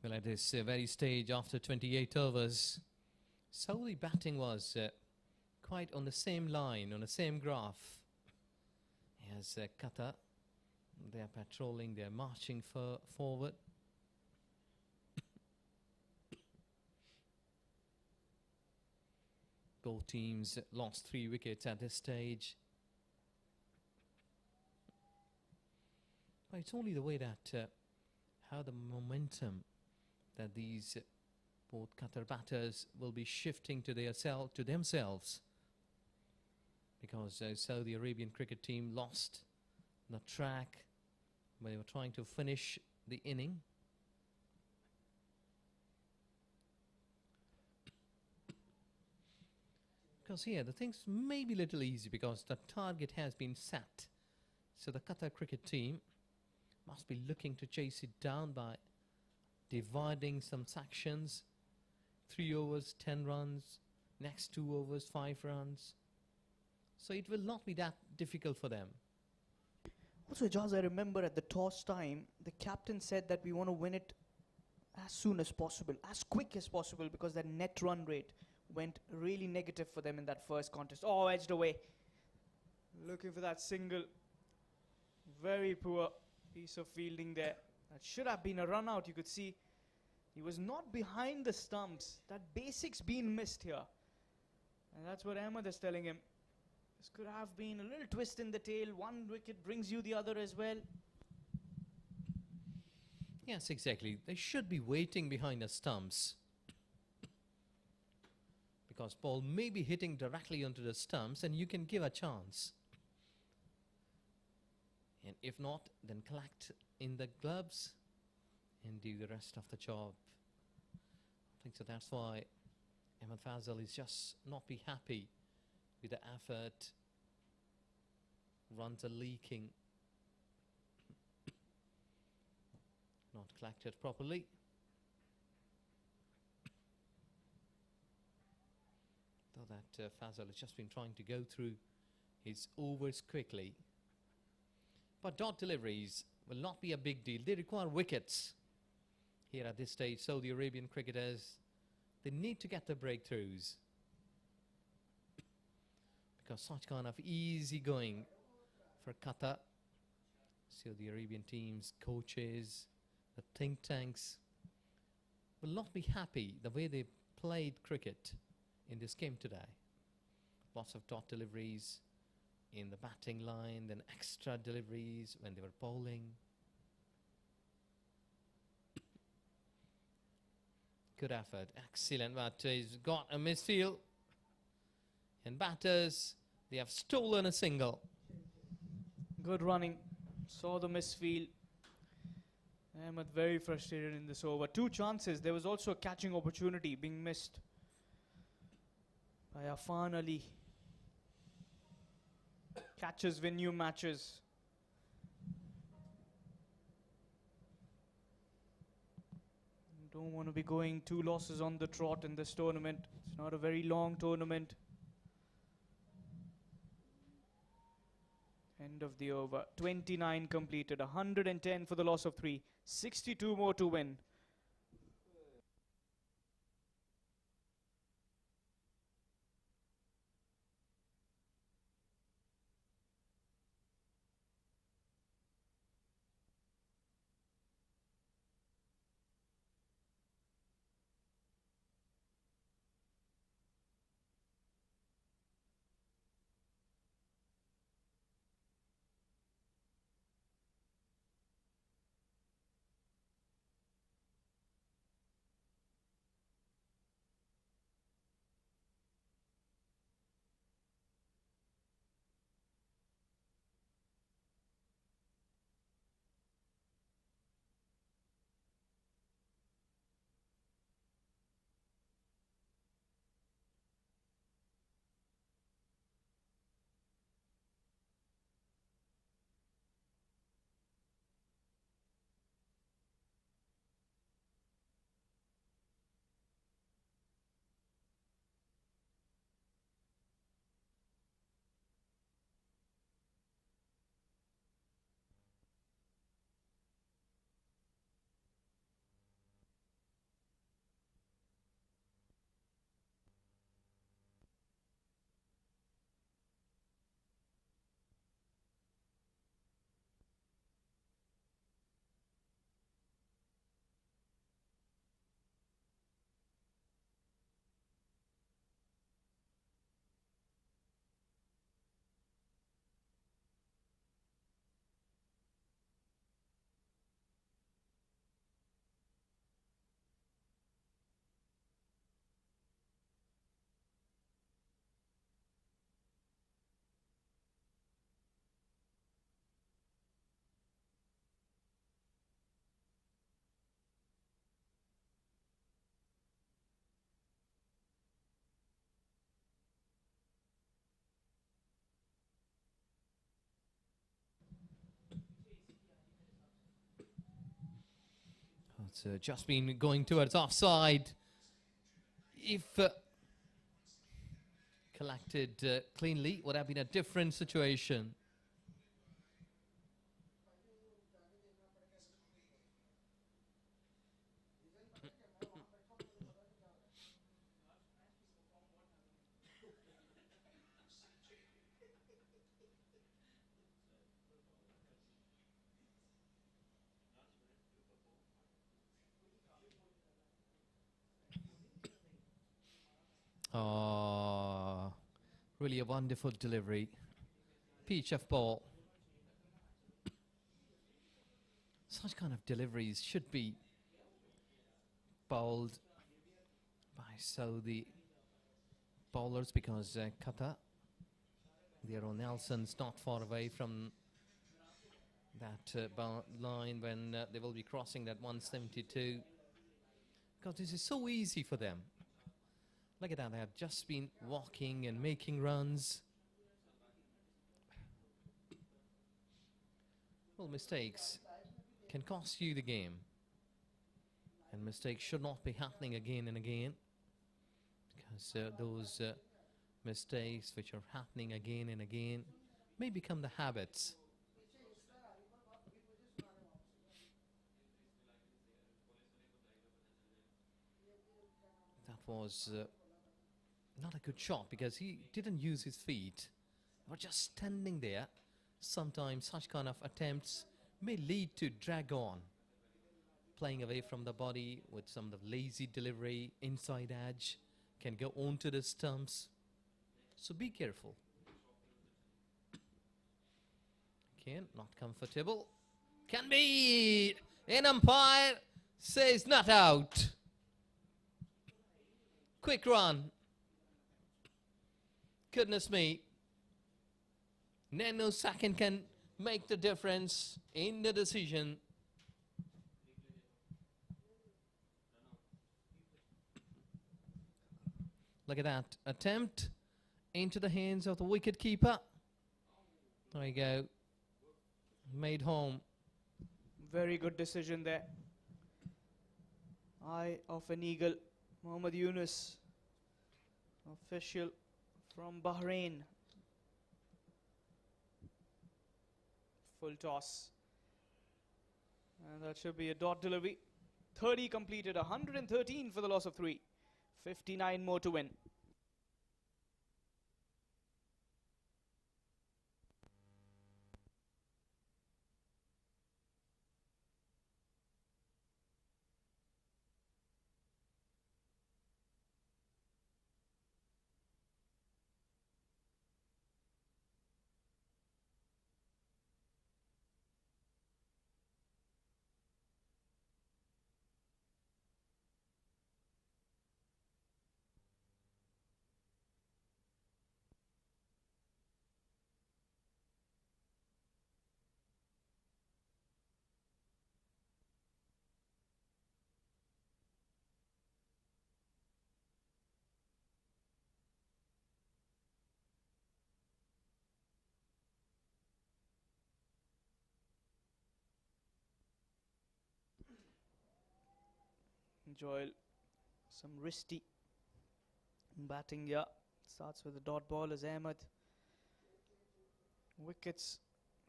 Well, at this very stage, after 28 overs, Saudi batting was quite on the same line, on the same graph as Qatar. They are patrolling, they are marching forward. Both teams lost 3 wickets at this stage. But it's only the way that how the momentum that these both Qatar batters will be shifting to themselves, because Saudi Arabian cricket team lost the track when they were trying to finish the inning. Because here the things may be a little easy because the target has been set, so the Qatar cricket team must be looking to chase it down by dividing some sections. 3 overs, 10 runs. Next 2 overs, 5 runs. So it will not be that difficult for them. Also, Jaz, I remember at the toss time, the captain said that we want to win it as soon as possible, as quick as possible, because that net run rate went really negative for them in that first contest. Oh, edged away. Looking for that single. Very poor piece of fielding there. That should have been a run out. You could see he was not behind the stumps. That basic's been missed here. And that's what Ahmed is telling him. This could have been a little twist in the tail. One wicket brings you the other as well. Yes, exactly. They should be waiting behind the stumps, because ball may be hitting directly onto the stumps and you can give a chance. And if not, then collect in the gloves and do the rest of the job. I think so. That's why Ahmed Fazal is just not be happy with the effort. Runs are leaking. Not collected properly. Though that Fazal has just been trying to go through his overs quickly. But dot deliveries will not be a big deal. They require wickets. Here at this stage, Saudi Arabian cricketers, they need to get the breakthroughs, because such kind of easy going for Qatar. Saudi Arabian teams, coaches, the think tanks will not be happy the way they played cricket in this game today. Lots of dot deliveries in the batting line, then extra deliveries when they were bowling. Good effort, excellent, but he's got a misfield. And batters, they have stolen a single. Good running. Saw the misfield. Ahmed very frustrated in this over. 2 chances. There was also a catching opportunity being missed by Afan Ali. Catches win you matches. Don't want to be going 2 losses on the trot in this tournament. It's not a very long tournament. End of the over. 29 completed. 110 for the loss of 3. 62 more to win. So just been going towards offside. If collected cleanly, would have been a different situation. Oh, really a wonderful delivery. Peach of ball. Such kind of deliveries should be bowled by Saudi bowlers because Qatar, their own Nelson's not far away from that line when they will be crossing that 172. Because this is so easy for them. Look at that, they have just been walking and making runs. Well, mistakes can cost you the game. And mistakes should not be happening again and again. Because those mistakes which are happening again and again may become the habits. That was not a good shot because he didn't use his feet. He was just standing there. Sometimes such kind of attempts may lead to drag on. Playing away from the body with some of the lazy delivery, inside edge, can go onto the stumps. So be careful. Again, not comfortable. Can be! An umpire says not out. Quick run. Goodness me. Nanosecond can make the difference in the decision. Look at that attempt into the hands of the wicket keeper. There you go. Made home. Very good decision there. Eye of an eagle. Mohammad Yunus, official from Bahrain. Full toss. And that should be a dot delivery. 30 completed, 113 for the loss of 3. 59 more to win. Joel, some wristy batting here. Starts with the dot ball as Ahmed. Wickets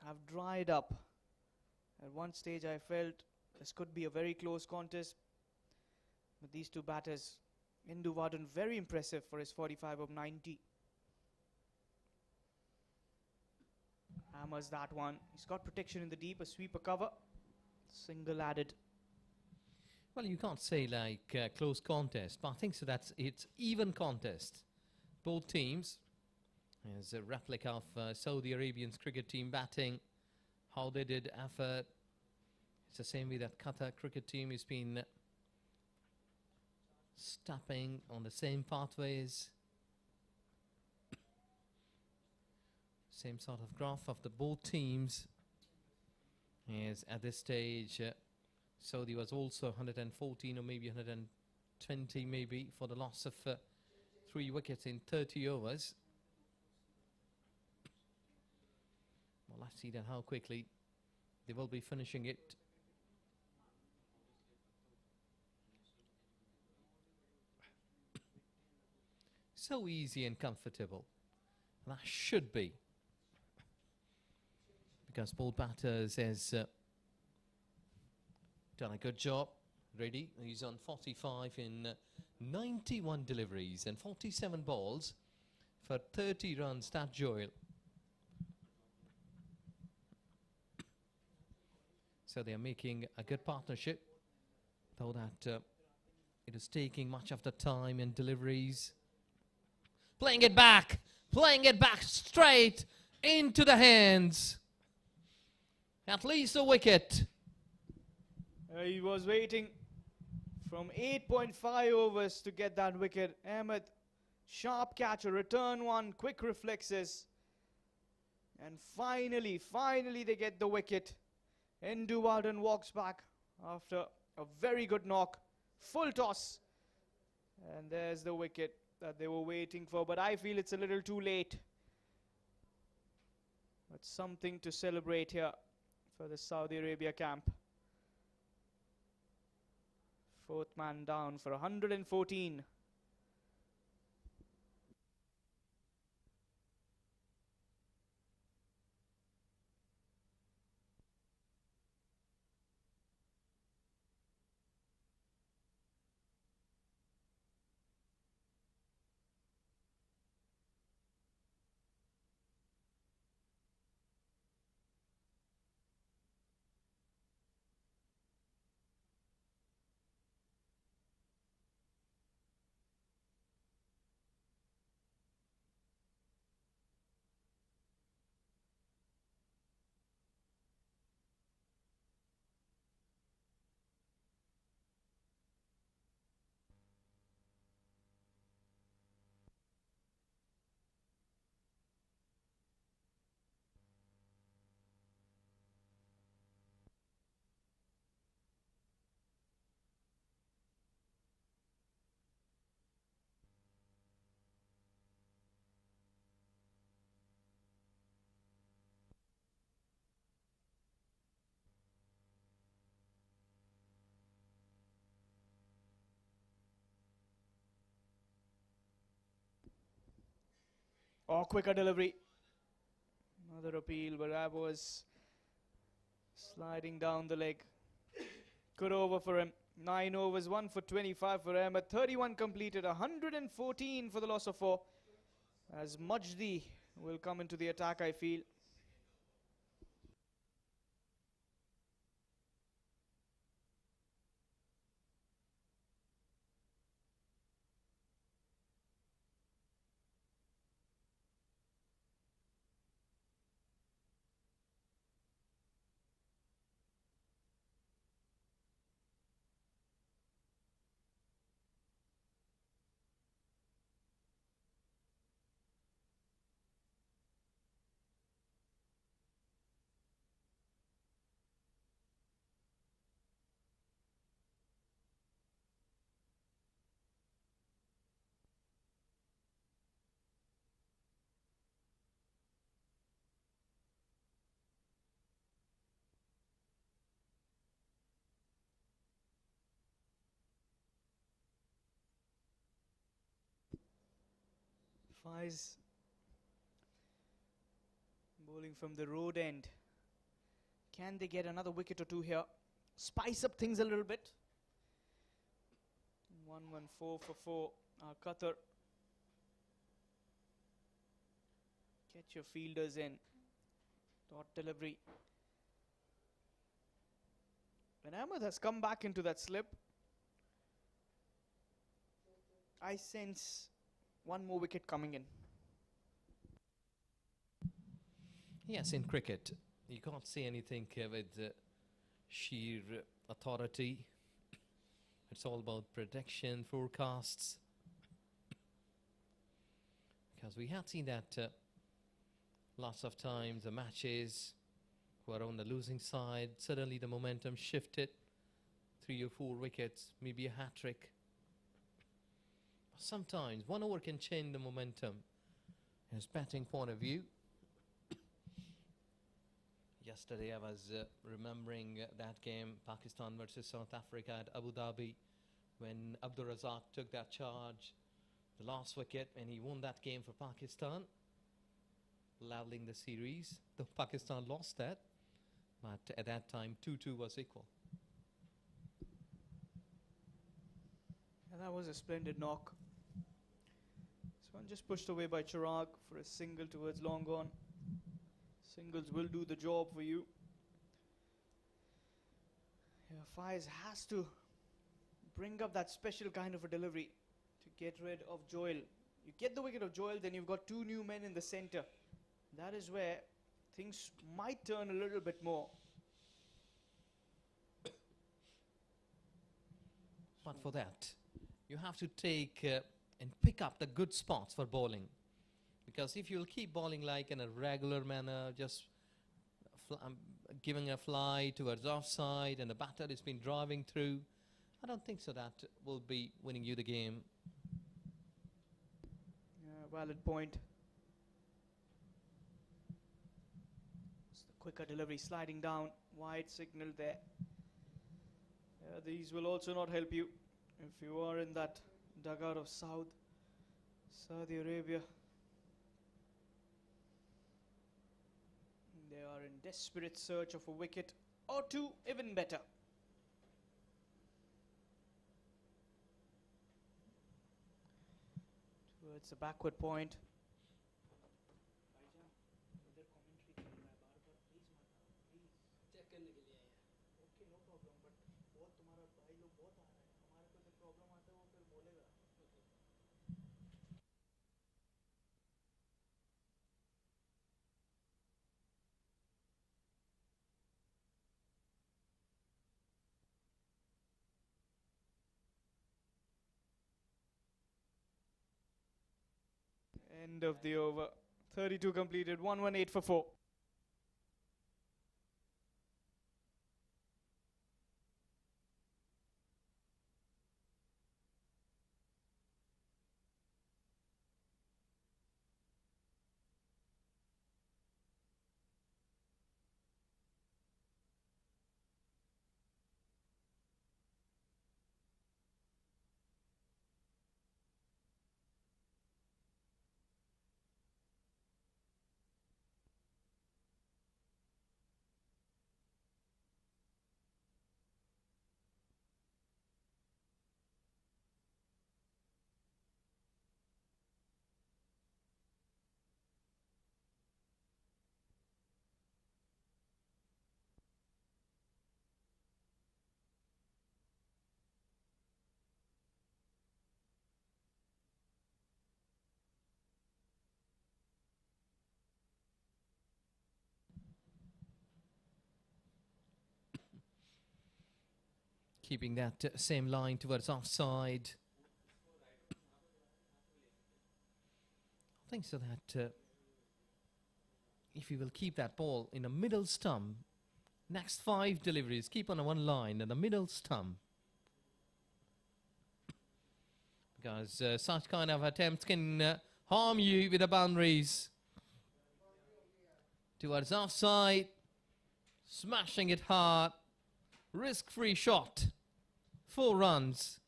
have dried up. At one stage I felt this could be a very close contest. But these two batters, Indu Warden very impressive for his 45 of 90. Hammers that one. He's got protection in the deep, a sweeper cover. Single added. Well, you can't say like close contest, but I think so that's it's even contest. Both teams, as a replica of Saudi Arabian's cricket team batting, how they did effort. It's the same way that Qatar cricket team has been stepping on the same pathways. Same sort of graph of the both teams. As at this stage, Saudi was also 114 or maybe 120 maybe for the loss of 3 wickets in 30 overs. Well, let's see then how quickly they will be finishing it. so easy and comfortable. And that should be. Because Paul Batters has done a good job. Ready. He's on 45 in 91 deliveries and 47 balls for 30 runs. That Joel. So they are making a good partnership, though that it is taking much of the time in deliveries. Playing it back straight into the hands. At least a wicket. He was waiting from 8.5 overs to get that wicket. Ahmed, sharp catch, a return one, quick reflexes. And finally they get the wicket. Endu Walden walks back after a very good knock. Full toss. And there's the wicket that they were waiting for. But I feel it's a little too late. But something to celebrate here for the Saudi Arabia camp. Fourth man down for 114. Or quicker delivery. Another appeal, but that was sliding down the leg. Good over for him. 9 overs, 1 for 25 for Ahmed. 31 completed, 114 for the loss of 4. As Majdi will come into the attack, I feel. Faiz bowling from the road end. Can they get another wicket or two here? Spice up things a little bit. 114 for 4. Qatar. Get your fielders in. Dot delivery. When Ahmed has come back into that slip, I sense one more wicket coming in. Yes, in cricket, you can't say anything with sheer authority. It's all about prediction, forecasts. Because we have seen that lots of times the matches were on the losing side. Suddenly the momentum shifted. 3 or 4 wickets, maybe a hat-trick. Sometimes 1 over can change the momentum. As batting point of view. Yesterday I was remembering that game, Pakistan versus South Africa at Abu Dhabi, when Abdur Razak took that charge. the last wicket when he won that game for Pakistan, leveling the series. Though Pakistan lost that, but at that time 2-2 was equal. And that was a splendid knock. This one just pushed away by Chirag for a single towards long on. Singles will do the job for you. Yeah, Faiz has to bring up that special kind of a delivery to get rid of Joel. You get the wicket of Joel, then you've got two new men in the center. That is where things might turn a little bit more. But for that, you have to take and pick up the good spots for bowling. Because if you'll keep bowling like in a regular manner, just giving a fly towards offside and the batter has been driving through, I don't think so that will be winning you the game. Yeah, valid point. It's the quicker delivery sliding down, wide signal there. These will also not help you if you are in that dugout of Saudi Arabia. They are in desperate search of a wicket or two, even better. Towards the backward point. End of the over. 32 completed, 118 for 4. Keeping that same line towards offside. I think so that if you will keep that ball in a middle stump, next 5 deliveries keep on a one line in the middle stump. Because such kind of attempts can harm you with the boundaries. Towards offside, smashing it hard, risk-free shot, 4 runs.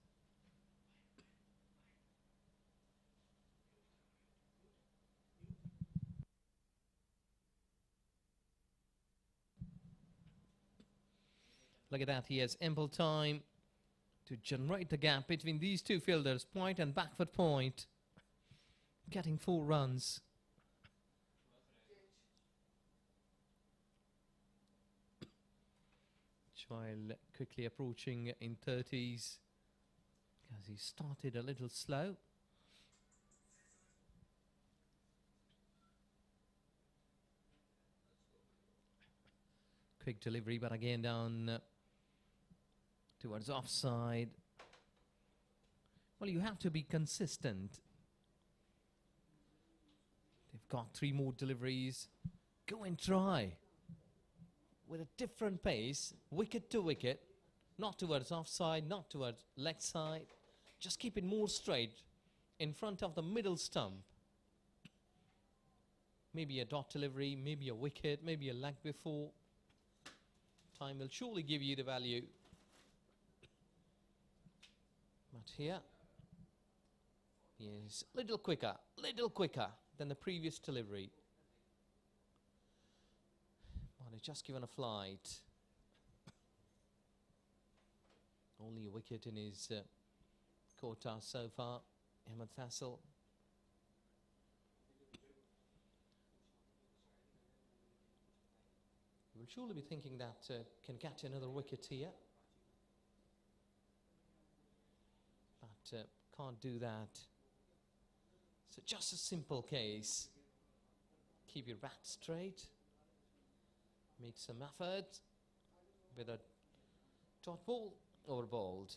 Look at that, he has ample time to generate the gap between these two fielders, point and backward point, getting 4 runs. While quickly approaching in 30s, because he started a little slow. Quick delivery, but again down towards offside. Well, you have to be consistent. They've got 3 more deliveries. Go and try. With a different pace, wicket to wicket, not towards offside, not towards leg side. Just keep it more straight in front of the middle stump. Maybe a dot delivery, maybe a wicket, maybe a leg before. Time will surely give you the value. But here, Yes, little quicker than the previous delivery. But he's just given a flight. Only a wicket in his quota so far, Ahmed Faisal. He will surely be thinking that can get another wicket here. But can't do that. So just a simple case. Keep your bat straight. Make some effort with a dot ball over bowled.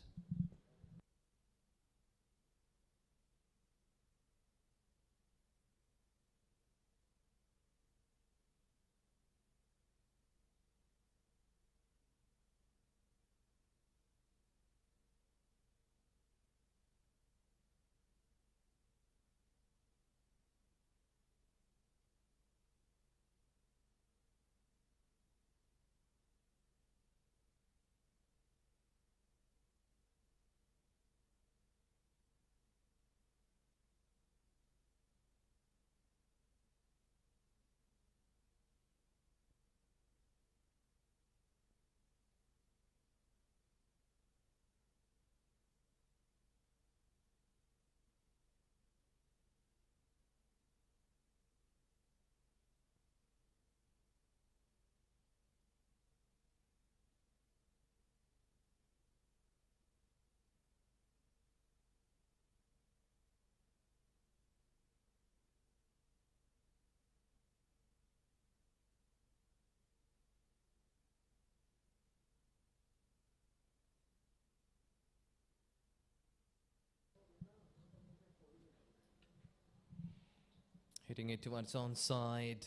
Hitting it towards onside.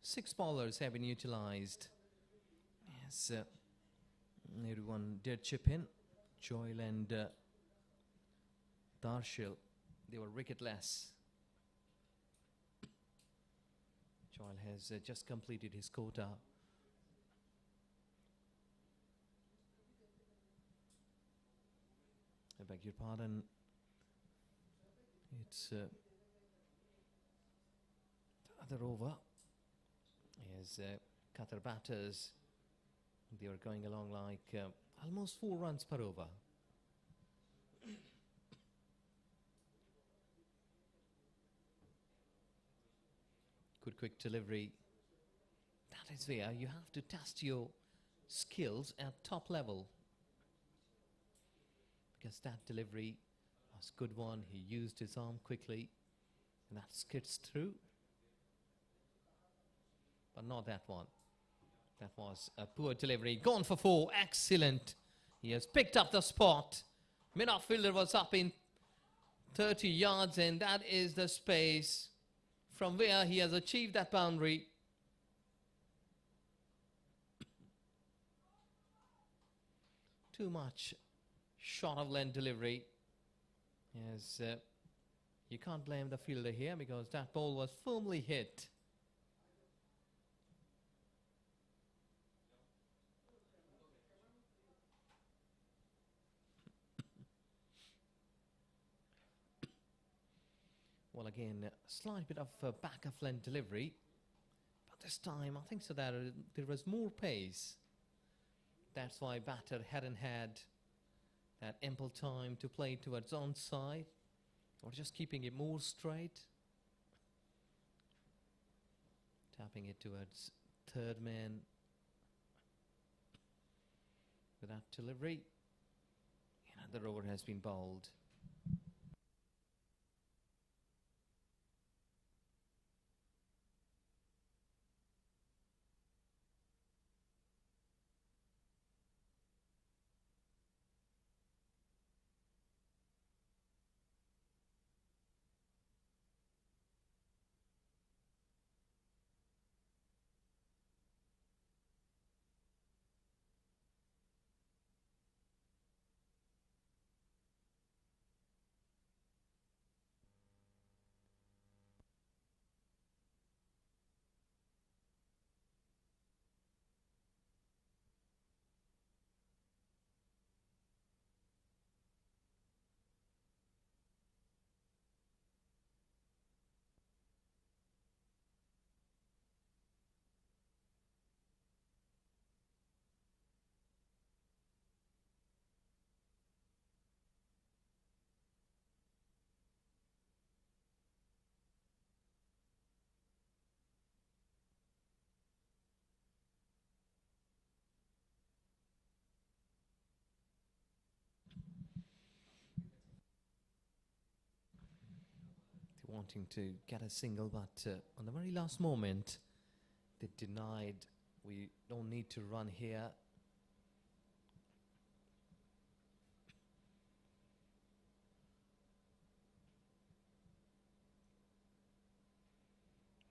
Six bowlers have been utilised. Yes, everyone did chip in. Joyle and Darshil, they were wicketless. Joyle has just completed his quota. I beg your pardon. It's the other over. As Qatar batters, they are going along like almost 4 runs per over. Good quick delivery. That is where you have to test your skills at top level. Because that delivery was a good one. He used his arm quickly and that skids through. But not that one. That was a poor delivery. Gone for 4. Excellent. He has picked up the spot. Mid-off fielder was up in 30 yards and that is the space from where he has achieved that boundary. Too much short of length delivery. Yes, you can't blame the fielder here because that ball was firmly hit. Well, again, a slight bit of back of length delivery, but this time I think so that there was more pace. That's why batter hadn't had that ample time to play towards onside or just keeping it more straight. Tapping it towards third man with that delivery. Another over has been bowled. wanting to get a single, but on the very last moment, they denied. We don't need to run here.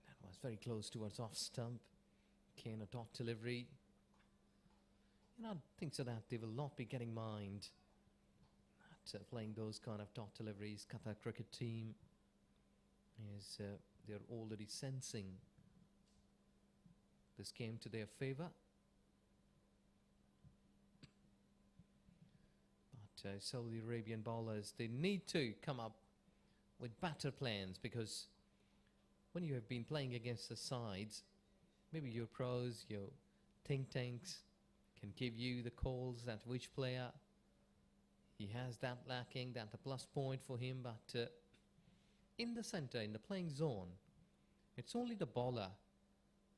That was very close towards off stump. Kane, a dot delivery. And I think so that they will not be getting mind at playing those kind of dot deliveries. Qatar cricket team is they're already sensing this game to their favour. But Saudi Arabian bowlers, they need to come up with better plans, because when you have been playing against the sides, maybe your pros, your think tanks can give you the calls that which player he has that lacking, that a plus point for him. But in the centre, in the playing zone, it's only the bowler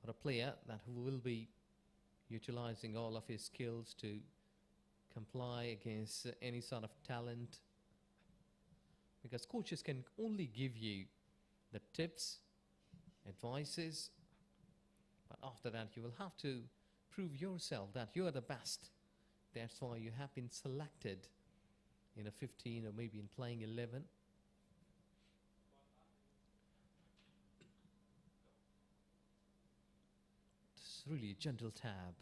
or a player that who will be utilizing all of his skills to comply against any sort of talent, because coaches can only give you the tips, advices, but after that you will have to prove yourself that you are the best. That's why you have been selected in a 15 or maybe in playing 11. It's really a gentle tab.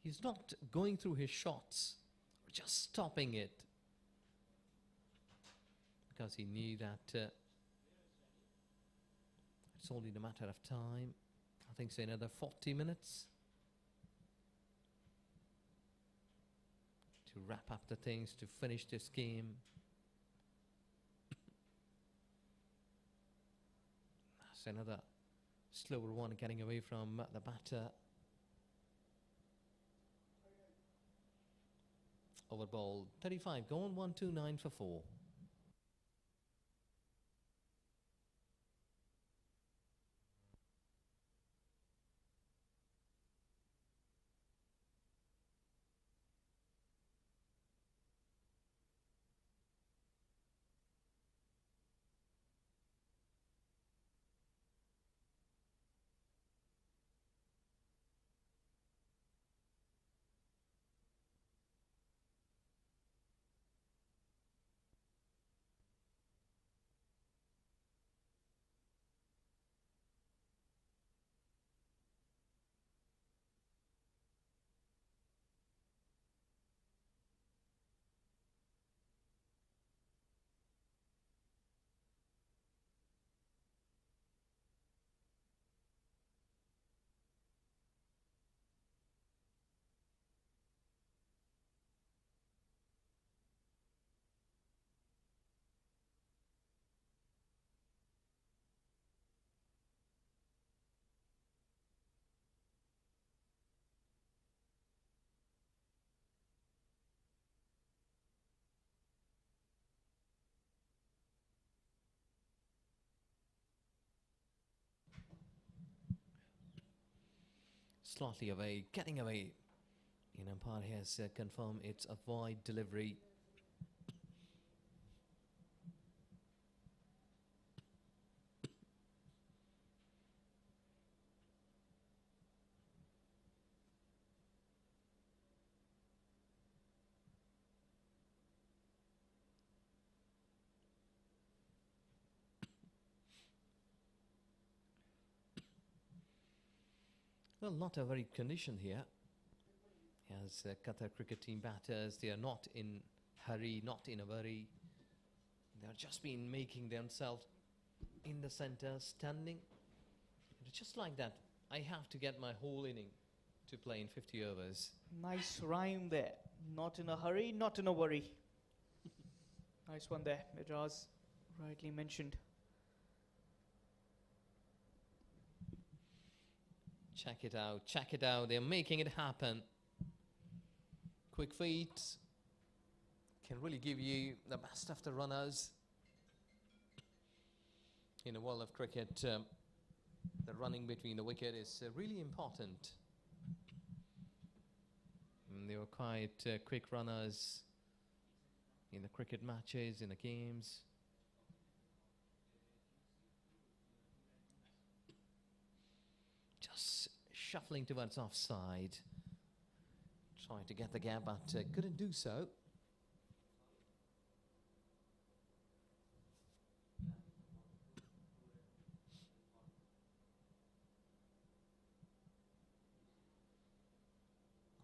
He's not going through his shots, just stopping it, because he knew that it's only a matter of time. I think so, another 40 minutes to wrap up the things, to finish this game. That's another slower one getting away from the batter. Over ball 35 gone, 129 for 4. Slightly away, getting away. And umpire has confirmed it's a wide delivery. Well, not a very condition here. As Qatar cricket team batters, they are not in hurry, not in a worry. They have just been making themselves in the centre, standing. It's just like that. I have to get my whole inning to play in 50 overs. Nice rhyme there. Not in a hurry, not in a worry. Nice one there, Miraz rightly mentioned. Check it out, check it out. They're making it happen. Quick feet can really give you the best of the runners. In the world of cricket, the running between the wicket is really important. And they were quite quick runners in the cricket matches, in the games. Just shuffling towards offside. Trying to get the gap, but couldn't do so.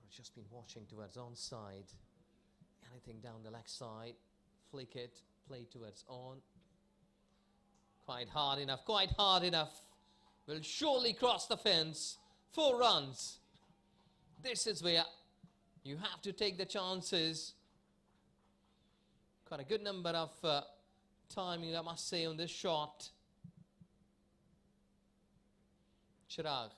I've just been watching towards onside. Anything down the left side, flick it, play towards on. Quite hard enough, quite hard enough. Will surely cross the fence. 4 runs. This is where you have to take the chances. Quite a good number of timing, I must say, on this shot. Chirag.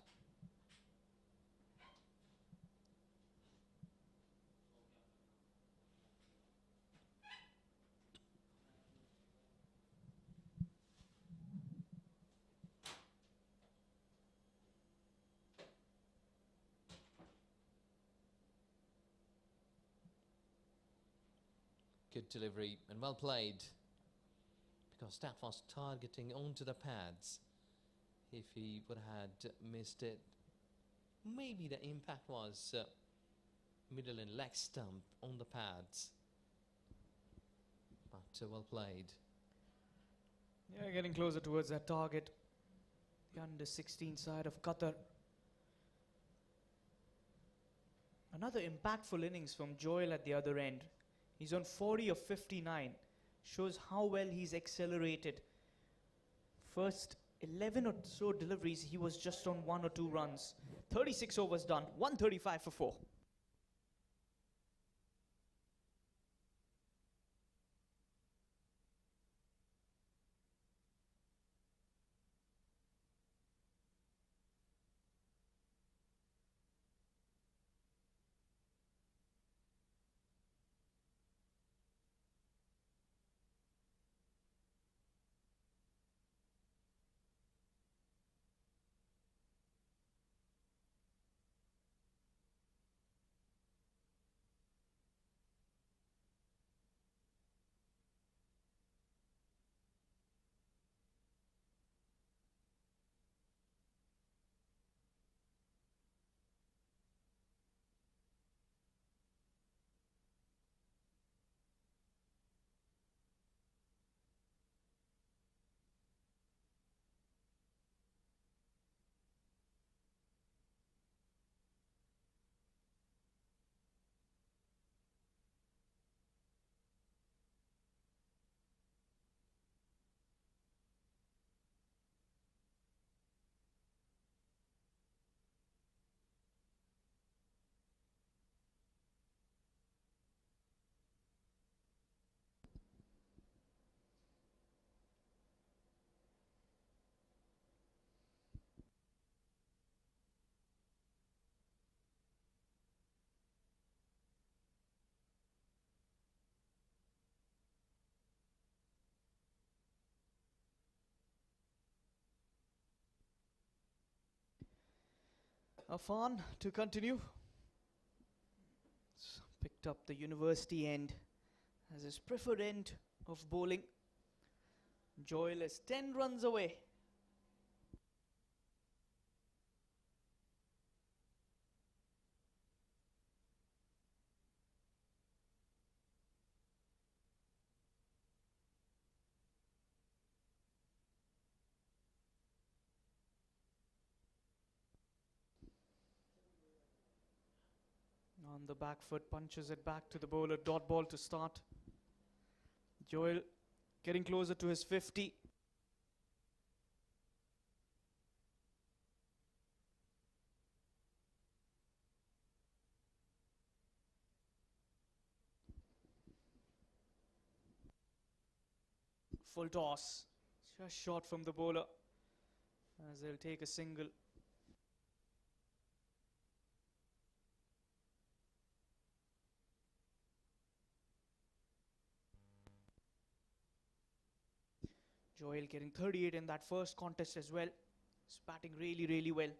Good delivery and well played, because that was targeting onto the pads. If he would have missed it, maybe the impact was middle and leg stump on the pads. But well played. Yeah, getting closer towards that target. The under-16 side of Qatar. Another impactful innings from Joel at the other end. He's on 40 of 59. Shows how well he's accelerated. First 11 or so deliveries, he was just on 1 or 2 runs. 36 overs done, 135 for 4. Afan to continue. Picked up the university end as his preferred end of bowling. Joel is 10 runs away. On the back foot, punches it back to the bowler. Dot ball to start. Joel getting closer to his 50. Full toss. Just short from the bowler as they'll take a single. Joel getting 38 in that first contest as well. He's batting really, really well.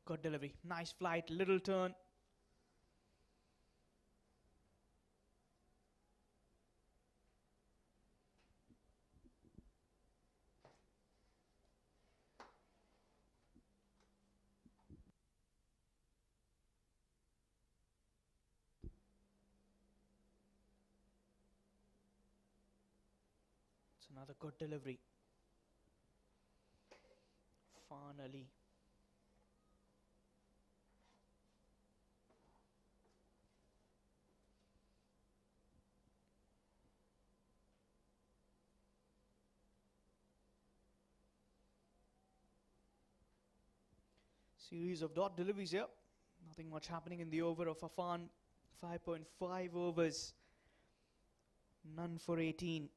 Good delivery. Nice flight, little turn. It's another good delivery. Finally. Series of dot deliveries here. Nothing much happening in the over of Afan. 5.5 overs. None for 18.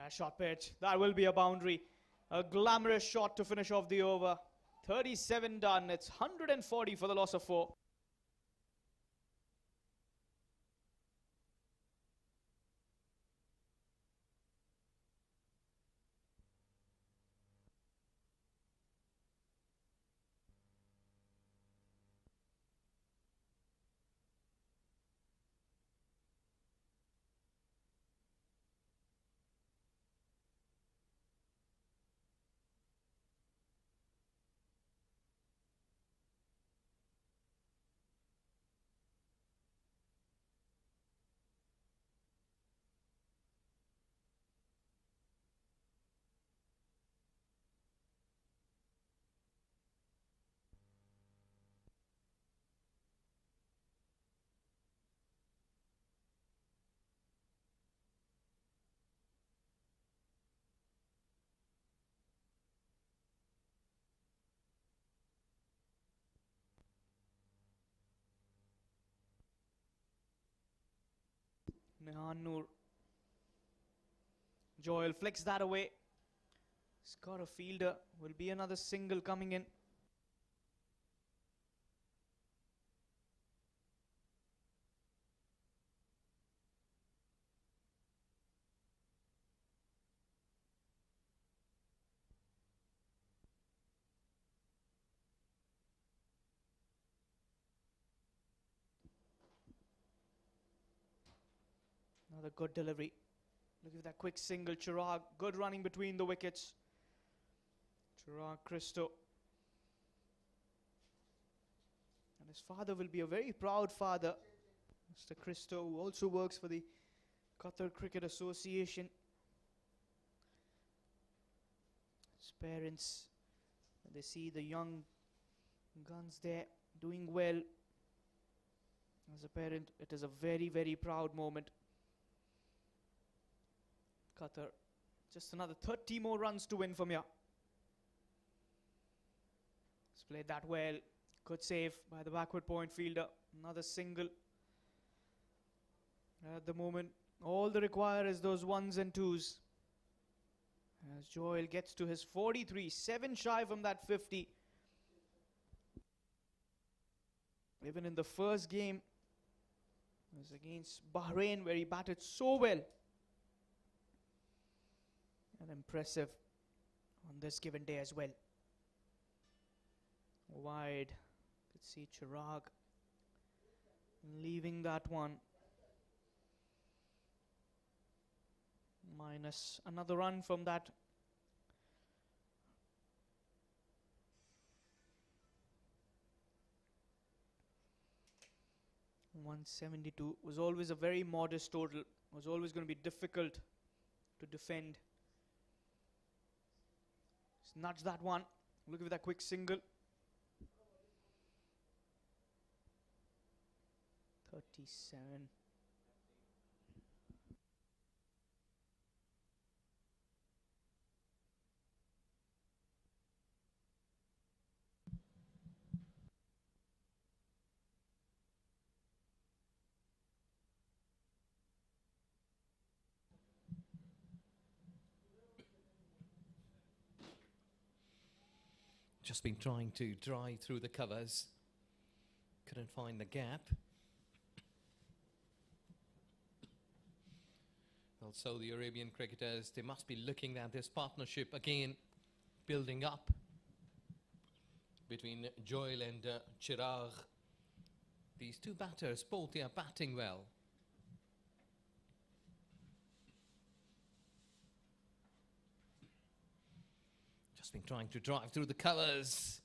Short pitch. That will be a boundary. A glamorous shot to finish off the over. 37 done. It's 140 for the loss of 4. Nihan Noor. Joel flicks that away. He's got a fielder. Will be another single coming in. Another good delivery. Look at that quick single. Chirag, good running between the wickets. Chirag Christo. And his father will be a very proud father. Mr. Christo, who also works for the Qatar Cricket Association. His parents, when they see the young guns there doing well. As a parent, it is a very, very proud moment. Qatar, just another 30 more runs to win from here. He's played that well. Good save by the backward point fielder. Another single. At the moment, all they require is those ones and twos. As Joel gets to his 43, 7 shy from that 50. Even in the first game, it was against Bahrain where he batted so well. And impressive on this given day as well. Wide. Could see Chirag leaving that one. Minus another run from that. .172 was always a very modest total. Was always going to be difficult to defend. Just nudge that one. Look at that quick single. 37. Just been trying to drive through the covers. Couldn't find the gap. Well, Saudi Arabian cricketers, they must be looking at this partnership again building up between Joel and Chirag. These two batters, both they are batting well. Just been trying to drive through the covers.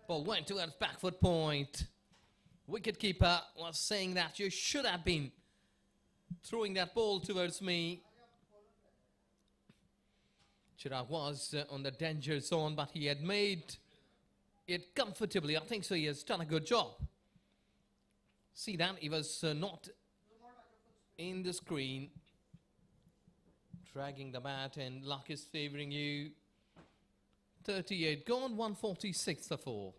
Ball went towards back foot point. Wicketkeeper was saying that you should have been throwing that ball towards me. Chirag was on the danger zone, but he had made it comfortably. I think so. He has done a good job. See that? He was not in the screen. Dragging the bat, and luck is favouring you. 38 gone, 146 the 4.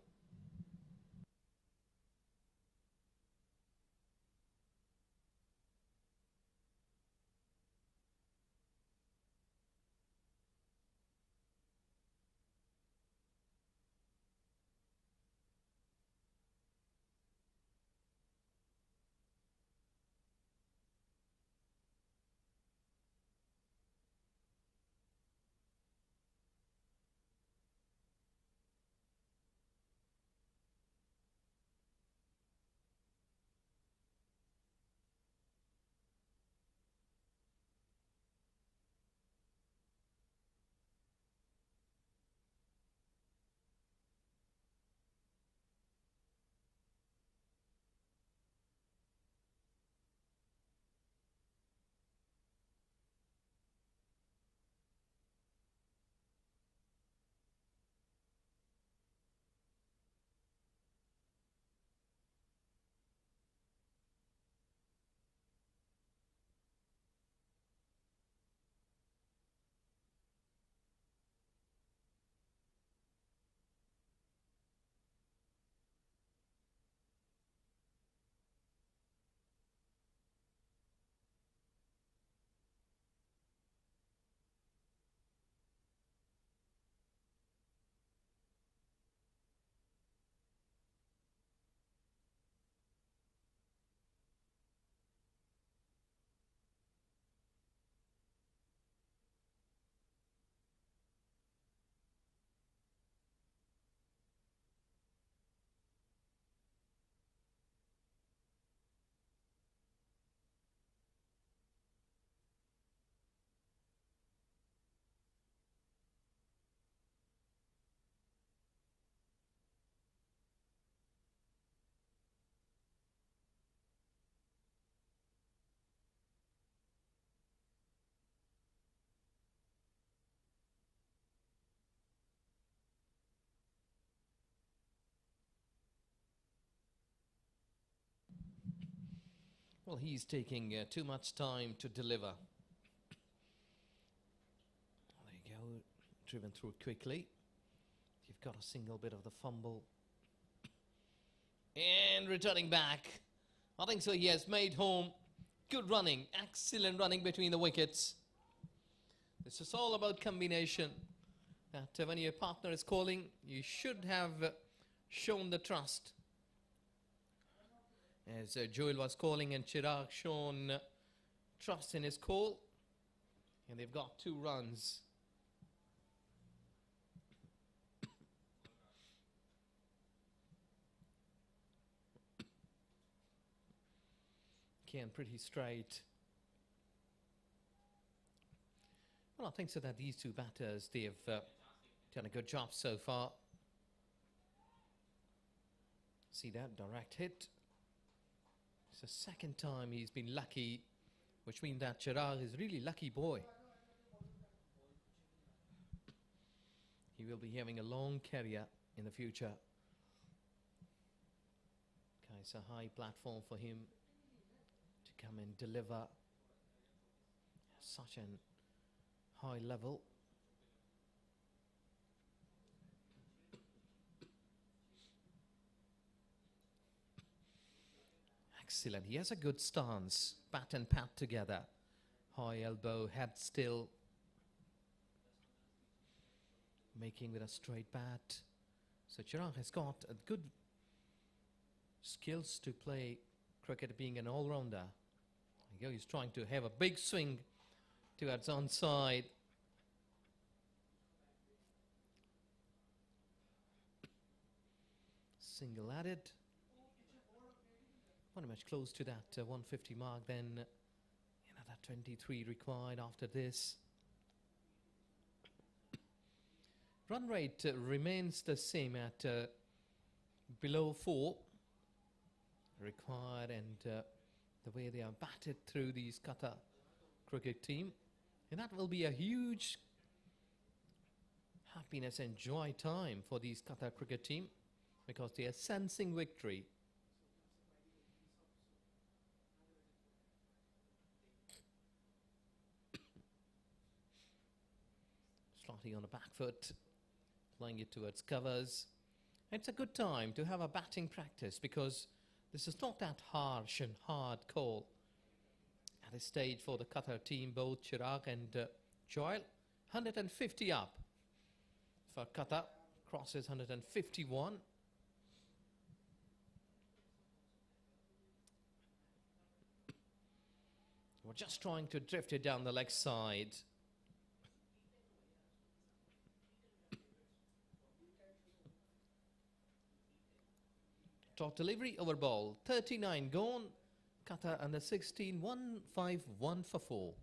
Well, he's taking too much time to deliver. There you go, driven through quickly. You've got a single bit of the fumble. And returning back. I think so, he has made home. Good running, excellent running between the wickets. This is all about combination. That when your partner is calling, you should have shown the trust. As Joel was calling and Chirag shown trust in his call. And they've got 2 runs. Again, pretty straight. Well, I think so that these 2 batters, they've done a good job so far. See that, direct hit. It's the second time he's been lucky, which means that Chirag is really lucky boy. He will be having a long career in the future. Okay, it's a high platform for him to come and deliver such an high level. Excellent. He has a good stance. Bat and pat together. High elbow, head still. Making with a straight bat. So Chirag has got a good skills to play cricket, being an all-rounder. There you go. He's trying to have a big swing towards onside. Single added. Very much close to that 150 mark. Then another 23 required after this. Run rate remains the same at below 4 required, and the way they are batted through these Qatar cricket team, and that will be a huge happiness and joy time for these Qatar cricket team, because they are sensing victory. Starting on the back foot, playing it towards covers. It's a good time to have a batting practice, because this is not that harsh and hard call at this stage for the Qatar team. Both Chirag and Joel. 150 up for Qatar, crosses 151. We're just trying to drift it down the leg side. Top delivery over ball, 39 gone. Qatar under 16, 151 for 4.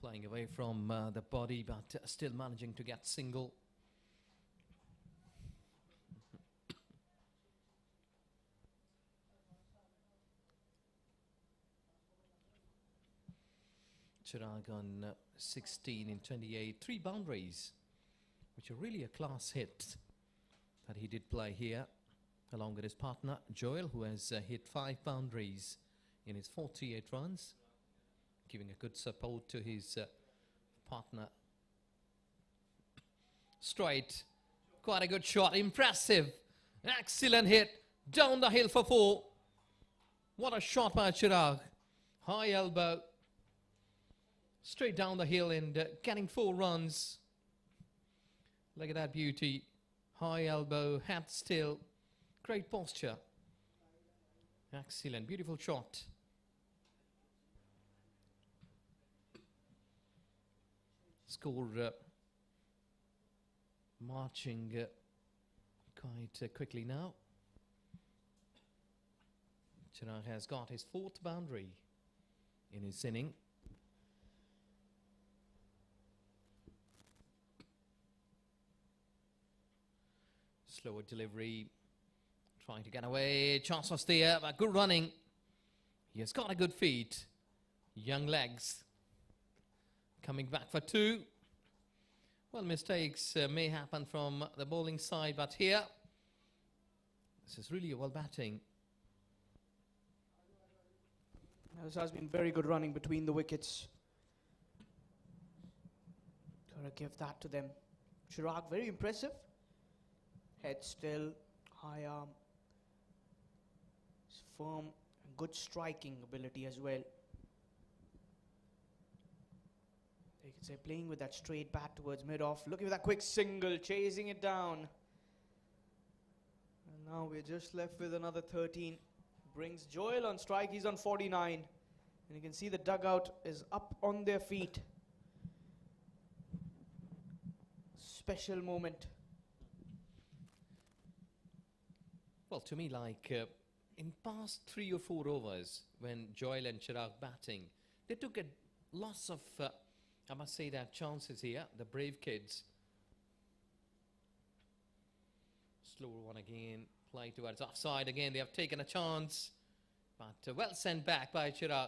Flying away from the body, but still managing to get single. Chirag on 16 in 28, 3 boundaries, which are really a class hit that he did play here, along with his partner Joel, who has hit 5 boundaries in his 48 runs, giving a good support to his partner. Straight, quite a good shot, impressive, excellent hit, down the hill for 4. What a shot by Chirag, high elbow, straight down the hill and getting 4 runs. Look at that beauty, high elbow, head still, great posture, excellent, beautiful shot. Score marching quite quickly now. Chirag has got his 4th boundary in his inning. Slower delivery, trying to get away. Chance was there, but good running. He has got a good feet, young legs. Coming back for 2. Well, mistakes may happen from the bowling side, but here, this is really well batting. This has been very good running between the wickets. Gotta give that to them. Chirag, very impressive. Head still, high arm. It's firm and good striking ability as well. You could say playing with that straight bat towards mid-off. Looking for that quick single, chasing it down. And now we're just left with another 13. Brings Joel on strike, he's on 49. And you can see the dugout is up on their feet. Special moment. Well, to me, like in past 3 or 4 overs, when Joel and Chirag batting, they took lots of, I must say that, chances here, the brave kids. Slower one again, play towards offside again, they have taken a chance, but well sent back by Chirag.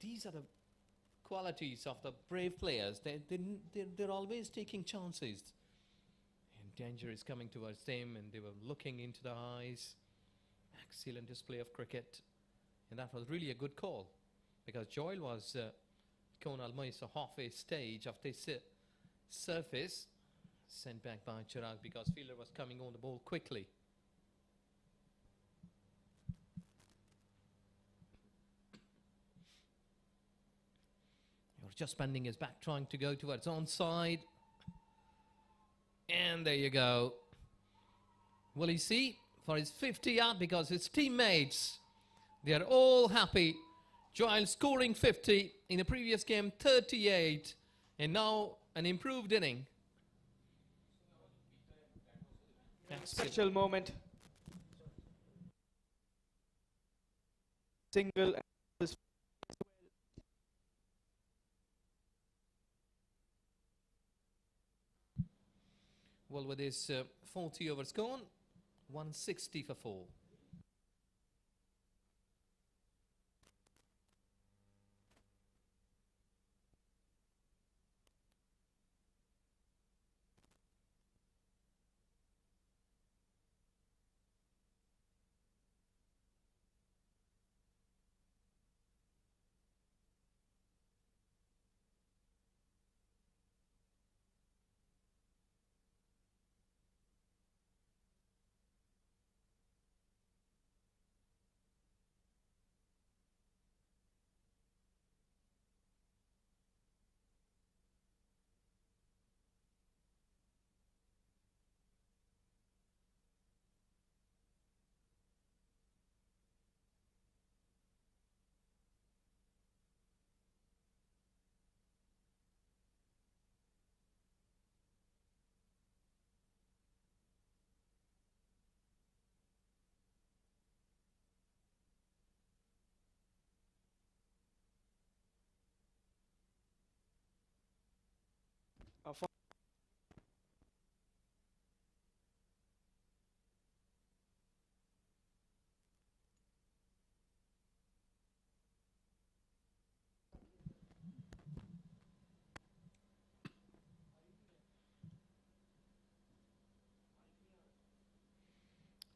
These are the qualities of the brave players. They're always taking chances. Danger is coming towards them, and they were looking into the eyes. Excellent display of cricket, and that was really a good call, because Joel was gone almost a halfway stage of this surface, sent back by Chirag because fielder was coming on the ball quickly. He was just bending his back, trying to go towards onside. And there you go. Will he see for his 50th, because his teammates, they are all happy. Joel scoring 50 in the previous game, 38, and now an improved inning. Special moment. Single. Well, with his 40 overs gone, 160 for 4.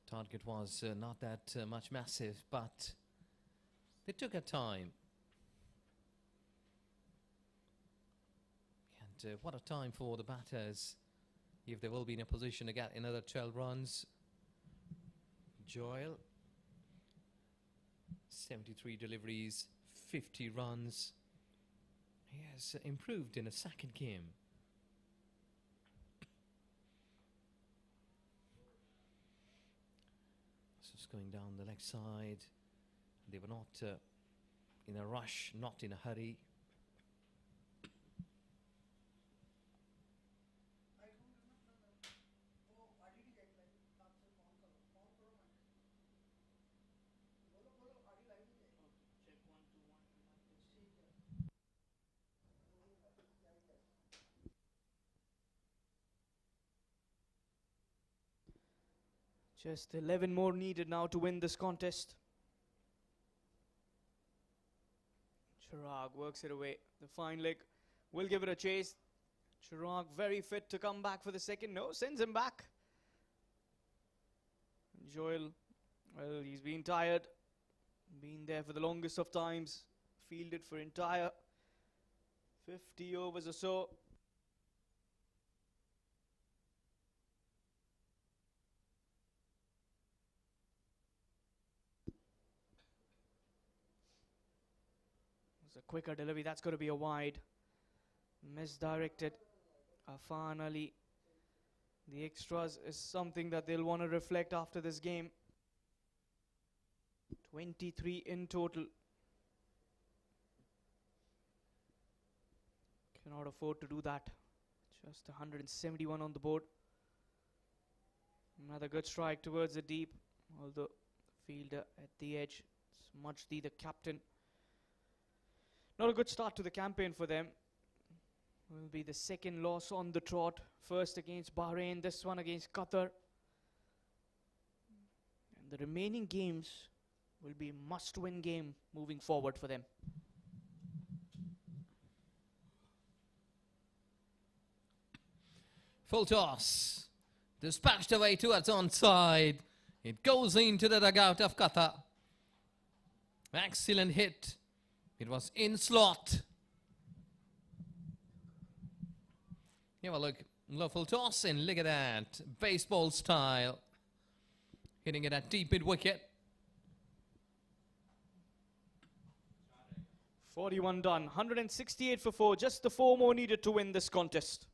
Target was not that much massive, but they took a time. And what a time for the batters, if they will be in a position to get another 12 runs. Joel, 73 deliveries, 50 runs. He has improved in a second game. Going down the leg side. They were not in a rush, not in a hurry. Just 11 more needed now to win this contest. Chirag works it away. The fine leg will give it a chase. Chirag very fit to come back for the second. No, sends him back. Joel, well, he's been tired. Been there for the longest of times. Fielded for entire 50 overs or so. It's a quicker delivery. That's got to be a wide. Misdirected. Afan Ali. The extras is something that they'll want to reflect after this game. 23 in total. Cannot afford to do that. Just 171 on the board. Another good strike towards the deep. Although fielder at the edge. It's Majdi, the captain. Not a good start to the campaign for them. Will be the second loss on the trot. First against Bahrain, this one against Qatar. And the remaining games will be must-win game moving forward for them. Full toss. Dispatched away towards onside. It goes into the dugout of Qatar. Excellent hit. It was in slot. Have a look. Full toss and look at that. Baseball style. Hitting it at deep mid wicket. 41 done. 168 for 4. Just the 4 more needed to win this contest.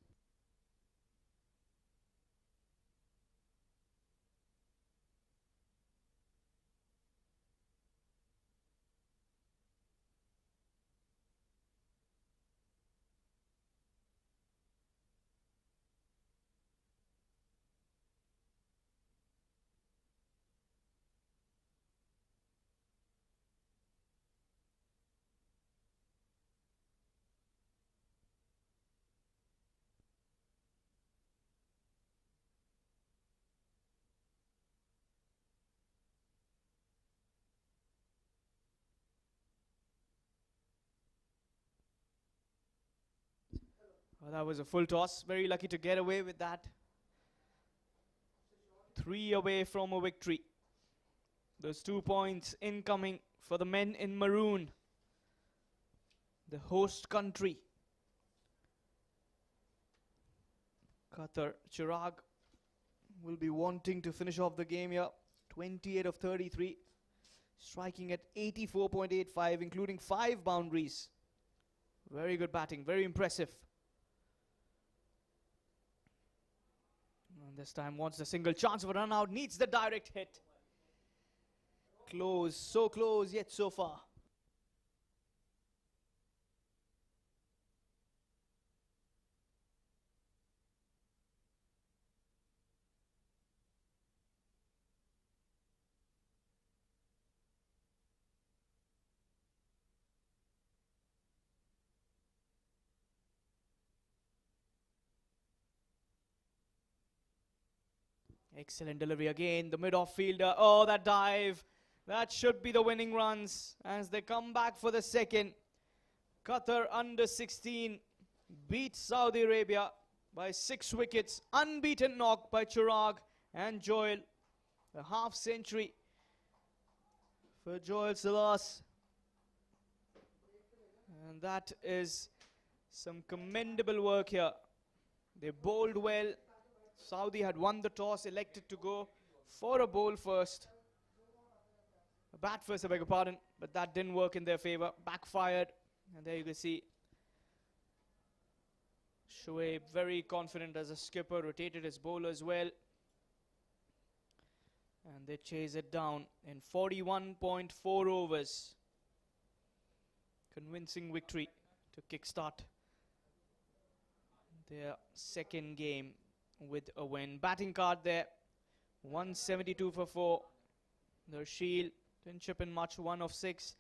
Well, that was a full toss. Very lucky to get away with that. 3 away from a victory. Those 2 points incoming for the men in maroon. The host country. Qatar. Chirag will be wanting to finish off the game here. 28 of 33. Striking at 84.85, including 5 boundaries. Very good batting. Very impressive. And this time wants the single chance of a run out. Needs the direct hit. Close. So close, yet so far. Excellent delivery again. The mid-off fielder. Oh, that dive. That should be the winning runs as they come back for the second. Qatar under 16 beats Saudi Arabia by 6 wickets. Unbeaten knock by Chirag and Joel. A half century for Joel Salas. And that is some commendable work here. They bowled well. Saudi had won the toss, elected to go for a bowl first. A bat first, I beg your pardon, but that didn't work in their favor. Backfired, and there you can see Shoaib very confident as a skipper, rotated his bowlers well. And they chase it down in 41.4 overs. Convincing victory to kickstart their second game with a win. Batting card there, 172 for 4. The Shield didn't chip in much, 1 of 6.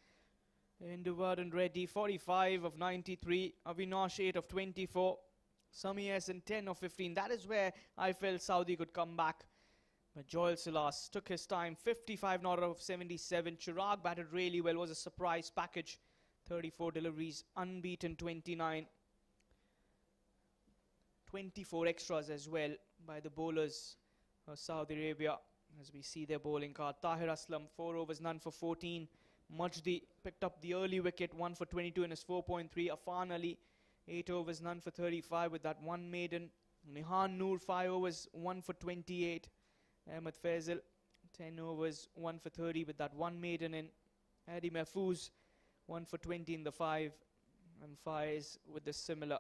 Induvard Reddy, 45 of 93. Avinash, 8 of 24. Sami Hassan, 10 of 15. That is where I felt Saudi could come back. But Joel Silas took his time, 55 not out of 77. Chirag batted really well, was a surprise package. 34 deliveries, unbeaten 29. 24 extras as well by the bowlers of Saudi Arabia. As we see their bowling card, Tahir Aslam, 4 overs, none for 14. Majdi picked up the early wicket, 1 for 22 in his 4.3. Afan Ali, 8 overs, none for 35 with that one maiden. Nihan Noor, 5 overs, 1 for 28. Ahmed Faisal, 10 overs, 1 for 30 with that one maiden in. Adi Mahfouz, 1 for 20 in the 5. And Faiz with the similar,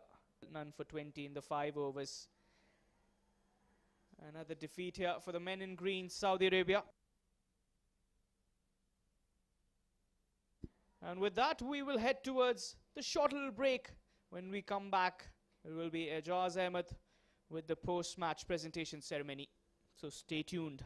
none for 20 in the 5 overs. Another defeat here for the men in green, Saudi Arabia. And with that, we will head towards the short little break. When we come back, it will be Ejaz Ahmed with the post-match presentation ceremony. So stay tuned.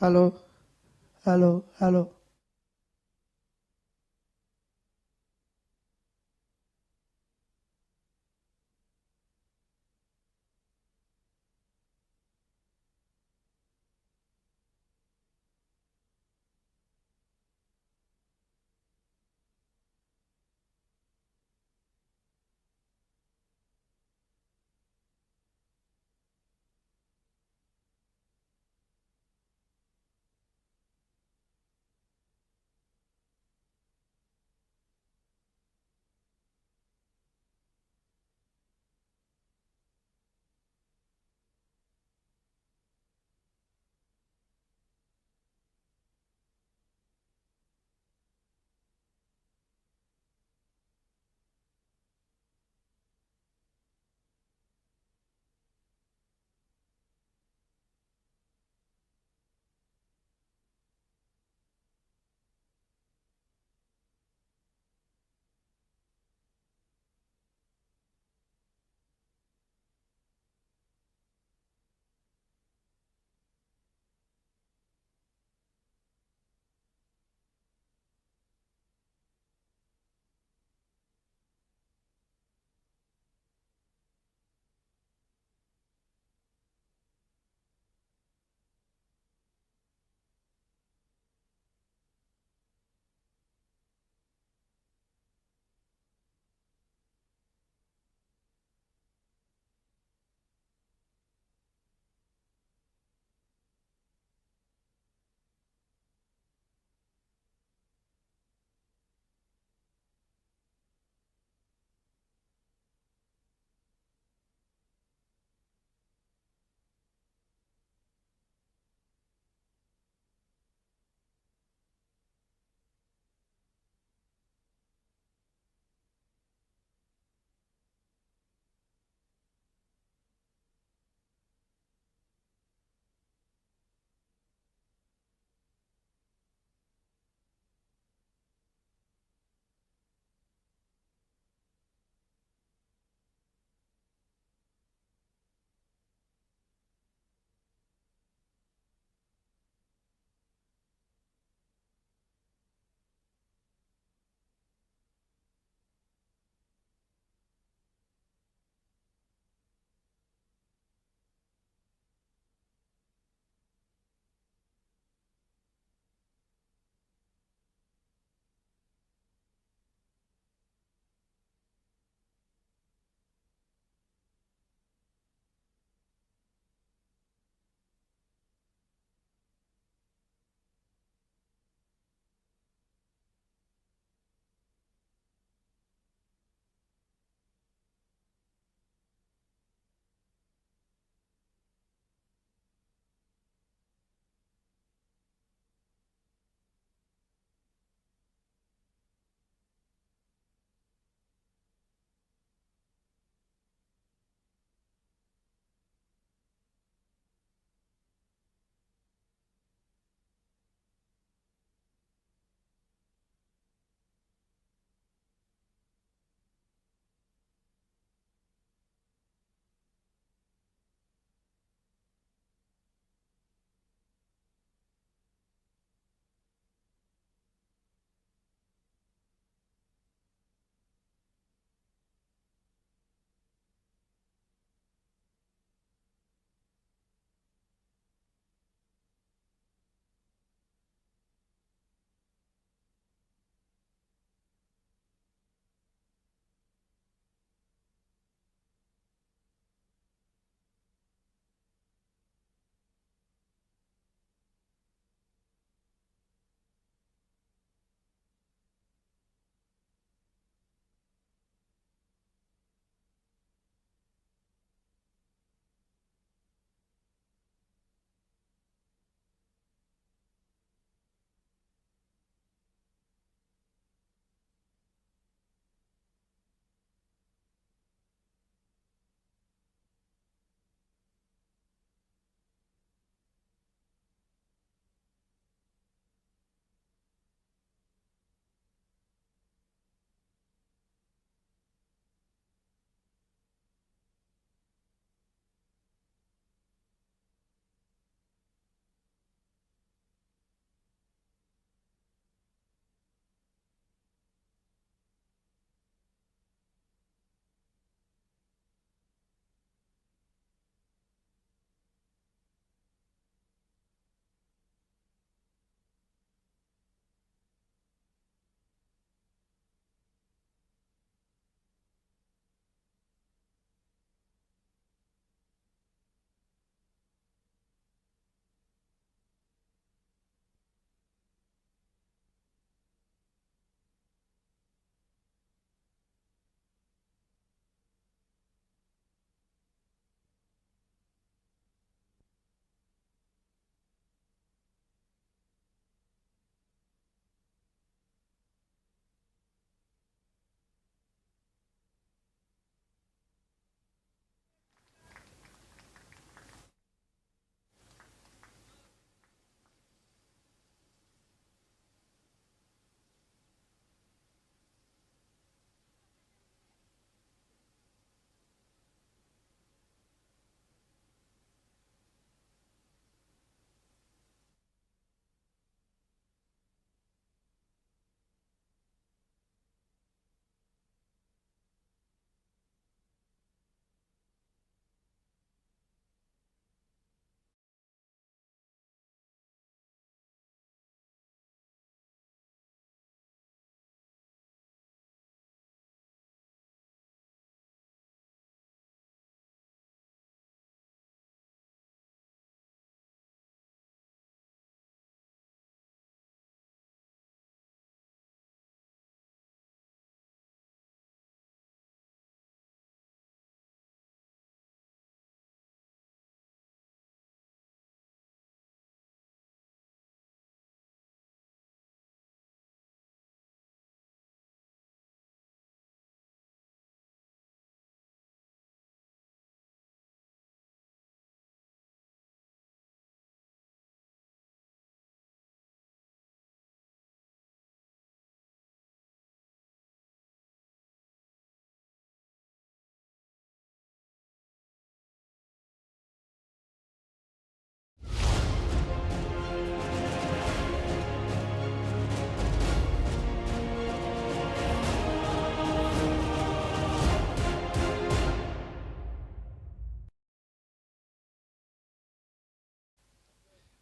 Hello, hello, hello.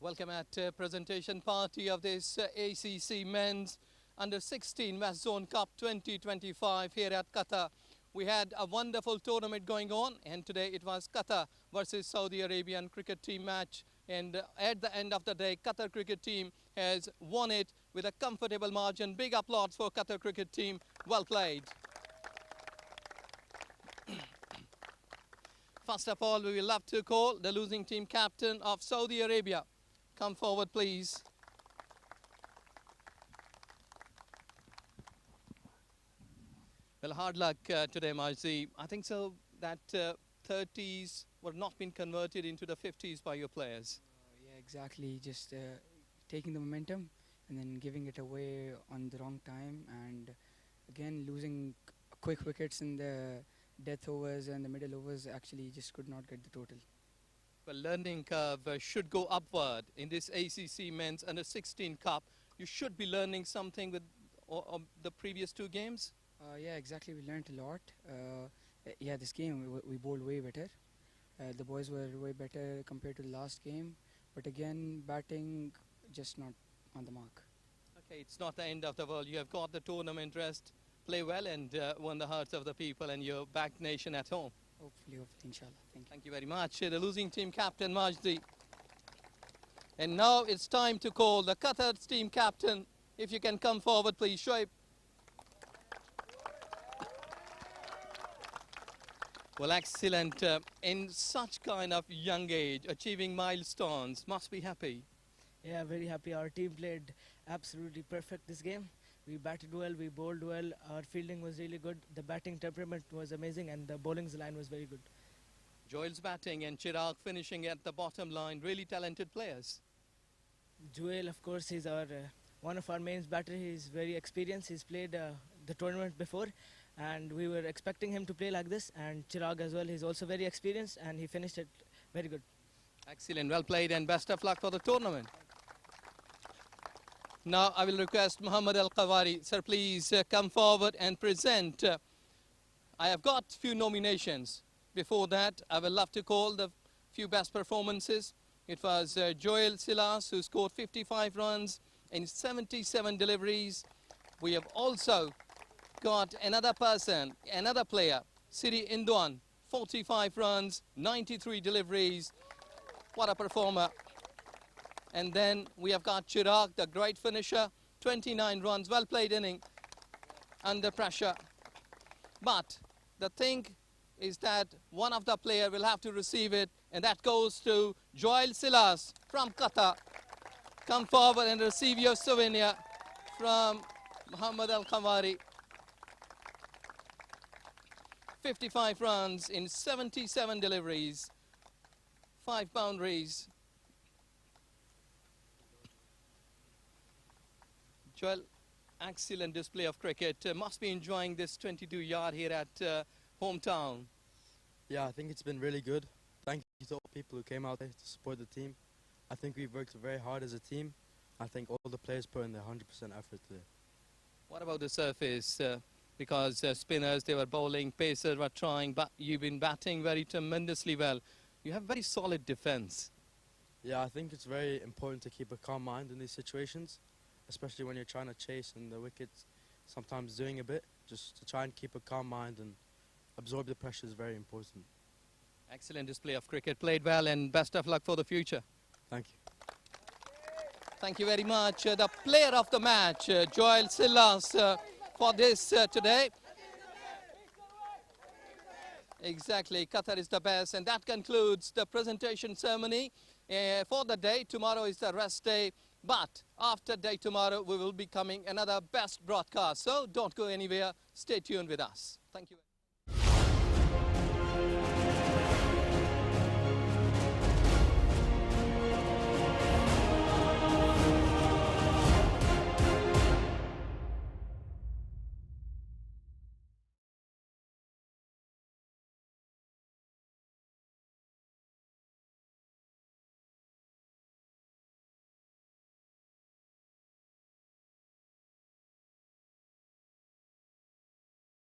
Welcome at presentation party of this ACC Men's Under-16 West Zone Cup 2025 here at Qatar. We had a wonderful tournament going on, and today it was Qatar versus Saudi Arabian cricket team match. And at the end of the day, Qatar cricket team has won it with a comfortable margin. Big applause for Qatar cricket team. Well played. First of all, we will love to call the losing team captain of Saudi Arabia. Come forward, please. Well, hard luck today, Marzi. I think so that 30s were not been converted into the 50s by your players. Yeah, exactly. Just taking the momentum and then giving it away on the wrong time, and again losing quick wickets in the death overs and the middle overs. Actually, just could not get the total. Well, learning curve should go upward in this ACC Men's Under-16 Cup. You should be learning something with the previous two games. Yeah, exactly. We learned a lot. Yeah, this game we bowled way better. The boys were way better compared to the last game. But again, batting just not on the mark. Okay, it's not the end of the world. You have got the tournament rest, play well, and won the hearts of the people and your back nation at home. Hopefully, inshallah. Thank you. Thank you very much. The losing team captain, Majdi. And now it's time to call the Qatar team captain. If you can come forward, please, Shoaib. Well, excellent. In such kind of young age, achieving milestones, must be happy. Yeah, very happy. Our team played absolutely perfect this game. We batted well, we bowled well, our fielding was really good, the batting temperament was amazing, and the bowling's line was very good. Joel's batting and Chirag finishing at the bottom line, really talented players. Joel, of course, he's our one of our main batters. He's very experienced, he's played the tournament before, and we were expecting him to play like this, and Chirag as well, he's also very experienced, and he finished it very good. Excellent, well played, and best of luck for the tournament. Now I will request Muhammad Al-Qawari, sir, please come forward and present. I have got few nominations. Before that, I will love to call the few best performances. It was Joel Silas, who scored 55 runs in 77 deliveries. We have also got another person, another player, Siri Indwan, 45 runs, 93 deliveries. What a performer. And then we have got Chirag, the great finisher, 29 runs, well played inning, under pressure. But the thing is that one of the players will have to receive it, and that goes to Joel Silas from Qatar. Come forward and receive your souvenir from Muhammad Al-Qawari. 55 runs in 77 deliveries, 5 boundaries. Joel, excellent display of cricket. Must be enjoying this 22-yard here at hometown. Yeah, I think it's been really good. Thank you to all people who came out there to support the team. I think we've worked very hard as a team. I think all the players put in their 100% effort today. What about the surface? Because spinners, they were bowling, pacers were trying, but you've been batting very tremendously well. You have very solid defense. Yeah, I think it's very important to keep a calm mind in these situations, especially when you're trying to chase and the wickets sometimes doing a bit. Just to try and keep a calm mind and absorb the pressure is very important. Excellent display of cricket. Played well, and best of luck for the future. Thank you. Thank you very much. The player of the match, Joel Silas, for this today. Exactly, Qatar is the best, and that concludes the presentation ceremony for the day. Tomorrow is the rest day, but after day tomorrow we will be coming another best broadcast. So don't go anywhere. Stay tuned with us. Thank you.